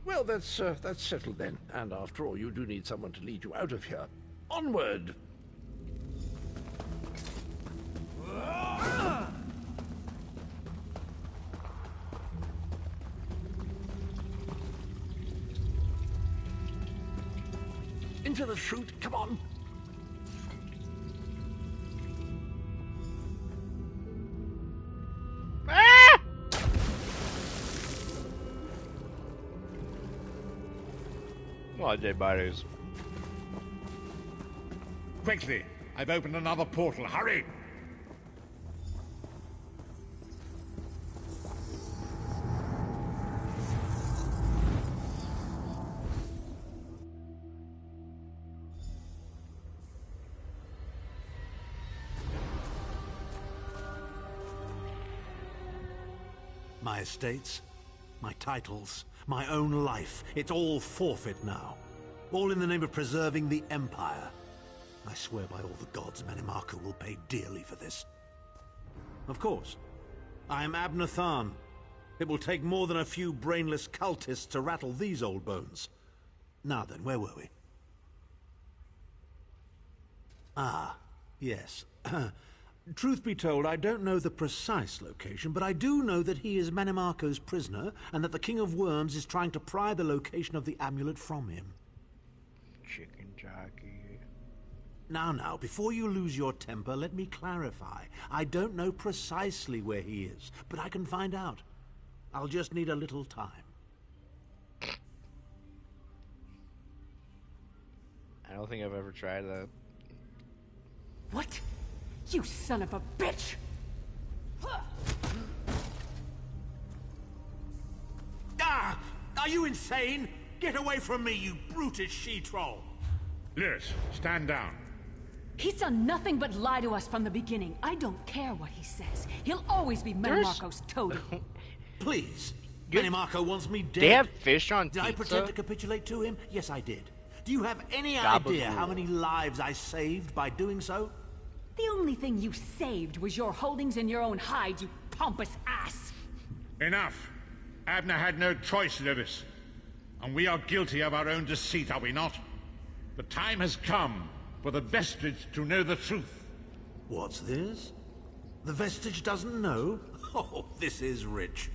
Well, that's settled then. And after all, you do need someone to lead you out of here. Onward! Into the chute, come on! Well, dead bodies. Quickly! I've opened another portal. Hurry! My estates, my titles, my own life, it's all forfeit now. All in the name of preserving the Empire. I swear by all the gods, Manimarco will pay dearly for this. Of course. I am Abner Tharn. It will take more than a few brainless cultists to rattle these old bones. Now then, where were we? Ah, yes. Truth be told, I don't know the precise location, but I do know that he is Manimarco's prisoner, and that the King of Worms is trying to pry the location of the amulet from him. Chicken jockey. Now, before you lose your temper, let me clarify. I don't know precisely where he is, but I can find out. I'll just need a little time. I don't think I've ever tried that. What? You son of a bitch! Ah! Are you insane? Get away from me, you brutish she-troll! Lewis, stand down. He's done nothing but lie to us from the beginning. I don't care what he says. He'll always be Manimarco's toady. Please. Manimarco wants me dead. They have fish on Did pizza? I pretend to capitulate to him? Yes, I did. Do you have any idea how many lives I saved by doing so? The only thing you saved was your holdings in your own hide, you pompous ass! Enough! Abner had no choice, Lewis. And we are guilty of our own deceit, are we not? The time has come for the Vestige to know the truth. What's this? The Vestige doesn't know? Oh, this is rich.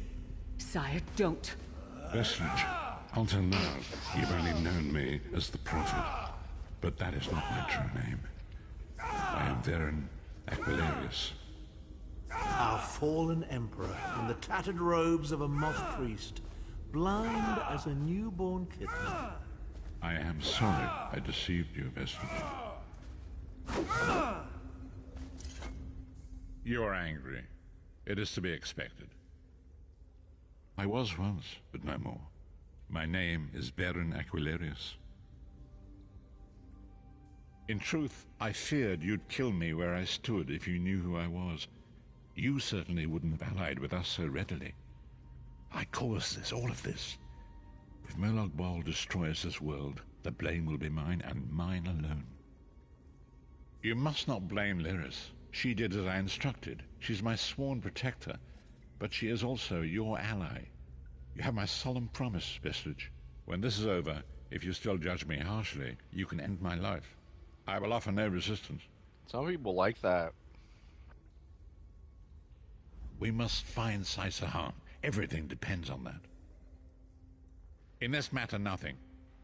Sire, don't. Vestige, until now, you've only known me as the Prophet. But that is not my true name. I am Varen Aquilarius. Our fallen emperor in the tattered robes of a moth priest, blind as a newborn kitten. I am sorry I deceived you, Vestige. You are angry. It is to be expected. I was once, but no more. My name is Baron Aquilarius. In truth, I feared you'd kill me where I stood if you knew who I was. You certainly wouldn't have allied with us so readily. I caused this, all of this. If Molag Bal destroys this world, the blame will be mine, and mine alone. You must not blame Lyris. She did as I instructed. She's my sworn protector, but she is also your ally. You have my solemn promise, Vestige. When this is over, if you still judge me harshly, you can end my life. I will offer no resistance. Some people like that. We must find Saisahan. Everything depends on that. In this matter, nothing.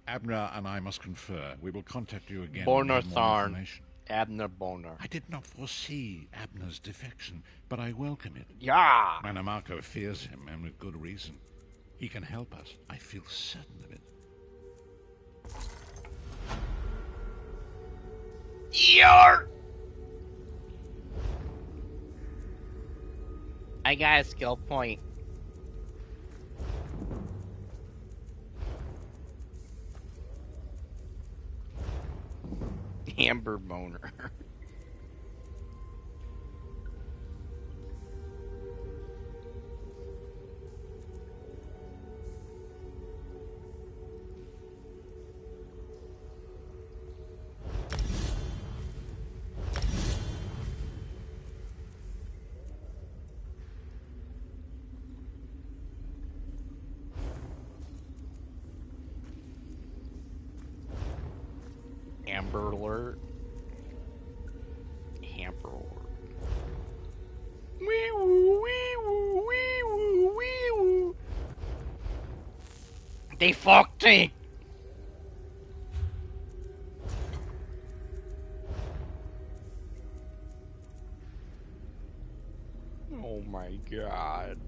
Abner and I must confer. We will contact you again. Borner Tharn. Abner Borner. I did not foresee Abner's defection, but I welcome it. Yeah! Manamako fears him, and with good reason. He can help us. I feel certain of it. Yarr! I got a skill point. Amber Boner. Amber Alert. Amber Alert. Wee woo, wee woo, wee woo, wee woo. They fucked me. Oh my god.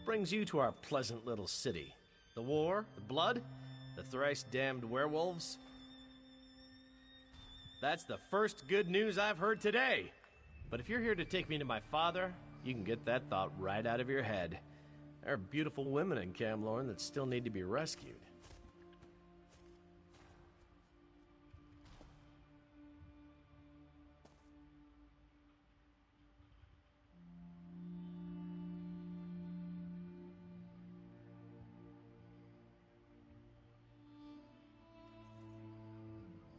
brings you to our pleasant little city? The war? The blood? The thrice-damned werewolves? That's the first good news I've heard today. But if you're here to take me to my father, you can get that thought right out of your head. There are beautiful women in Camlorn that still need to be rescued.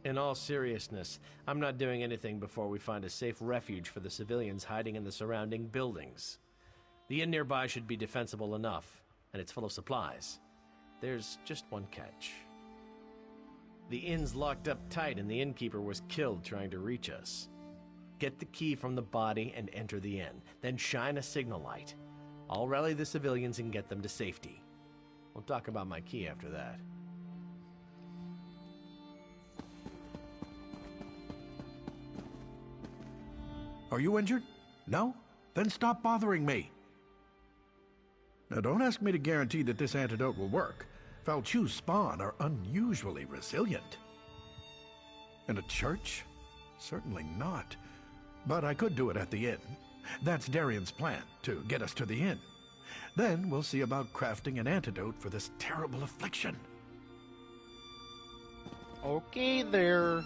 In all seriousness, I'm not doing anything before we find a safe refuge for the civilians hiding in the surrounding buildings. The inn nearby should be defensible enough, and it's full of supplies. There's just one catch. The inn's locked up tight, and the innkeeper was killed trying to reach us. Get the key from the body and enter the inn, then shine a signal light. I'll rally the civilians and get them to safety. We'll talk about my key after that. Are you injured? No? Then stop bothering me. Now, don't ask me to guarantee that this antidote will work. Falchu's spawn are unusually resilient. In a church? Certainly not. But I could do it at the inn. That's Darian's plan, to get us to the inn. Then we'll see about crafting an antidote for this terrible affliction. Okay there.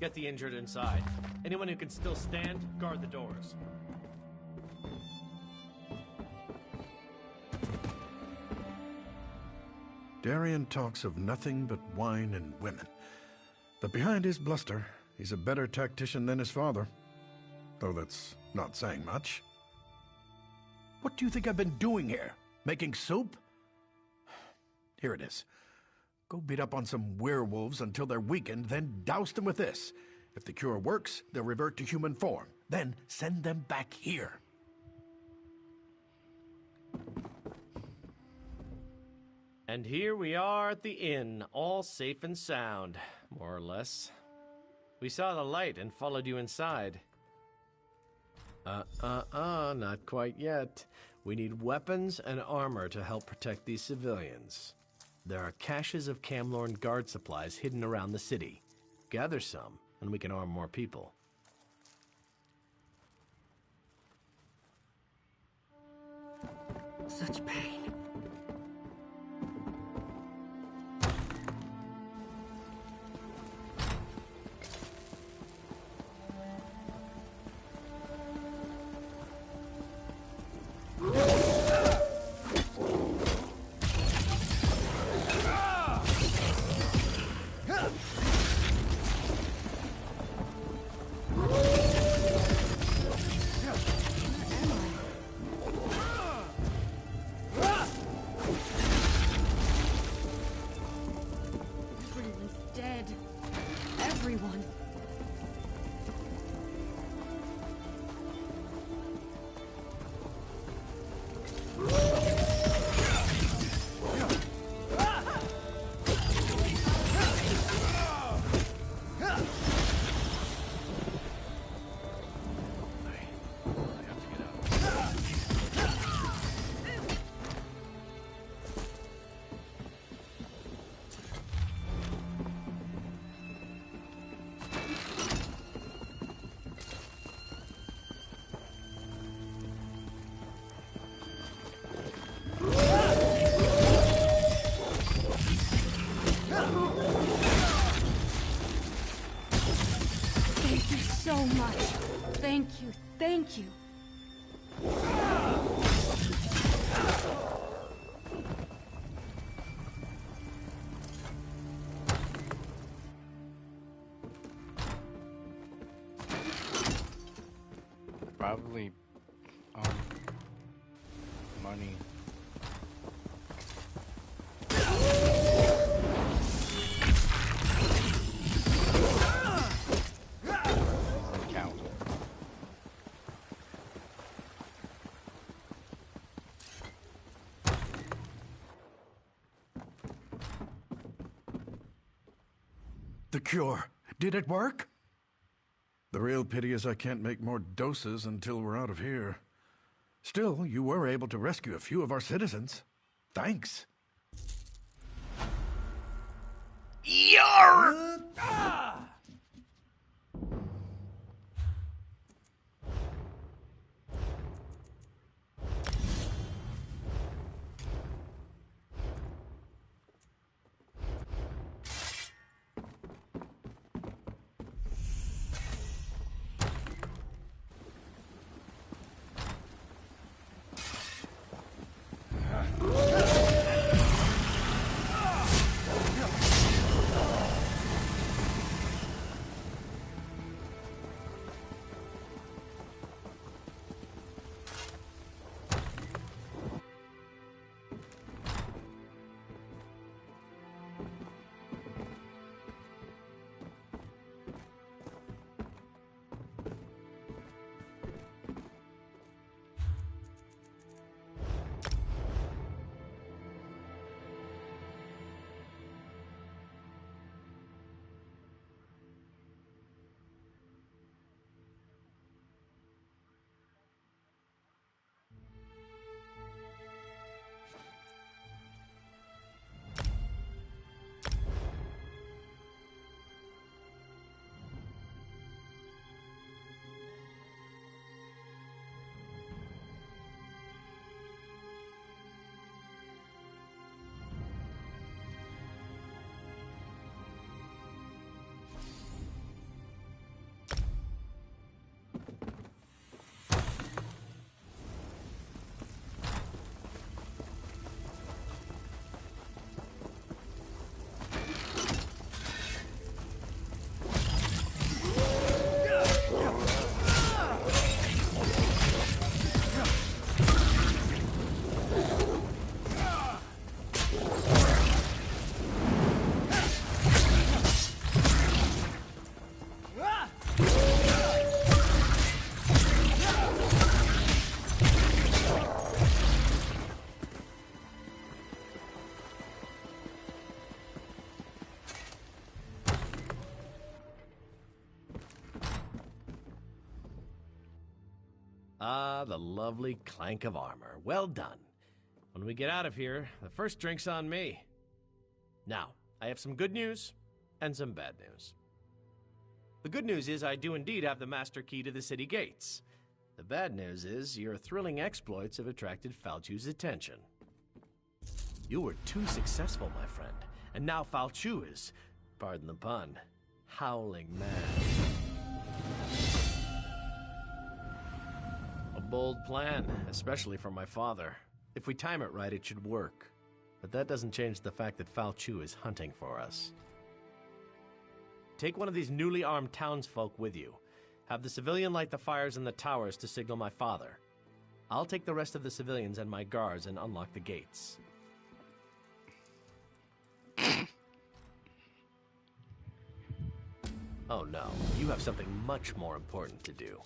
Get the injured inside. Anyone who can still stand, guard the doors. Darian talks of nothing but wine and women. But behind his bluster, he's a better tactician than his father. Though that's not saying much. What do you think I've been doing here? Making soup? Here it is. Go beat up on some werewolves until they're weakened, then douse them with this. If the cure works, they'll revert to human form. Then send them back here. And here we are at the inn, all safe and sound, more or less. We saw the light and followed you inside. Not quite yet. We need weapons and armor to help protect these civilians. There are caches of Camlorn guard supplies hidden around the city. Gather some, and we can arm more people. Such pain. Everyone's dead. Everyone. Thank you so much. Thank you. Thank you. Probably, money. Doesn't count. The cure. Did it work? The real pity is I can't make more doses until we're out of here. Still, you were able to rescue a few of our citizens. Thanks. Yarr! Ah, the lovely clank of armor. Well done. When we get out of here, the first drink's on me. Now, I have some good news and some bad news. The good news is I do indeed have the master key to the city gates. The bad news is your thrilling exploits have attracted Falchu's attention. You were too successful, my friend, and now Falchu is, pardon the pun, howling mad. A bold plan, especially for my father. If we time it right, it should work. But that doesn't change the fact that Falchu is hunting for us. Take one of these newly armed townsfolk with you. Have the civilian light the fires in the towers to signal my father. I'll take the rest of the civilians and my guards and unlock the gates. Oh no, you have something much more important to do.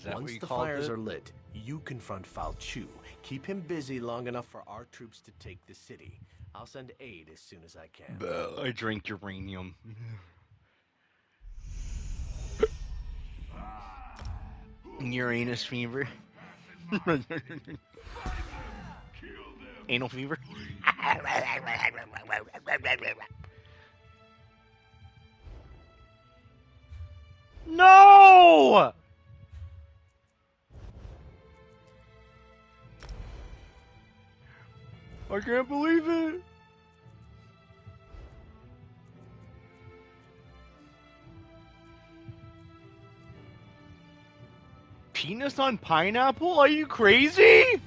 Once the fires are lit, you confront Falchu. Keep him busy long enough for our troops to take the city. I'll send aid as soon as I can. I drink uranium. Uranus fever. Anal fever. No! I can't believe it. Penis on pineapple? Are you crazy?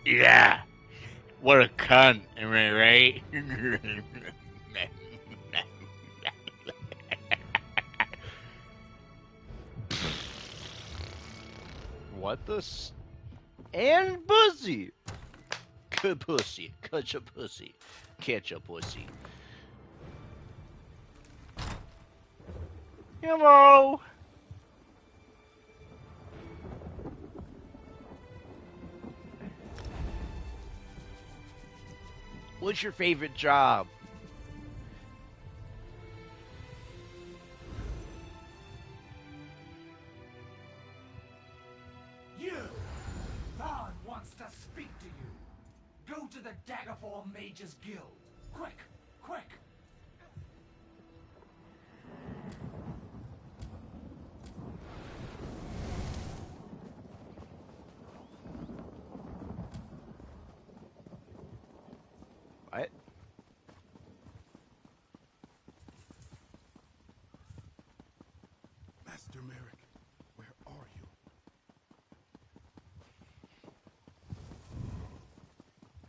Yeah. What a cunt, am I right? What the and pussy. Good pussy. Catch a pussy. Catch a pussy. Hello. What's your favorite job? You! Vaughn wants to speak to you. Go to the Daggerfall Mages Guild. Quick! Quick! What? Master Merrick, where are you?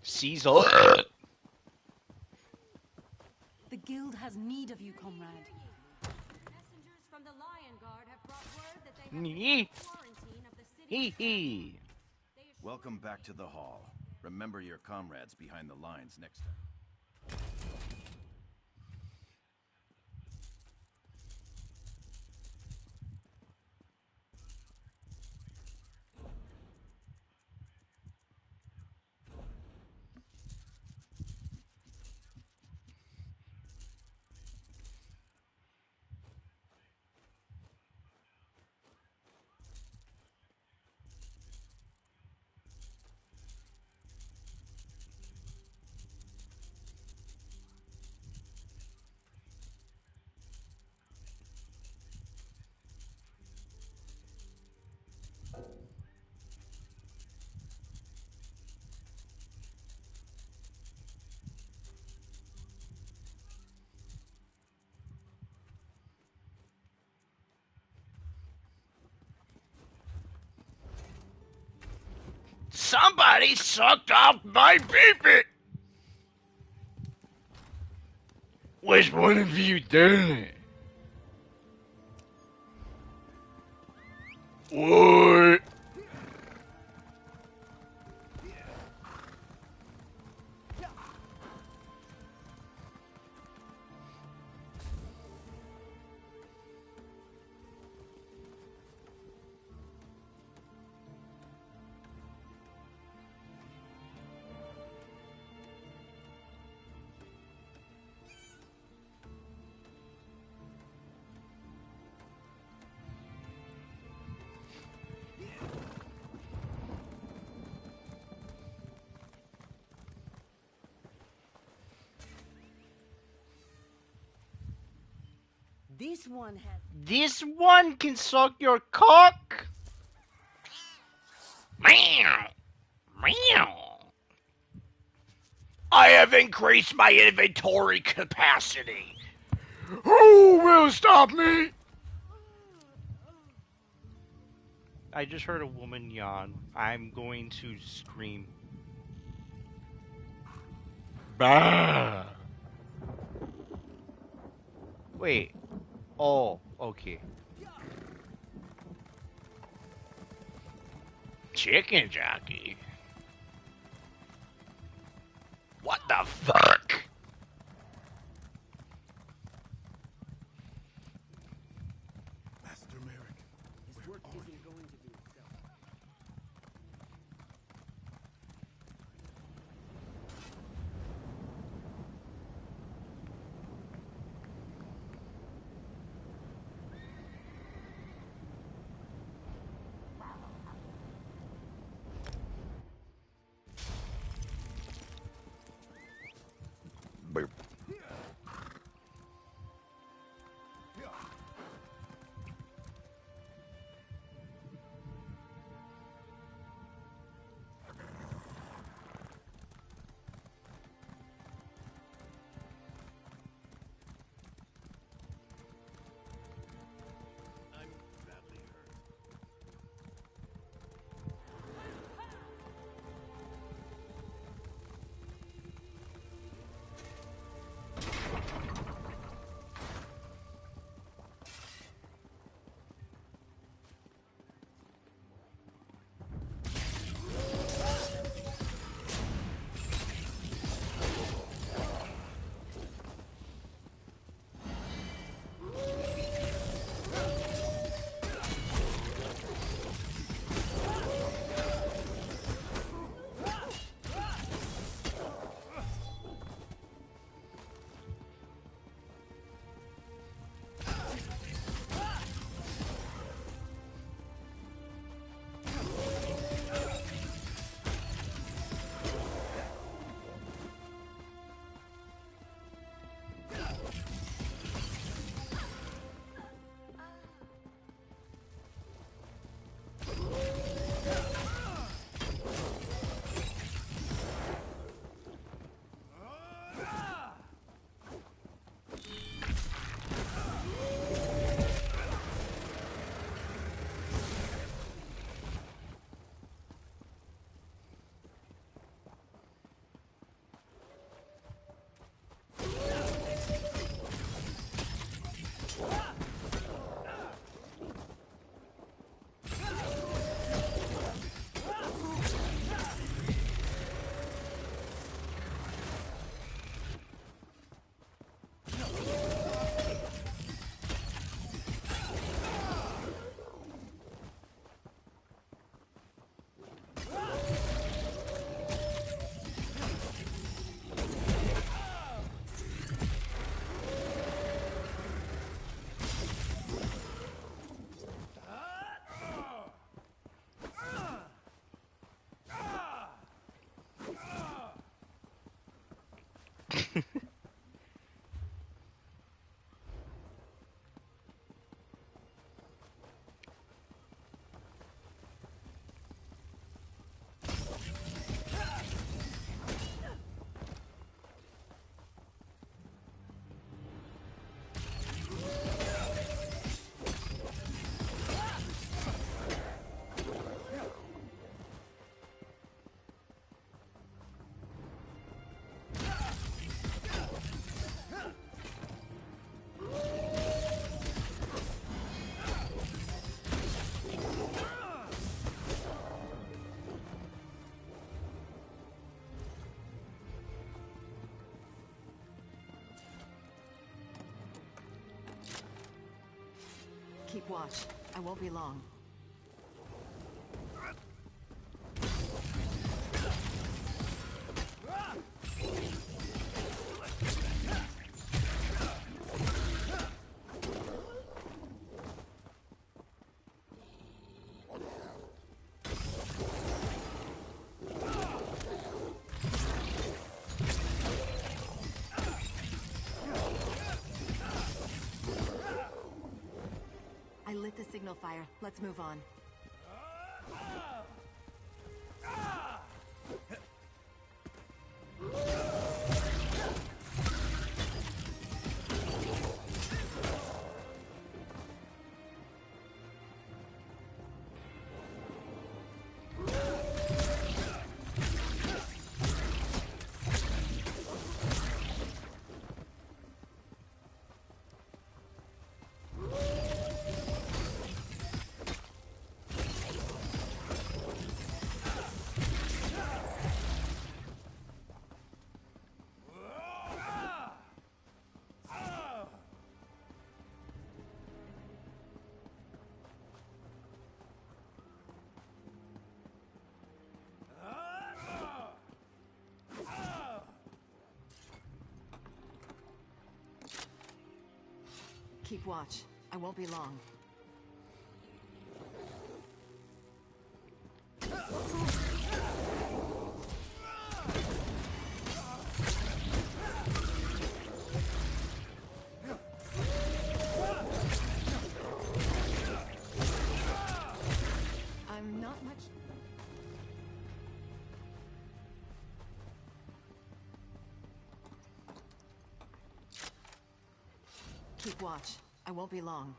Caesar. The guild has need of you, comrade. Messengers from the Lion Guard have brought word that they Me. have quarantine of the city. Hee hee. Welcome back to the hall. Remember your comrades behind the lines next time. Somebody sucked off my peepee. Which one of you done it? What? This one has... This one can suck your cock? Meow. Meow. I have increased my inventory capacity. Who will stop me? I just heard a woman yawn. I'm going to scream. Bah. Wait. Oh, okay. Chicken jockey. What the fuck? Master Merrick, His work isn't going to do itself. Burp. Keep watch. I won't be long. fire. Let's move on. Keep watch. I won't be long. I'm not much... Keep watch. I won't be long.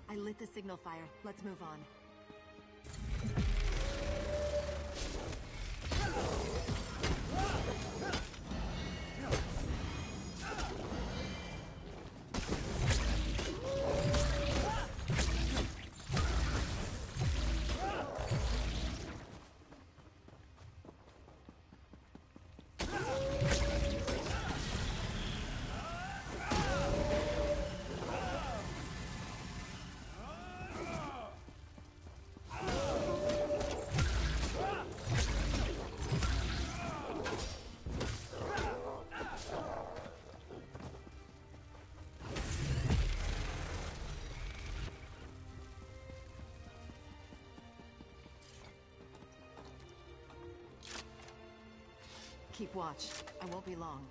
I lit the signal fire. Let's move on. Keep watch. I won't be long.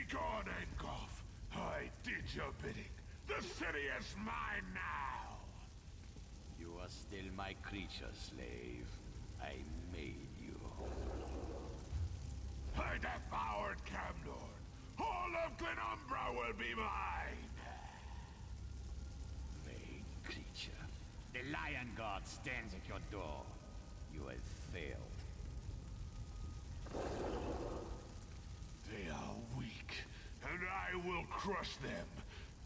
Begone, Engoff. I did your bidding. The city is mine now. You are still my creature, slave. I made you. I devoured Camnorn. All of Glenumbra will be mine. Vain creature. The Lion God stands at your door. You have failed. They are weak, and I will crush them.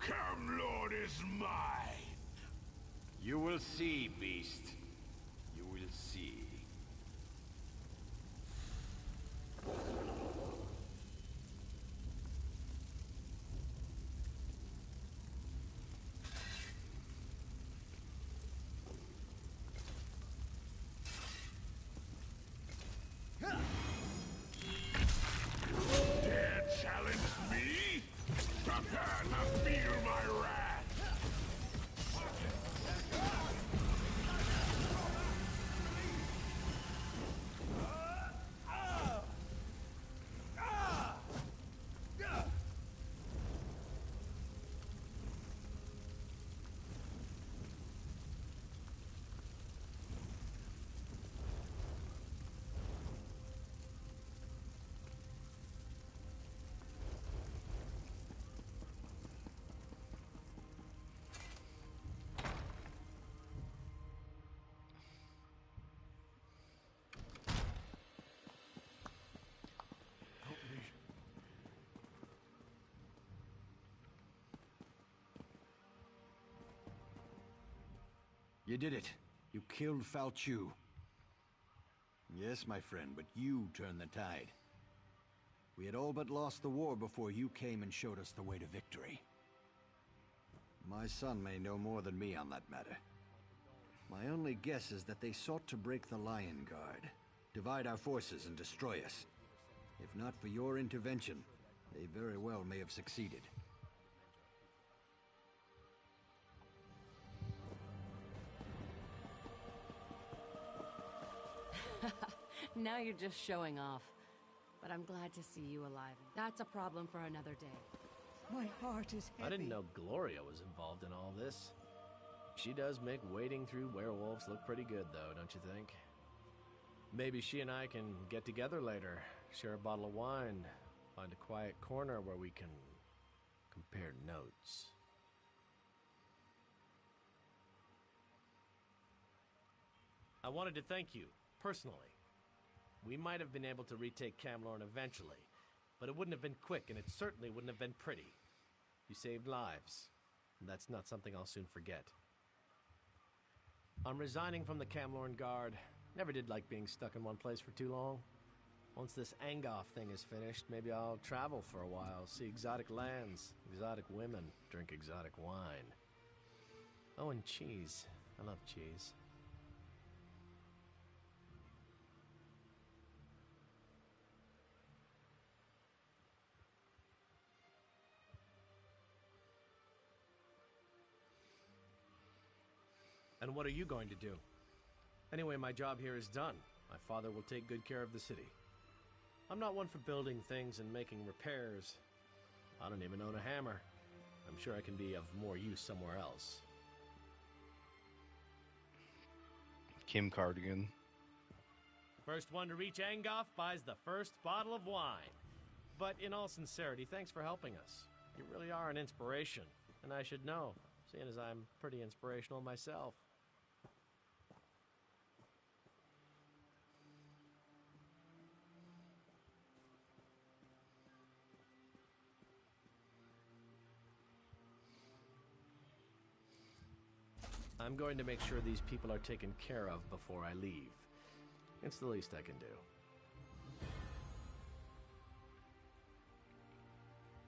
Camlord is mine. You will see, beast. You will see. Dare challenge me? Prepare to feel my wrath. You did it. You killed Falchu. Yes, my friend, but you turned the tide. We had all but lost the war before you came and showed us the way to victory. My son may know more than me on that matter. My only guess is that they sought to break the Lion Guard, divide our forces and destroy us. If not for your intervention, they very well may have succeeded. Now you're just showing off. But I'm glad to see you alive. That's a problem for another day. My heart is heavy. I didn't know Gloria was involved in all this. She does make wading through werewolves look pretty good, though, don't you think? Maybe she and I can get together later, share a bottle of wine, find a quiet corner where we can compare notes. I wanted to thank you, personally. We might have been able to retake Camlorn eventually, but it wouldn't have been quick, and it certainly wouldn't have been pretty. You saved lives, and that's not something I'll soon forget. I'm resigning from the Camlorn Guard. Never did like being stuck in one place for too long. Once this Angoff thing is finished, maybe I'll travel for a while, see exotic lands, exotic women, drink exotic wine. Oh, and cheese. I love cheese. And what are you going to do? Anyway, my job here is done. My father will take good care of the city. I'm not one for building things and making repairs. I don't even own a hammer. I'm sure I can be of more use somewhere else. Kim Cardigan. First one to reach Angoff buys the first bottle of wine. But in all sincerity, thanks for helping us. You really are an inspiration, and I should know, seeing as I'm pretty inspirational myself. I'm going to make sure these people are taken care of before I leave. It's the least I can do.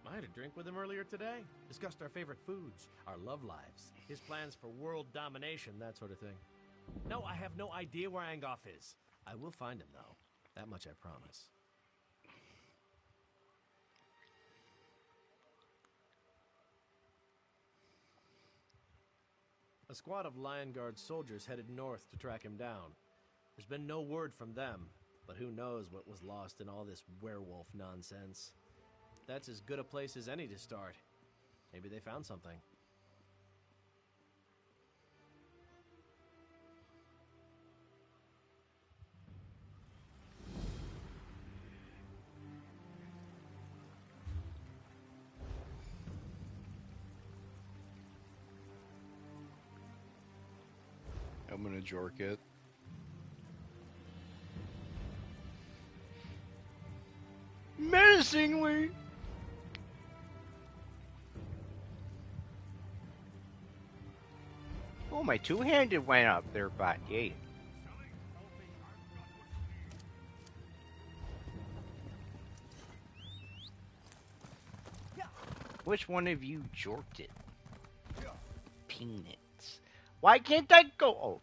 I had a drink with him earlier today. Discussed our favorite foods, our love lives, his plans for world domination, that sort of thing. No, I have no idea where Angoff is. I will find him, though. That much I promise. A squad of Lion Guard soldiers headed north to track him down. There's been no word from them, but who knows what was lost in all this werewolf nonsense. That's as good a place as any to start. Maybe they found something. I'm gonna jork it. Menacingly! Oh, my two-handed went up there, but yay. Which one of you jorked it? Peanuts. Why can't I go? Oh.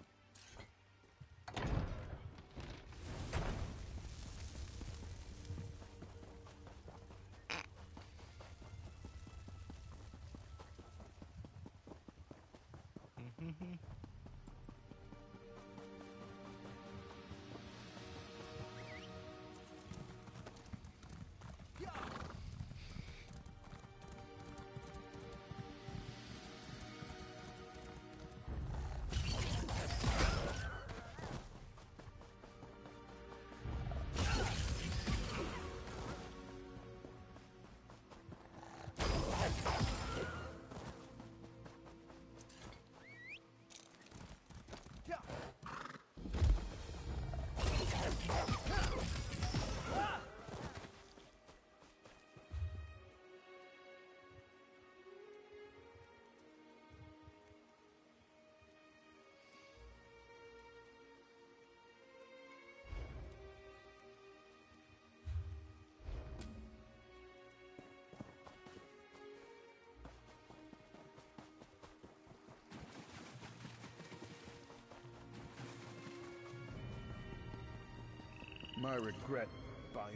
My regret by...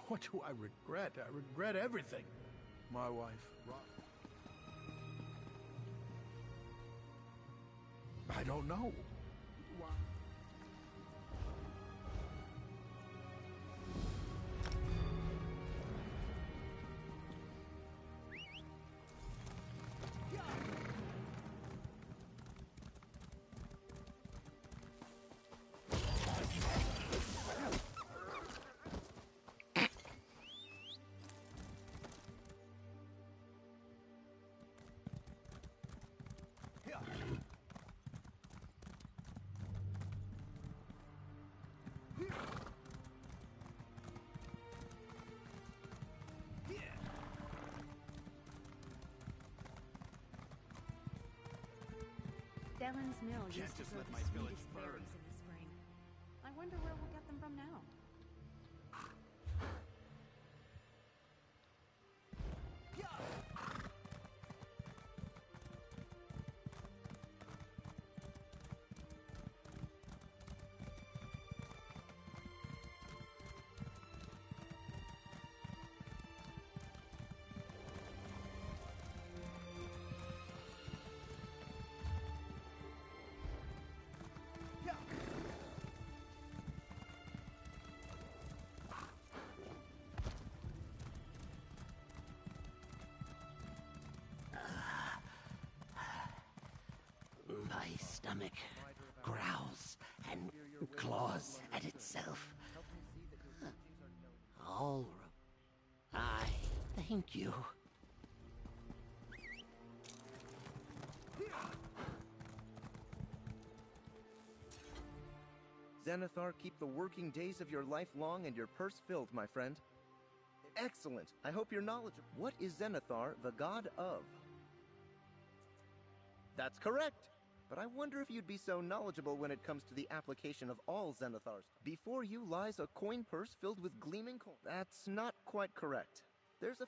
What do I regret? I regret everything. My wife, I don't know. Why? Dellen's mill Can't used to just grow let the my village sweetest burn. berries in the spring. I wonder where we'll get them from now. My stomach growls and claws at itself. All right. Thank you. Zenithar, keep the working days of your life long and your purse filled, my friend. Excellent. I hope you're knowledgeable. What is Zenithar, the god of? That's correct. But I wonder if you'd be so knowledgeable when it comes to the application of all Zenithars. Before you lies a coin purse filled with gleaming coins. That's not quite correct. There's a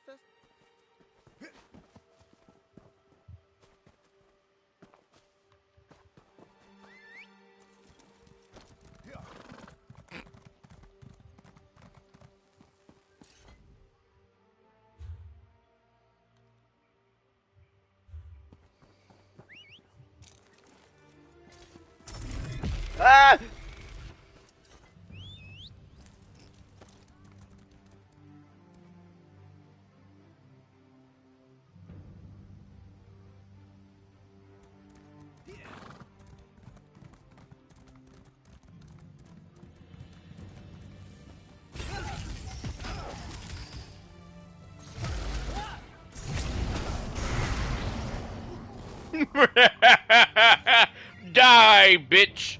Ah! Die, bitch!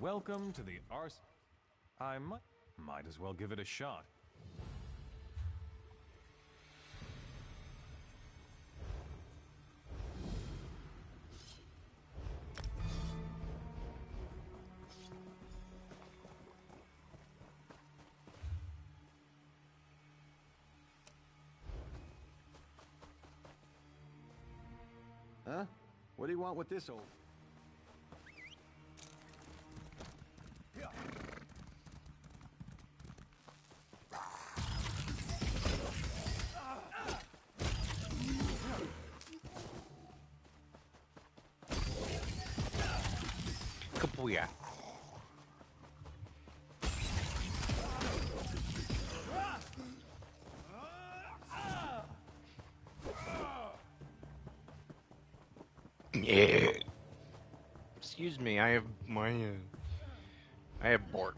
Welcome to the Ars... I might as well give it a shot. Huh? What do you want with this old... Kapuya. Yeah. Excuse me, I have my I have borks.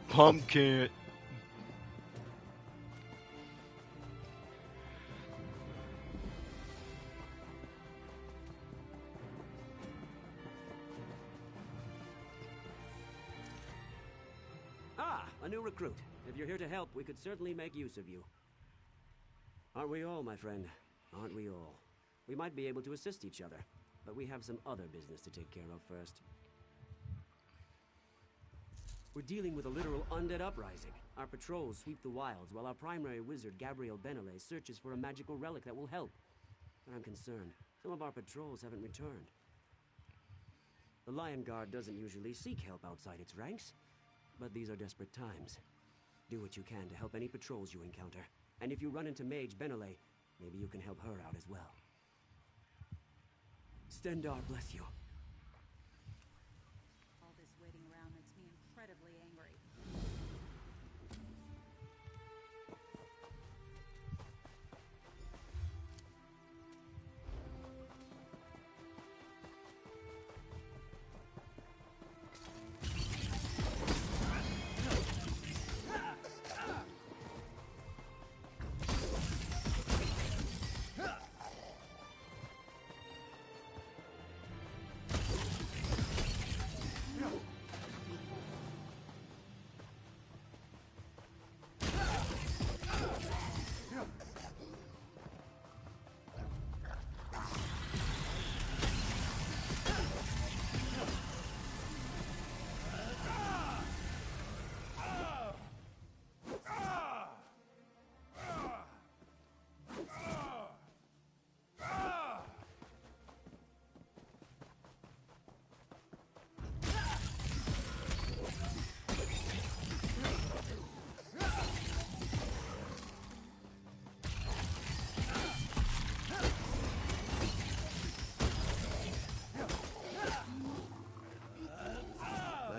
Pumpkin. new recruit. If you're here to help, we could certainly make use of you. Aren't we all, my friend? Aren't we all? We might be able to assist each other, but we have some other business to take care of first. We're dealing with a literal undead uprising. Our patrols sweep the wilds, while our primary wizard, Gabriel Benele, searches for a magical relic that will help. But I'm concerned. Some of our patrols haven't returned. The Lion Guard doesn't usually seek help outside its ranks, but these are desperate times. Do what you can to help any patrols you encounter. And if you run into Mage Benele, maybe you can help her out as well. Stendar bless you. All this waiting around makes me incredibly angry.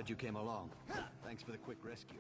Glad you came along. Thanks for the quick rescue.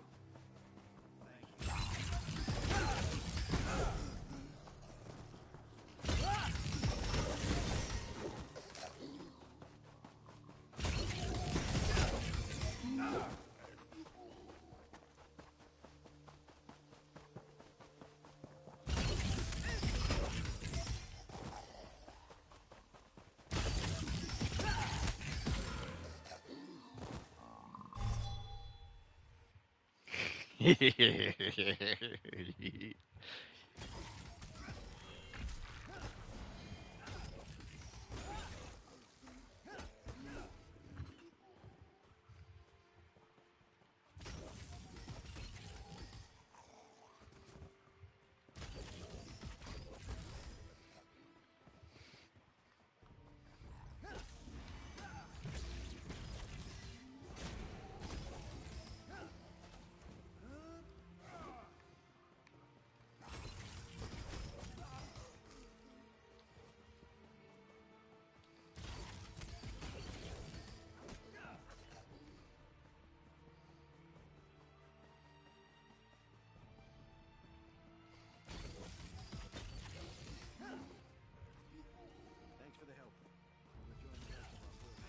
Thanks for the help. We'll join the rest of our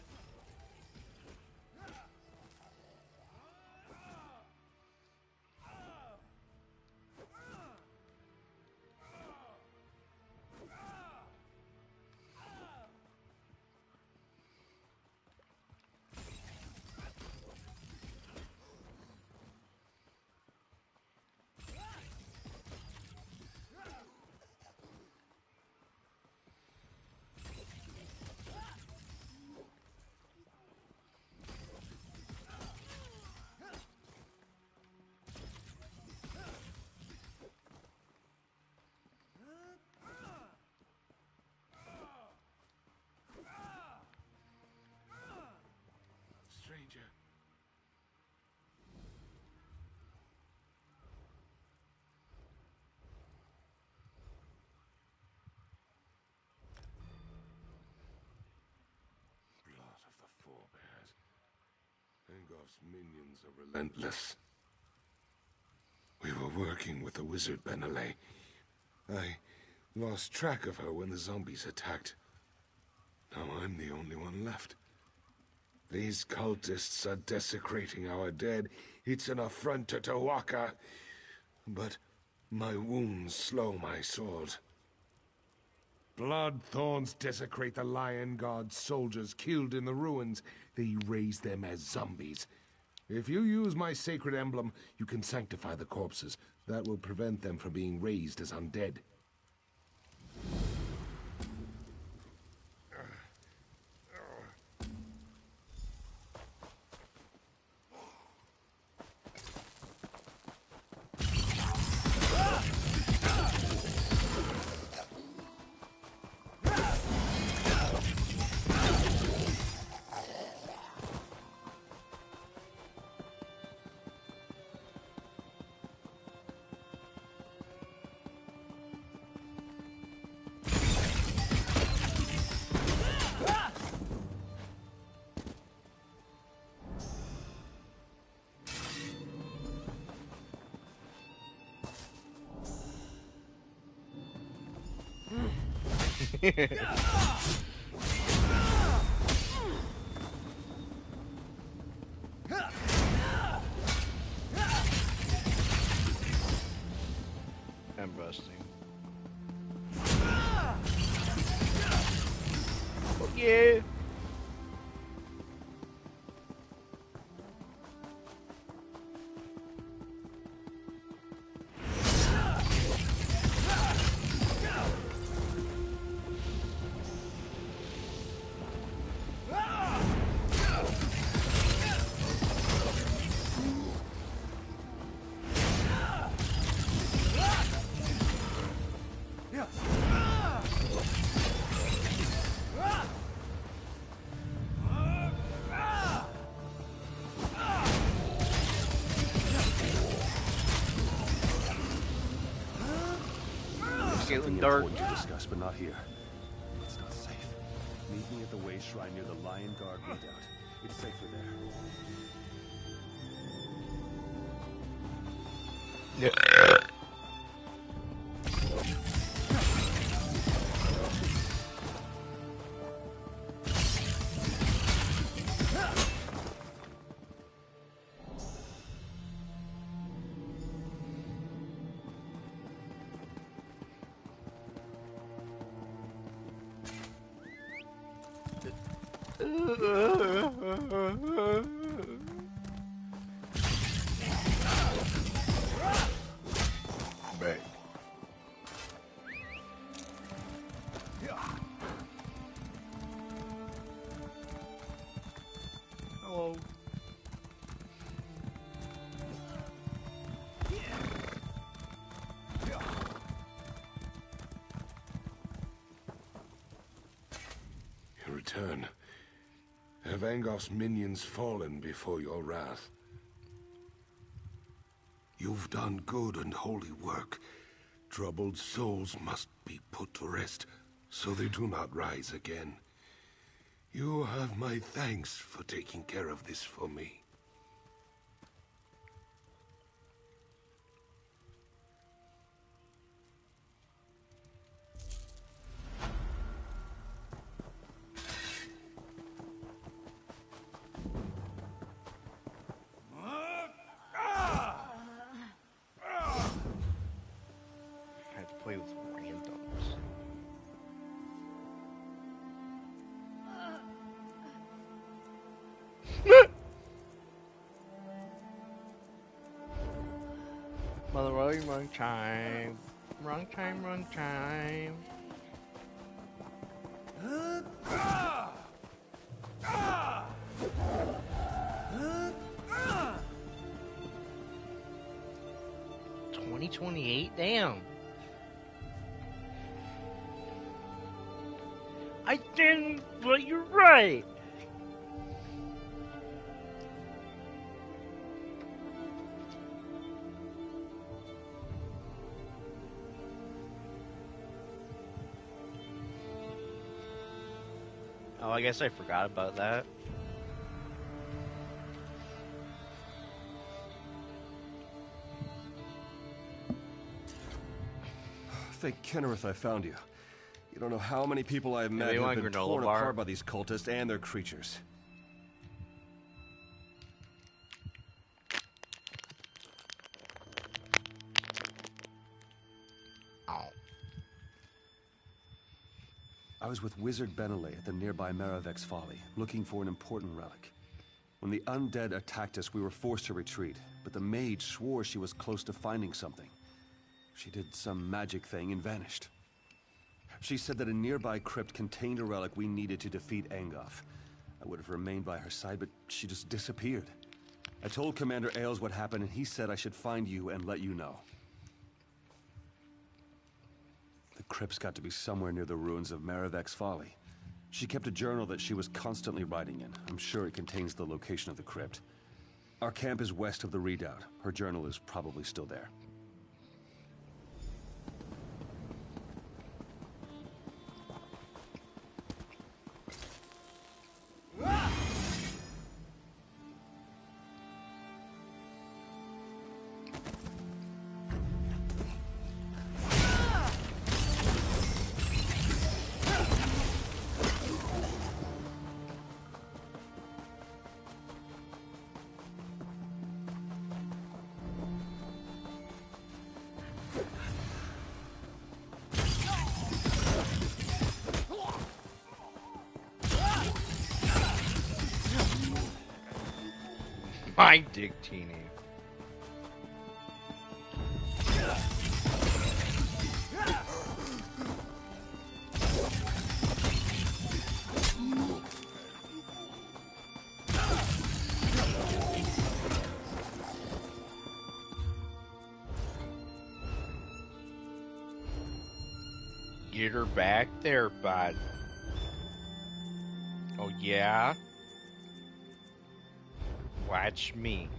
Stranger. Blood of the forebears. Engolf's minions are relentless. We were working with the wizard Benele. I lost track of her when the zombies attacked. Now I'm the only one left. These cultists are desecrating our dead. It's an affront to Tawaka. But my wounds slow my sword. Blood thorns desecrate the Lion Guard soldiers killed in the ruins. They raise them as zombies. If you use my sacred emblem, you can sanctify the corpses. That will prevent them from being raised as undead. I'm busting. Okay. Something important to discuss, but not here. It's not safe. Meet me at the way shrine near the Lion Guard redoubt. It's safer there. Yeah. Bang. Hello. You return. Have Angof's minions fallen before your wrath? You've done good and holy work. Troubled souls must be put to rest, so they do not rise again. You have my thanks for taking care of this for me. I had to play with randoms. Mother, wrong time. Wrong time, wrong time. 2028? Damn. I didn't, but you're right. Oh, I guess I forgot about that. Thank Kennereth I found you. You don't know how many people I've met Maybe who've one been granola torn bar. apart by these cultists and their creatures. I was with Wizard Benelay at the nearby Maravek's Folly, looking for an important relic. When the undead attacked us, we were forced to retreat, but the mage swore she was close to finding something. She did some magic thing and vanished. She said that a nearby crypt contained a relic we needed to defeat Angoff. I would have remained by her side, but she just disappeared. I told Commander Ailes what happened, and he said I should find you and let you know. The crypt's got to be somewhere near the ruins of Maravek's Folly. She kept a journal that she was constantly writing in. I'm sure it contains the location of the crypt. Our camp is west of the redoubt. Her journal is probably still there. My dick, Teeny. Get her back there, bud. Oh, yeah? Watch me.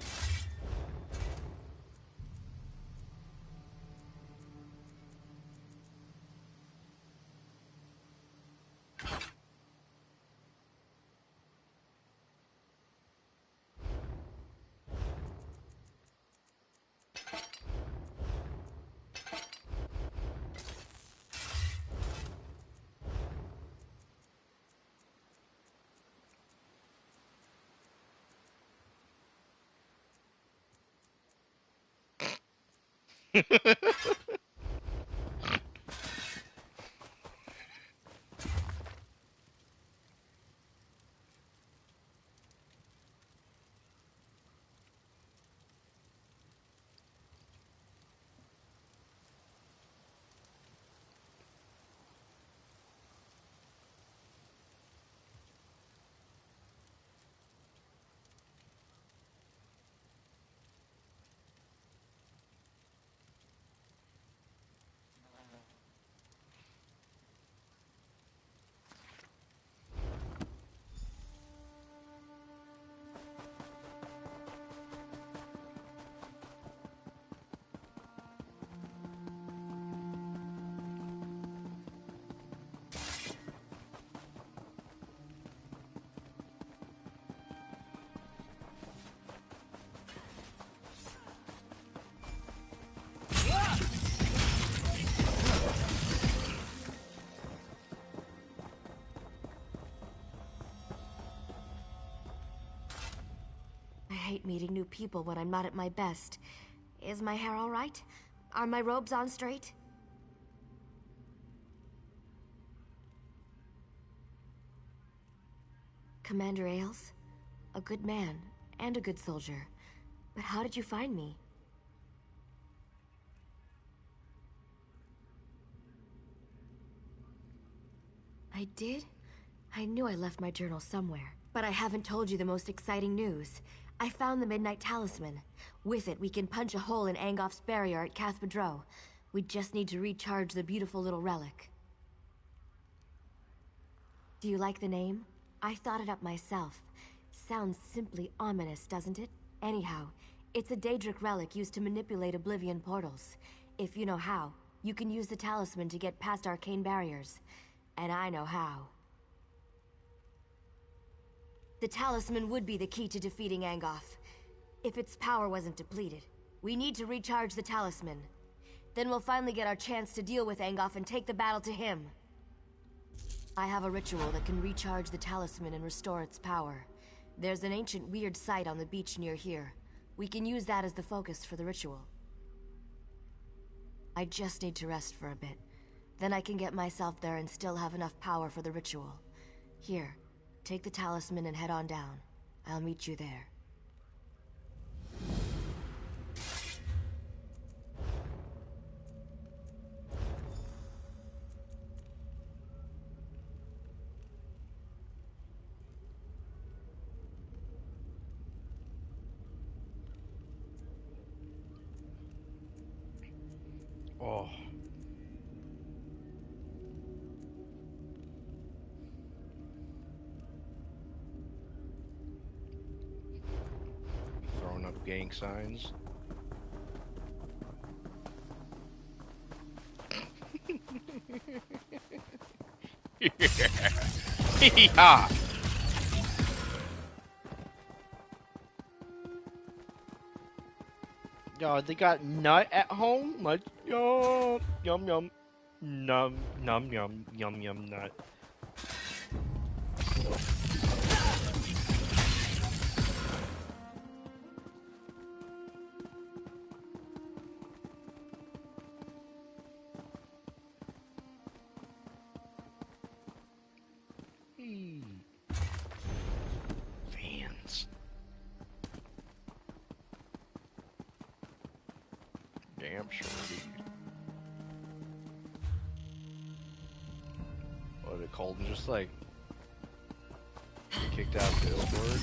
I hate meeting new people when I'm not at my best. Is my hair all right? Are my robes on straight? Commander Ailes? A good man, and a good soldier. But how did you find me? I did? I knew I left my journal somewhere. But I haven't told you the most exciting news. I found the Midnight Talisman. With it, we can punch a hole in Angoff's barrier at Cathedral. We just need to recharge the beautiful little relic. Do you like the name? I thought it up myself. Sounds simply ominous, doesn't it? Anyhow, it's a Daedric relic used to manipulate Oblivion portals. If you know how, you can use the talisman to get past arcane barriers. And I know how. The talisman would be the key to defeating Angoff. If its power wasn't depleted. We need to recharge the talisman. Then we'll finally get our chance to deal with Angoff and take the battle to him. I have a ritual that can recharge the talisman and restore its power. There's an ancient weird site on the beach near here. We can use that as the focus for the ritual. I just need to rest for a bit. Then I can get myself there and still have enough power for the ritual. Here, take the talisman and head on down. I'll meet you there. Oh. Throwing up gang signs. Yeah. Yo, they got nut at home? Like, yum, yum, yum. Num, num, yum, yum, yum, nut. Fans. Damn sure, dude. What are they called? Just like kicked out Billboard.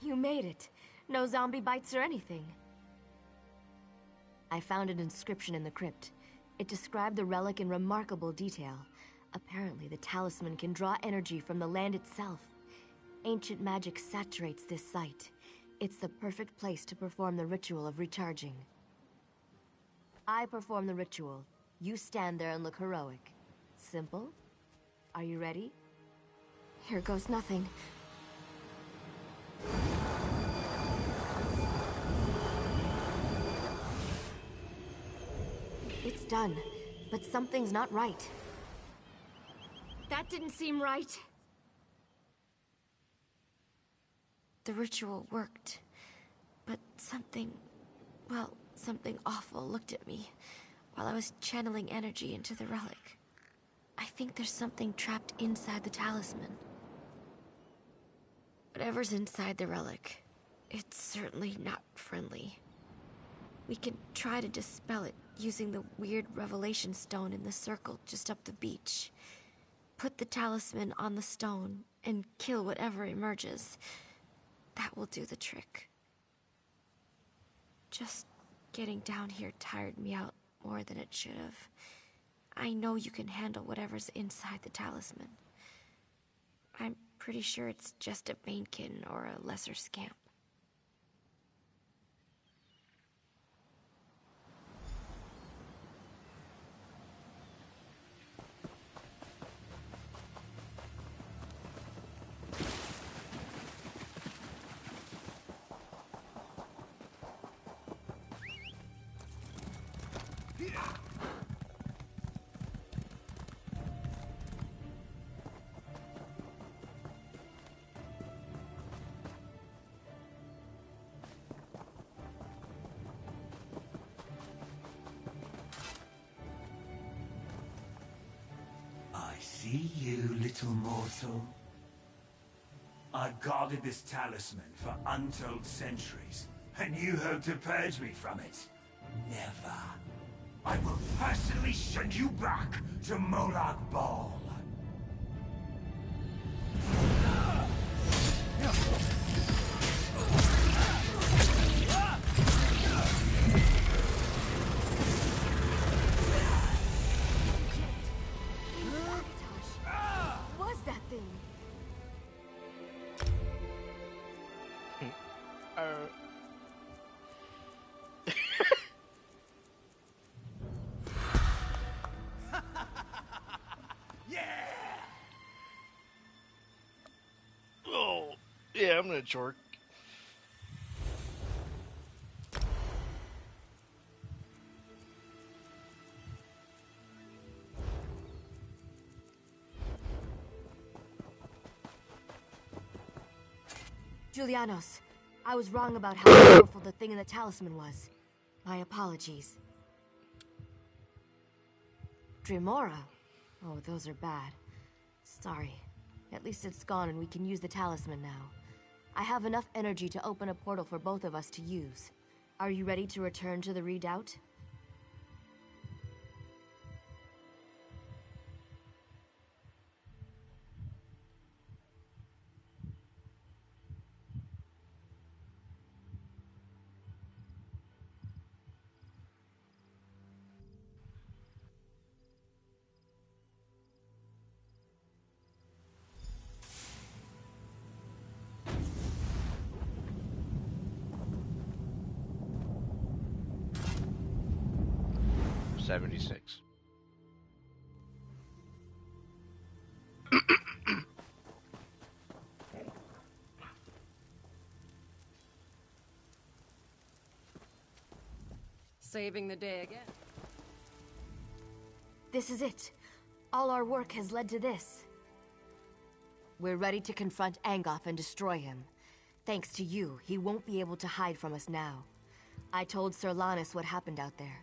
You made it. No zombie bites or anything. I found an inscription in the crypt. It described the relic in remarkable detail. Apparently, the talisman can draw energy from the land itself. Ancient magic saturates this site. It's the perfect place to perform the ritual of recharging. I perform the ritual. You stand there and look heroic. Simple? Are you ready? Here goes nothing. It's done, but something's not right. That didn't seem right. The ritual worked, but something awful looked at me while I was channeling energy into the relic. I think there's something trapped inside the talisman. Whatever's inside the relic, it's certainly not friendly. We can try to dispel it using the weird revelation stone in the circle just up the beach. Put the talisman on the stone and kill whatever emerges. That will do the trick. Just getting down here tired me out more than it should have. I know you can handle whatever's inside the talisman. I'm pretty sure it's just a Banekin or a lesser scamp. See you, little mortal. I've guarded this talisman for untold centuries, and you hope to purge me from it? Never. I will personally send you back to Molag Bal. Yeah, I'm gonna jerk. Julianos, I was wrong about how powerful the thing in the talisman was. My apologies. Dremora? Oh, those are bad. Sorry. At least it's gone and we can use the talisman now. I have enough energy to open a portal for both of us to use. Are you ready to return to the redoubt? $76. Saving the day again. This is it. All our work has led to this. We're ready to confront Angoff and destroy him. Thanks to you, he won't be able to hide from us now. I told Sir Lannis what happened out there.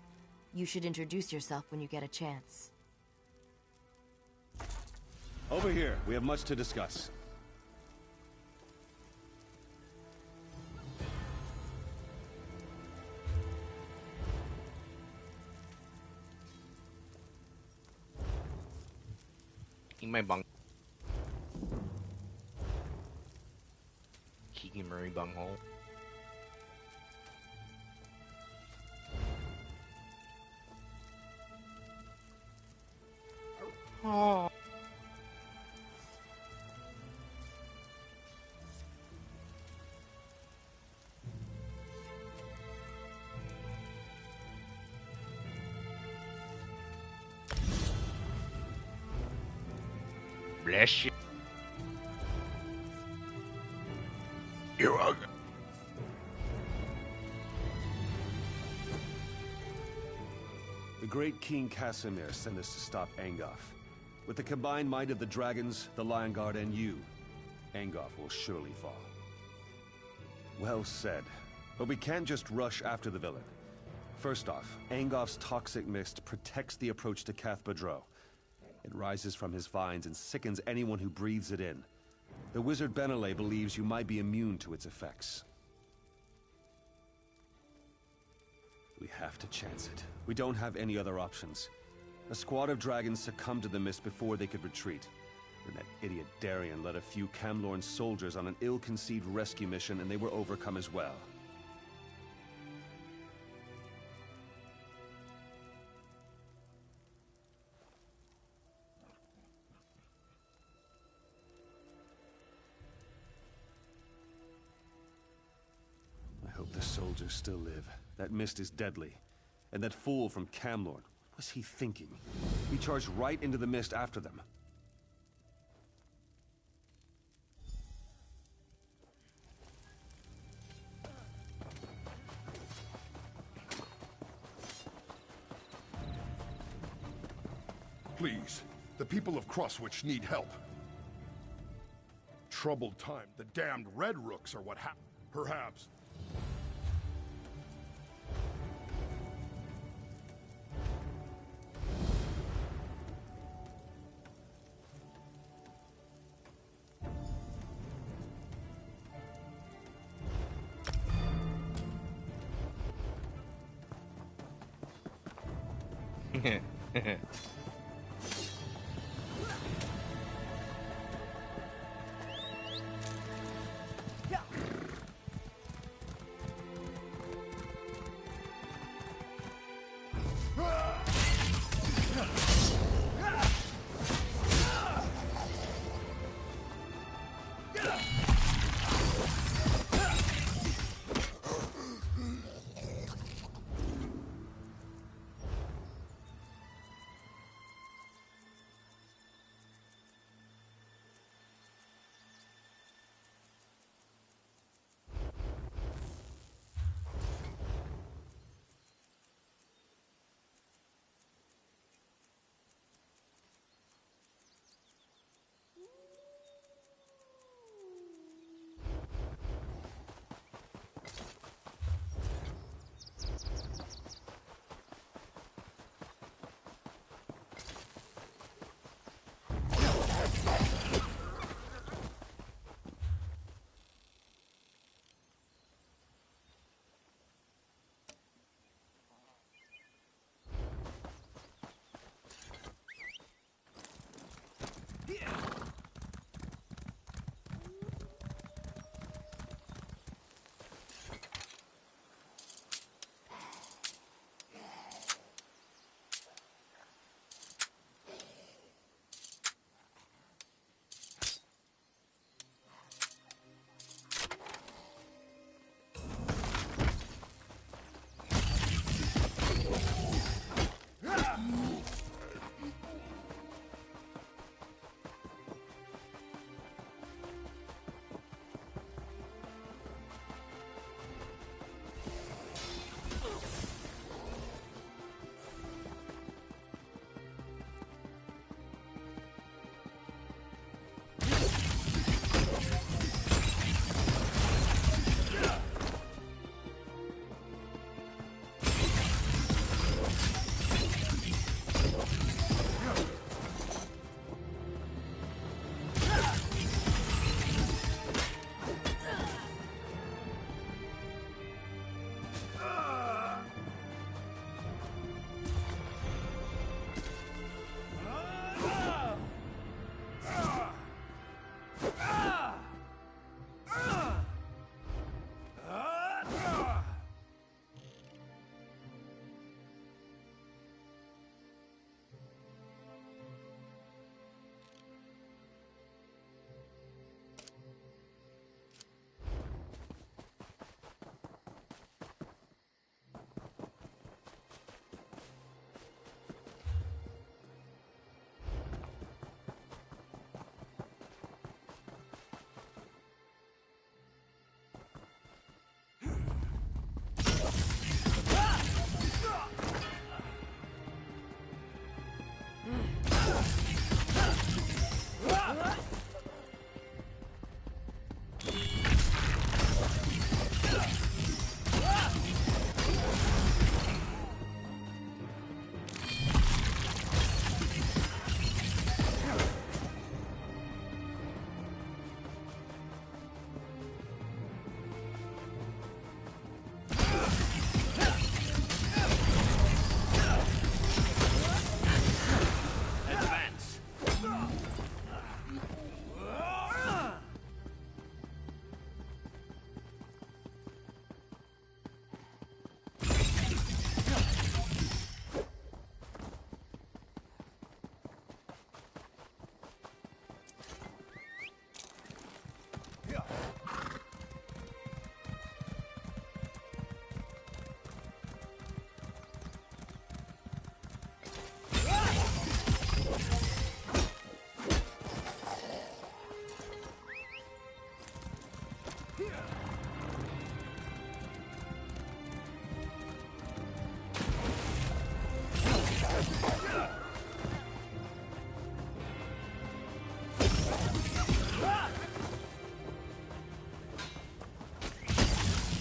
You should introduce yourself when you get a chance. Over here. We have much to discuss. In my bunk. Kikimori bunghole. Oh. Bless you. You're welcome. The great King Casimir sent us to stop Angoff. With the combined might of the dragons, the Lion Guard, and you, Angoff will surely fall. Well said. But we can't just rush after the villain. First off, Angoff's toxic mist protects the approach to Cath Badro. It rises from his vines and sickens anyone who breathes it in. The wizard Benelay believes you might be immune to its effects. We have to chance it. We don't have any other options. A squad of dragons succumbed to the mist before they could retreat. Then that idiot Darien led a few Camlorn soldiers on an ill-conceived rescue mission, and they were overcome as well. I hope the soldiers still live. That mist is deadly. And that fool from Camlorn, what was he thinking? He charged right into the mist after them. Please, the people of Crosswich need help. Troubled time. The damned Red Rooks are what happened. Perhaps.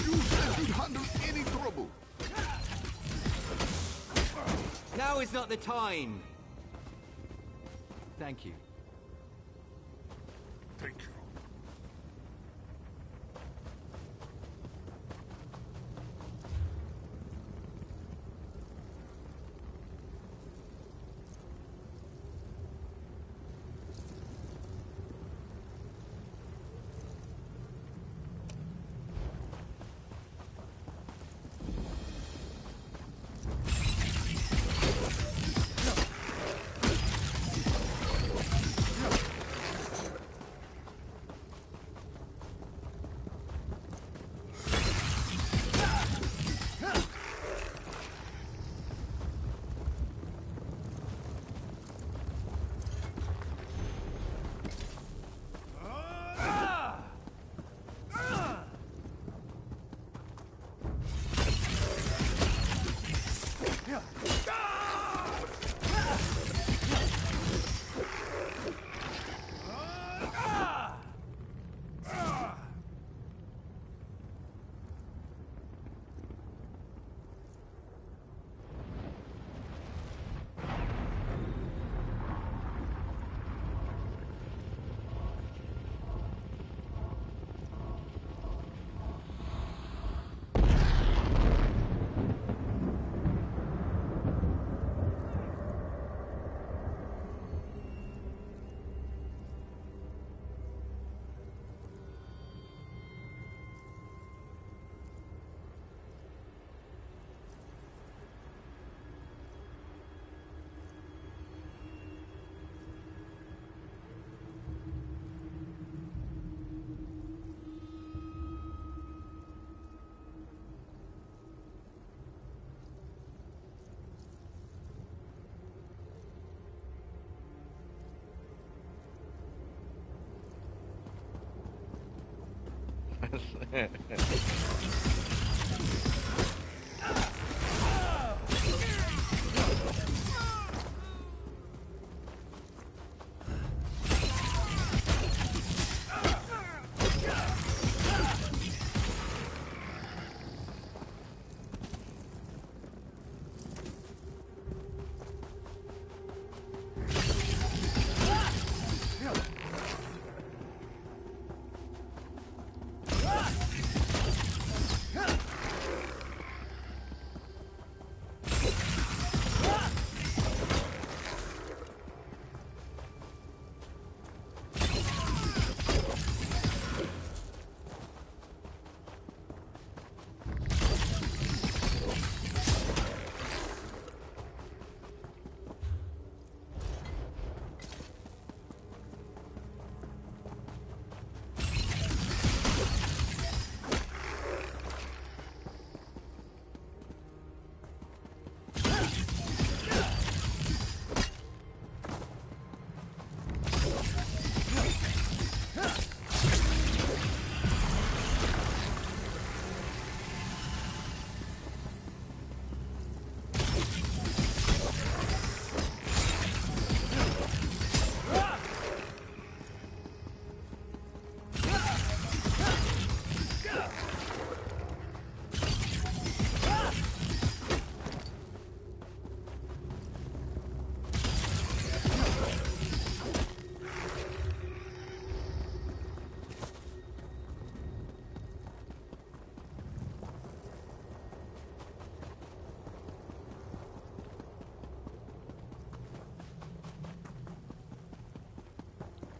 You said you'd handle any trouble. Now is not the time. Thank you. Thank you.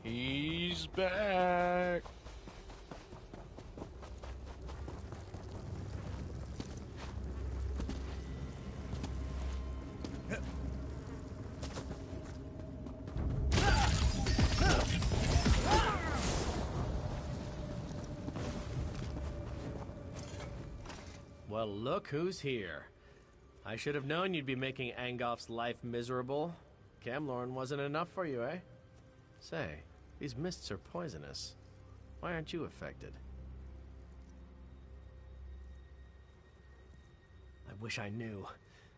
He's back. Well, look who's here. I should have known you'd be making Angof's life miserable. Camlorn wasn't enough for you, eh? Say, these mists are poisonous. Why aren't you affected? I wish I knew.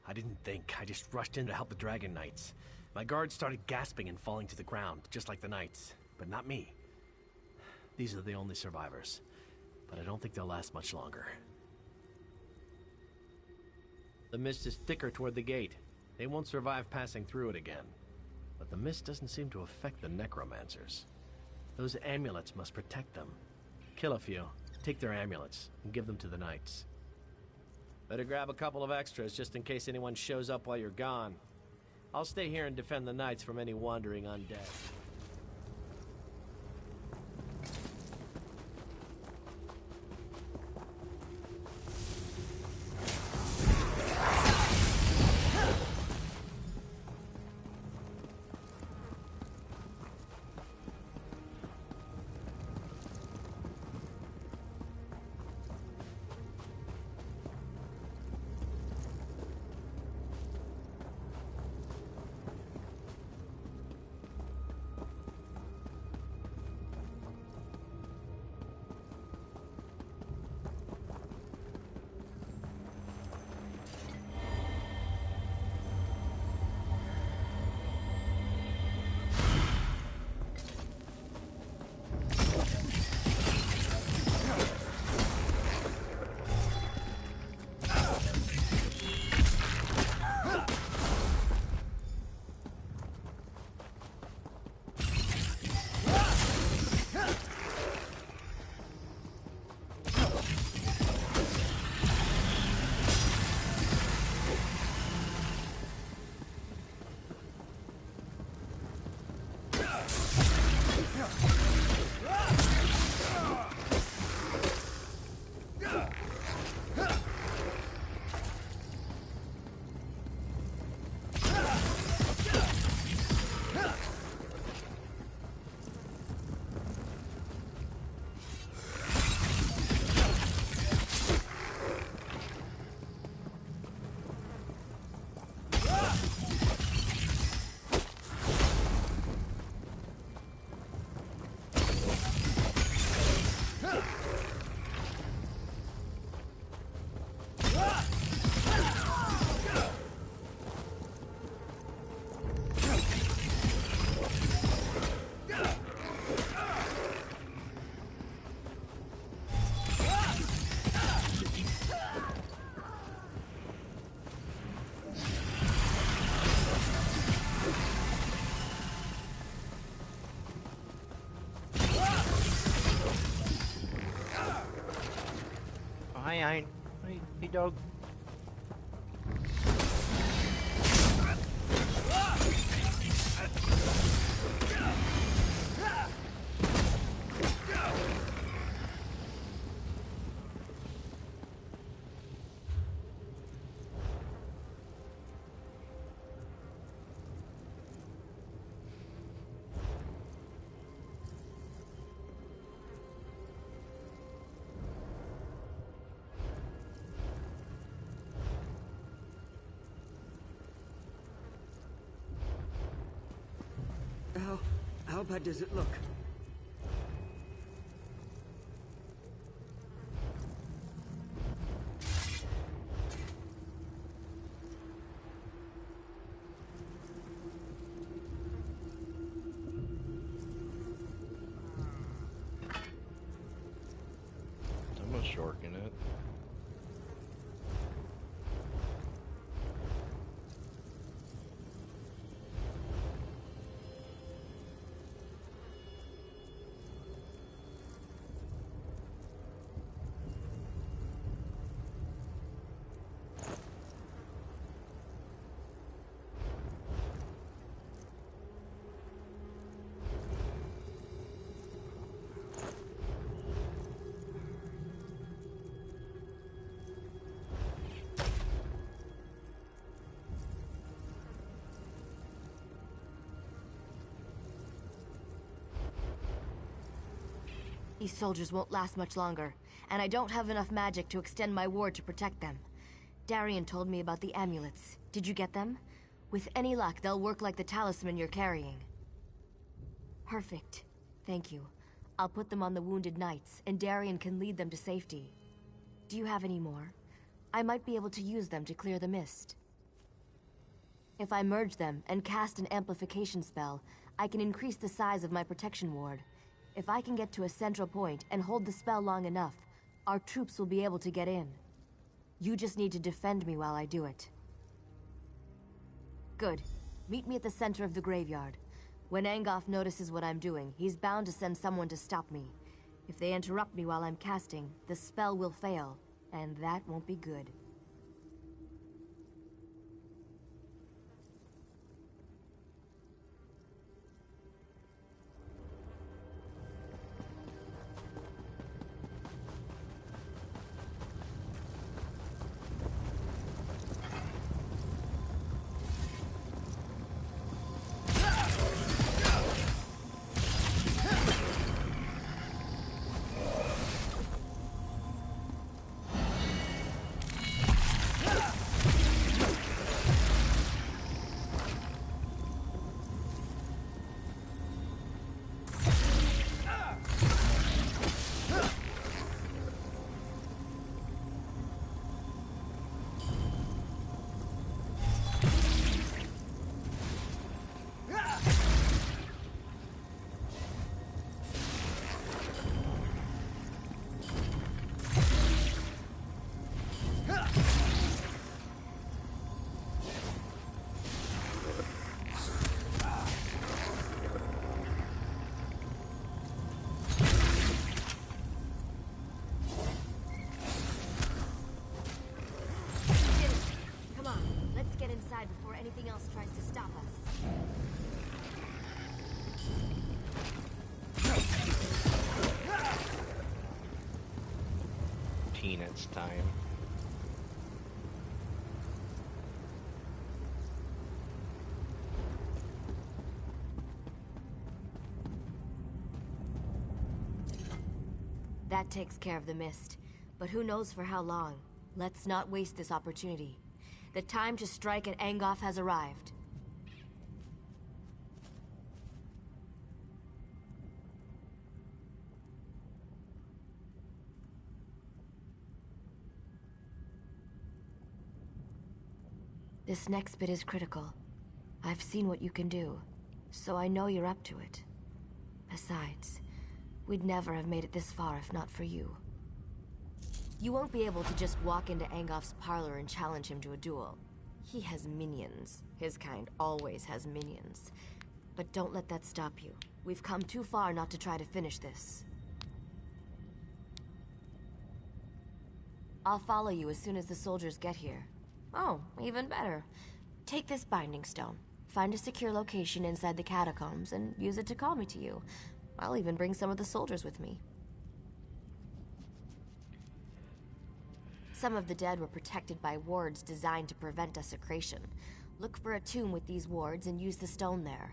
I didn't think. I just rushed in to help the Dragon Knights. My guards started gasping and falling to the ground, just like the Knights. But not me. These are the only survivors. But I don't think they'll last much longer. The mist is thicker toward the gate. They won't survive passing through it again. But the mist doesn't seem to affect the necromancers. Those amulets must protect them. Kill a few, take their amulets, and give them to the knights. Better grab a couple of extras just in case anyone shows up while you're gone. I'll stay here and defend the knights from any wandering undead. Hey dog. How bad does it look? Someone's shorking it. These soldiers won't last much longer, and I don't have enough magic to extend my ward to protect them. Darian told me about the amulets. Did you get them? With any luck, they'll work like the talisman you're carrying. Perfect. Thank you. I'll put them on the wounded knights, and Darian can lead them to safety. Do you have any more? I might be able to use them to clear the mist. If I merge them and cast an amplification spell, I can increase the size of my protection ward. If I can get to a central point and hold the spell long enough, our troops will be able to get in. You just need to defend me while I do it. Good. Meet me at the center of the graveyard. When Angoff notices what I'm doing, he's bound to send someone to stop me. If they interrupt me while I'm casting, the spell will fail, and that won't be good. Before anything else tries to stop us. Peanuts time. That takes care of the mist. But who knows for how long? Let's not waste this opportunity. The time to strike at Angoff has arrived. This next bit is critical. I've seen what you can do, so I know you're up to it. Besides, we'd never have made it this far if not for you. You won't be able to just walk into Angoff's parlor and challenge him to a duel. He has minions. His kind always has minions. But don't let that stop you. We've come too far not to try to finish this. I'll follow you as soon as the soldiers get here. Oh, even better. Take this binding stone. Find a secure location inside the catacombs and use it to call me to you. I'll even bring some of the soldiers with me. Some of the dead were protected by wards designed to prevent desecration. Look for a tomb with these wards and use the stone there.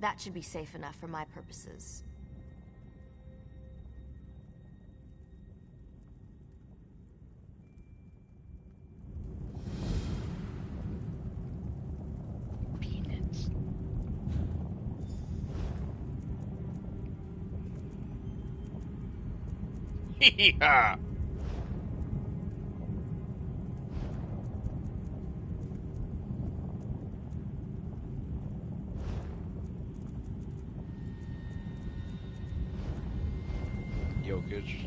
That should be safe enough for my purposes. Peanuts. Yeah.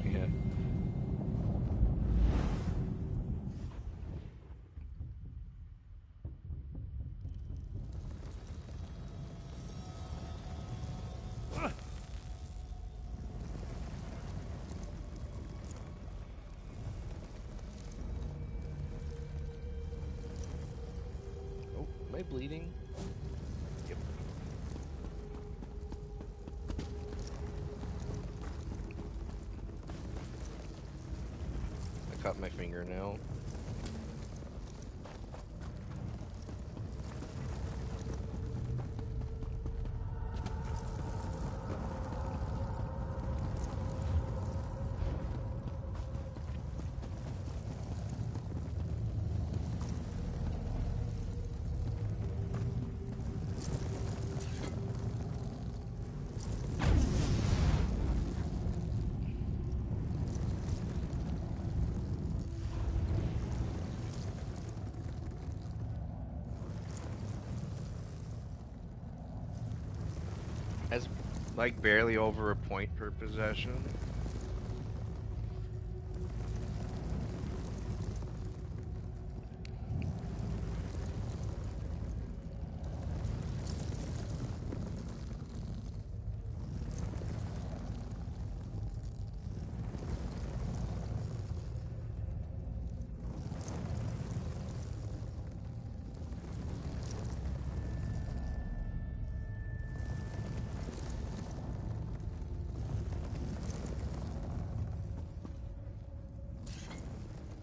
Yeah. Oh, am I bleeding? Yep. I cut my fingernail. Like barely over a point per possession.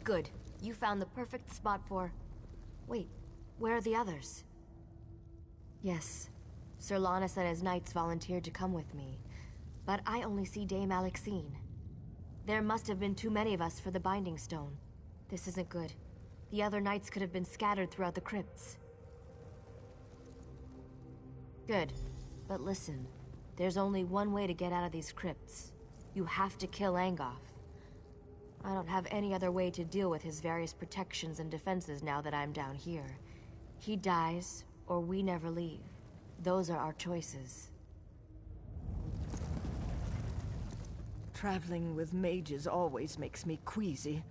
Good. You found the perfect spot for... Wait, where are the others? Yes. Sir Lannis and his knights volunteered to come with me. But I only see Dame Alexine. There must have been too many of us for the Binding Stone. This isn't good. The other knights could have been scattered throughout the crypts. Good. But listen, there's only one way to get out of these crypts. You have to kill Angoff. I don't have any other way to deal with his various protections and defenses now that I'm down here. He dies, or we never leave. Those are our choices. Traveling with mages always makes me queasy.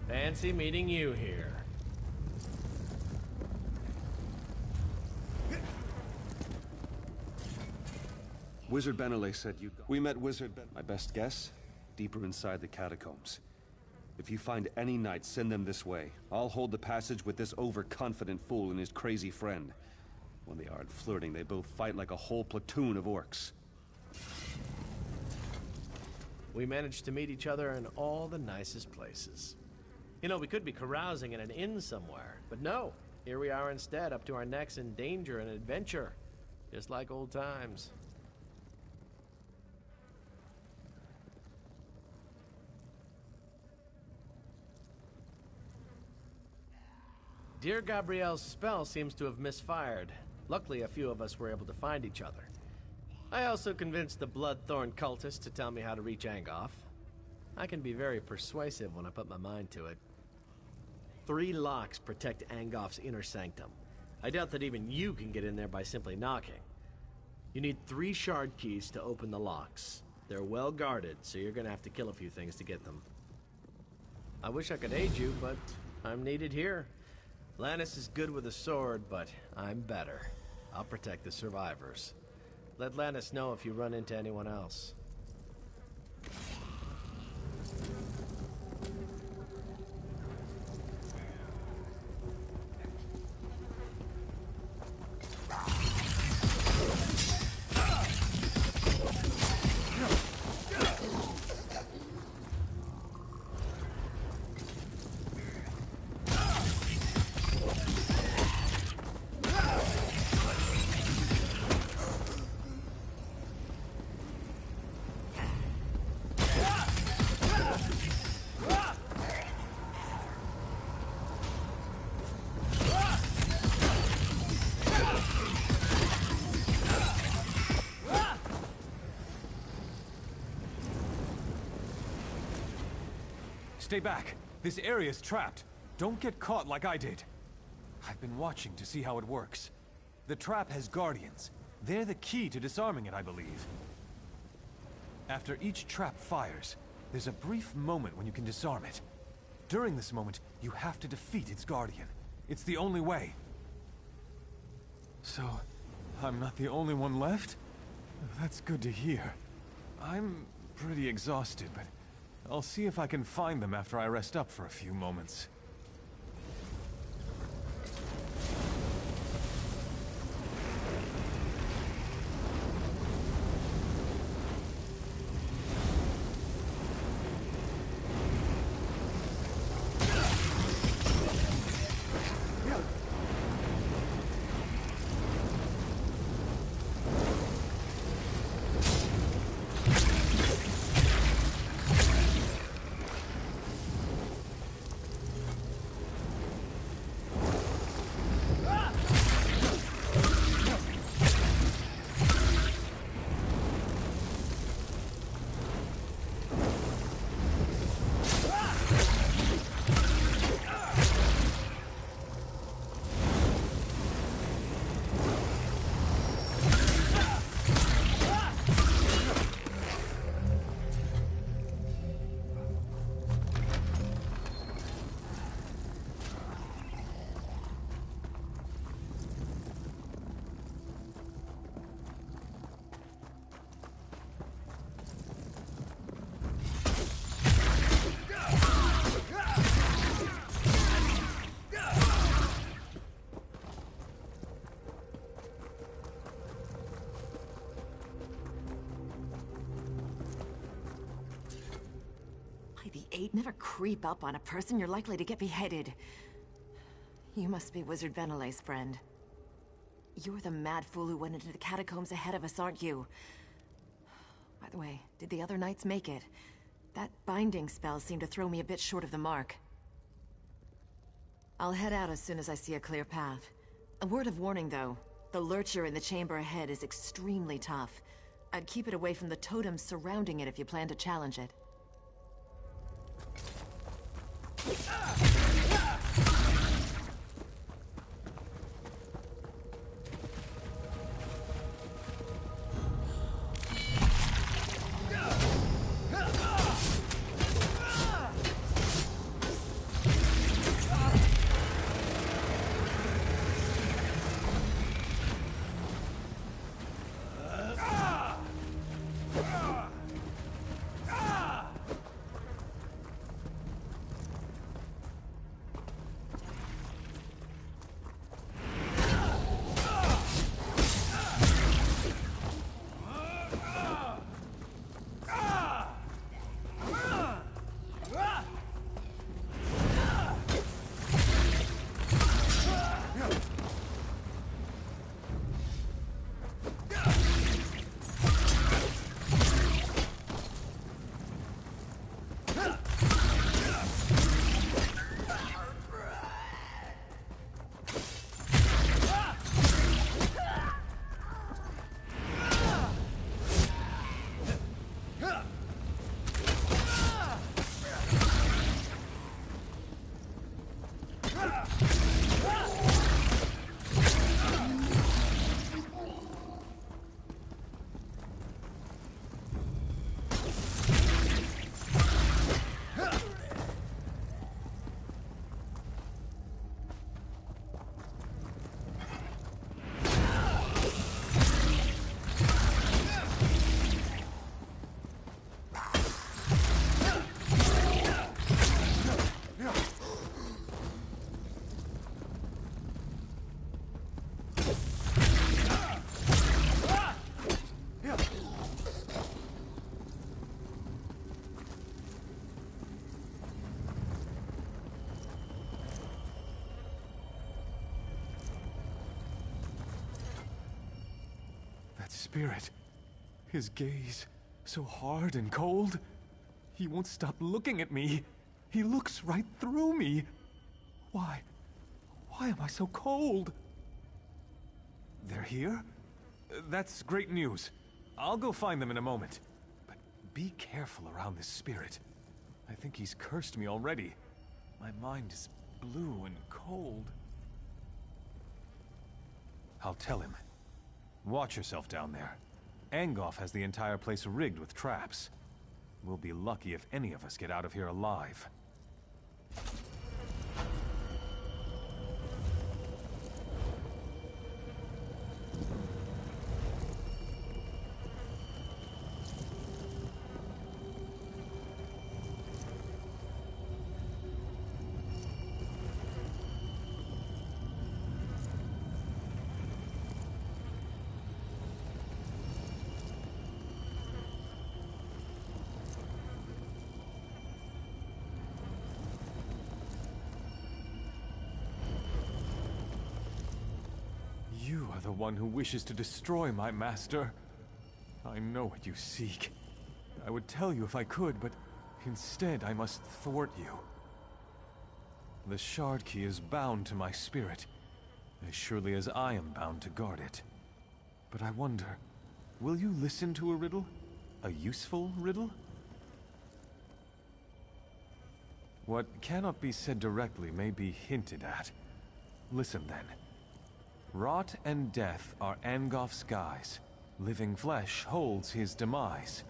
Fancy meeting you here. Wizard Benelay said you... We met Wizard Ben... My best guess? Deeper inside the catacombs. If you find any knights, send them this way. I'll hold the passage with this overconfident fool and his crazy friend. When they aren't flirting, they both fight like a whole platoon of orcs. We managed to meet each other in all the nicest places. You know, we could be carousing in an inn somewhere, but no. Here we are instead, up to our necks in danger and adventure. Just like old times. Dear Gabrielle's spell seems to have misfired. Luckily, a few of us were able to find each other. I also convinced the Bloodthorn cultist to tell me how to reach Angoff. I can be very persuasive when I put my mind to it. 3 locks protect Angoff's inner sanctum. I doubt that even you can get in there by simply knocking. You need 3 shard keys to open the locks. They're well guarded, so you're gonna have to kill a few things to get them. I wish I could aid you, but I'm needed here. Lannis is good with a sword, but I'm better. I'll protect the survivors. Let Lannis know if you run into anyone else. Stay back. This area's trapped. Don't get caught like I did. I've been watching to see how it works. The trap has guardians. They're the key to disarming it, I believe. After each trap fires, there's a brief moment when you can disarm it. During this moment, you have to defeat its guardian. It's the only way. So, I'm not the only one left? That's good to hear. I'm pretty exhausted, but I'll see if I can find them after I rest up for a few moments. You'd never creep up on a person, you're likely to get beheaded. You must be Wizard Benelet's friend. You're the mad fool who went into the catacombs ahead of us, aren't you? By the way, did the other knights make it? That binding spell seemed to throw me a bit short of the mark. I'll head out as soon as I see a clear path. A word of warning, though. The lurcher in the chamber ahead is extremely tough. I'd keep it away from the totems surrounding it if you plan to challenge it. Spirit. His gaze, so hard and cold. He won't stop looking at me. He looks right through me. Why am I so cold? They're here? That's great news. I'll go find them in a moment. But be careful around this spirit. I think he's cursed me already. My mind is blue and cold. I'll tell him. Watch yourself down there. Angoff has the entire place rigged with traps. We'll be lucky if any of us get out of here alive. You are the one who wishes to destroy my master. I know what you seek. I would tell you if I could, but instead I must thwart you. The Shard Key is bound to my spirit, as surely as I am bound to guard it. But I wonder, will you listen to a riddle? A useful riddle? What cannot be said directly may be hinted at. Listen then. Rot and death are Angoff's guise. Living flesh holds his demise.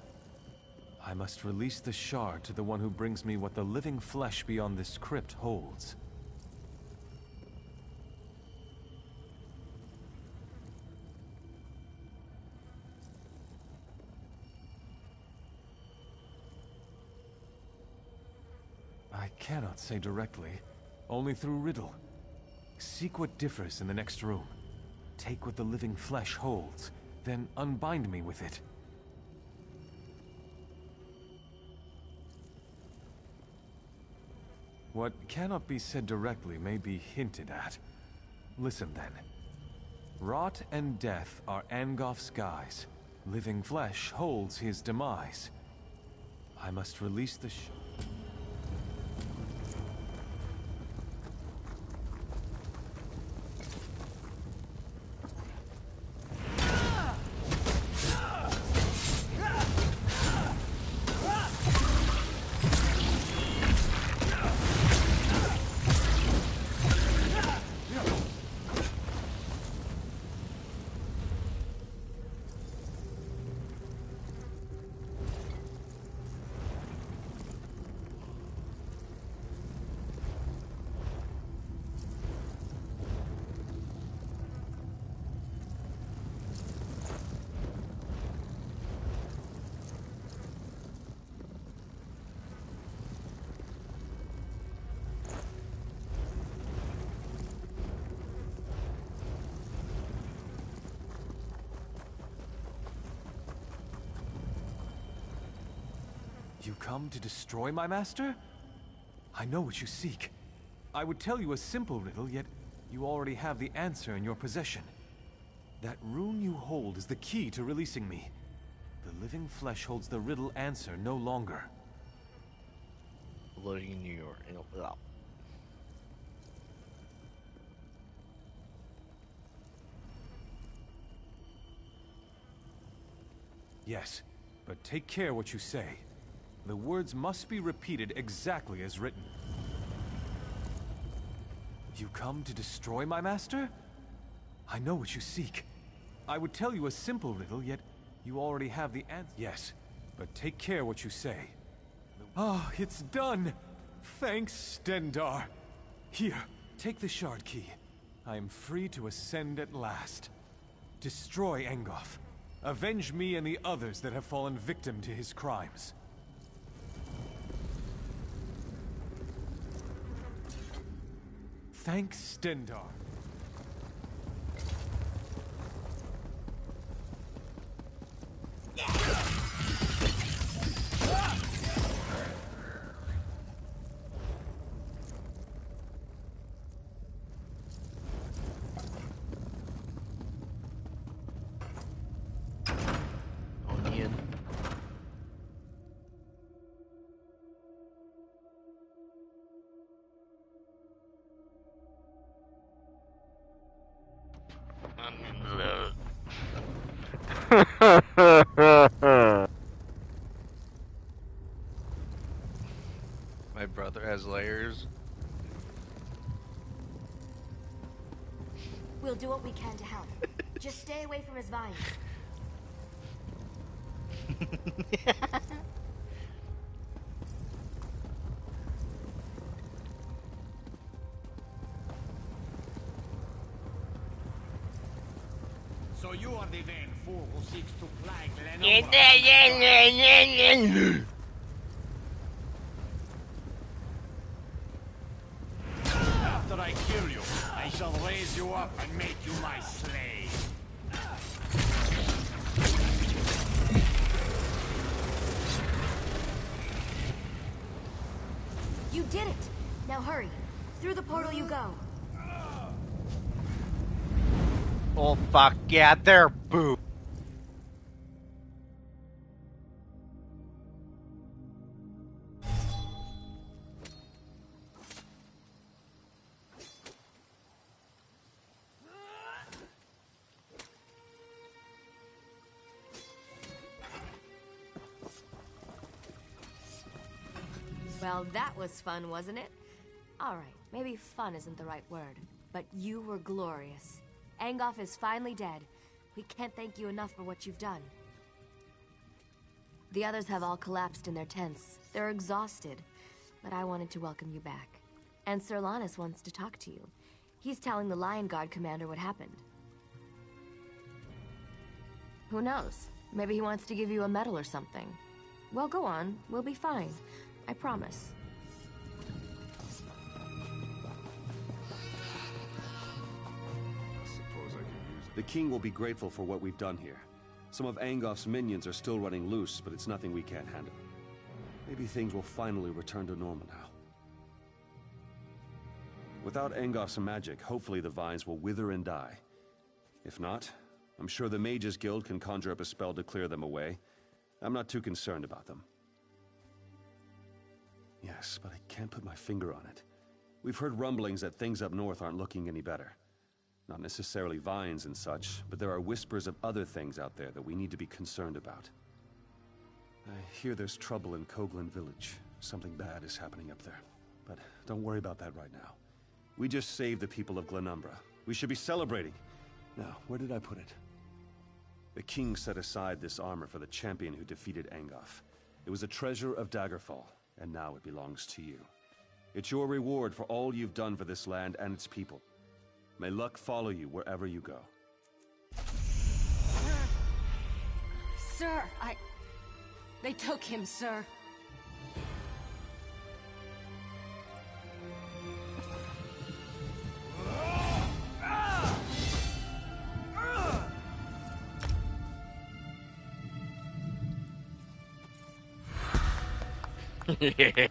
I must release the shard to the one who brings me what the living flesh beyond this crypt holds. I cannot say directly, only through riddle. Seek what differs in the next room. Take what the living flesh holds, then unbind me with it. What cannot be said directly may be hinted at. Listen then. Rot and death are Angoff's guise. Living flesh holds his demise. I must release the You come to destroy my master? I know what you seek. I would tell you a simple riddle, yet you already have the answer in your possession. That rune you hold is the key to releasing me. The living flesh holds the riddle answer no longer. Living in New York. Yes, but take care what you say. The words must be repeated exactly as written. You come to destroy my master? I know what you seek. I would tell you a simple riddle, yet you already have the answer. Yes, but take care what you say. Ah, it's done! Thanks, Stendar. Here, take the shard key. I am free to ascend at last. Destroy Angoff. Avenge me and the others that have fallen victim to his crimes. Thanks, Stendar. Onion. My brother has layers. We'll do what we can to help. Just stay away from his vines. So you are the vain fool who seeks to plague Lenore. After I kill you, I shall raise you up and make you my slave. You did it! Now hurry. Through the portal you go. Oh fuck yeah, they're boo. Well, that was fun, wasn't it? All right, maybe fun isn't the right word, but you were glorious. Angoff is finally dead. We can't thank you enough for what you've done. The others have all collapsed in their tents. They're exhausted, but I wanted to welcome you back. And Sir Lannis wants to talk to you. He's telling the Lion Guard commander what happened. Who knows? Maybe he wants to give you a medal or something. Well, go on. We'll be fine. I promise. The king will be grateful for what we've done here. Some of Angoff's minions are still running loose, but it's nothing we can't handle. Maybe things will finally return to normal now. Without Angoff's magic, hopefully the vines will wither and die. If not, I'm sure the Mages Guild can conjure up a spell to clear them away. I'm not too concerned about them. Yes, but I can't put my finger on it. We've heard rumblings that things up north aren't looking any better. Not necessarily vines and such, but there are whispers of other things out there that we need to be concerned about. I hear there's trouble in Coghlan Village. Something bad is happening up there. But don't worry about that right now. We just saved the people of Glenumbra. We should be celebrating. Now, where did I put it? The king set aside this armor for the champion who defeated Angoff. It was a treasure of Daggerfall, and now it belongs to you. It's your reward for all you've done for this land and its people. May luck follow you wherever you go. Sir, They took him, sir. Yeah.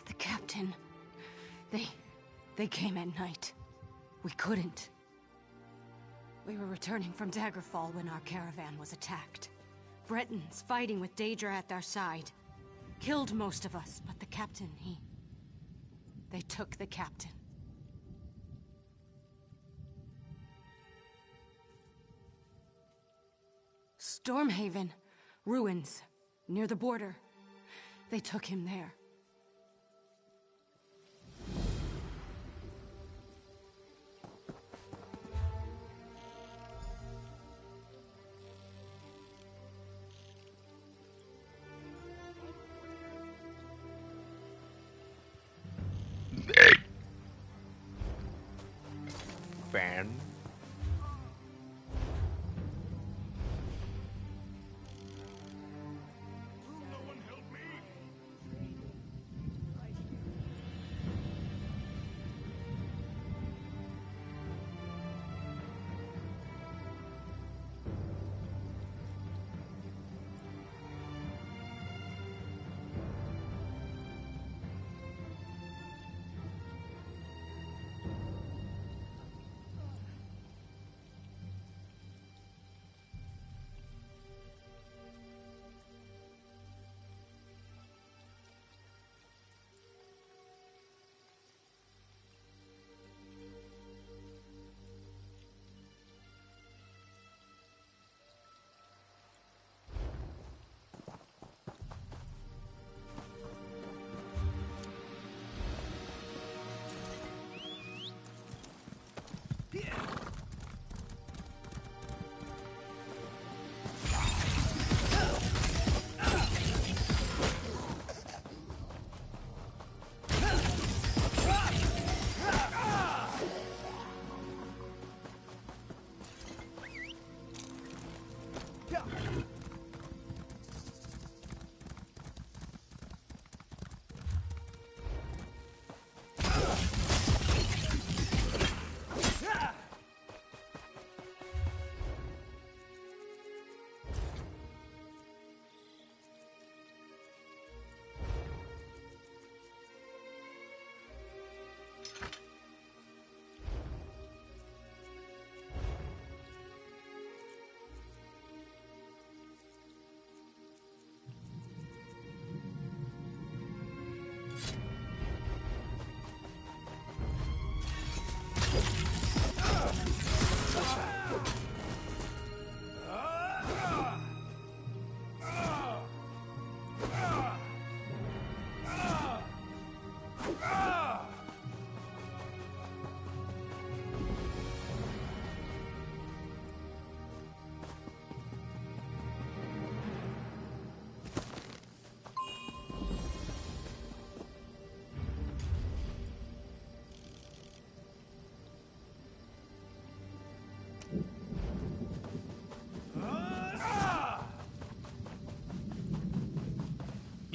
The captain. They came at night. We couldn't. We were returning from Daggerfall when our caravan was attacked. Bretons fighting with Daedra at their side. Killed most of us, but the captain, They took the captain. Stormhaven. Ruins. Near the border. They took him there. Fan.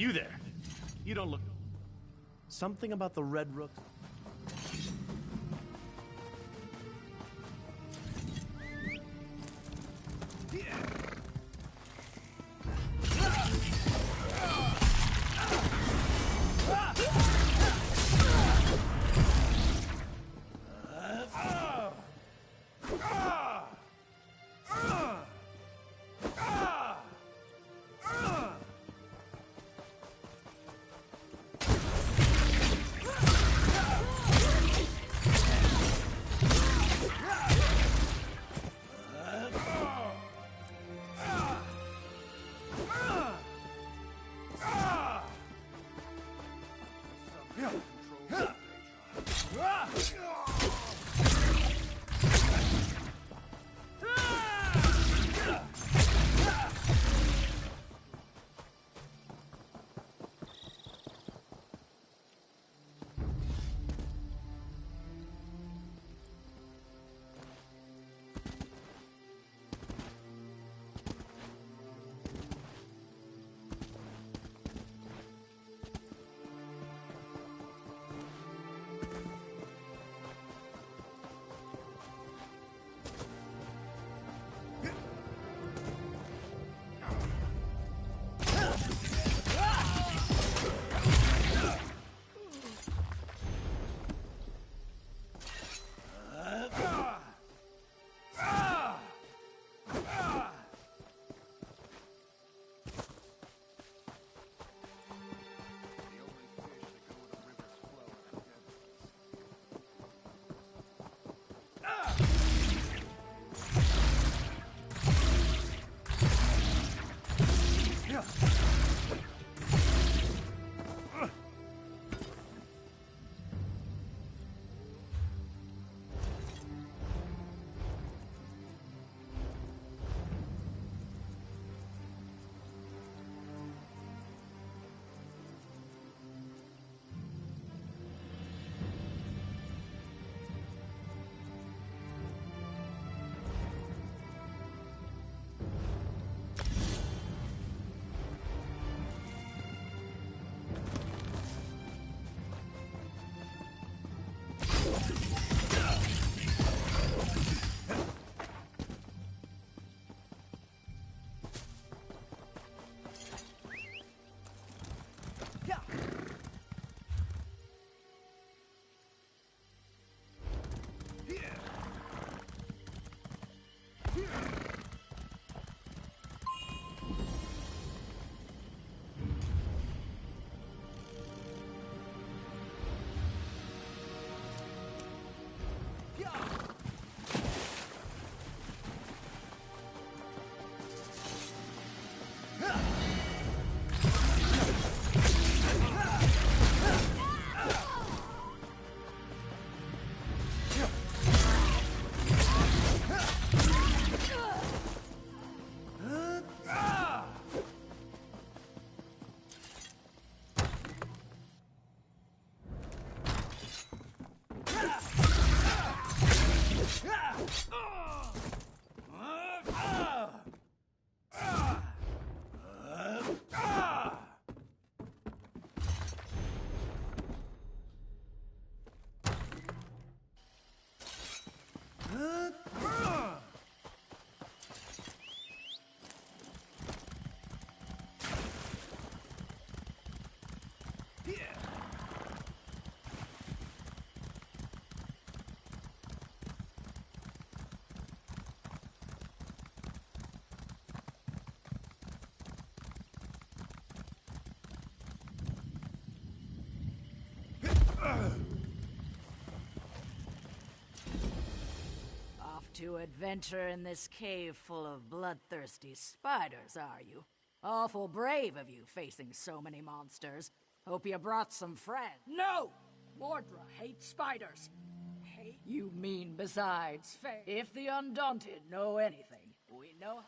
You there. You don't look... Something about the Red Rook? Off to adventure in this cave full of bloodthirsty spiders, are you? Awful brave of you, facing so many monsters. Hope you brought some friends. No! Mordra hates spiders. Hate? You mean besides faith? If the Undaunted know anything, we know...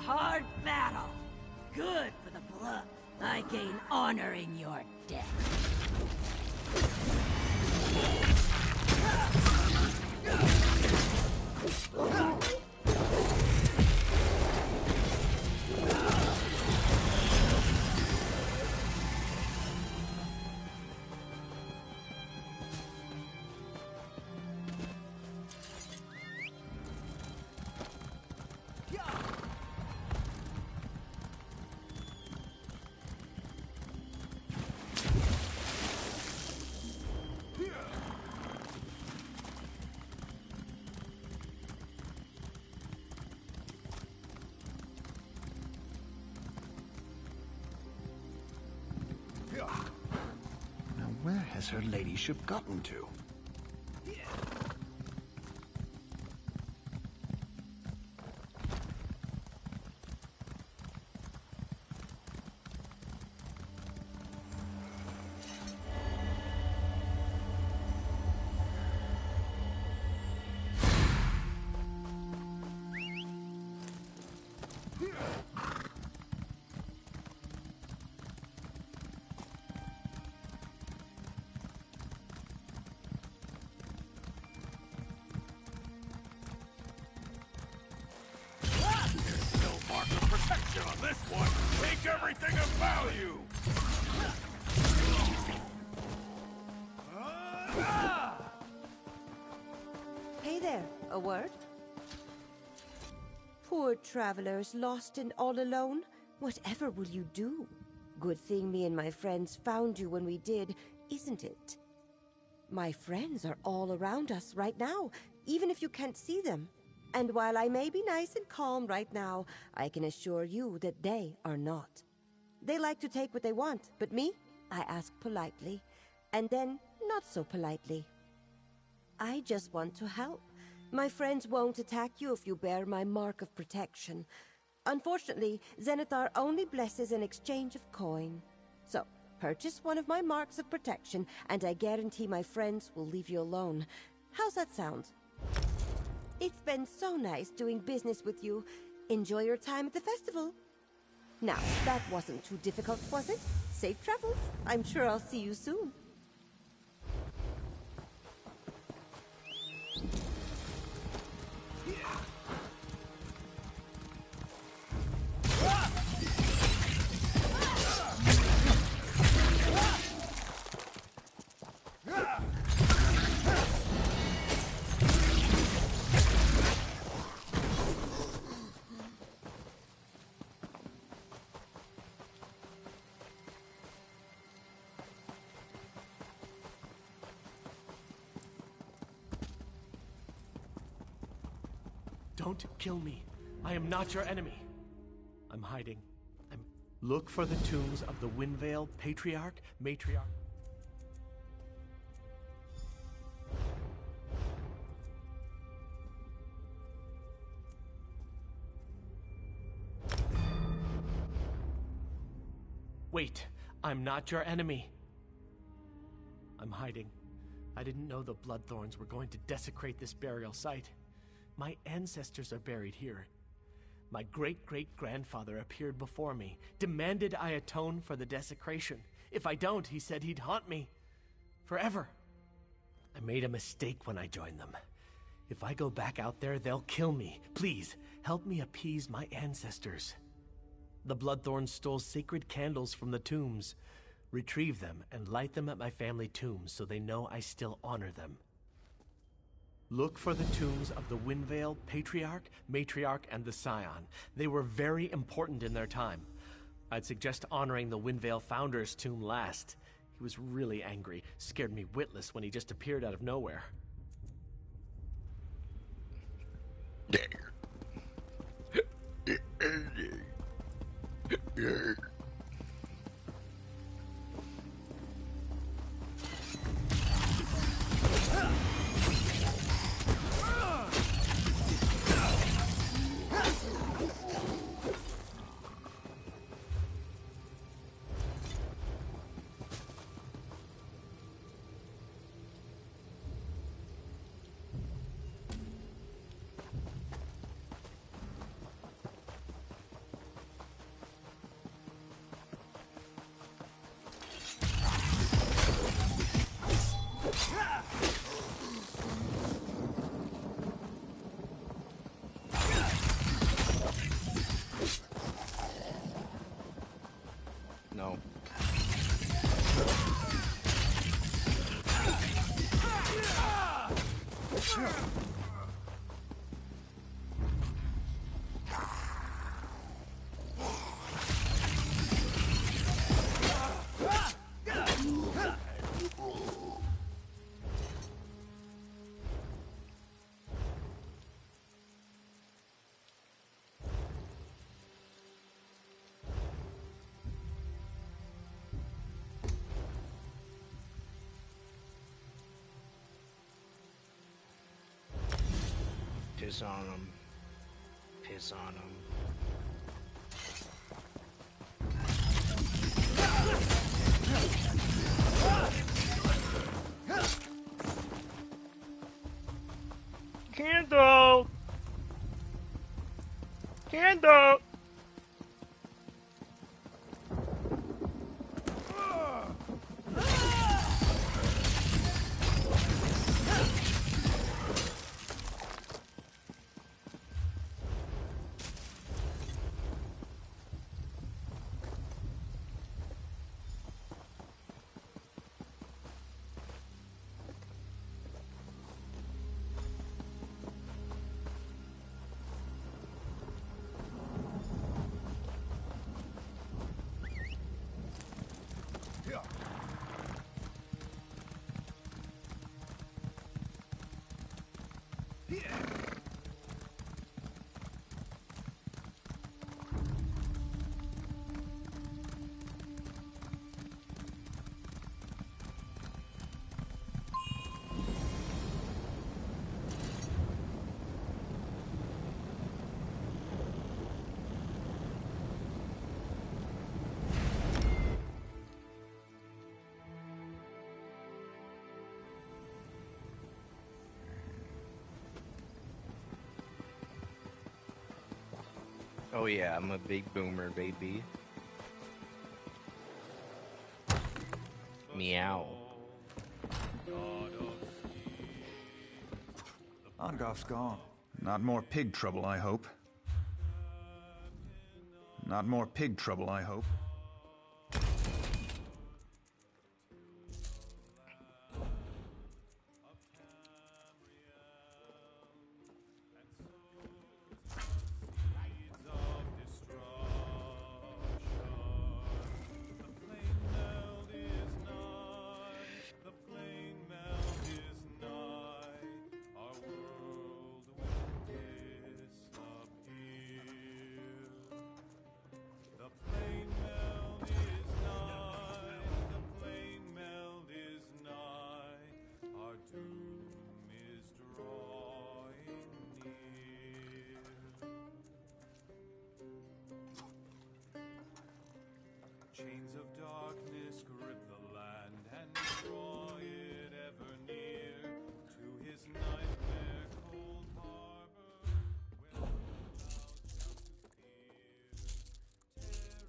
Hard battle. Good for the blood. I gain honor in your death. Now, where has her ladyship gotten to? Protection on this one! Take everything of value! Hey there, a word? Poor travelers, lost and all alone. Whatever will you do? Good thing me and my friends found you when we did, isn't it? My friends are all around us right now, even if you can't see them. And while I may be nice and calm right now, I can assure you that they are not. They like to take what they want, but me, I ask politely, and then not so politely. I just want to help. My friends won't attack you if you bear my mark of protection. Unfortunately, Zenithar only blesses an exchange of coin. So, purchase one of my marks of protection, and I guarantee my friends will leave you alone. How's that sound? It's been so nice doing business with you. Enjoy your time at the festival. Now, that wasn't too difficult, was it? Safe travels. I'm sure I'll see you soon. Ah! Don't kill me. I am not your enemy. I'm hiding. Look for the tombs of the Windvale Patriarch, Matriarch. Wait, I'm not your enemy. I'm hiding. I didn't know the Bloodthorns were going to desecrate this burial site. My ancestors are buried here. My great-great-grandfather appeared before me, demanded I atone for the desecration. If I don't, he said he'd haunt me. Forever. I made a mistake when I joined them. If I go back out there, they'll kill me. Please, help me appease my ancestors. The Bloodthorns stole sacred candles from the tombs. Retrieve them and light them at my family tombs so they know I still honor them. Look for the tombs of the Windvale Patriarch, Matriarch, and the Scion. They were very important in their time. I'd suggest honoring the Windvale Founder's tomb last. He was really angry, scared me witless when he just appeared out of nowhere. No. Piss on him. Piss on him. Candle! Candle! Oh yeah, I'm a big boomer, baby. Meow. Angoff's gone. Not more pig trouble, I hope. Not more pig trouble, I hope. Chains of darkness grip the land and draw it ever near to his nightmare cold harbor, where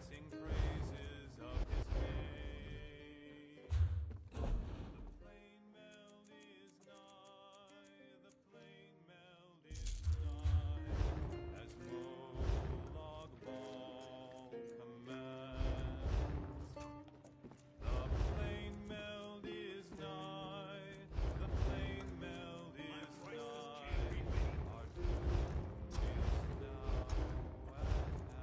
sing praises of his name. The plain meld is nigh, the plain meld is nigh, as Molag Bal commands. The plain meld is nigh, the plain meld is nigh, our doom is now at hand.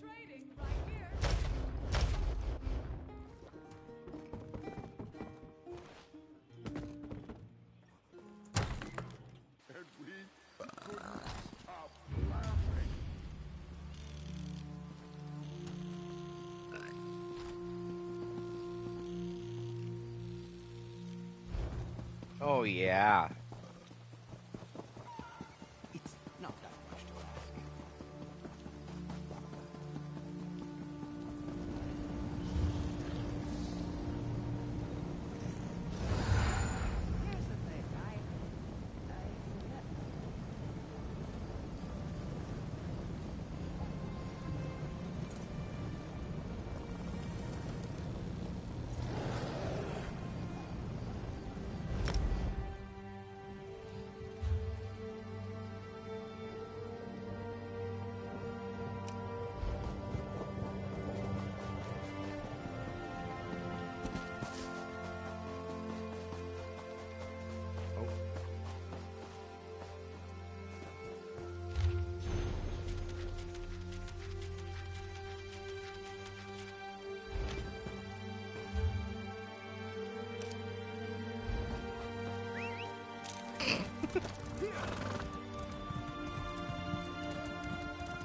Trading right here. And we couldn't stop laughing. Oh yeah. It's not that much to ask. Here's the thing,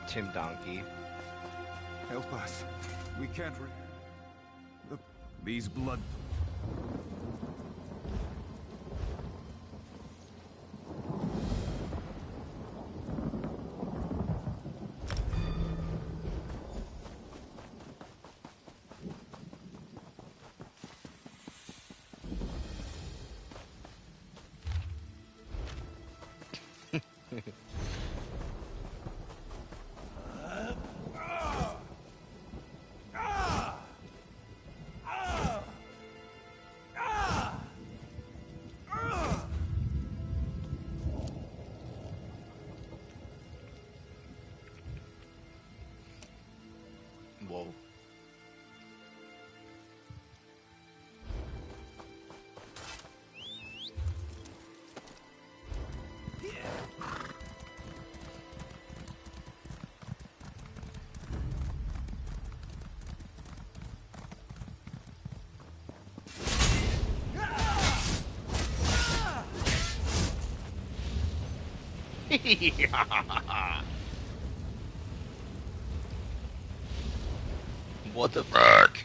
Tim Donkey. Help us. We can't Look, these blood... Whoa. What the fuck?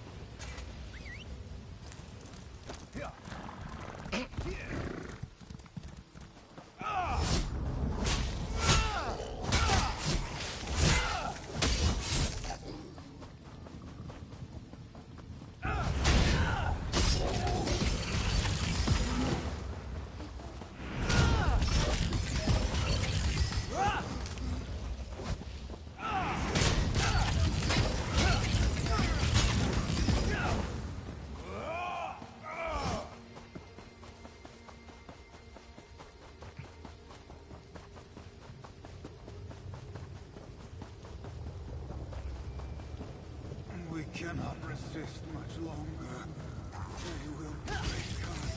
cannot resist much longer. They will break us.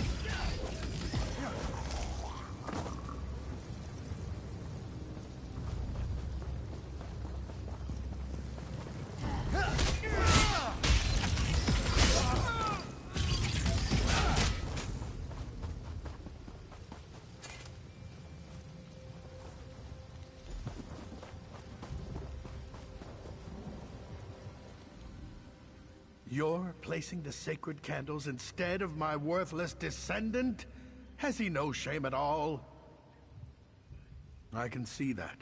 You're placing the sacred candles instead of my worthless descendant? Has he no shame at all? I can see that.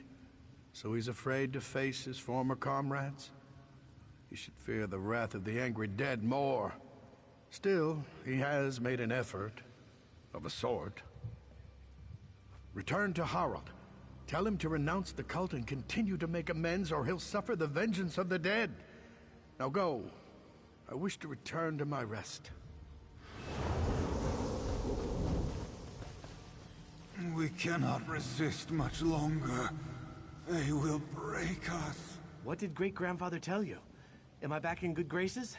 So he's afraid to face his former comrades? He should fear the wrath of the angry dead more. Still, he has made an effort, of a sort. Return to Harald. Tell him to renounce the cult and continue to make amends, or he'll suffer the vengeance of the dead. Now go. I wish to return to my rest. We cannot resist much longer. They will break us. What did great-grandfather tell you? Am I back in good graces?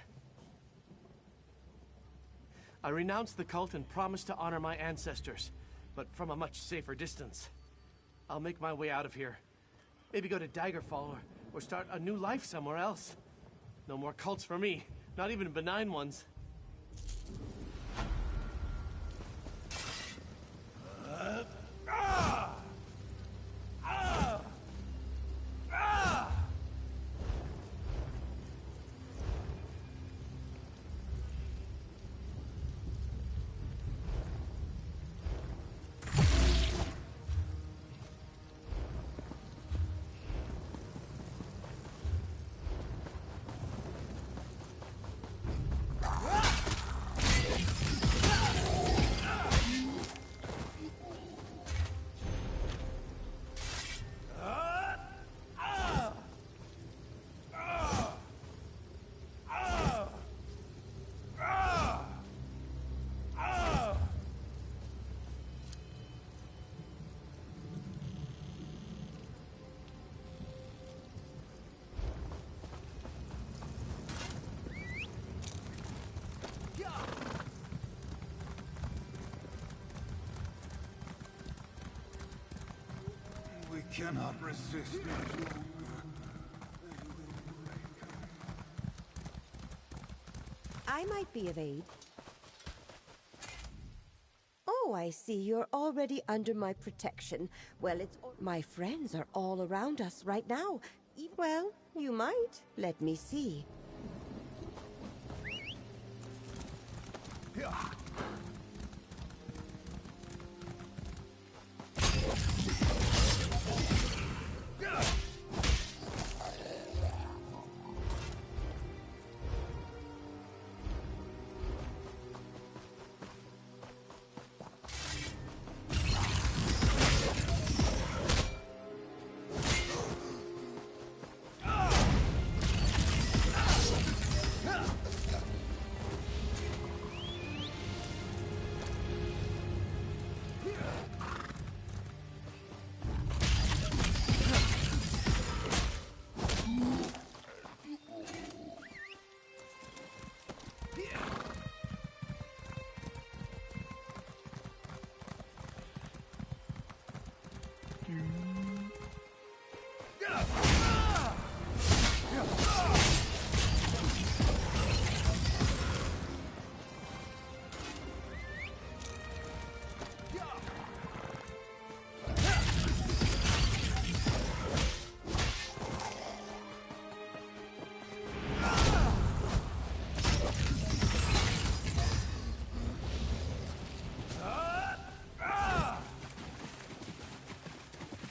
I renounced the cult and promised to honor my ancestors, but from a much safer distance. I'll make my way out of here. Maybe go to Daggerfall or start a new life somewhere else. No more cults for me. Not even benign ones. We cannot resist much longer. I might be of aid. Oh, I see. You're already under my protection. Well, my friends are all around us right now. Well, you might. Let me see.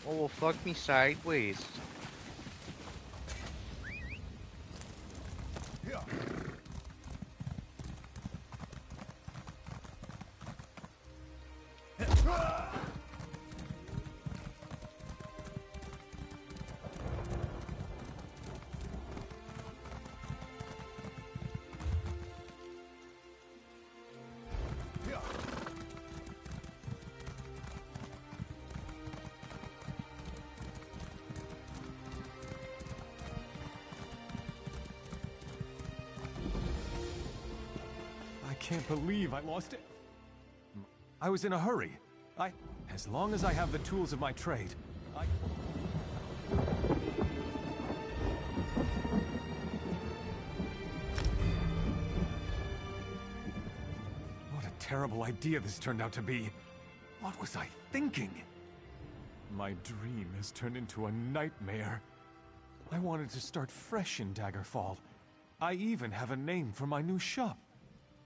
Oh, well, fuck me sideways. can't believe I lost it. I was in a hurry. As long as I have the tools of my trade, What a terrible idea this turned out to be. What was I thinking? My dream has turned into a nightmare. I wanted to start fresh in Daggerfall. I even have a name for my new shop.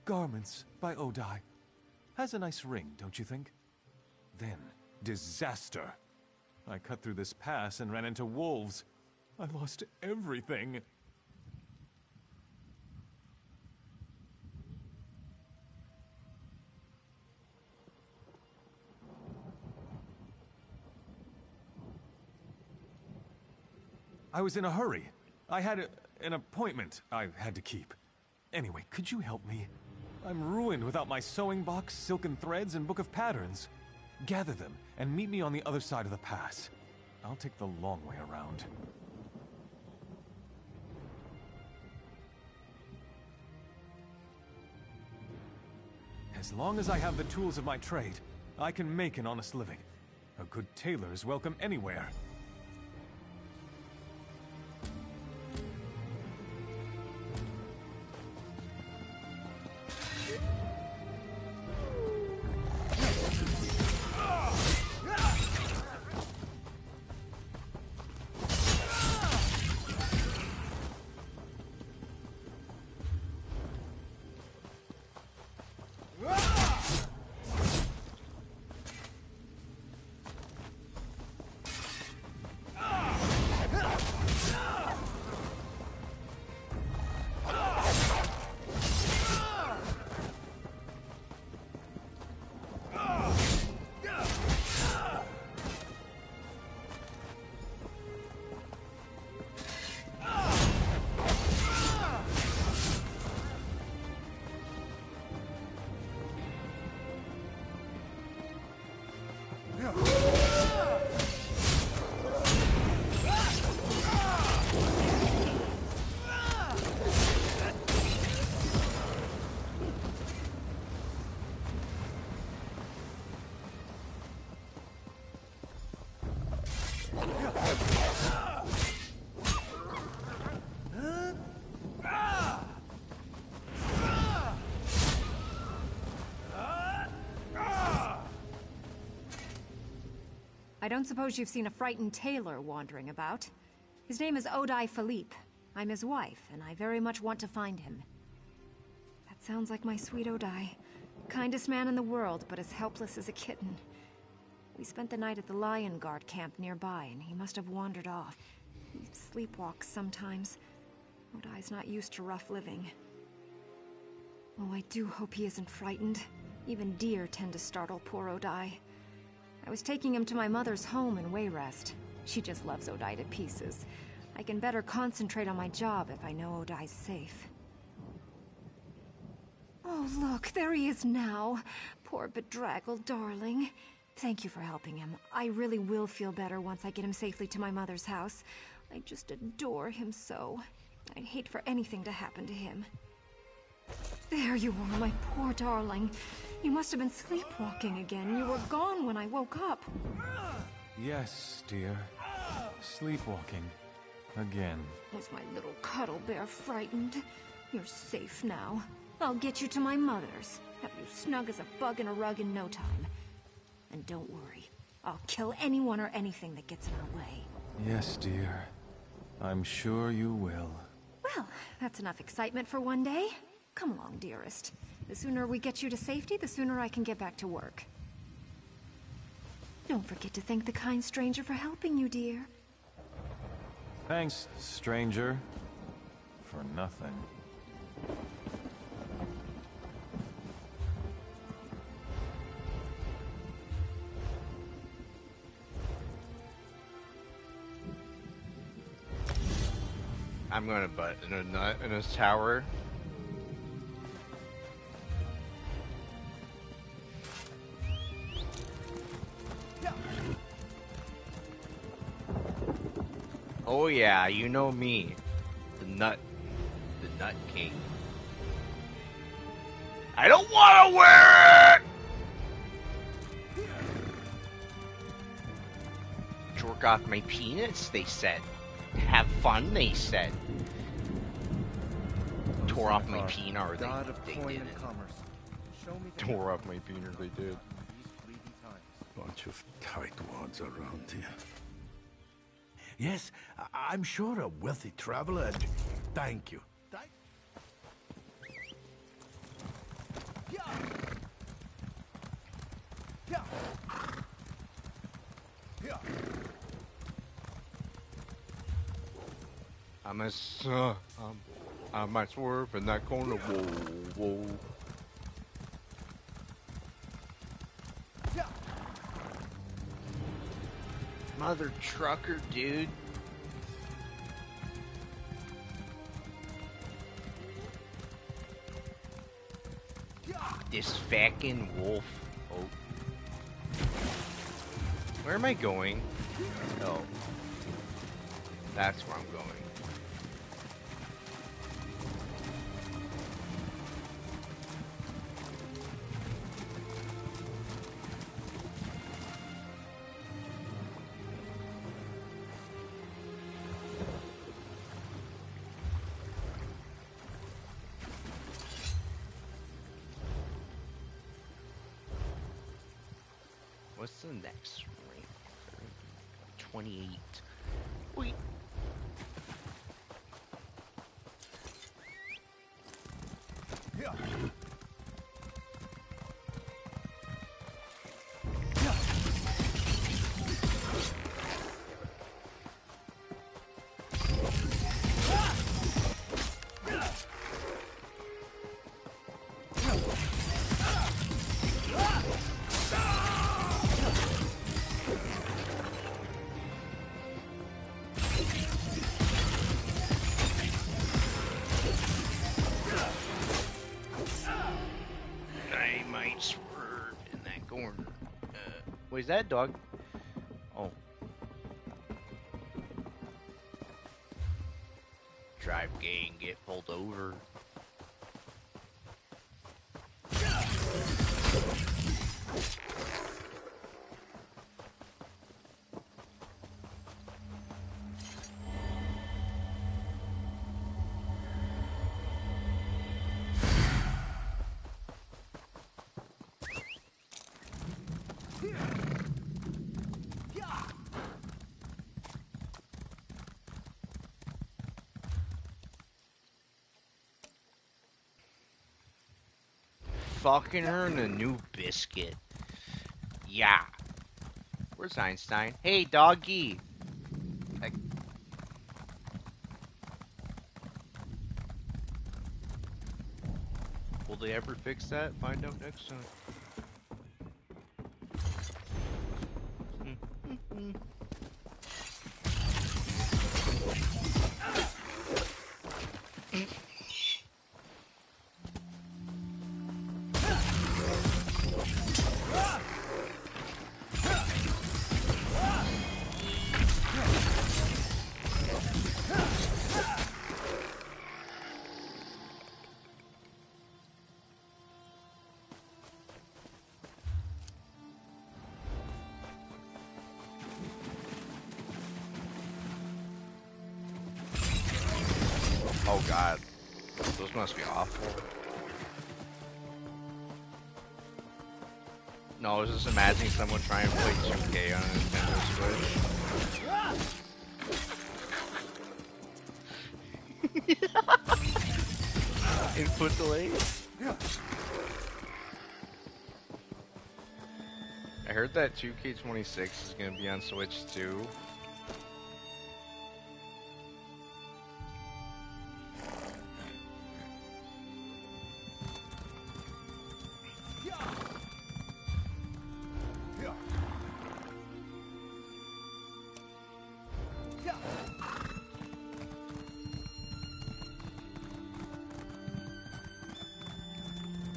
Garments by Odai. Has a nice ring, don't you think? Then, disaster. I cut through this pass and ran into wolves. I lost everything. I was in a hurry. I had an appointment I had to keep. Anyway, could you help me? I'm ruined without my sewing box, silken threads, and book of patterns. Gather them and meet me on the other side of the pass. I'll take the long way around. As long as I have the tools of my trade, I can make an honest living. A good tailor is welcome anywhere. I don't suppose you've seen a frightened tailor wandering about. His name is Odai Philippe. I'm his wife, and I very much want to find him. That sounds like my sweet Odai. Kindest man in the world, but as helpless as a kitten. We spent the night at the Lion Guard camp nearby, and he must have wandered off. He sleepwalks sometimes. Odai's not used to rough living. Oh, I do hope he isn't frightened. Even deer tend to startle poor Odai. I was taking him to my mother's home in Wayrest. She just loves Odai to pieces. I can better concentrate on my job if I know Odai's safe. Oh, look, there he is now. Poor bedraggled darling. Thank you for helping him. I really will feel better once I get him safely to my mother's house. I just adore him so. I'd hate for anything to happen to him. There you are, my poor darling. You must have been sleepwalking again. You were gone when I woke up. Yes, dear. Sleepwalking. Again. Was my little cuddle bear frightened? You're safe now. I'll get you to my mother's. Have you snug as a bug in a rug in no time. And don't worry. I'll kill anyone or anything that gets in our way. Yes, dear. I'm sure you will. Well, that's enough excitement for one day. Come along, dearest. The sooner we get you to safety, the sooner I can get back to work. Don't forget to thank the kind stranger for helping you, dear. Thanks, stranger. For nothing. I'm gonna butt in a nut in his tower. Oh yeah, you know me. The Nut King. I don't want to wear it! Jerk off my penis, they said. Have fun, they said. Tore off my penis, they didn't. Tore off my penis, they did. Bunch of tightwads around here. Yes, I'm sure a wealthy traveler. Thank you. I might swerve in that corner. Whoa, whoa. Mother trucker, dude. This fucking wolf. Oh. Where am I going? Oh. That's where I'm going. What's the next rank? 28. Wait. Yeah. Wait, is that a dog? Oh. Drive gay and get pulled over. Fucking her in a new biscuit. Yeah. Where's Einstein? Hey, doggy. Will they ever fix that? Find out next time. Oh god, those must be awful. No, I was just imagining someone trying to play 2K on a Nintendo Switch. Input delays? I heard that 2K26 is gonna be on Switch too.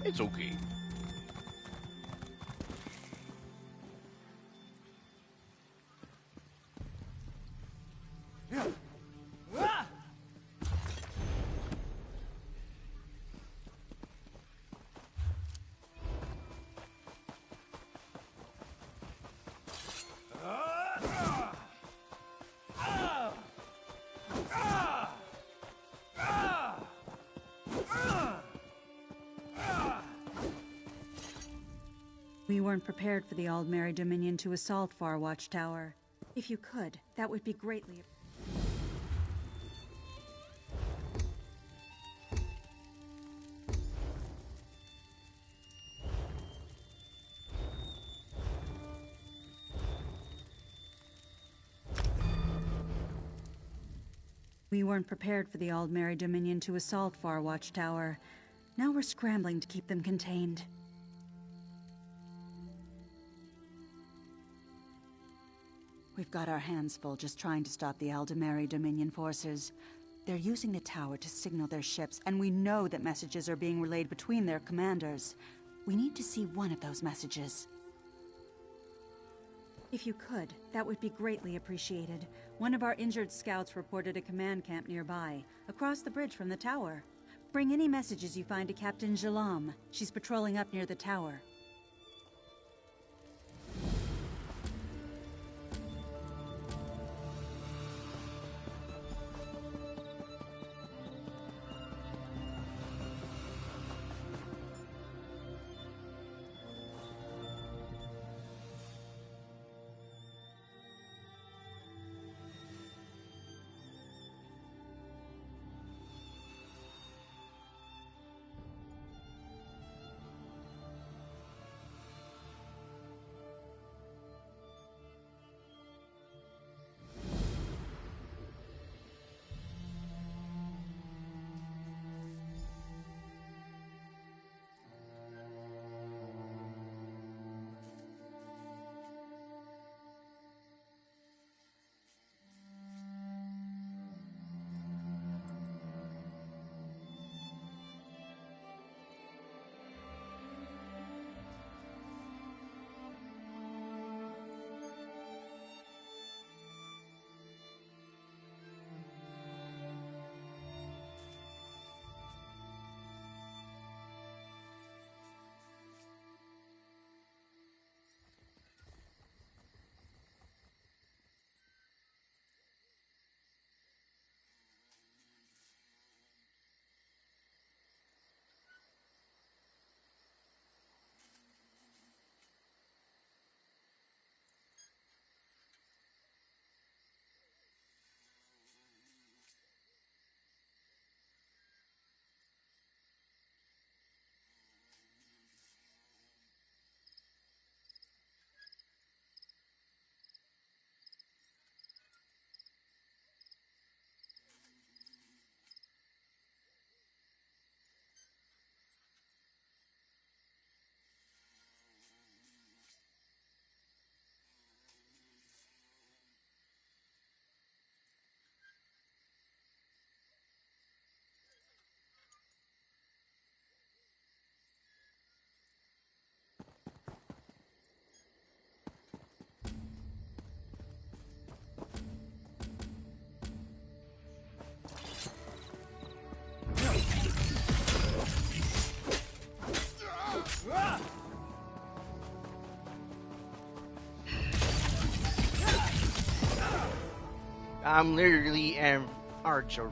It's okay. We weren't prepared for the Aldmeri Dominion to assault Far Watchtower. If you could, that would be greatly... We weren't prepared for the Aldmeri Dominion to assault Far Watchtower. Now we're scrambling to keep them contained. We've got our hands full just trying to stop the Aldmeri Dominion forces. They're using the tower to signal their ships, and we know that messages are being relayed between their commanders. We need to see one of those messages. If you could, that would be greatly appreciated. One of our injured scouts reported a command camp nearby, across the bridge from the tower. Bring any messages you find to Captain Jalam. She's patrolling up near the tower. I'm literally an archer.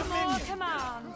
More commands.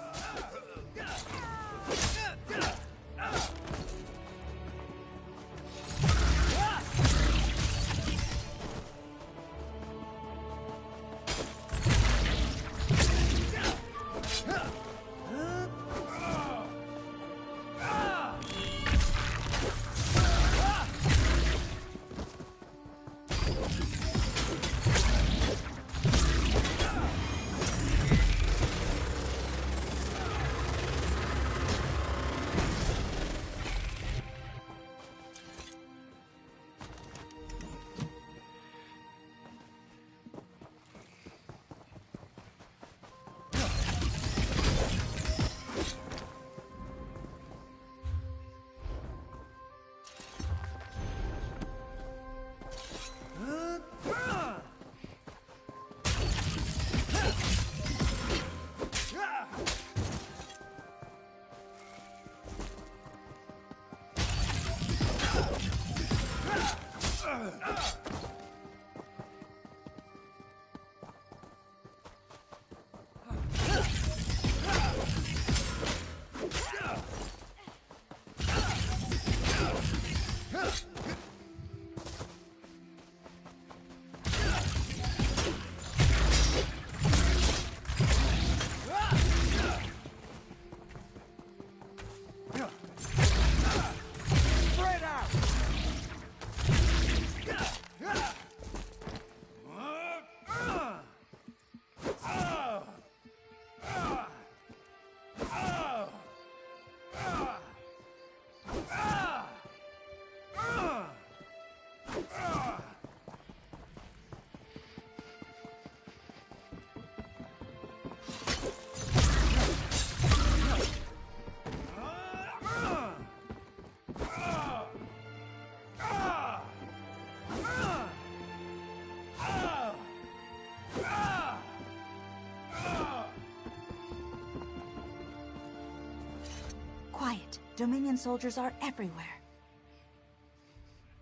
Dominion soldiers are everywhere.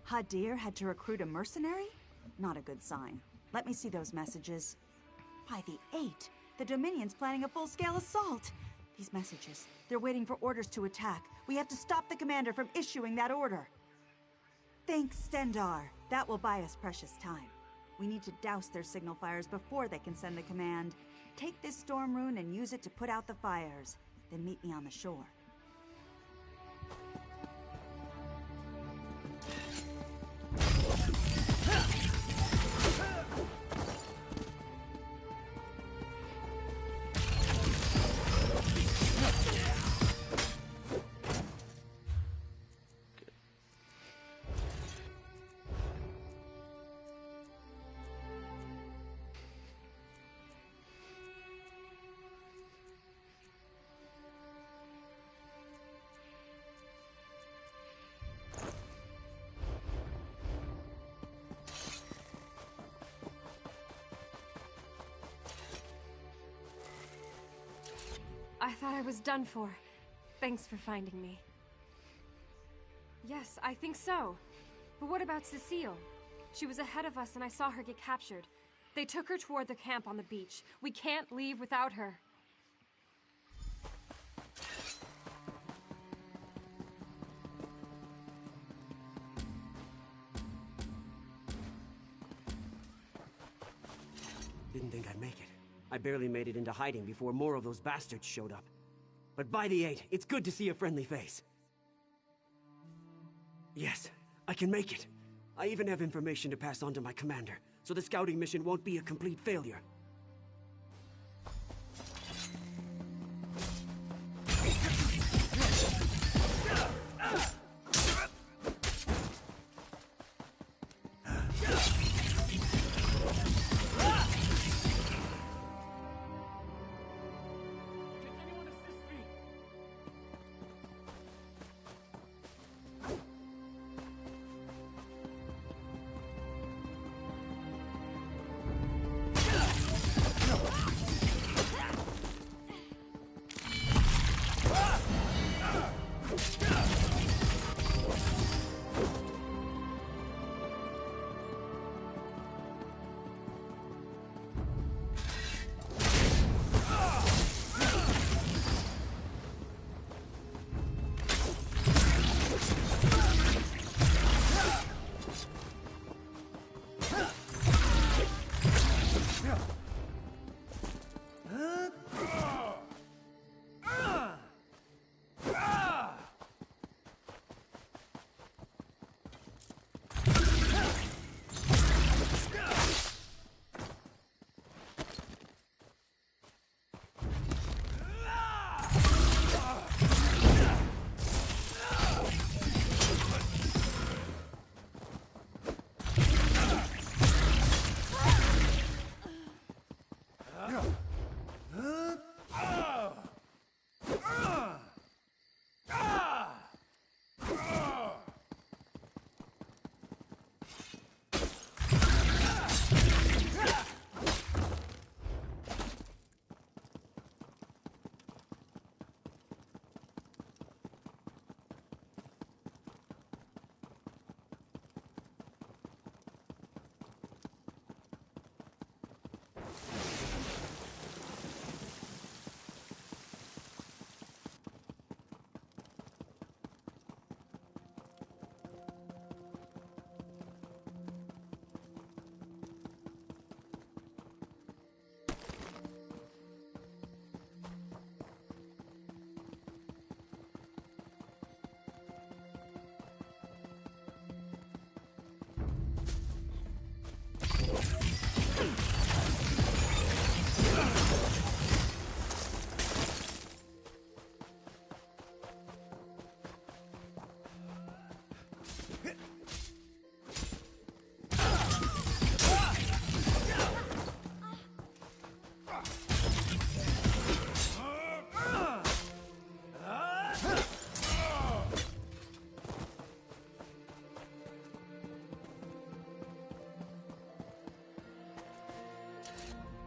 Hadir had to recruit a mercenary? Not a good sign. Let me see those messages. By the 8, the Dominion's planning a full-scale assault. These messages, they're waiting for orders to attack. We have to stop the commander from issuing that order. Thanks, Stendar. That will buy us precious time. We need to douse their signal fires before they can send the command. Take this storm rune and use it to put out the fires. Then meet me on the shore. I thought I was done for. Thanks for finding me. Yes, I think so. But what about Cecile? She was ahead of us and I saw her get captured. They took her toward the camp on the beach. We can't leave without her. Didn't think I'd make it. I barely made it into hiding before more of those bastards showed up. But by the 8, it's good to see a friendly face. Yes, I can make it. I even have information to pass on to my commander, so the scouting mission won't be a complete failure.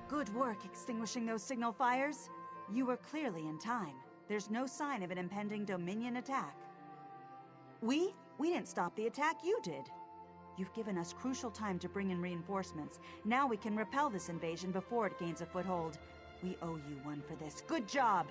Good work extinguishing those signal fires. You were clearly in time. There's no sign of an impending Dominion attack. We didn't stop the attack, you did. You've given us crucial time to bring in reinforcements. Now we can repel this invasion before it gains a foothold. We owe you one for this. Good job!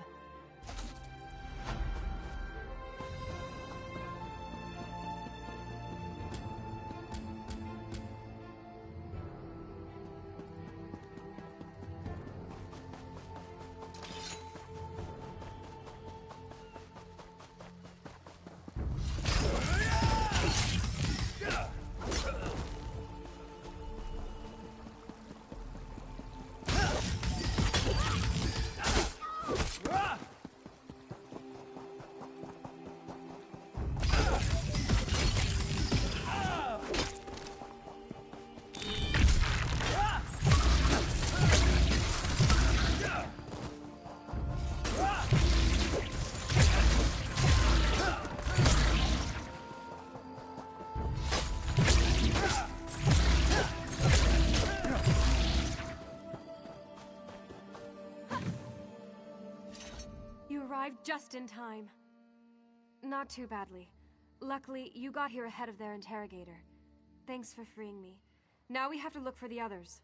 Just in time. Not too badly. Luckily, you got here ahead of their interrogator. Thanks for freeing me. Now we have to look for the others.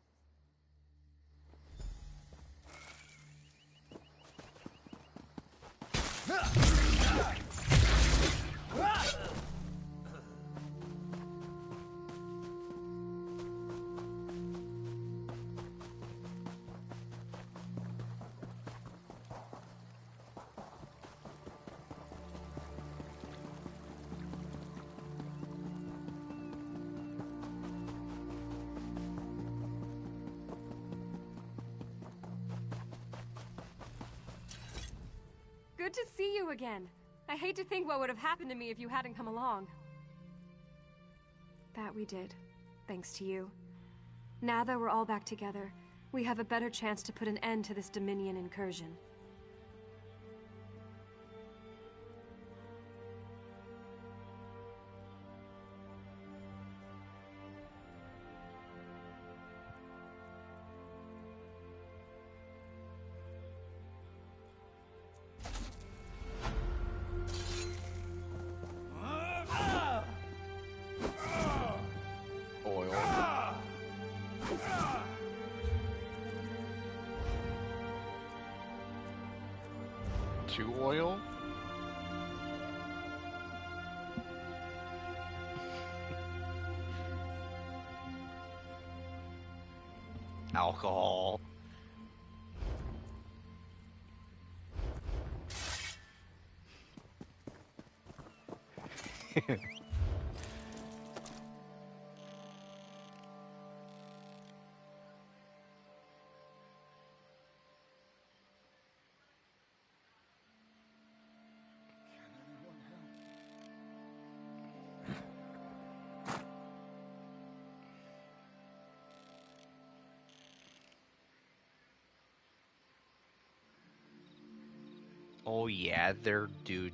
Good to see you again. I hate to think what would have happened to me if you hadn't come along. That we did, thanks to you. Now that we're all back together, we have a better chance to put an end to this Dominion incursion. Oil? Alcohol. Oh yeah, they're dude.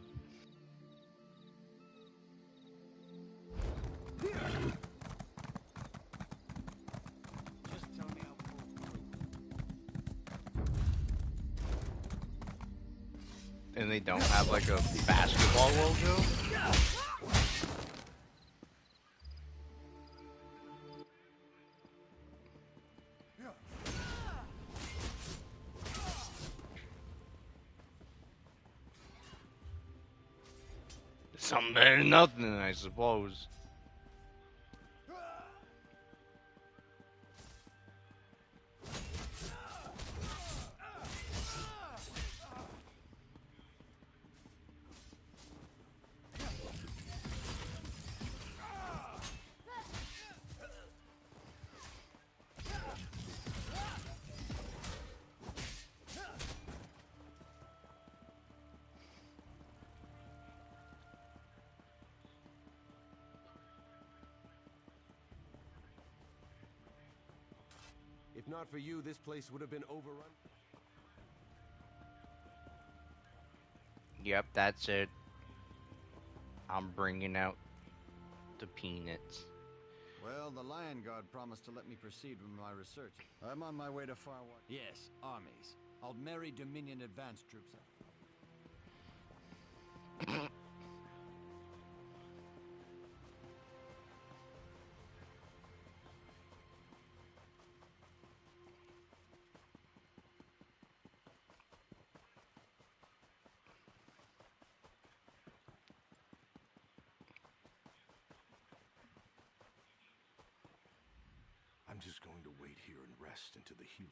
And they don't have like a basketball logo? Something better than nothing, I suppose. If not for you, this place would have been overrun. Yep, that's it. I'm bringing out the peanuts. Well, the Lion Guard promised to let me proceed with my research. I'm on my way to Far West. Yes, armies. I'll marry Dominion advance troops. I'm just going to wait here and rest until the healers.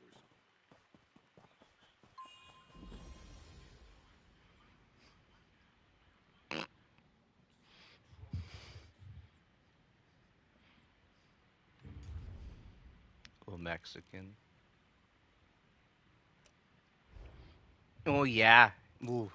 Oh, Mexican. Oh yeah. Ooh.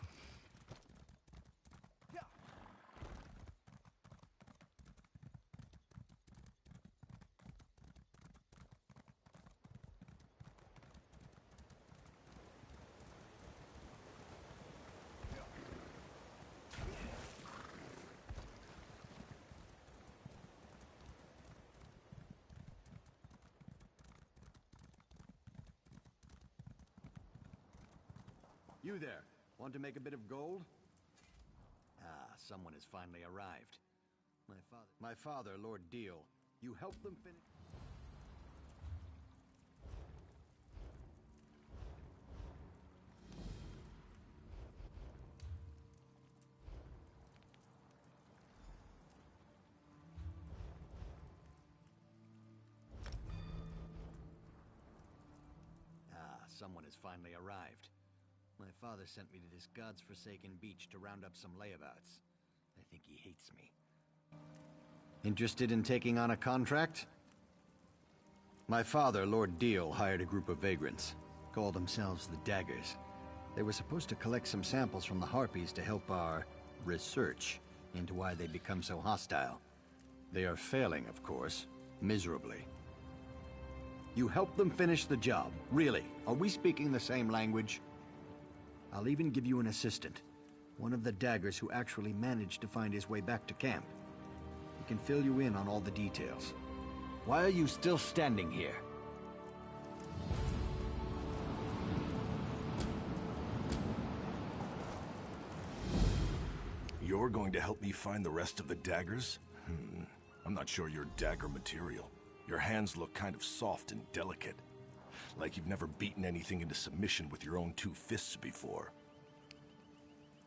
You there, want to make a bit of gold? Ah, someone has finally arrived. My father, Lord Deal. You helped them finish... Ah, someone has finally arrived. My father sent me to this god's-forsaken beach to round up some layabouts. I think he hates me. Interested in taking on a contract? My father, Lord Deal, hired a group of vagrants. Called themselves the Daggers. They were supposed to collect some samples from the Harpies to help our research into why they become so hostile. They are failing, of course, miserably. You helped them finish the job. Really? Are we speaking the same language? I'll even give you an assistant. One of the Daggers who actually managed to find his way back to camp. He can fill you in on all the details. Why are you still standing here? You're going to help me find the rest of the daggers? I'm not sure you're dagger material. Your hands look kind of soft and delicate. Like you've never beaten anything into submission with your own two fists before.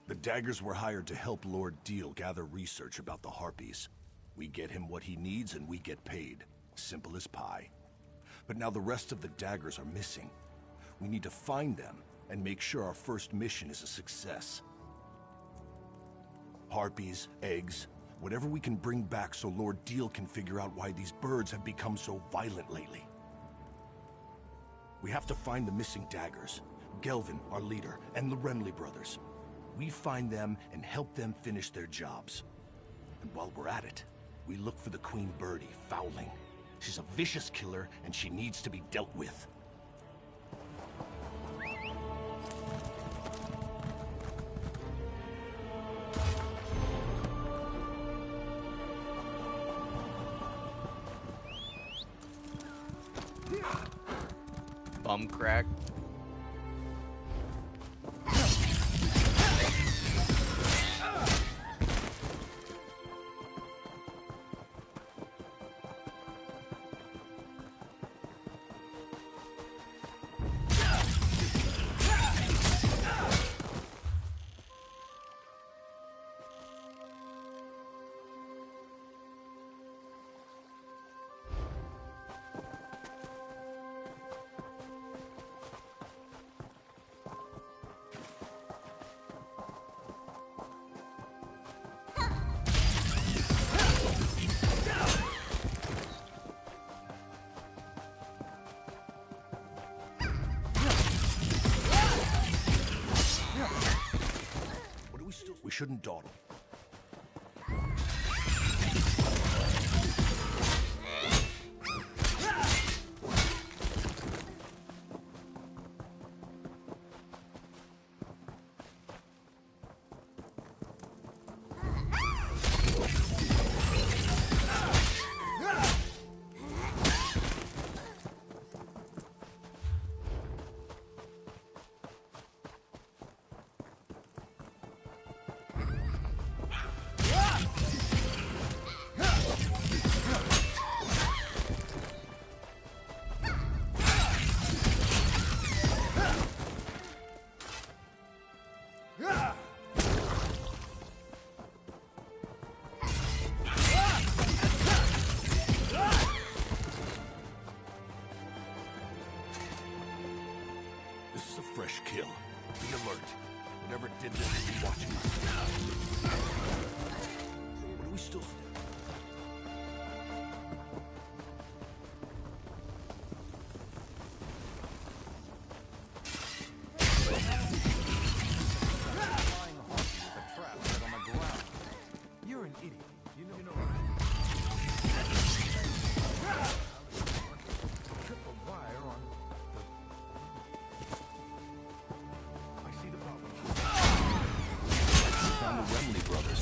The daggers were hired to help Lord Deal gather research about the Harpies. We get him what he needs and we get paid. Simple as pie. But now the rest of the daggers are missing. We need to find them and make sure our first mission is a success. Harpies, eggs, whatever we can bring back so Lord Deal can figure out why these birds have become so violent lately. We have to find the missing daggers, Gelvin, our leader, and the Remley brothers. We find them and help them finish their jobs. And while we're at it, we look for the Queen Birdie, Fowling. She's a vicious killer and she needs to be dealt with. Bum crack. We shouldn't dawdle. watching us. What are we still standing? You're an idiot. You know. Trip a wire on. I see the problem. Found the Remley brothers.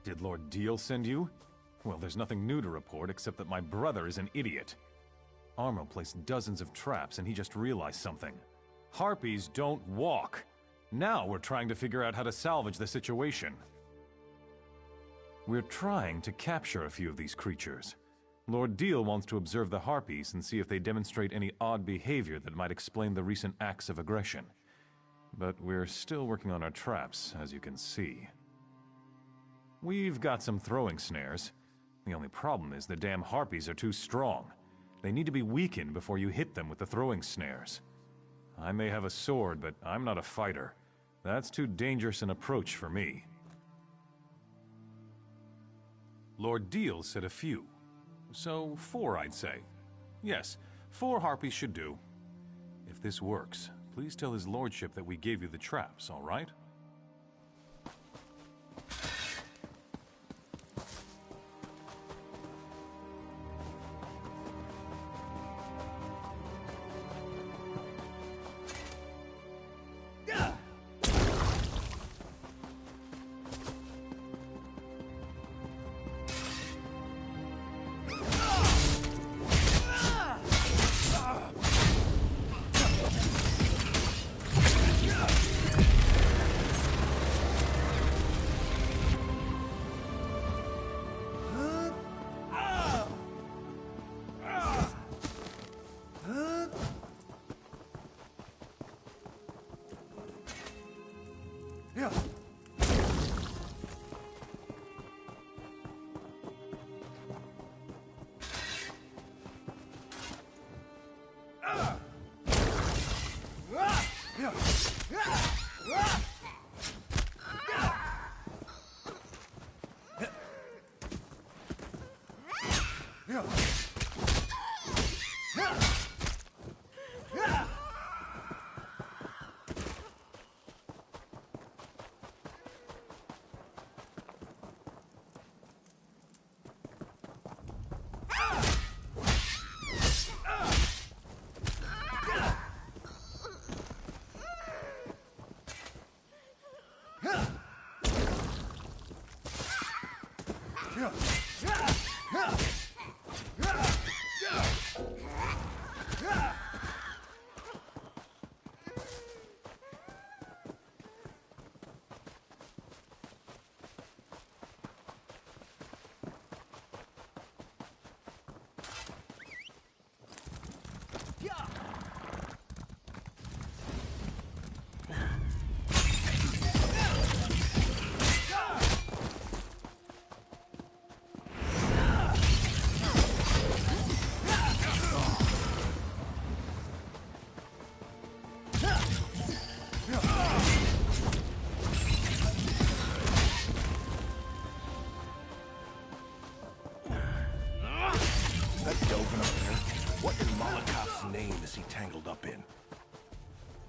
Did Lord Deal send you? Well, there's nothing new to report except that my brother is an idiot. Armo placed dozens of traps and he just realized something. Harpies don't walk. Now we're trying to figure out how to salvage the situation. We're trying to capture a few of these creatures. Lord Deal wants to observe the harpies and see if they demonstrate any odd behavior that might explain the recent acts of aggression. But we're still working on our traps, as you can see. We've got some throwing snares. The only problem is the damn harpies are too strong. They need to be weakened before you hit them with the throwing snares. I may have a sword, but I'm not a fighter. That's too dangerous an approach for me. Lord Deal said a few. So 4, I'd say. Yes, 4 harpies should do. If this works, please tell his lordship that we gave you the traps, all right?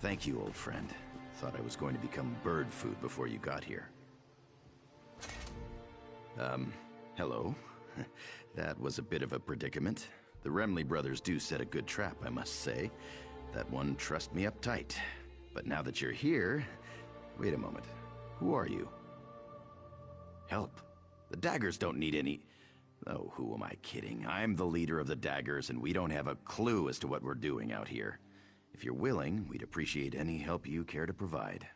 Thank you, old friend. Thought I was going to become bird food before you got here. Hello. That was a bit of a predicament. The Remley brothers do set a good trap, I must say. That one trussed me up tight. But now that you're here... Wait a moment. Who are you? Help. The daggers don't need any... Oh, who am I kidding? I'm the leader of the Daggers, and we don't have a clue as to what we're doing out here. If you're willing, we'd appreciate any help you care to provide.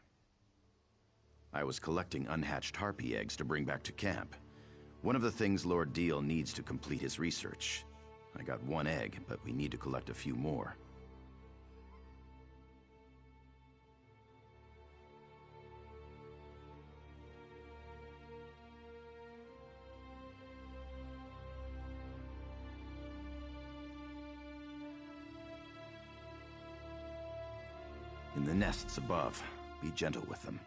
I was collecting unhatched harpy eggs to bring back to camp. One of the things Lord Deal needs to complete his research. I got one egg, but we need to collect a few more. In the nests above, be gentle with them.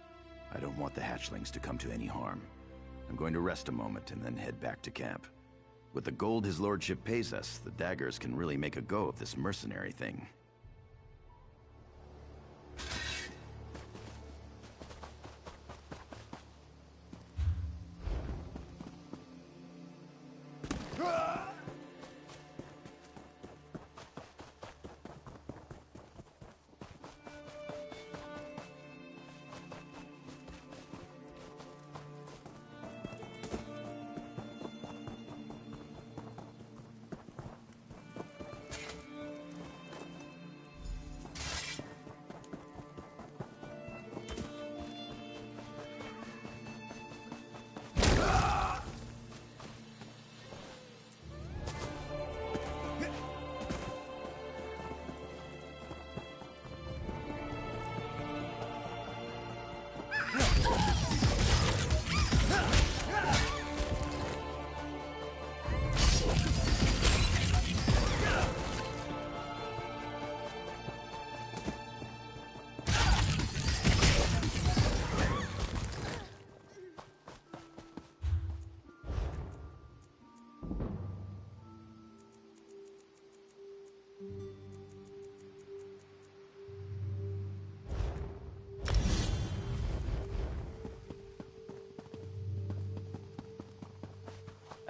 I don't want the hatchlings to come to any harm. I'm going to rest a moment and then head back to camp. With the gold his lordship pays us, the Daggers can really make a go of this mercenary thing.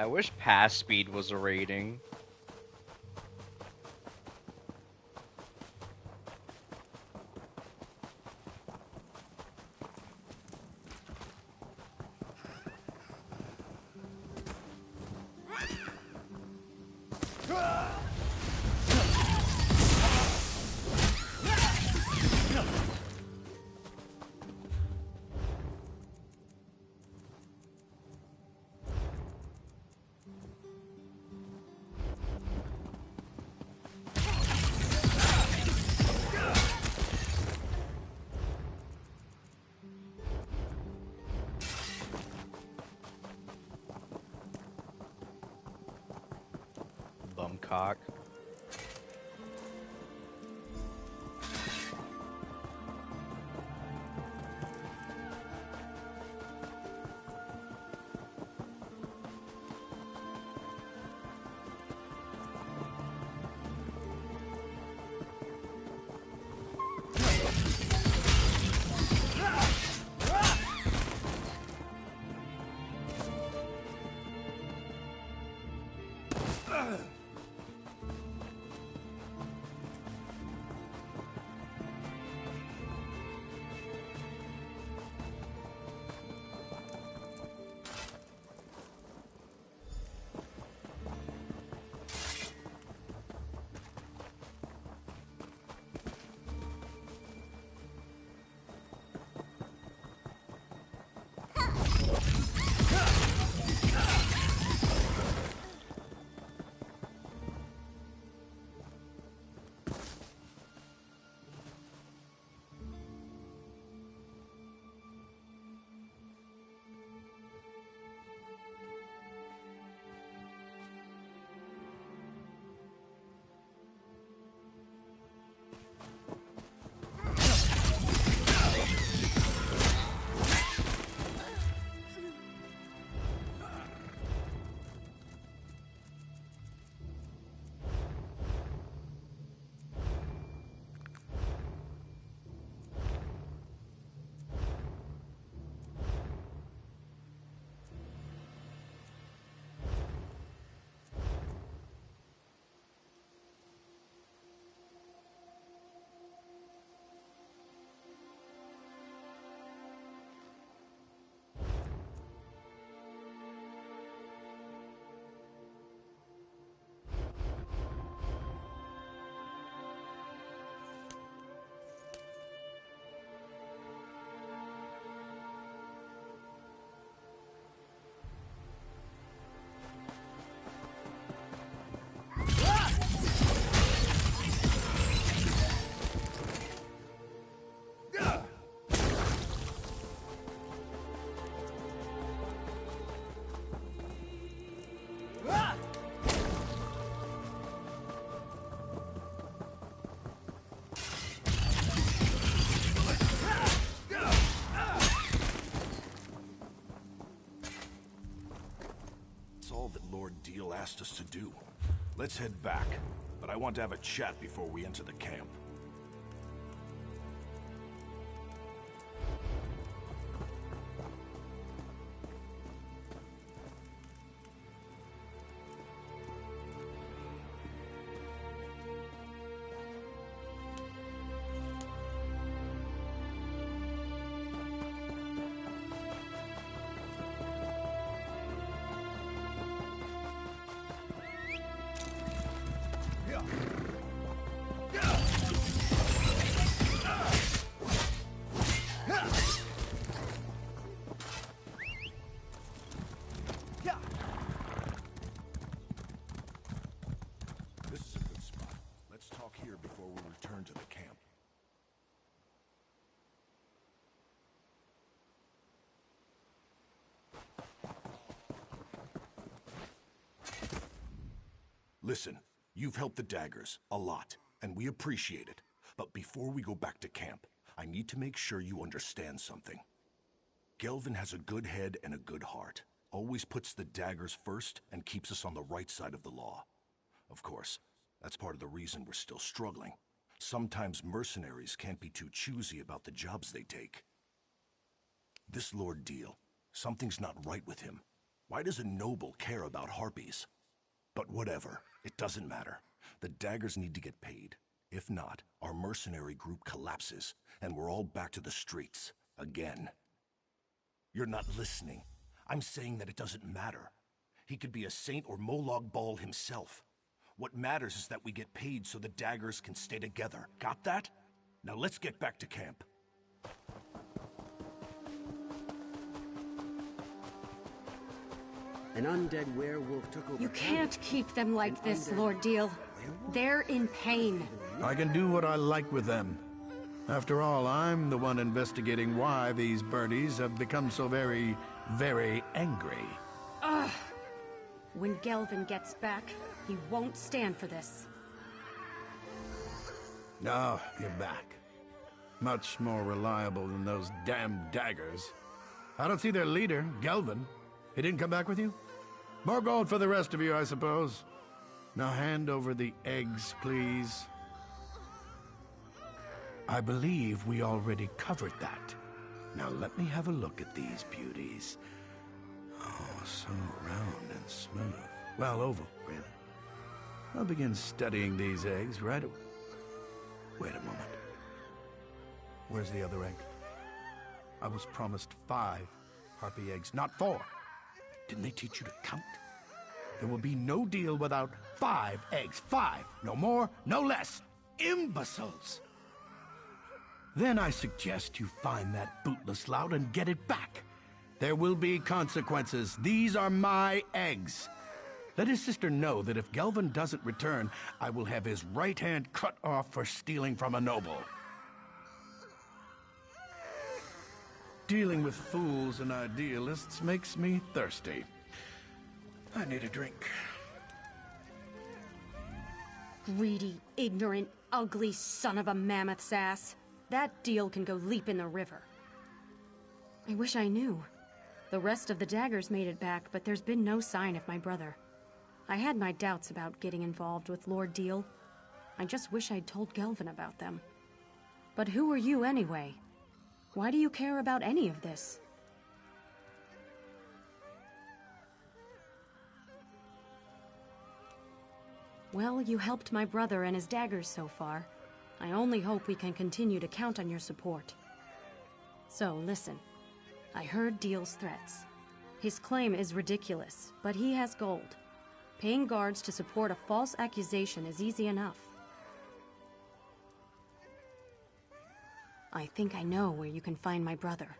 I wish pass speed was a rating. asked us to do. Let's head back, but I want to have a chat before we enter the camp. This is a good spot. Let's talk here before we return to the camp. Listen, you've helped the Daggers a lot, and we appreciate it. But before we go back to camp, I need to make sure you understand something. Gelvin has a good head and a good heart. Always puts the Daggers first and keeps us on the right side of the law. Of course, that's part of the reason we're still struggling. Sometimes mercenaries can't be too choosy about the jobs they take. This Lord Deal, something's not right with him. Why does a noble care about harpies? But whatever, it doesn't matter. The Daggers need to get paid. If not, our mercenary group collapses, and we're all back to the streets, again. You're not listening. I'm saying that it doesn't matter. He could be a saint or Molag Bal himself. What matters is that we get paid so the Daggers can stay together. Got that? Now let's get back to camp. An undead werewolf took over. You can't keep them like this, Lord Deal. They're in pain. I can do what I like with them. After all, I'm the one investigating why these birdies have become so very, very angry. Ugh. When Gelvin gets back, he won't stand for this. No, you're back. Much more reliable than those damn Daggers. I don't see their leader, Gelvin. He didn't come back with you? More gold for the rest of you, I suppose. Now hand over the eggs, please. I believe we already covered that. Now let me have a look at these beauties. Oh, so round and smooth. Well, oval, really. I'll begin studying these eggs right away. Wait a moment. Where's the other egg? I was promised 5 harpy eggs, not 4. Didn't they teach you to count? There will be no deal without 5 eggs. 5. No more, no less. Imbeciles! Then I suggest you find that bootless lout and get it back. There will be consequences. These are my eggs. Let his sister know that if Gelvin doesn't return, I will have his right hand cut off for stealing from a noble. Dealing with fools and idealists makes me thirsty. I need a drink. Greedy, ignorant, ugly son of a mammoth's ass. That Deal can go leap in the river. I wish I knew. The rest of the Daggers made it back, but there's been no sign of my brother. I had my doubts about getting involved with Lord Deal. I just wish I'd told Gelvin about them. But who are you anyway? Why do you care about any of this? Well, you helped my brother and his Daggers so far. I only hope we can continue to count on your support. So, listen. I heard Deal's threats. His claim is ridiculous, but he has gold. Paying guards to support a false accusation is easy enough. I think I know where you can find my brother.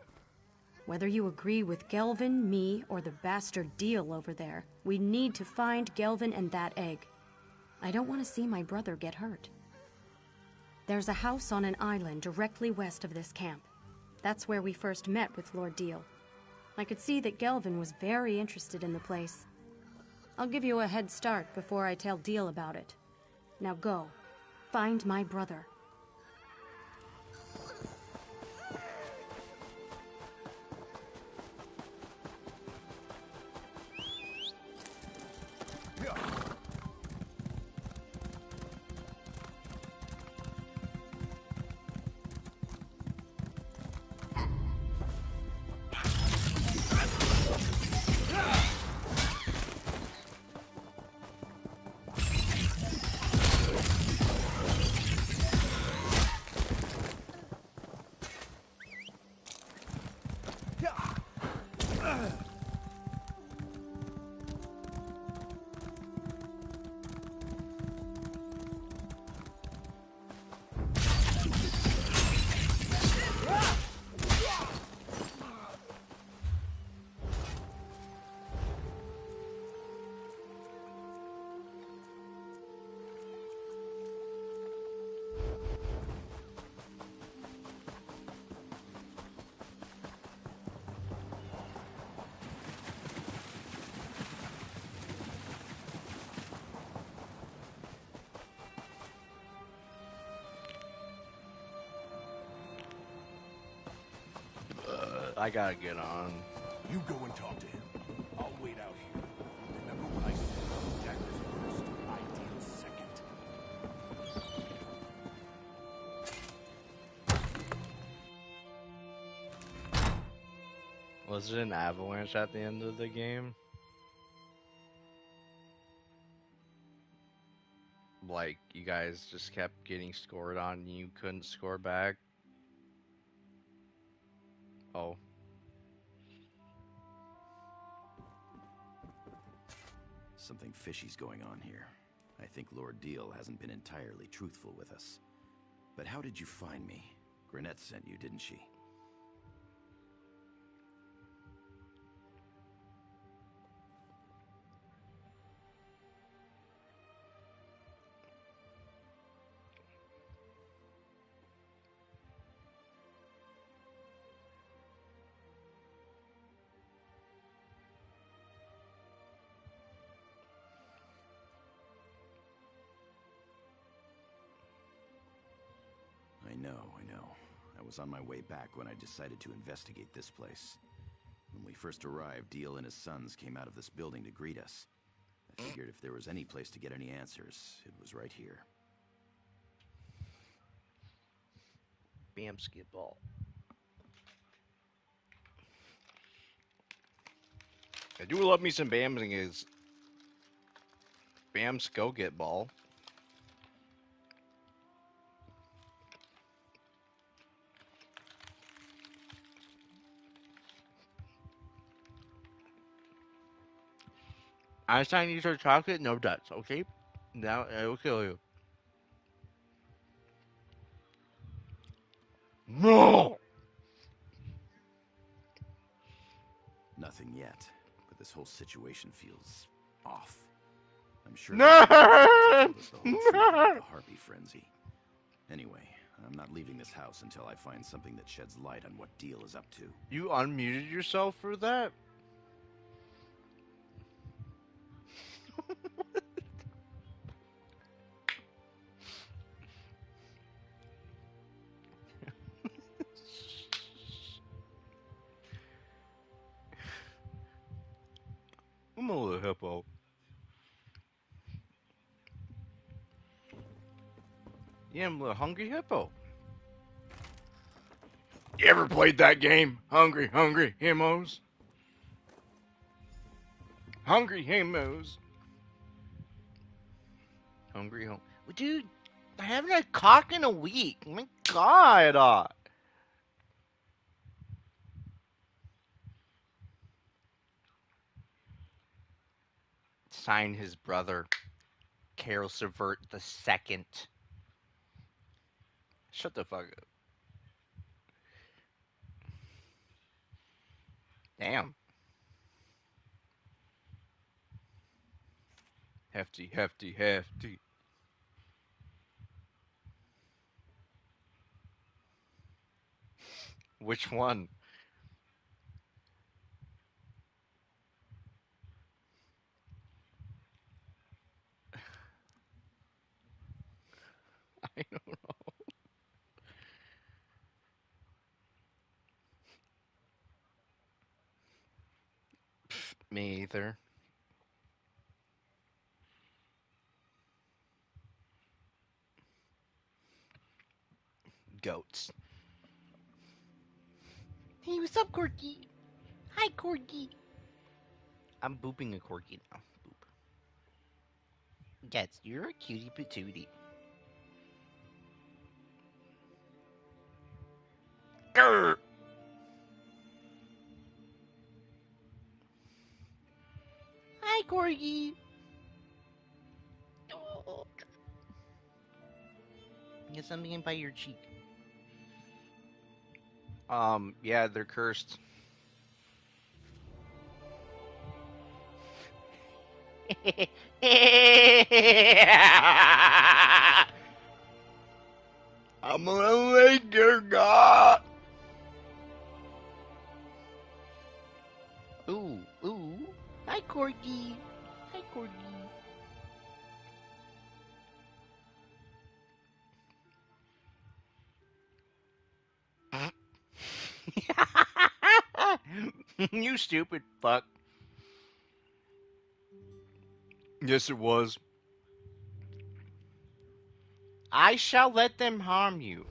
Whether you agree with Gelvin, me, or the bastard Deal over there, we need to find Gelvin and that egg. I don't want to see my brother get hurt. There's a house on an island directly west of this camp. That's where we first met with Lord Deal. I could see that Gelvin was very interested in the place. I'll give you a head start before I tell Deal about it. Now go. Find my brother. Yeah. I gotta get on. You go and talk to him. I'll wait out here. Remember what I said? Daggers first, ideals second. Was it an avalanche at the end of the game? Like, you guys just kept getting scored on and you couldn't score back? Oh. Something fishy's going on here. I think Lord Deal hasn't been entirely truthful with us. But how did you find me? Granette sent you, didn't she? I know. I was on my way back when I decided to investigate this place. When we first arrived, Deal and his sons came out of this building to greet us. I figured if there was any place to get any answers, it was right here. Bam, skip ball. I do love me some Bamsing is Bam's go get ball. Einstein eats her chocolate, no nuts, okay? Now I will kill you. No! Nothing yet, but this whole situation feels off. I'm sure No! that told us the whole truth about the harpy frenzy. Anyway, I'm not leaving this house until I find something that sheds light on what Deal is up to. You unmuted yourself for that? I'm a little hippo. Yeah, I'm a little hungry hippo. You ever played that game? Hungry hippos? Hungry hippos. Hungry home. Well, dude, I haven't had cock in a week. Oh my God. Sign his brother, Carol Subvert the Second. Shut the fuck up. Damn. Hefty. Which one? I don't know. Me either. Goats. Hey, what's up, Corky? Hi, Corky. I'm booping a Corky now. Boop. Yes, you're a cutie patootie. Grr. Hi, Corgi. Oh. Get something in by your cheek. Yeah, they're cursed. I'm gonna lick your god. Ooh. Hi, Corgi. Hi, Corgi. You stupid fuck. Yes, it was. I shall let them harm you.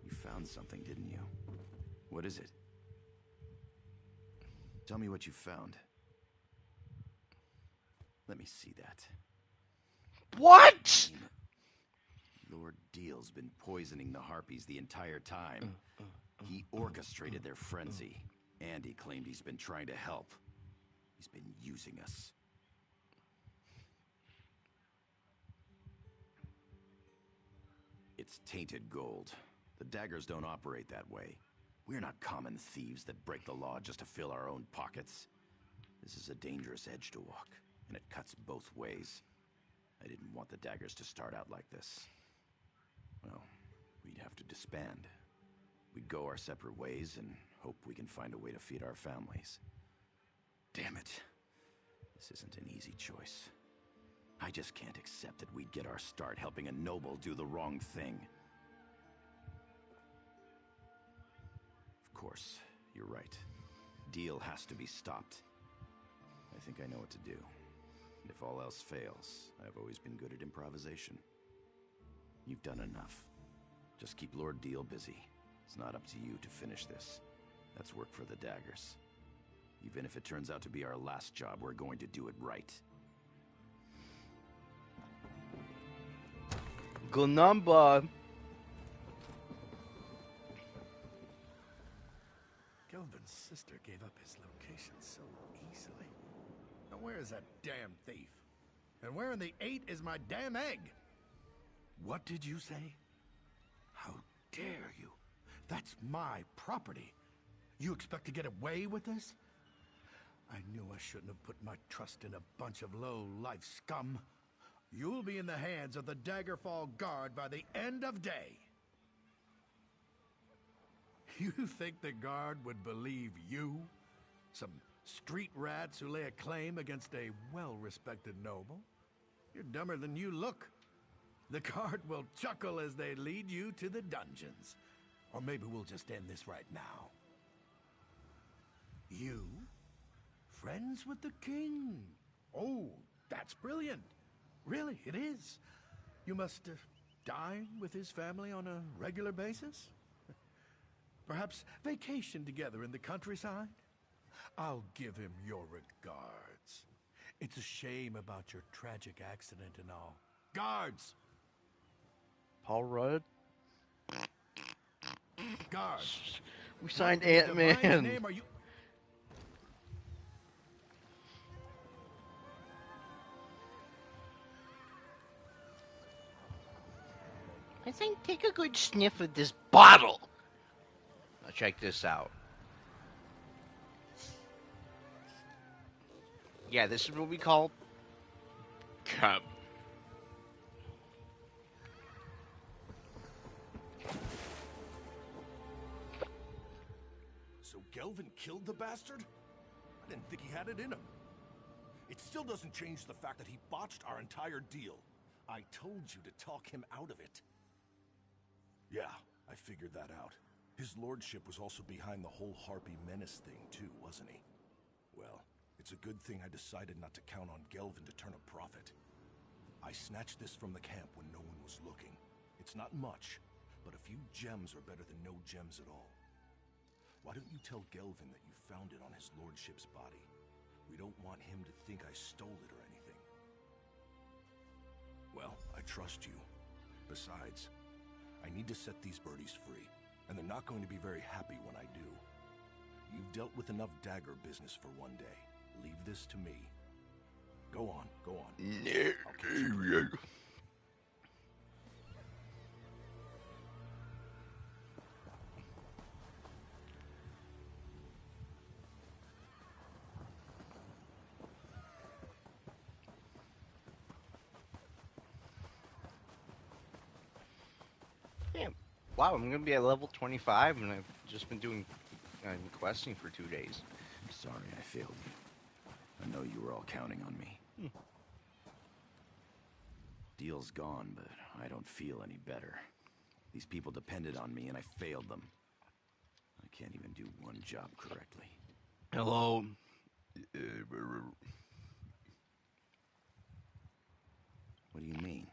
You found something, didn't you? What is it? Tell me what you found. Let me see that. What? Lord Deal's been poisoning the Harpies the entire time. He orchestrated their frenzy, and he claimed he's been trying to help. He's been using us. It's tainted gold. The daggers don't operate that way. We're not common thieves that break the law just to fill our own pockets. This is a dangerous edge to walk, and it cuts both ways. I didn't want the daggers to start out like this. Well, we'd have to disband. We'd go our separate ways and hope we can find a way to feed our families. Damn it. This isn't an easy choice. I just can't accept that we'd get our start helping a noble do the wrong thing. Of course, you're right. Deal has to be stopped. I think I know what to do. If all else fails, I've always been good at improvisation. You've done enough. Just keep Lord Deal busy. It's not up to you to finish this. That's work for the daggers. Even if it turns out to be our last job, we're going to do it right. Good number. Gelvin's sister gave up his location so easily. Now where is that damn thief? And where in the 8 is my damn egg? What did you say? How dare you? That's my property. You expect to get away with this? I knew I shouldn't have put my trust in a bunch of low-life scum. You'll be in the hands of the Daggerfall Guard by the end of day. You think the Guard would believe you? Some street rats who lay a claim against a well-respected noble? You're dumber than you look. The Guard will chuckle as they lead you to the dungeons. Or maybe we'll just end this right now. You? Friends with the king? Oh, that's brilliant. Really, it is. You must dine with his family on a regular basis? Perhaps vacation together in the countryside? I'll give him your regards. It's a shame about your tragic accident and all. Guards! Paul Rudd? Guards! We signed What in the divine's Ant-Man. name are you? I think take a good sniff of this bottle. Now check this out. Yeah, this is what we call cub. So Gelvin killed the bastard? I didn't think he had it in him. It still doesn't change the fact that he botched our entire deal. I told you to talk him out of it. Yeah, I figured that out. His lordship was also behind the whole Harpy menace thing too, wasn't he? Well, it's a good thing I decided not to count on Gelvin to turn a profit. I snatched this from the camp when no one was looking. It's not much, but a few gems are better than no gems at all. Why don't you tell Gelvin that you found it on his lordship's body? We don't want him to think I stole it or anything. Well, I trust you. Besides, I need to set these birdies free, and they're not going to be very happy when I do. You've dealt with enough dagger business for one day. Leave this to me. Go on, go on. I'll catch you later. Damn. Wow, I'm gonna be at level 25, and I've just been doing questing for 2 days. I'm sorry I failed you. I know you were all counting on me. Deal's gone, but I don't feel any better. These people depended on me, and I failed them. I can't even do one job correctly. Hello. What do you mean?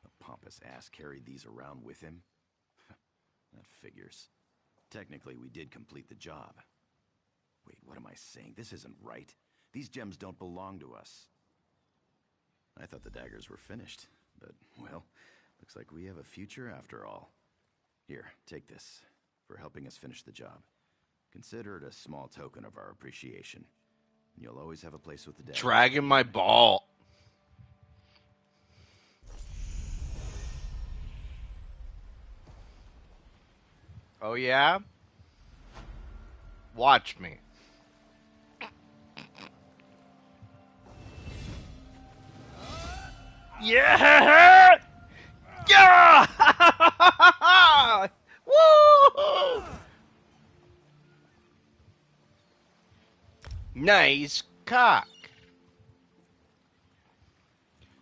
The pompous ass carried these around with him? That figures. Technically, we did complete the job. Wait, what am I saying? This isn't right. These gems don't belong to us. I thought the daggers were finished, but, well, looks like we have a future after all. Here, take this, for helping us finish the job. Consider it a small token of our appreciation. You'll always have a place with the daggers. Dragging my ball. Oh, yeah? Watch me. Yeah! Yeah! Woo! Nice cock.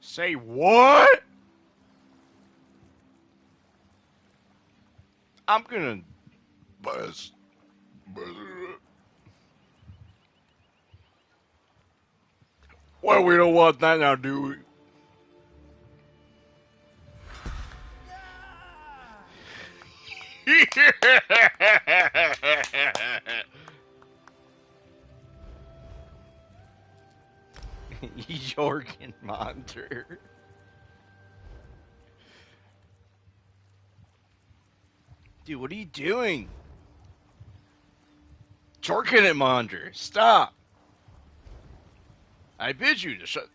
Say what? I'm gonna buzz. Well, we don't want that now, do we? Jorgen Monter. Dude, what are you doing? Jorgen Monter, stop. I bid you to shut.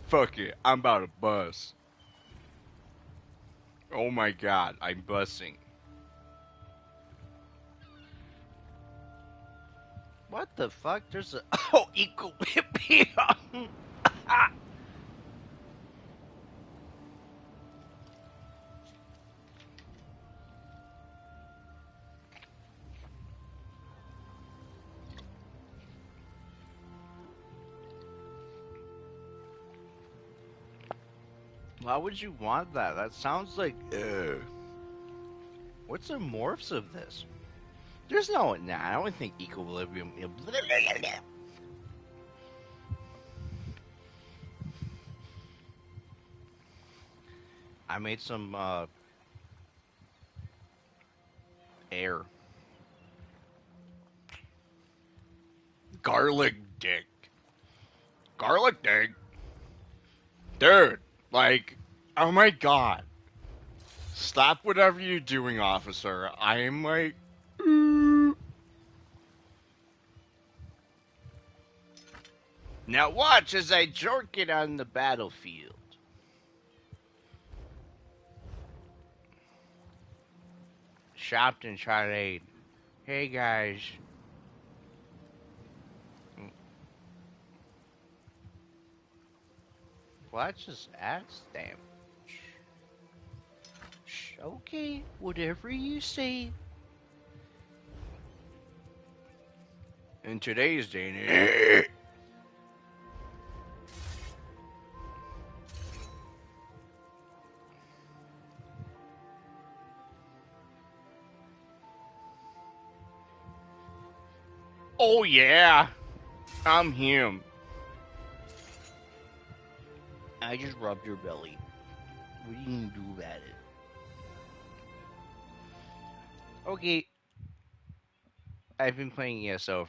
Fuck it, I'm about to bust. Oh my god, I'm busting. What the fuck? There's a equilibrium. Why would you want that? That sounds like what's the morphs of this? There's no I don't think equilibrium. I made some air. Garlic dick. Garlic dick. Dude, like, oh my god. Stop whatever you're doing, officer. I am like Now watch as I jerk it on the battlefield. Shopton Charade. Hey guys. Well, that's just ass damage. Okay, whatever you say. In today's day and age. Oh yeah, I'm him. I just rubbed your belly. What are you gonna do about it? Okay. I've been playing ESO